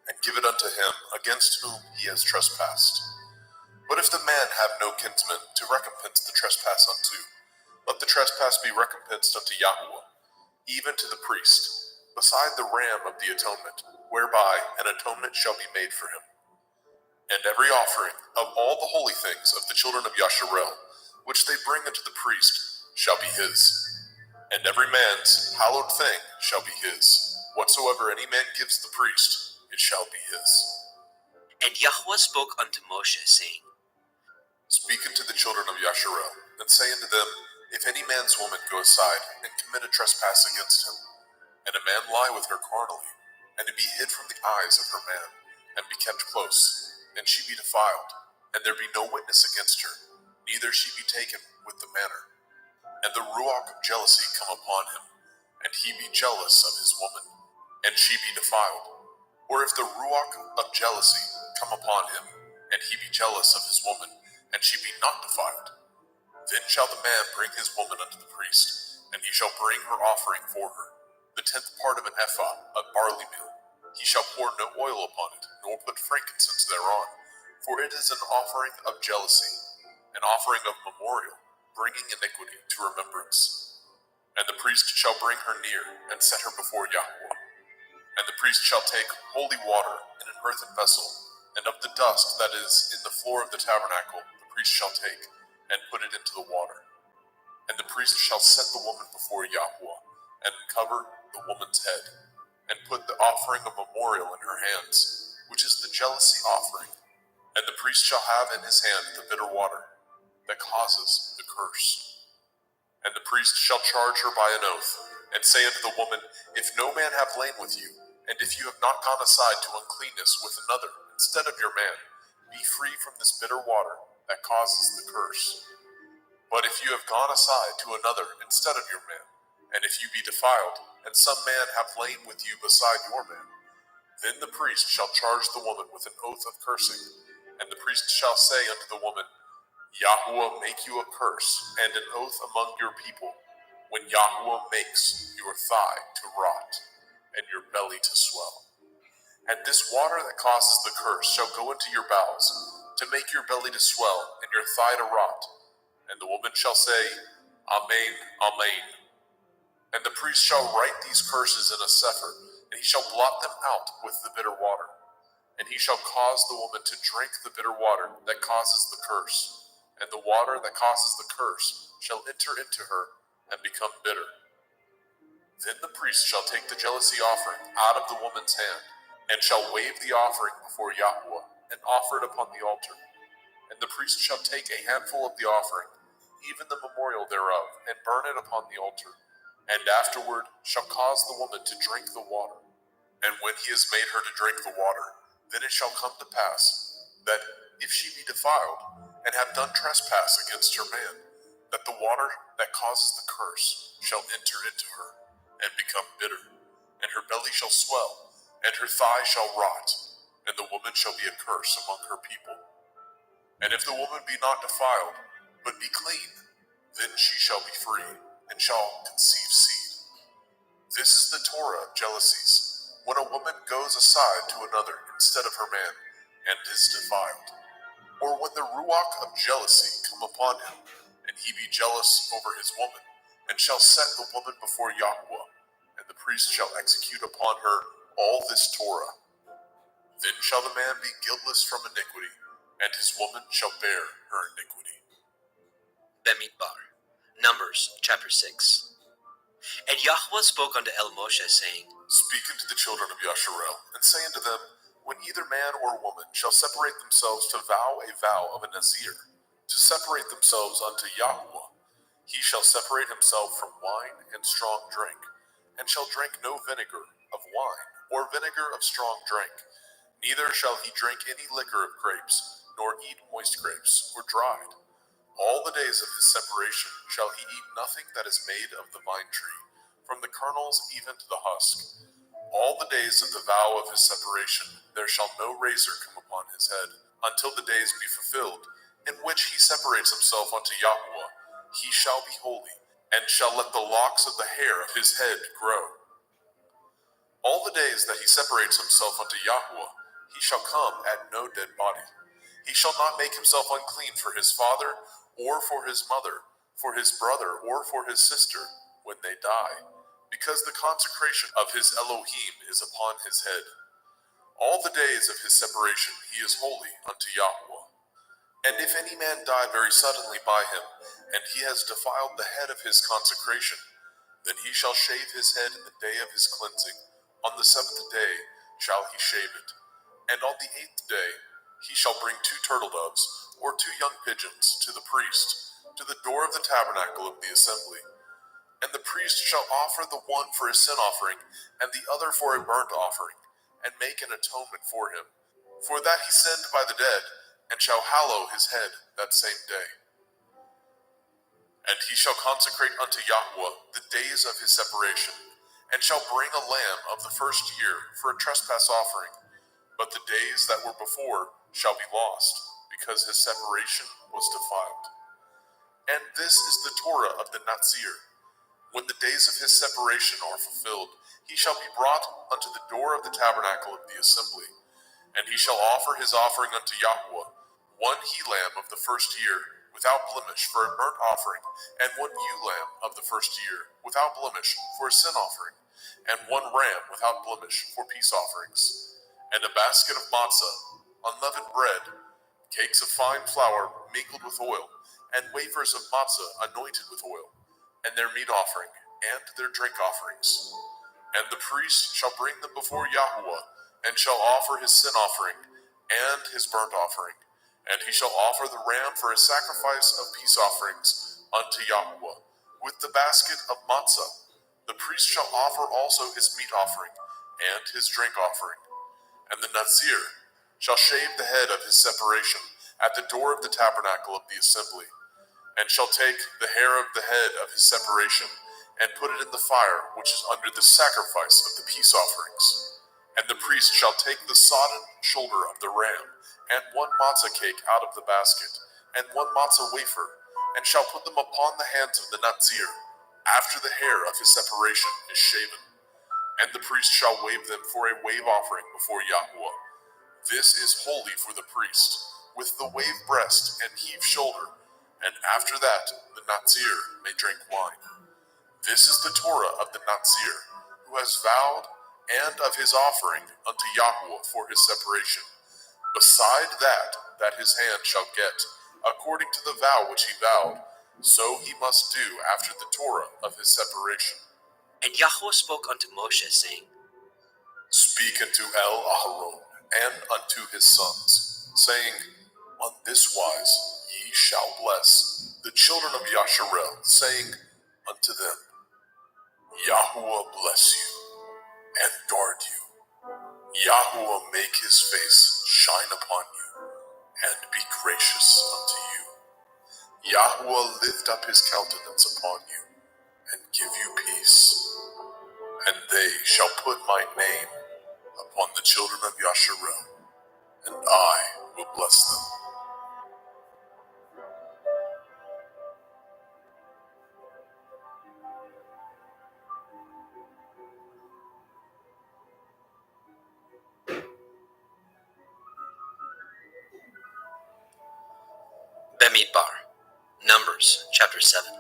and give it unto him against whom he has trespassed. But if the man have no kinsman to recompense the trespass unto, let the trespass be recompensed unto Yahuwah, even to the priest, beside the ram of the atonement, whereby an atonement shall be made for him. And every offering of all the holy things of the children of Yasharel, which they bring unto the priest, shall be his. And every man's hallowed thing shall be his. Whatsoever any man gives the priest, it shall be his. And Yahuwah spoke unto Moshe, saying, Speak unto the children of Yasharel, and say unto them, If any man's woman go aside and commit a trespass against him, and a man lie with her carnally, and it be hid from the eyes of her man, and be kept close, and she be defiled, and there be no witness against her, neither she be taken with the manner, and the ruach of jealousy come upon him, and he be jealous of his woman, and she be defiled. Or if the ruach of jealousy come upon him, and he be jealous of his woman, and she be not defiled, then shall the man bring his woman unto the priest, and he shall bring her offering for her, the 10th part of an ephah of barley meal. He shall pour no oil upon it, nor put frankincense thereon, for it is an offering of jealousy, an offering of memorial, bringing iniquity to remembrance. And the priest shall bring her near, and set her before Yahuwah. And the priest shall take holy water in an earthen vessel, and of the dust that is in the floor of the tabernacle the priest shall take, and put it into the water. And the priest shall set the woman before Yahuwah, and cover the woman's head, and put the offering of memorial in her hands, which is the jealousy offering. And the priest shall have in his hand the bitter water that causes the curse. And the priest shall charge her by an oath, and say unto the woman, If no man have lain with you, and if you have not gone aside to uncleanness with another instead of your man, be free from this bitter water that causes the curse. But if you have gone aside to another instead of your man, and if you be defiled, and some man have lain with you beside your man, then the priest shall charge the woman with an oath of cursing, and the priest shall say unto the woman, Yahuwah make you a curse and an oath among your people, when Yahuwah makes your thigh to rot, and your belly to swell. And this water that causes the curse shall go into your bowels, to make your belly to swell, and your thigh to rot. And the woman shall say, Amen, Amen. And the priest shall write these curses in a sefer, and he shall blot them out with the bitter water. And he shall cause the woman to drink the bitter water that causes the curse, and the water that causes the curse shall enter into her and become bitter. Then the priest shall take the jealousy offering out of the woman's hand, and shall wave the offering before Yahuwah, and offer it upon the altar. And the priest shall take a handful of the offering, even the memorial thereof, and burn it upon the altar, and afterward shall cause the woman to drink the water. And when he has made her to drink the water, then it shall come to pass, that if she be defiled, and have done trespass against her man, that the water that causes the curse shall enter into her, and become bitter, and her belly shall swell, and her thigh shall rot, and the woman shall be a curse among her people. And if the woman be not defiled, but be clean, then she shall be free, and shall conceive seed. This is the Torah of jealousies, when a woman goes aside to another instead of her man, and is defiled. Or when the ruach of jealousy come upon him, and he be jealous over his woman, and shall set the woman before Yahuwah, and the priest shall execute upon her all this Torah. Then shall the man be guiltless from iniquity, and his woman shall bear her iniquity. Bemidbar, Numbers chapter 6. And Yahuwah spoke unto El Moshe, saying, Speak unto the children of Yasharel, and say unto them, When either man or woman shall separate themselves to vow a vow of a Nazir, to separate themselves unto Yahuwah, he shall separate himself from wine and strong drink, and shall drink no vinegar of wine, or vinegar of strong drink. Neither shall he drink any liquor of grapes, nor eat moist grapes, or dried. All the days of his separation shall he eat nothing that is made of the vine tree, from the kernels even to the husk. All the days of the vow of his separation, there shall no razor come upon his head, until the days be fulfilled, in which he separates himself unto Yahuwah. He shall be holy, and shall let the locks of the hair of his head grow. All the days that he separates himself unto Yahuwah, he shall come at no dead body. He shall not make himself unclean for his father, or for his mother, for his brother, or for his sister, when they die, because the consecration of his Elohim is upon his head. All the days of his separation he is holy unto Yahuwah. And if any man die very suddenly by him, and he has defiled the head of his consecration, then he shall shave his head in the day of his cleansing. On the 7th day shall he shave it. And on the 8th day he shall bring 2 turtle doves, or 2 young pigeons, to the priest, to the door of the tabernacle of the assembly. And the priest shall offer the one for a sin offering, and the other for a burnt offering, and make an atonement for him, for that he sinned by the dead, and shall hallow his head that same day. And he shall consecrate unto Yahuwah the days of his separation, and shall bring a lamb of the first year for a trespass offering. But the days that were before shall be lost, because his separation was defiled. And this is the Torah of the Nazir. When the days of his separation are fulfilled, he shall be brought unto the door of the tabernacle of the assembly. And he shall offer his offering unto Yahuwah, 1 he-lamb of the first year, without blemish, for a burnt offering, and 1 ewe lamb of the first year, without blemish, for a sin offering, and 1 ram without blemish, for peace offerings, and a basket of matzah, unleavened bread, cakes of fine flour mingled with oil, and wafers of matzah anointed with oil, and their meat offering, and their drink offerings. And the priest shall bring them before Yahuwah, and shall offer his sin offering, and his burnt offering. And he shall offer the ram for a sacrifice of peace offerings unto Yahuwah, with the basket of matzah. The priest shall offer also his meat offering, and his drink offering. And the Nazir shall shave the head of his separation at the door of the tabernacle of the assembly, and shall take the hair of the head of his separation, and put it in the fire which is under the sacrifice of the peace offerings. And the priest shall take the sodden shoulder of the ram, and 1 matzah cake out of the basket, and 1 matzah wafer, and shall put them upon the hands of the Nazir, after the hair of his separation is shaven. And the priest shall wave them for a wave offering before Yahuwah. This is holy for the priest, with the wave breast and heave shoulder, and after that the Nazir may drink wine. This is the Torah of the Nazir, who has vowed, and of his offering unto Yahuwah for his separation, beside that his hand shall get, according to the vow which he vowed, so he must do after the Torah of his separation. And Yahuwah spoke unto Moshe, saying, Speak unto El Aharon and unto his sons, saying, On this wise ye shall bless the children of Yasharel, saying unto them, Yahuwah bless you and guard you. Yahuwah make his face shine upon you, and be gracious unto you. Yahuwah lift up his countenance upon you, and give you peace. And they shall put my name upon the children of Yasharel, and I will bless them. Bemidbar, Numbers chapter 7.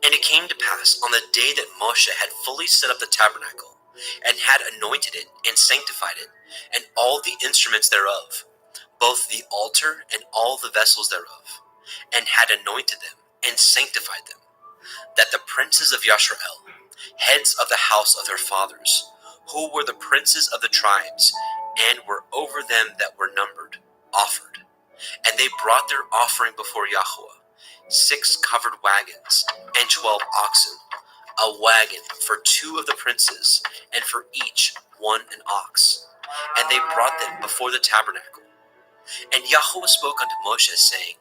And it came to pass on the day that Moshe had fully set up the tabernacle, and had anointed it, and sanctified it, and all the instruments thereof, both the altar and all the vessels thereof, and had anointed them, and sanctified them, that the princes of Yasharel, heads of the house of their fathers, who were the princes of the tribes, and were over them that were numbered, offered. And they brought their offering before Yahuwah, 6 covered wagons, and 12 oxen, a wagon for 2 of the princes, and for each 1 an ox. And they brought them before the tabernacle. And Yahuwah spoke unto Moshe, saying,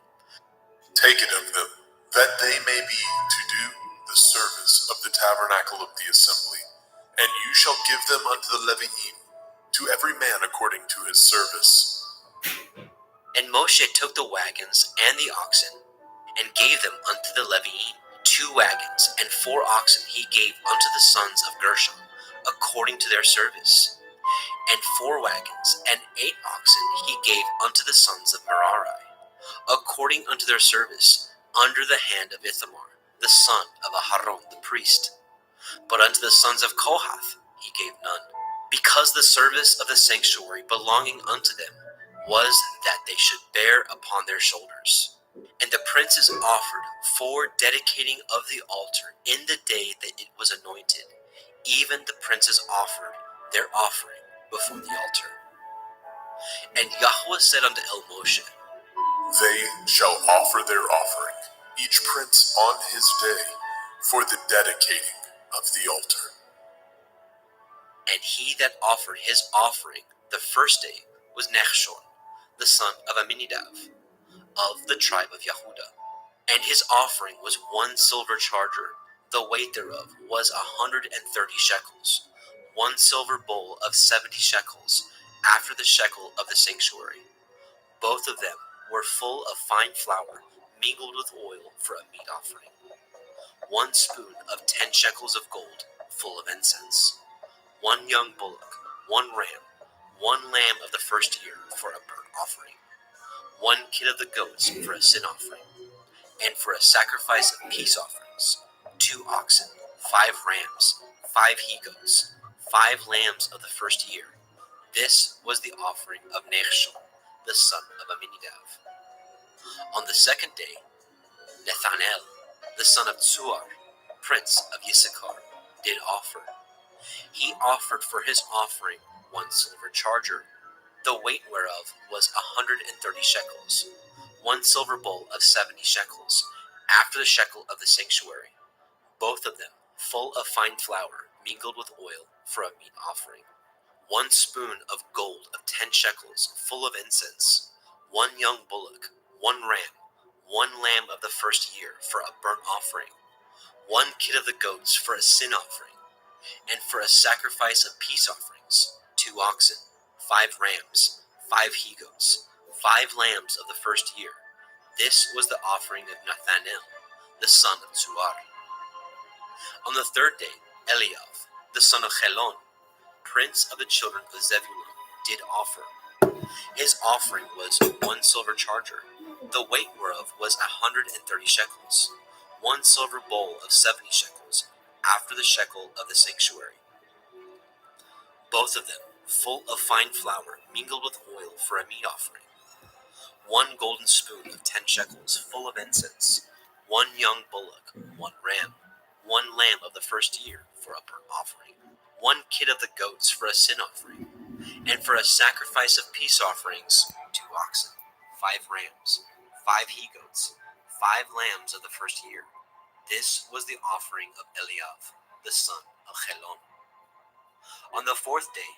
Take it of them, that they may be to do the service of the tabernacle of the assembly, and you shall give them unto the Leviim, to every man according to his service. And Moshe took the wagons and the oxen, and gave them unto the Leviim. 2 wagons and 4 oxen he gave unto the sons of Gershon, according to their service. And 4 wagons and 8 oxen he gave unto the sons of Merari, according unto their service, under the hand of Ithamar, the son of Aharon the priest. But unto the sons of Kohath he gave none, because the service of the sanctuary belonging unto them was that they should bear upon their shoulders. And the princes offered for dedicating of the altar in the day that it was anointed. Even the princes offered their offering before the altar. And Yahweh said unto El Moshe, They shall offer their offering, each prince on his day, for the dedicating of the altar. And he that offered his offering the first day was Nachshon, the son of Amminadab, of the tribe of Yehudah. And his offering was 1 silver charger, the weight thereof was 130 shekels, 1 silver bowl of 70 shekels, after the shekel of the sanctuary. Both of them were full of fine flour, mingled with oil for a meat offering. 1 spoon of 10 shekels of gold, full of incense. 1 young bullock, 1 ram, 1 lamb of the first year for a burnt offering. 1 kid of the goats for a sin offering. And for a sacrifice of peace offerings, 2 oxen, 5 rams, 5 he-goats, 5 lambs of the first year. This was the offering of Nachshon, the son of Amminadab. On the second day, Nethanel, the son of Tzuar, prince of Issachar, did offer. He offered for his offering 1 silver charger, the weight whereof was 130 shekels, 1 silver bowl of 70 shekels, after the shekel of the sanctuary, both of them full of fine flour, mingled with oil for a meat offering. 1 spoon of gold of 10 shekels, full of incense. 1 young bullock, 1 ram, 1 lamb of the first year for a burnt offering. 1 kid of the goats for a sin offering. And for a sacrifice of peace offerings, 2 oxen, 5 rams, 5 he-goats, 5 lambs of the first year. This was the offering of Nethanel, the son of Tzuar. On the third day, Eliav, the son of Chelon, prince of the children of Zebulun, did offer. His offering was 1 silver charger, the weight whereof was 130 shekels, 1 silver bowl of 70 shekels, after the shekel of the sanctuary. Both of them full of fine flour, mingled with oil for a meat offering. 1 golden spoon of 10 shekels, full of incense. 1 young bullock, 1 ram, 1 lamb of the first year for a burnt offering. 1 kid of the goats for a sin offering. And for a sacrifice of peace offerings, 2 oxen, 5 rams, 5 he-goats, 5 lambs of the first year. This was the offering of Eliav, the son of Chelon. On the fourth day,